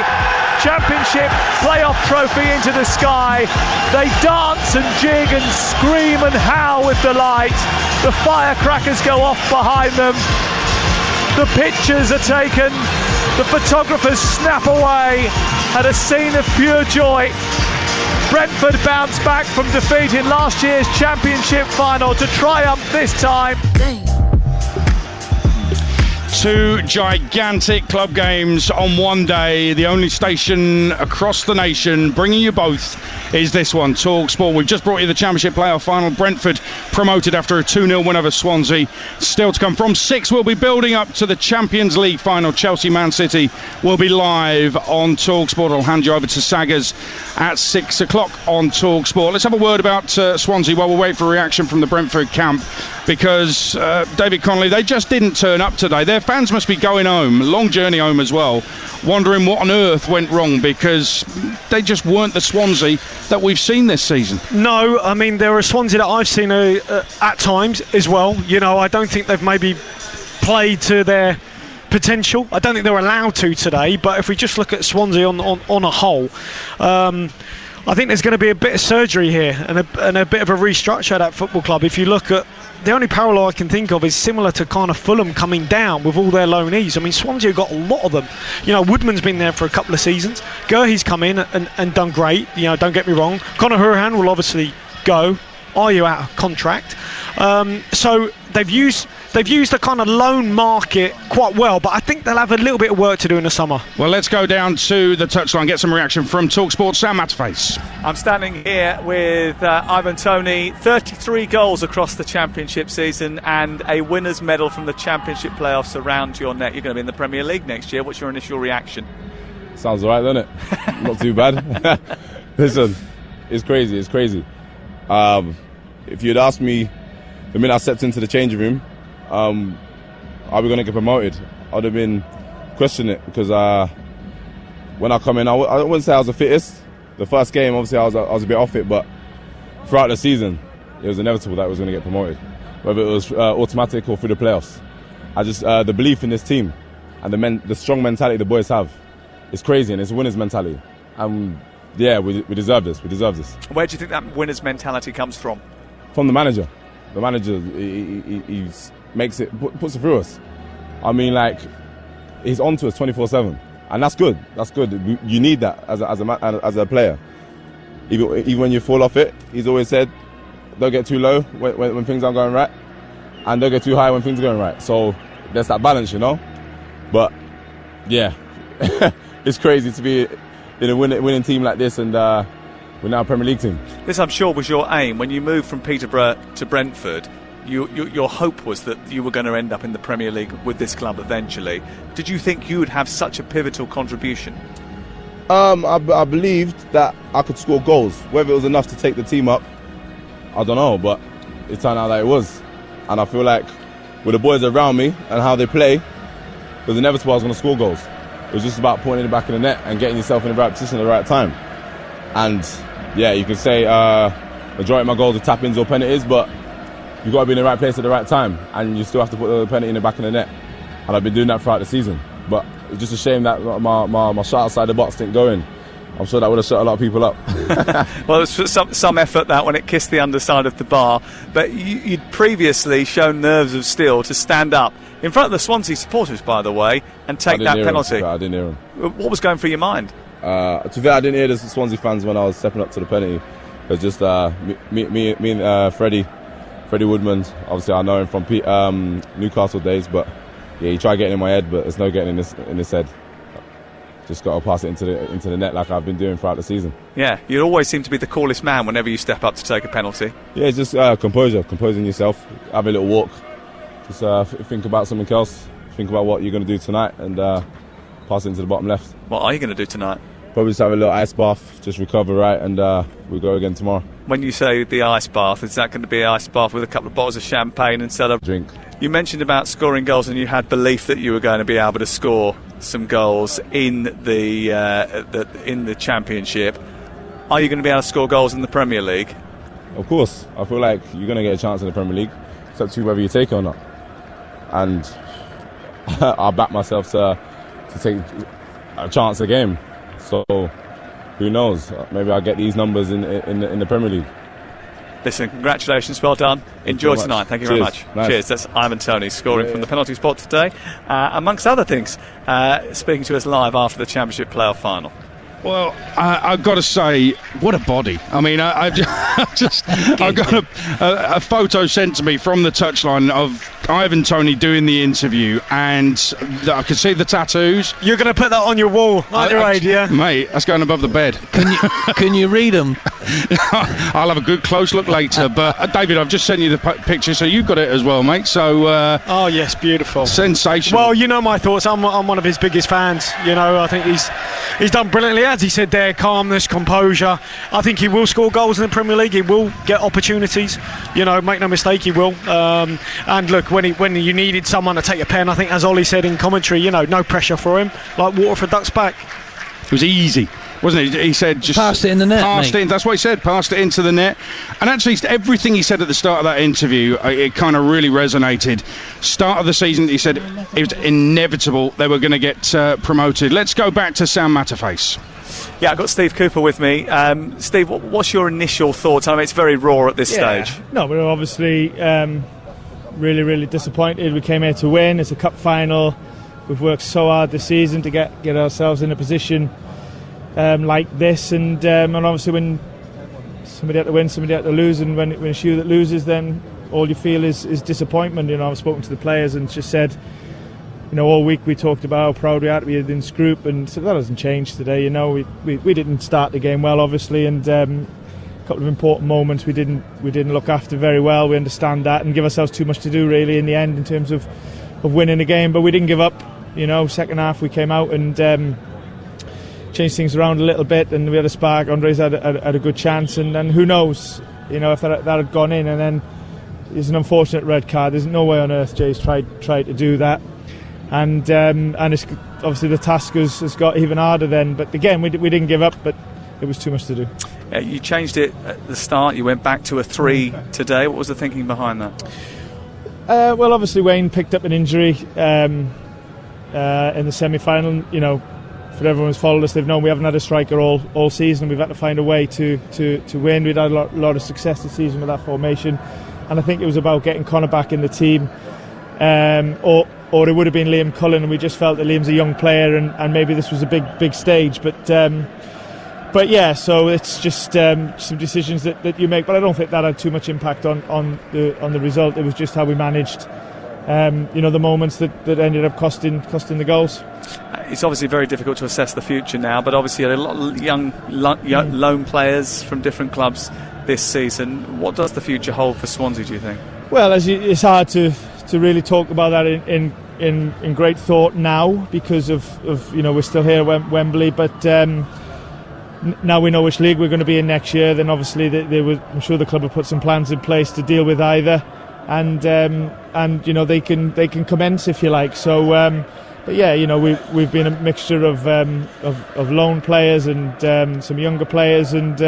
Championship playoff trophy into the sky. They dance and jig and scream and howl with delight. The firecrackers go off behind them. The pictures are taken. The photographers snap away at a scene of pure joy. Brentford bounced back from defeat in last year's Championship final to triumph this time. Two gigantic club games on one day. The only station across the nation bringing you both is this one, Talksport. We've just brought you the Championship playoff final. Brentford promoted after a 2-0 win over Swansea. Still to come. From 6, we'll be building up to the Champions League final. Chelsea-Man City will be live on Talksport. I'll hand you over to Saggers at 6 o'clock on Talksport. Let's have a word about Swansea while we wait for a reaction from the Brentford camp, because David Connolly, they just didn't turn up today. Their fans must be going home, long journey home as well, wondering what on earth went wrong, because they just weren't the Swansea that we've seen this season. No, I mean, they're a Swansea that I've seen at times as well. You know, I don't think they've maybe played to their potential. I don't think they're allowed to today, but if we just look at Swansea on a whole, I think there's going to be a bit of surgery here and a bit of a restructure at that football club. If you look at the only parallel I can think of is similar to kind of Fulham coming down with all their loanees. I mean, Swansea have got a lot of them. You know, Woodman's been there for a couple of seasons. Gurhey's come in and done great. You know, don't get me wrong. Conor Hourihane will obviously go. Are you out of contract? So they've used the kind of loan market quite well, but I think they'll have a little bit of work to do in the summer. Well, let's go down to the touchline, get some reaction from Talksport. Sam Matterface. I'm standing here with Ivan Toney. 33 goals across the Championship season and a winner's medal from the Championship playoffs around your neck. You're going to be in the Premier League next year. What's your initial reaction? Sounds alright, doesn't it? Not too bad. Listen, it's crazy. If you'd asked me the minute I stepped into the changing room, are we going to get promoted, I'd have been questioning it, because when I come in, I wouldn't say I was the fittest. The first game, obviously, I was a bit off it, but throughout the season, it was inevitable that I was going to get promoted, whether it was automatic or through the playoffs. I just the belief in this team and the strong mentality the boys have is crazy, and it's a winner's mentality. Yeah, we deserve this. Where do you think that winner's mentality comes from? From the manager. The manager, he makes it, puts it through us. I mean, like, he's on to us 24/7, and that's good. You need that as a player. Even when you fall off it, he's always said, don't get too low when things aren't going right, and don't get too high when things are going right. So there's that balance, you know. But yeah, it's crazy to be in a winning team like this, and we're now a Premier League team. This, I'm sure, was your aim when you moved from Peterborough to Brentford. Your hope was that you were going to end up in the Premier League with this club eventually. Did you think you would have such a pivotal contribution? I believed that I could score goals. Whether it was enough to take the team up, I don't know, but it turned out that it was. And I feel like with the boys around me and how they play, it was inevitable I was going to score goals. It was just about putting it back in the net and getting yourself in the right position at the right time. And yeah, you can say majority of my goals are tap-ins or penalties, but you've got to be in the right place at the right time, and you still have to put the penalty in the back of the net. And I've been doing that throughout the season. But it's just a shame that my shot outside the box didn't go in. I'm sure that would have shut a lot of people up. Well, it was some effort that when it kissed the underside of the bar. But you'd previously shown nerves of steel to stand up in front of the Swansea supporters, by the way, and take that penalty. I didn't hear him. What was going through your mind? To be fair, I didn't hear the Swansea fans when I was stepping up to the penalty. It was just me and Freddie Woodman. Obviously, I know him from Newcastle days, but yeah, he tried getting in my head, but it's no getting in his head. Just got to pass it into the net like I've been doing throughout the season. Yeah, you always seem to be the coolest man whenever you step up to take a penalty. Yeah, it's just composing yourself, have a little walk, just think about something else, think about what you're going to do tonight, and pass it into the bottom left. What are you going to do tonight? Probably just have a little ice bath, just recover, right, and we'll go again tomorrow. When you say the ice bath, is that going to be an ice bath with a couple of bottles of champagne instead of drink? You mentioned about scoring goals, and you had belief that you were going to be able to score some goals in the Championship. Are you going to be able to score goals in the Premier League? Of course. I feel like you're going to get a chance in the Premier League. It's up to you whether you take it or not. And I'll back myself to take a chance a game. So who knows? Maybe I'll get these numbers in the Premier League. Listen, congratulations, well done. Enjoy tonight. Thank you very much. Nice. Cheers. That's Ivan Toney scoring from the penalty spot today, amongst other things, speaking to us live after the Championship playoff final. Well, I've got to say, what a body. I mean, I got a photo sent to me from the touchline of Ivan Toney doing the interview, and I could see the tattoos. You're going to put that on your wall, aren't you, yeah? Mate, that's going above the bed. Can you read them? I'll have a good close look later, but David, I've just sent you the picture, so you've got it as well, mate. So, oh yes, beautiful, sensational. Well, you know my thoughts. I'm one of his biggest fans. You know, I think he's done brilliantly. As he said there, calmness, composure. I think he will score goals in the Premier League. He will get opportunities. You know, make no mistake, he will. And look, when you needed someone to take a pen, I think, as Ollie said in commentary, you know, no pressure for him, like water for duck's back. It was easy, wasn't it? He said just passed it in the net. Passed it in, that's what he said. Passed it into the net. And actually, everything he said at the start of that interview, it kind of really resonated. Start of the season, he said it was inevitable they were going to get promoted. Let's go back to Sam Matterface. Yeah, I've got Steve Cooper with me. Steve, what's your initial thoughts? I mean, it's very raw at this stage. No, we're obviously really, really disappointed. We came here to win. It's a cup final. We've worked so hard this season to get ourselves in a position like this, and obviously when somebody had to win, somebody had to lose, and when it's you that loses, then all you feel is disappointment. You know, I've spoken to the players and just said, you know, all week we talked about how proud we are to be in this group, and so that hasn't changed today. You know, we didn't start the game well, obviously, and a couple of important moments we didn't look after very well. We understand that and give ourselves too much to do really in the end in terms of winning the game, but we didn't give up. You know, second half we came out and changed things around a little bit, and we had a spark. Andres had a good chance, and who knows, you know, if that had gone in, and then there's an unfortunate red card. There's no way on earth Jay's tried to do that, and it's obviously the task has got even harder then. But again, we didn't give up, but it was too much to do. You changed it at the start. You went back to a 3 today. What was the thinking behind that? Well, obviously Wayne picked up an injury in the semi-final. You know, for everyone who's followed us, they've known we haven't had a striker all season. We've had to find a way to win. We'd had a lot of success this season with that formation, and I think it was about getting Connor back in the team, or it would have been Liam Cullen, and we just felt that Liam's a young player, and maybe this was a big stage, but yeah, so it's just some decisions that you make, but I don't think that had too much impact on the result. It was just how we managed you know, the moments that ended up costing the goals. It's obviously very difficult to assess the future now, but obviously a lot of young lone players from different clubs this season. What does the future hold for Swansea, do you think? Well, it's hard to really talk about that in great thought now because of you know, we're still here at Wembley, but now we know which league we're going to be in next year. Then obviously I'm sure the club have put some plans in place to deal with either, and you know, they can commence if you like. So. But yeah, you know, we've been a mixture of loan players and some younger players, and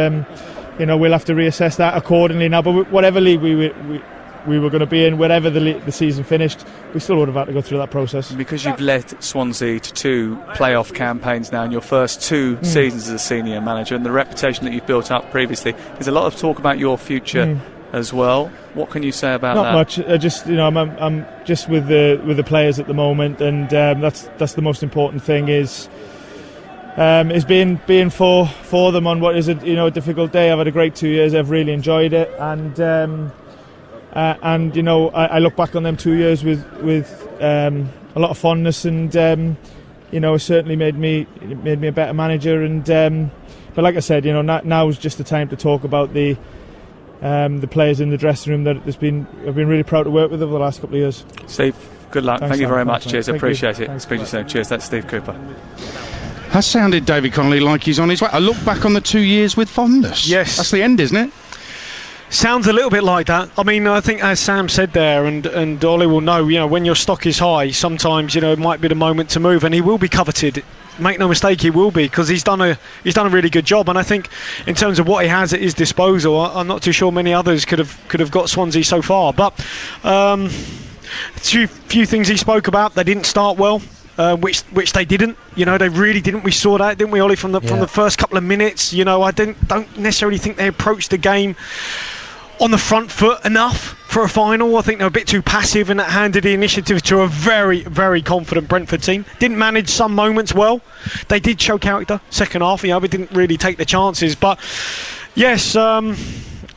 you know, we'll have to reassess that accordingly now. But whatever league we were going to be in, wherever the season finished, we still would have had to go through that process. Because you've led Swansea to 2 playoff campaigns now in your first 2 seasons as a senior manager, and the reputation that you've built up previously. There's a lot of talk about your future as well. What can you say about that? Not much. I just, you know, I'm just with the players at the moment, and that's the most important thing. Is It's been for them on what is a difficult day. I've had a great 2 years. I've really enjoyed it, and I look back on them 2 years with a lot of fondness, and it certainly made me a better manager. And but like I said, now is just the time to talk about the players in the dressing room that I've been really proud to work with over the last couple of years. Steve, good luck. Thank you very much. Cheers, Thank appreciate you. it. Thanks, Speak to you soon. Cheers. That's Steve Cooper. Has sounded, David Connolly, like he's on his way. I look back on the 2 years with fondness. Yes. That's the end, isn't it? Sounds a little bit like that. I mean, I think as Sam said there, and Ollie will know, when your stock is high, sometimes it might be the moment to move, and he will be coveted. Make no mistake, he will be, because he's done a really good job. And I think in terms of what he has at his disposal, I'm not too sure many others could have got Swansea so far. But a few things he spoke about. They didn't start well. Which they didn't, they really didn't. We saw that, didn't we, Ollie, from the first couple of minutes. I don't necessarily think they approached the game on the front foot enough for a final. I think they were a bit too passive, and that handed the initiative to a very, very confident Brentford team. Didn't manage some moments well. They did show character second half. But didn't really take the chances. But yes,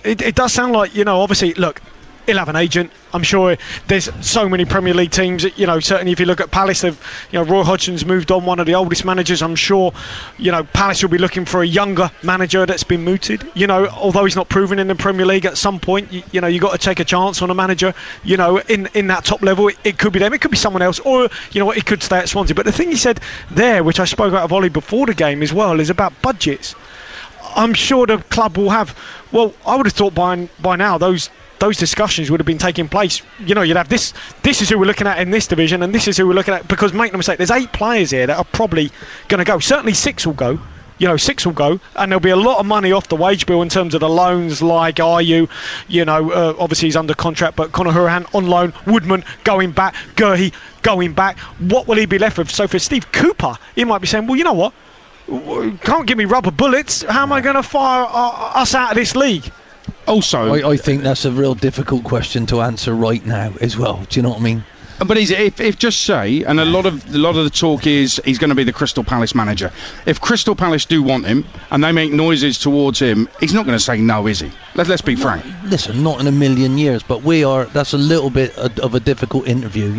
it does sound like obviously, look. He'll have an agent. I'm sure there's so many Premier League teams. Certainly if you look at Palace, Roy Hodgson's moved on, one of the oldest managers. I'm sure, Palace will be looking for a younger manager that's been mooted. Although he's not proven in the Premier League, at some point, you got to take a chance on a manager. In that top level, it could be them, it could be someone else, or it could stay at Swansea. But the thing he said there, which I spoke out of Ollie before the game as well, is about budgets. I'm sure the club will have. Well, I would have thought by now those discussions would have been taking place. You'd have this is who we're looking at in this division, and this is who we're looking at, because make no mistake, there's 8 players here that are probably going to go. Certainly 6 will go. 6 will go, and there'll be a lot of money off the wage bill in terms of the loans, like Ayew, obviously he's under contract, but Conor Hourihane on loan, Woodman going back, Gurhey going back. What will he be left with? So for Steve Cooper, he might be saying, well, you know what? Can't give me rubber bullets. How am I going to fire us out of this league? Also, I think that's a real difficult question to answer right now as well. Do you know what I mean? But if just say, and a lot of the talk is he's going to be the Crystal Palace manager. If Crystal Palace do want him and they make noises towards him, he's not going to say no, is he? Let's be frank. Listen, not in a million years, but that's a little bit of a difficult interview.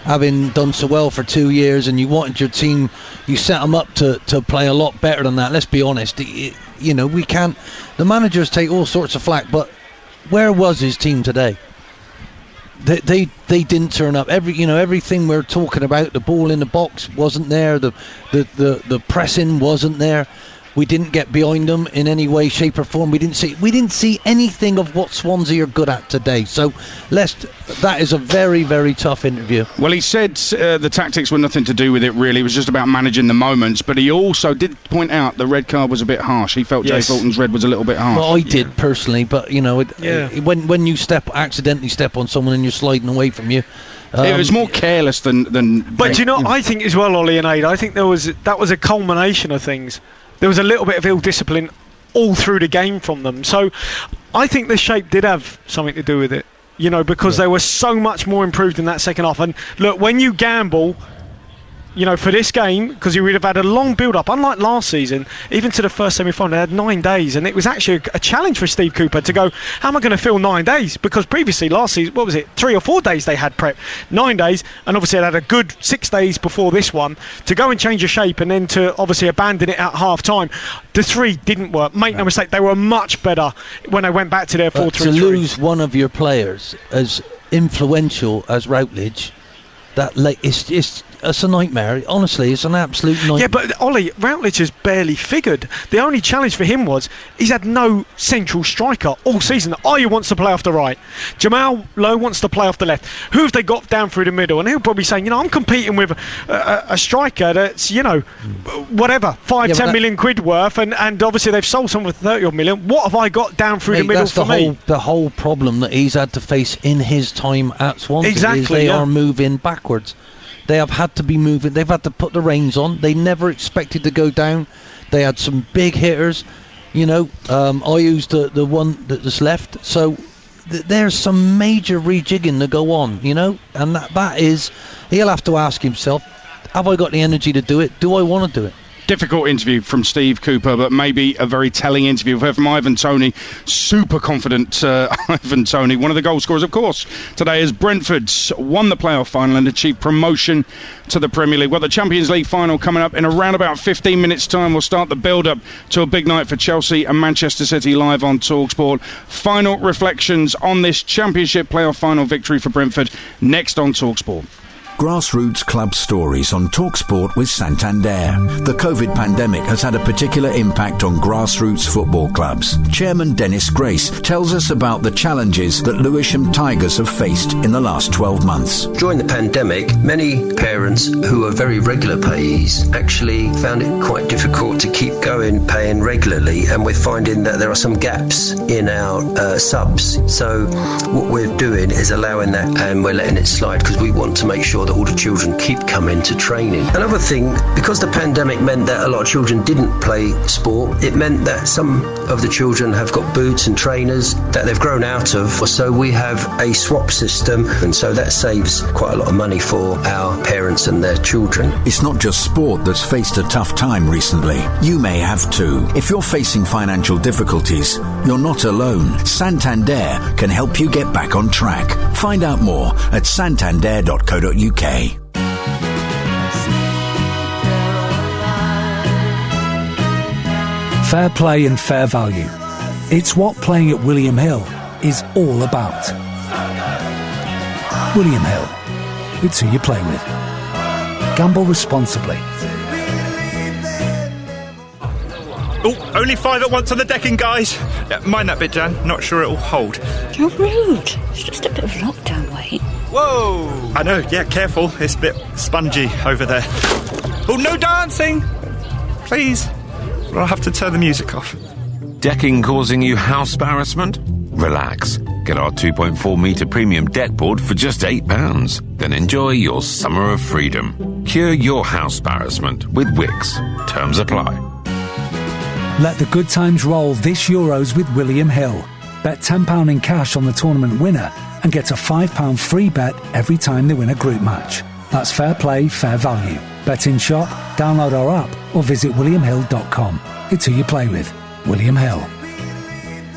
Having done so well for 2 years, and you wanted your team, you set them up to play a lot better than that. Let's be honest. We can't. The managers take all sorts of flack, but where was his team today? They didn't turn up. Everything we're talking about, the ball in the box wasn't there. The pressing wasn't there. We didn't get behind them in any way, shape or form. We didn't see anything of what Swansea are good at today. So that is a very, very tough interview. Well, he said the tactics were nothing to do with it, really. It was just about managing the moments. But he also did point out the red card was a bit harsh. He felt Jay Fulton's red was a little bit harsh. Well, I did personally, but when you accidentally step on someone and you're sliding away from you. It was more careless than. But I think as well, Ollie and Aid, I think that was a culmination of things. There was a little bit of ill discipline all through the game from them. So I think the shape did have something to do with it, because they were so much more improved in that second half. And look, when you gamble, for this game, because you would have had a long build-up, unlike last season, even to the first semi-final, they had 9 days, and it was actually a challenge for Steve Cooper to go, how am I going to fill 9 days? Because previously, last season, 3 or 4 days they had prep, 9 days, and obviously they had a good 6 days before this one, to go and change your shape, and then to obviously abandon it at half-time. The 3 didn't work. Make no mistake, they were much better when they went back to their 4-3-3. To lose one of your players as influential as Routledge, it's a nightmare. Honestly, it's an absolute nightmare. Yeah, but Ollie, Routledge has barely figured. The only challenge for him was he's had no central striker all season. Ayew wants to play off the right. Jamal Lowe wants to play off the left. Who have they got down through the middle? And he'll probably say, I'm competing with a striker that's, whatever, 10 million quid worth, and obviously they've sold someone for 30 odd million. What have I got down through the middle for me? The whole problem that he's had to face in his time at Swansea is they are moving backwards. They have had to be moving. They've had to put the reins on. They never expected to go down. They had some big hitters. I used the one that's left. So there's some major rejigging to go on. And that is, he'll have to ask himself, have I got the energy to do it? Do I want to do it? Difficult interview from Steve Cooper, but maybe a very telling interview. We've heard from Ivan Toney, super confident Ivan Toney, one of the goal scorers, of course, today as Brentford won the playoff final and achieved promotion to the Premier League. Well, the Champions League final coming up in around about 15 minutes' time. We'll start the build-up to a big night for Chelsea and Manchester City live on Talksport. Final reflections on this Championship playoff final victory for Brentford next on Talksport. Grassroots club stories on Talksport with Santander. The COVID pandemic has had a particular impact on grassroots football clubs. Chairman Dennis Grace tells us about the challenges that Lewisham Tigers have faced in the last 12 months. During the pandemic, many parents who are very regular payees actually found it quite difficult to keep going paying regularly, and we're finding that there are some gaps in our subs. So what we're doing is allowing that, and we're letting it slide because we want to make sure that all the children keep coming to training. Another thing, because the pandemic meant that a lot of children didn't play sport, it meant that some of the children have got boots and trainers that they've grown out of, so we have a swap system, and so that saves quite a lot of money for our parents and their children. It's not just sport that's faced a tough time recently. You may have too. If you're facing financial difficulties, you're not alone. Santander can help you get back on track. Find out more at santander.co.uk. Fair play and fair value. It's what playing at William Hill is all about. William Hill. It's who you play with. Gamble responsibly. Oh, only 5 at once on the decking, guys. Mind that bit, Jan. Not sure it'll hold. You're rude. It's just a bit of lockdown weight. Whoa! I know, yeah, careful. It's a bit spongy over there. Oh, no dancing! Please. I'll have to turn the music off. Decking causing you house harassment? Relax. Get our 2.4 metre premium deck board for just £8. Then enjoy your summer of freedom. Cure your house harassment with Wix. Terms apply. Let the good times roll this Euros with William Hill. Bet £10 in cash on the tournament winner and get a £5 free bet every time they win a group match. That's fair play, fair value. Bet in shop, download our app or visit williamhill.com. It's who you play with. William Hill.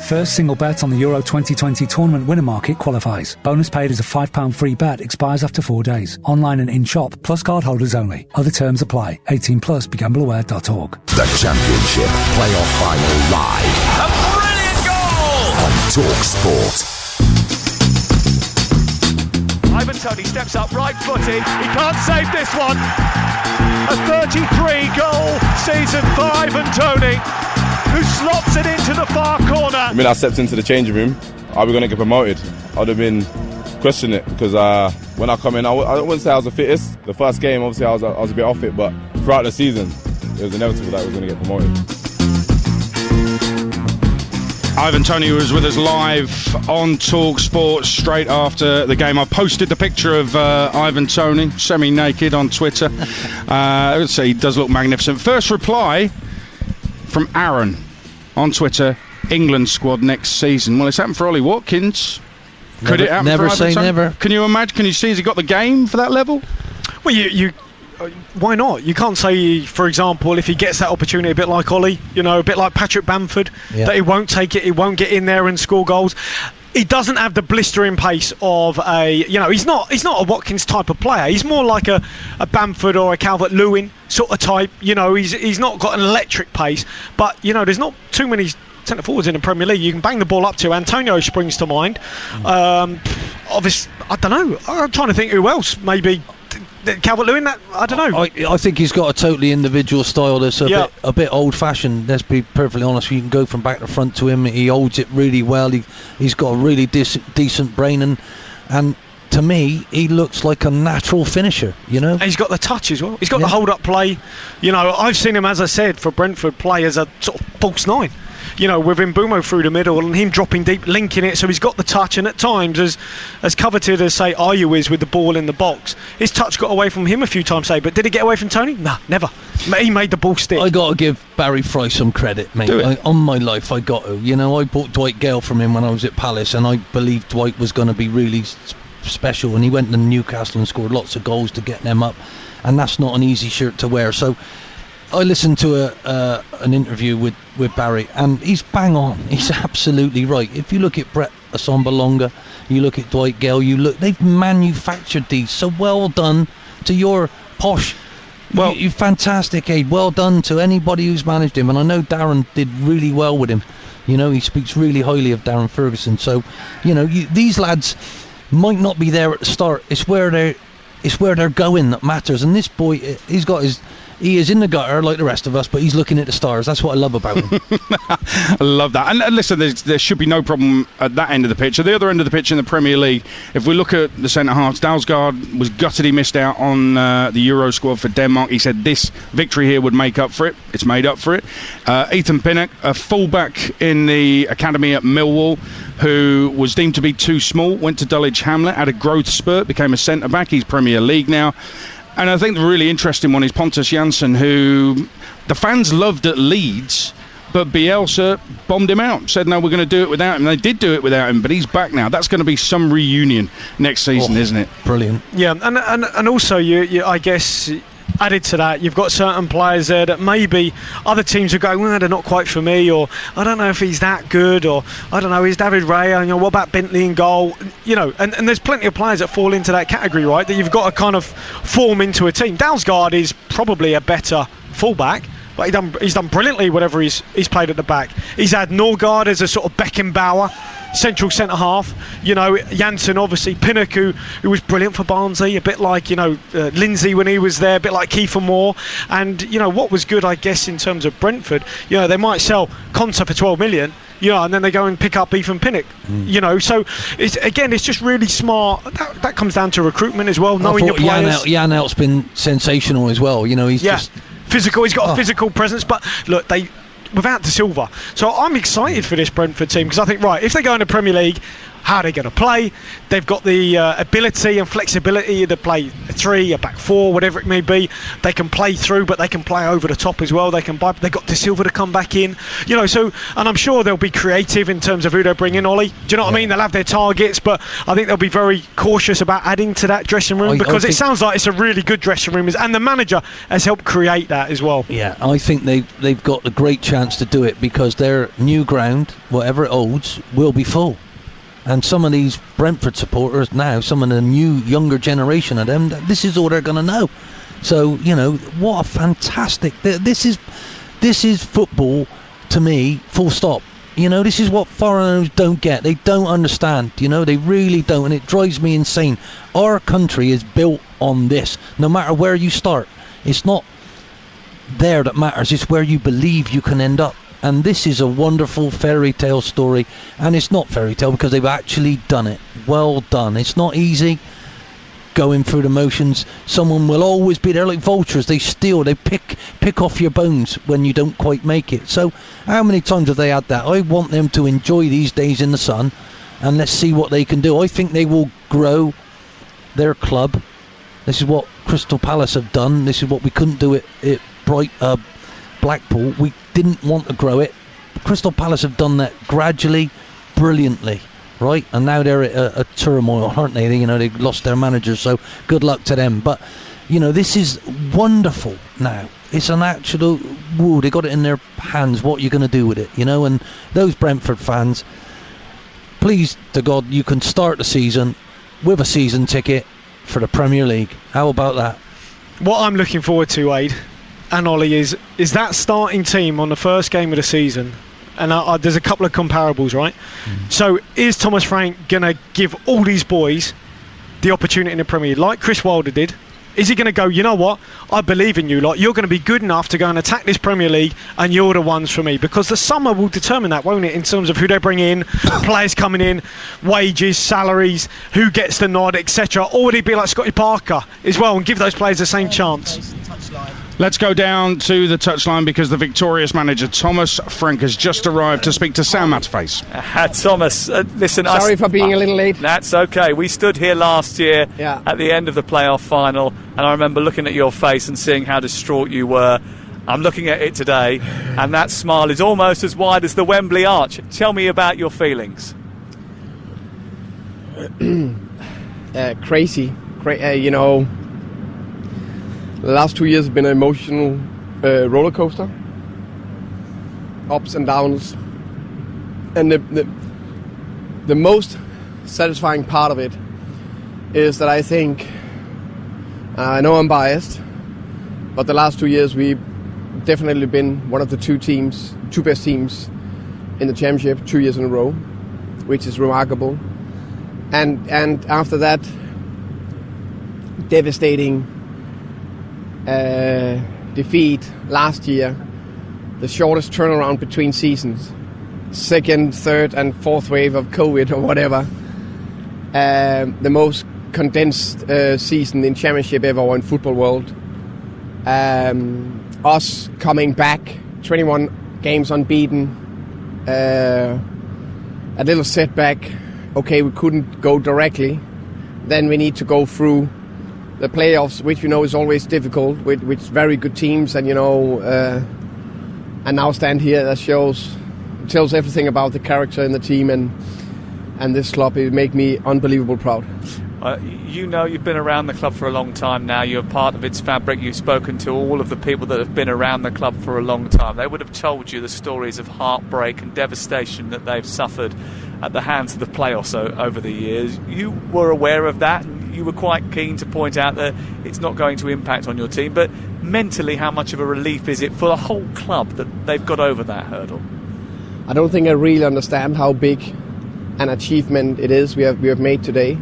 First single bet on the Euro 2020 tournament winner market qualifies. Bonus paid as a £5 free bet expires after 4 days. Online and in shop, plus card holders only. Other terms apply. 18 plus, begambleaware.org. The Championship playoff final live. A brilliant goal! On Talksport. Ivan Toney steps up right-footed. He can't save this one. A 33-goal season for Ivan Toney, who slots it into the far corner. I mean, I stepped into the changing room. Are we going to get promoted? I'd have been questioning it because when I come in, I wouldn't say I was the fittest. The first game, obviously, I was a bit off it, but throughout the season, it was inevitable that we were going to get promoted. Ivan Toney was with us live on Talksport straight after the game. I posted the picture of Ivan Toney, semi-naked, on Twitter. I would say he does look magnificent. First reply from Aaron on Twitter: England squad next season. Well, it's happened for Ollie Watkins. Could it happen never for say Ivan Toney? never. Can you imagine? Can you see? Has he got the game for that level? Well, you why not? You can't say, for example, if he gets that opportunity, a bit like Ollie, a bit like Patrick Bamford, that he won't take it, he won't get in there and score goals. He doesn't have the blistering pace of he's not a Watkins type of player. He's more like a Bamford or a Calvert-Lewin sort of type. He's not got an electric pace, but there's not too many centre forwards in the Premier League you can bang the ball up to. Antonio springs to mind. Obviously, I don't know. I'm trying to think who else. Maybe Calvert-Lewin. I don't know. I think he's got a totally individual style that's a bit old-fashioned. Let's be perfectly honest. You can go from back to front to him. He holds it really well. He's got a really decent brain, and to me, he looks like a natural finisher. And he's got the touch as well. He's got the hold-up play. I've seen him, as I said, for Brentford play as a sort of false nine. With Mbeumo through the middle and him dropping deep, linking it, so he's got the touch. And at times, as coveted as, say, Ayew is with the ball in the box, his touch got away from him a few times, say. But did it get away from Toney? Nah, never. He made the ball stick. I got to give Barry Fry some credit, mate. On my life, I got to. I bought Dwight Gale from him when I was at Palace, and I believed Dwight was going to be really special. And he went to Newcastle and scored lots of goals to get them up. And that's not an easy shirt to wear. So I listened to an interview with Barry, and he's bang on. He's absolutely right. If you look at Brett Assombalonga, you look at Dwight Gale, they've manufactured these. So well done to your posh. Well, you fantastic, Aid. Well done to anybody who's managed him, and I know Darren did really well with him. You know, he speaks really highly of Darren Ferguson. So, these lads might not be there at the start. It's where they're going that matters. And this boy, he is in the gutter like the rest of us, but he's looking at the stars. That's what I love about him. I love that. And listen, there should be no problem at that end of the pitch. At the other end of the pitch in the Premier League, if we look at the centre-halves, Dalsgaard was gutted he missed out on the Euro squad for Denmark. He said this victory here would make up for it. It's made up for it. Ethan Pinnock, a full-back in the academy at Millwall, who was deemed to be too small, went to Dulwich Hamlet, had a growth spurt, became a centre-back. He's Premier League now. And I think the really interesting one is Pontus Jansson, who the fans loved at Leeds, but Bielsa bombed him out, said, no, we're going to do it without him. They did do it without him, but he's back now. That's going to be some reunion next season, isn't it? Brilliant. Yeah, and also, you I guess, added to that, you've got certain players there that maybe other teams are going, well, they're not quite for me, or I don't know if he's that good, or I don't know, is David Raya, what about Bentley in goal? And there's plenty of players that fall into that category, right, that you've got to kind of form into a team. Dalsgaard is probably a better fullback, but he's done brilliantly whatever he's played at the back. He's had Norgard as a sort of Beckenbauer central centre half. Janssen, obviously, Pinnock, who was brilliant for Barnsley, a bit like Lindsay when he was there, a bit like Kiefer Moore. And what was good, I guess, in terms of Brentford, they might sell Konsa for 12 million, and then they go and pick up Ethan Pinnock. So it's just really smart. That comes down to recruitment as well, knowing your players. Jan Elt's been sensational as well. He's just physical. He's got a physical presence, but look, without De Silva. So I'm excited for this Brentford team, because I think, right, if they go in the Premier League, how are they going to play? They've got the ability and flexibility to play a 3, a back 4, whatever it may be. They can play through, but they can play over the top as well. They've got De Silva to come back in. So, and I'm sure they'll be creative in terms of who they bring in, Ollie. Do you know what I mean? They'll have their targets, but I think they'll be very cautious about adding to that dressing room, because it sounds like it's a really good dressing room, and the manager has helped create that as well. Yeah, I think they've got a great chance to do it, because their new ground, whatever it holds, will be full. And some of these Brentford supporters now, some of the younger generation of them, this is all they're going to know. So, what a fantastic... This is football, to me, full stop. This is what foreigners don't get. They don't understand, they really don't, and it drives me insane. Our country is built on this, no matter where you start. It's not there that matters, it's where you believe you can end up. And this is a wonderful fairy tale story, and it's not fairy tale because they've actually done it. Well done. It's not easy going through the motions. Someone will always be there like vultures. They steal, they pick off your bones when you don't quite make it. So how many times have they had that? I want them to enjoy these days in the sun, and let's see what they can do. I think they will grow their club. This is what Crystal Palace have done. This is what we couldn't do at Blackpool. We didn't want to grow it. Crystal Palace have done that gradually, brilliantly, right? And now they're at a turmoil, aren't they? They've lost their manager, so good luck to them. But this is wonderful now. It's an actual they got it in their hands. What are you going to do with it? And those Brentford fans, please to God, you can start the season with a season ticket for the Premier League. How about that? What I'm looking forward to, Wade and Ollie, is that starting team on the first game of the season, and there's a couple of comparables, right? So is Thomas Frank going to give all these boys the opportunity in the Premier League, like Chris Wilder did? Is he going to go, you know what, I believe in you, like, you're going to be good enough to go and attack this Premier League, and you're the ones for me? Because the summer will determine that, won't it, in terms of who they bring in, players coming in, wages, salaries, who gets the nod, etc. Or would he be like Scotty Parker as well and give those players the same chance? Let's go down to the touchline, because the victorious manager Thomas Frank has just arrived to speak to Sam Matterface. Thomas, listen... Sorry for being a little late. That's okay. We stood here last year at the end of the playoff final, and I remember looking at your face and seeing how distraught you were. I'm looking at it today, and that smile is almost as wide as the Wembley Arch. Tell me about your feelings. Crazy. The last 2 years have been emotional roller coaster, ups and downs, and the most satisfying part of it is that I think, I know I'm biased, but the last 2 years we've definitely been one of the two best teams in the championship 2 years in a row, which is remarkable. And after that devastating defeat last year, the shortest turnaround between seasons, second, third and fourth wave of COVID or whatever, the most condensed season in championship ever or in football world, us coming back 21 games unbeaten, a little setback, okay, we couldn't go directly, then we need to go through the playoffs, which you know is always difficult with very good teams, and and now stand here. That tells everything about the character in the team and this club. It make me unbelievable proud. You've been around the club for a long time now. You're part of its fabric. You've spoken to all of the people that have been around the club for a long time. They would have told you the stories of heartbreak and devastation that they've suffered at the hands of the playoffs over the years. You were aware of that, and you were quite keen to point out that it's not going to impact on your team. But mentally, how much of a relief is it for the whole club that they've got over that hurdle? I don't think I really understand how big an achievement it is we have made today.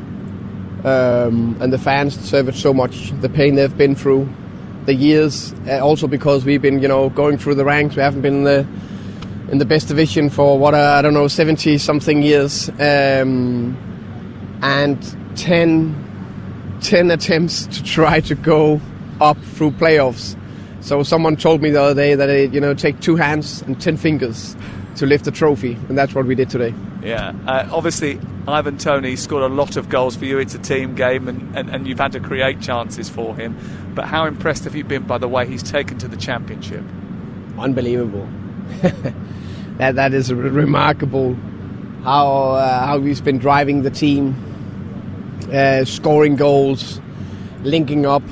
And the fans deserve it so much. The pain they've been through, the years, also because we've been, going through the ranks. We haven't been in the best division for 70 something years, and 10 attempts to try to go up through playoffs. So someone told me the other day that it take 2 hands and 10 fingers to lift a trophy, and that's what we did today. Yeah, obviously Ivan Toney scored a lot of goals for you. It's a team game, and you've had to create chances for him. But how impressed have you been by the way he's taken to the championship? Unbelievable. that is remarkable. How he's been driving the team, scoring goals, linking up,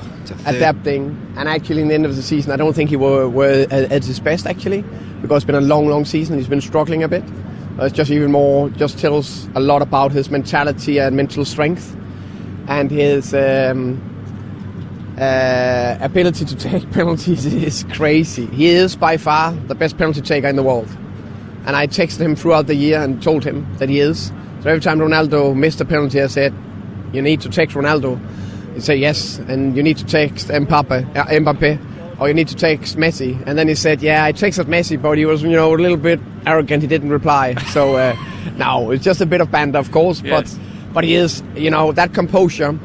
adapting, and actually in the end of the season, I don't think he were at his best actually, because it's been a long season. He's been struggling a bit. It's just tells a lot about his mentality and mental strength, and his ability to take penalties is crazy. He is by far the best penalty taker in the world, and I texted him throughout the year and told him that he is. So every time Ronaldo missed a penalty, I said, you need to text Ronaldo. He said yes, and you need to text Mbappe, or you need to text Messi. And then he said, yeah, I texted Messi, but he was, a little bit arrogant. He didn't reply. So, no, it's just a bit of banter, of course. Yes. But he is, that composure.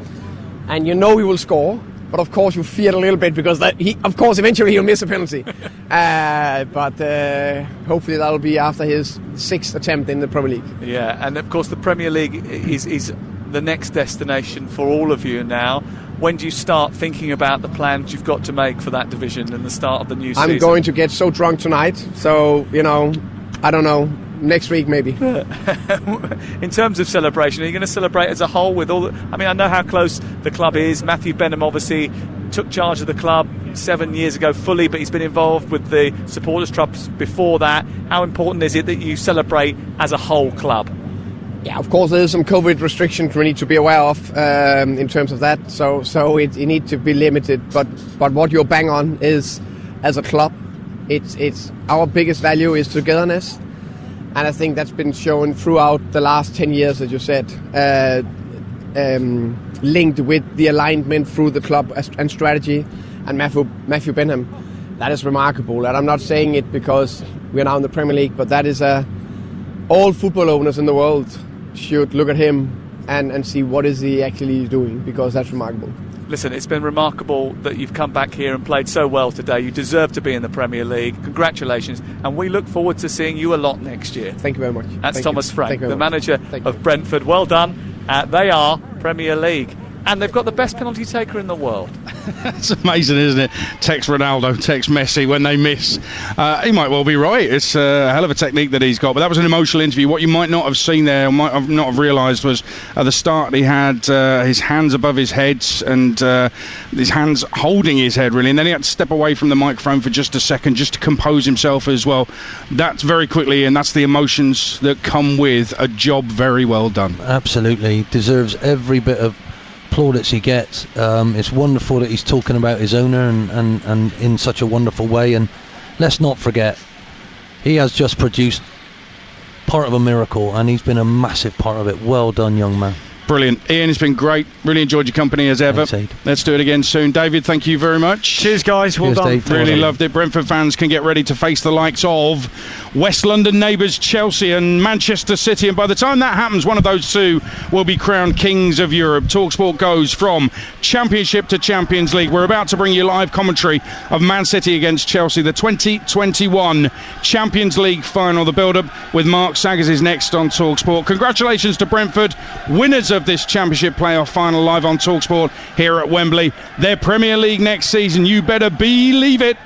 And he will score. But, of course, you fear a little bit because eventually he'll miss a penalty. But hopefully that'll be after his 6th attempt in the Premier League. Yeah, and, of course, the Premier League is the next destination for all of you now. When do you start thinking about the plans you've got to make for that division and the start of the new season? I'm going to get so drunk tonight, so, I don't know, next week maybe. In terms of celebration, are you going to celebrate as a whole with all I know how close the club is. Matthew Benham obviously took charge of the club 7 years ago fully, but he's been involved with the supporters clubs before that. How important is it that you celebrate as a whole club? Yeah, of course, there's some COVID restrictions we need to be aware of in terms of that. So it needs to be limited. But what you're bang on is, as a club, it's our biggest value is togetherness, and I think that's been shown throughout the last 10 years, as you said, linked with the alignment through the club and strategy and Matthew Benham. That is remarkable, and I'm not saying it because we're now in the Premier League, but that is all football owners in the world should look at him and see what is he actually doing, because that's remarkable. Listen, it's been remarkable that you've come back here and played so well today. You deserve to be in the Premier League. Congratulations, and we look forward to seeing you a lot next year. Thank you very much. That's Thomas Frank, the manager of Brentford. Well done. They are Premier League, and they've got the best penalty taker in the world. It's amazing, isn't it? Text Ronaldo, text Messi when they miss. He might well be right. It's a hell of a technique that he's got. But that was an emotional interview. What you might not have seen there, or might have not have realised, was at the start he had his hands above his head and his hands holding his head, really. And then he had to step away from the microphone for just a second just to compose himself as well. That's very quickly, and that's the emotions that come with a job very well done. Absolutely. He deserves every bit of plaudits he gets. It's wonderful that he's talking about his owner and in such a wonderful way. And let's not forget, he has just produced part of a miracle, and he's been a massive part of it. Well done, young man. Brilliant. Ian, it's been great. Really enjoyed your company as ever. Thanks, Let's do it again soon. David, thank you very much. Cheers, guys. Well done. Dave. Really loved it. Brentford fans can get ready to face the likes of West London neighbours Chelsea and Manchester City. And by the time that happens, one of those two will be crowned kings of Europe. Talksport goes from Championship to Champions League. We're about to bring you live commentary of Man City against Chelsea, the 2021 Champions League final. The build-up with Mark Saggers is next on Talksport. Congratulations to Brentford, winners of this Championship playoff final, live on Talksport here at Wembley. Their Premier League next season, you better believe it.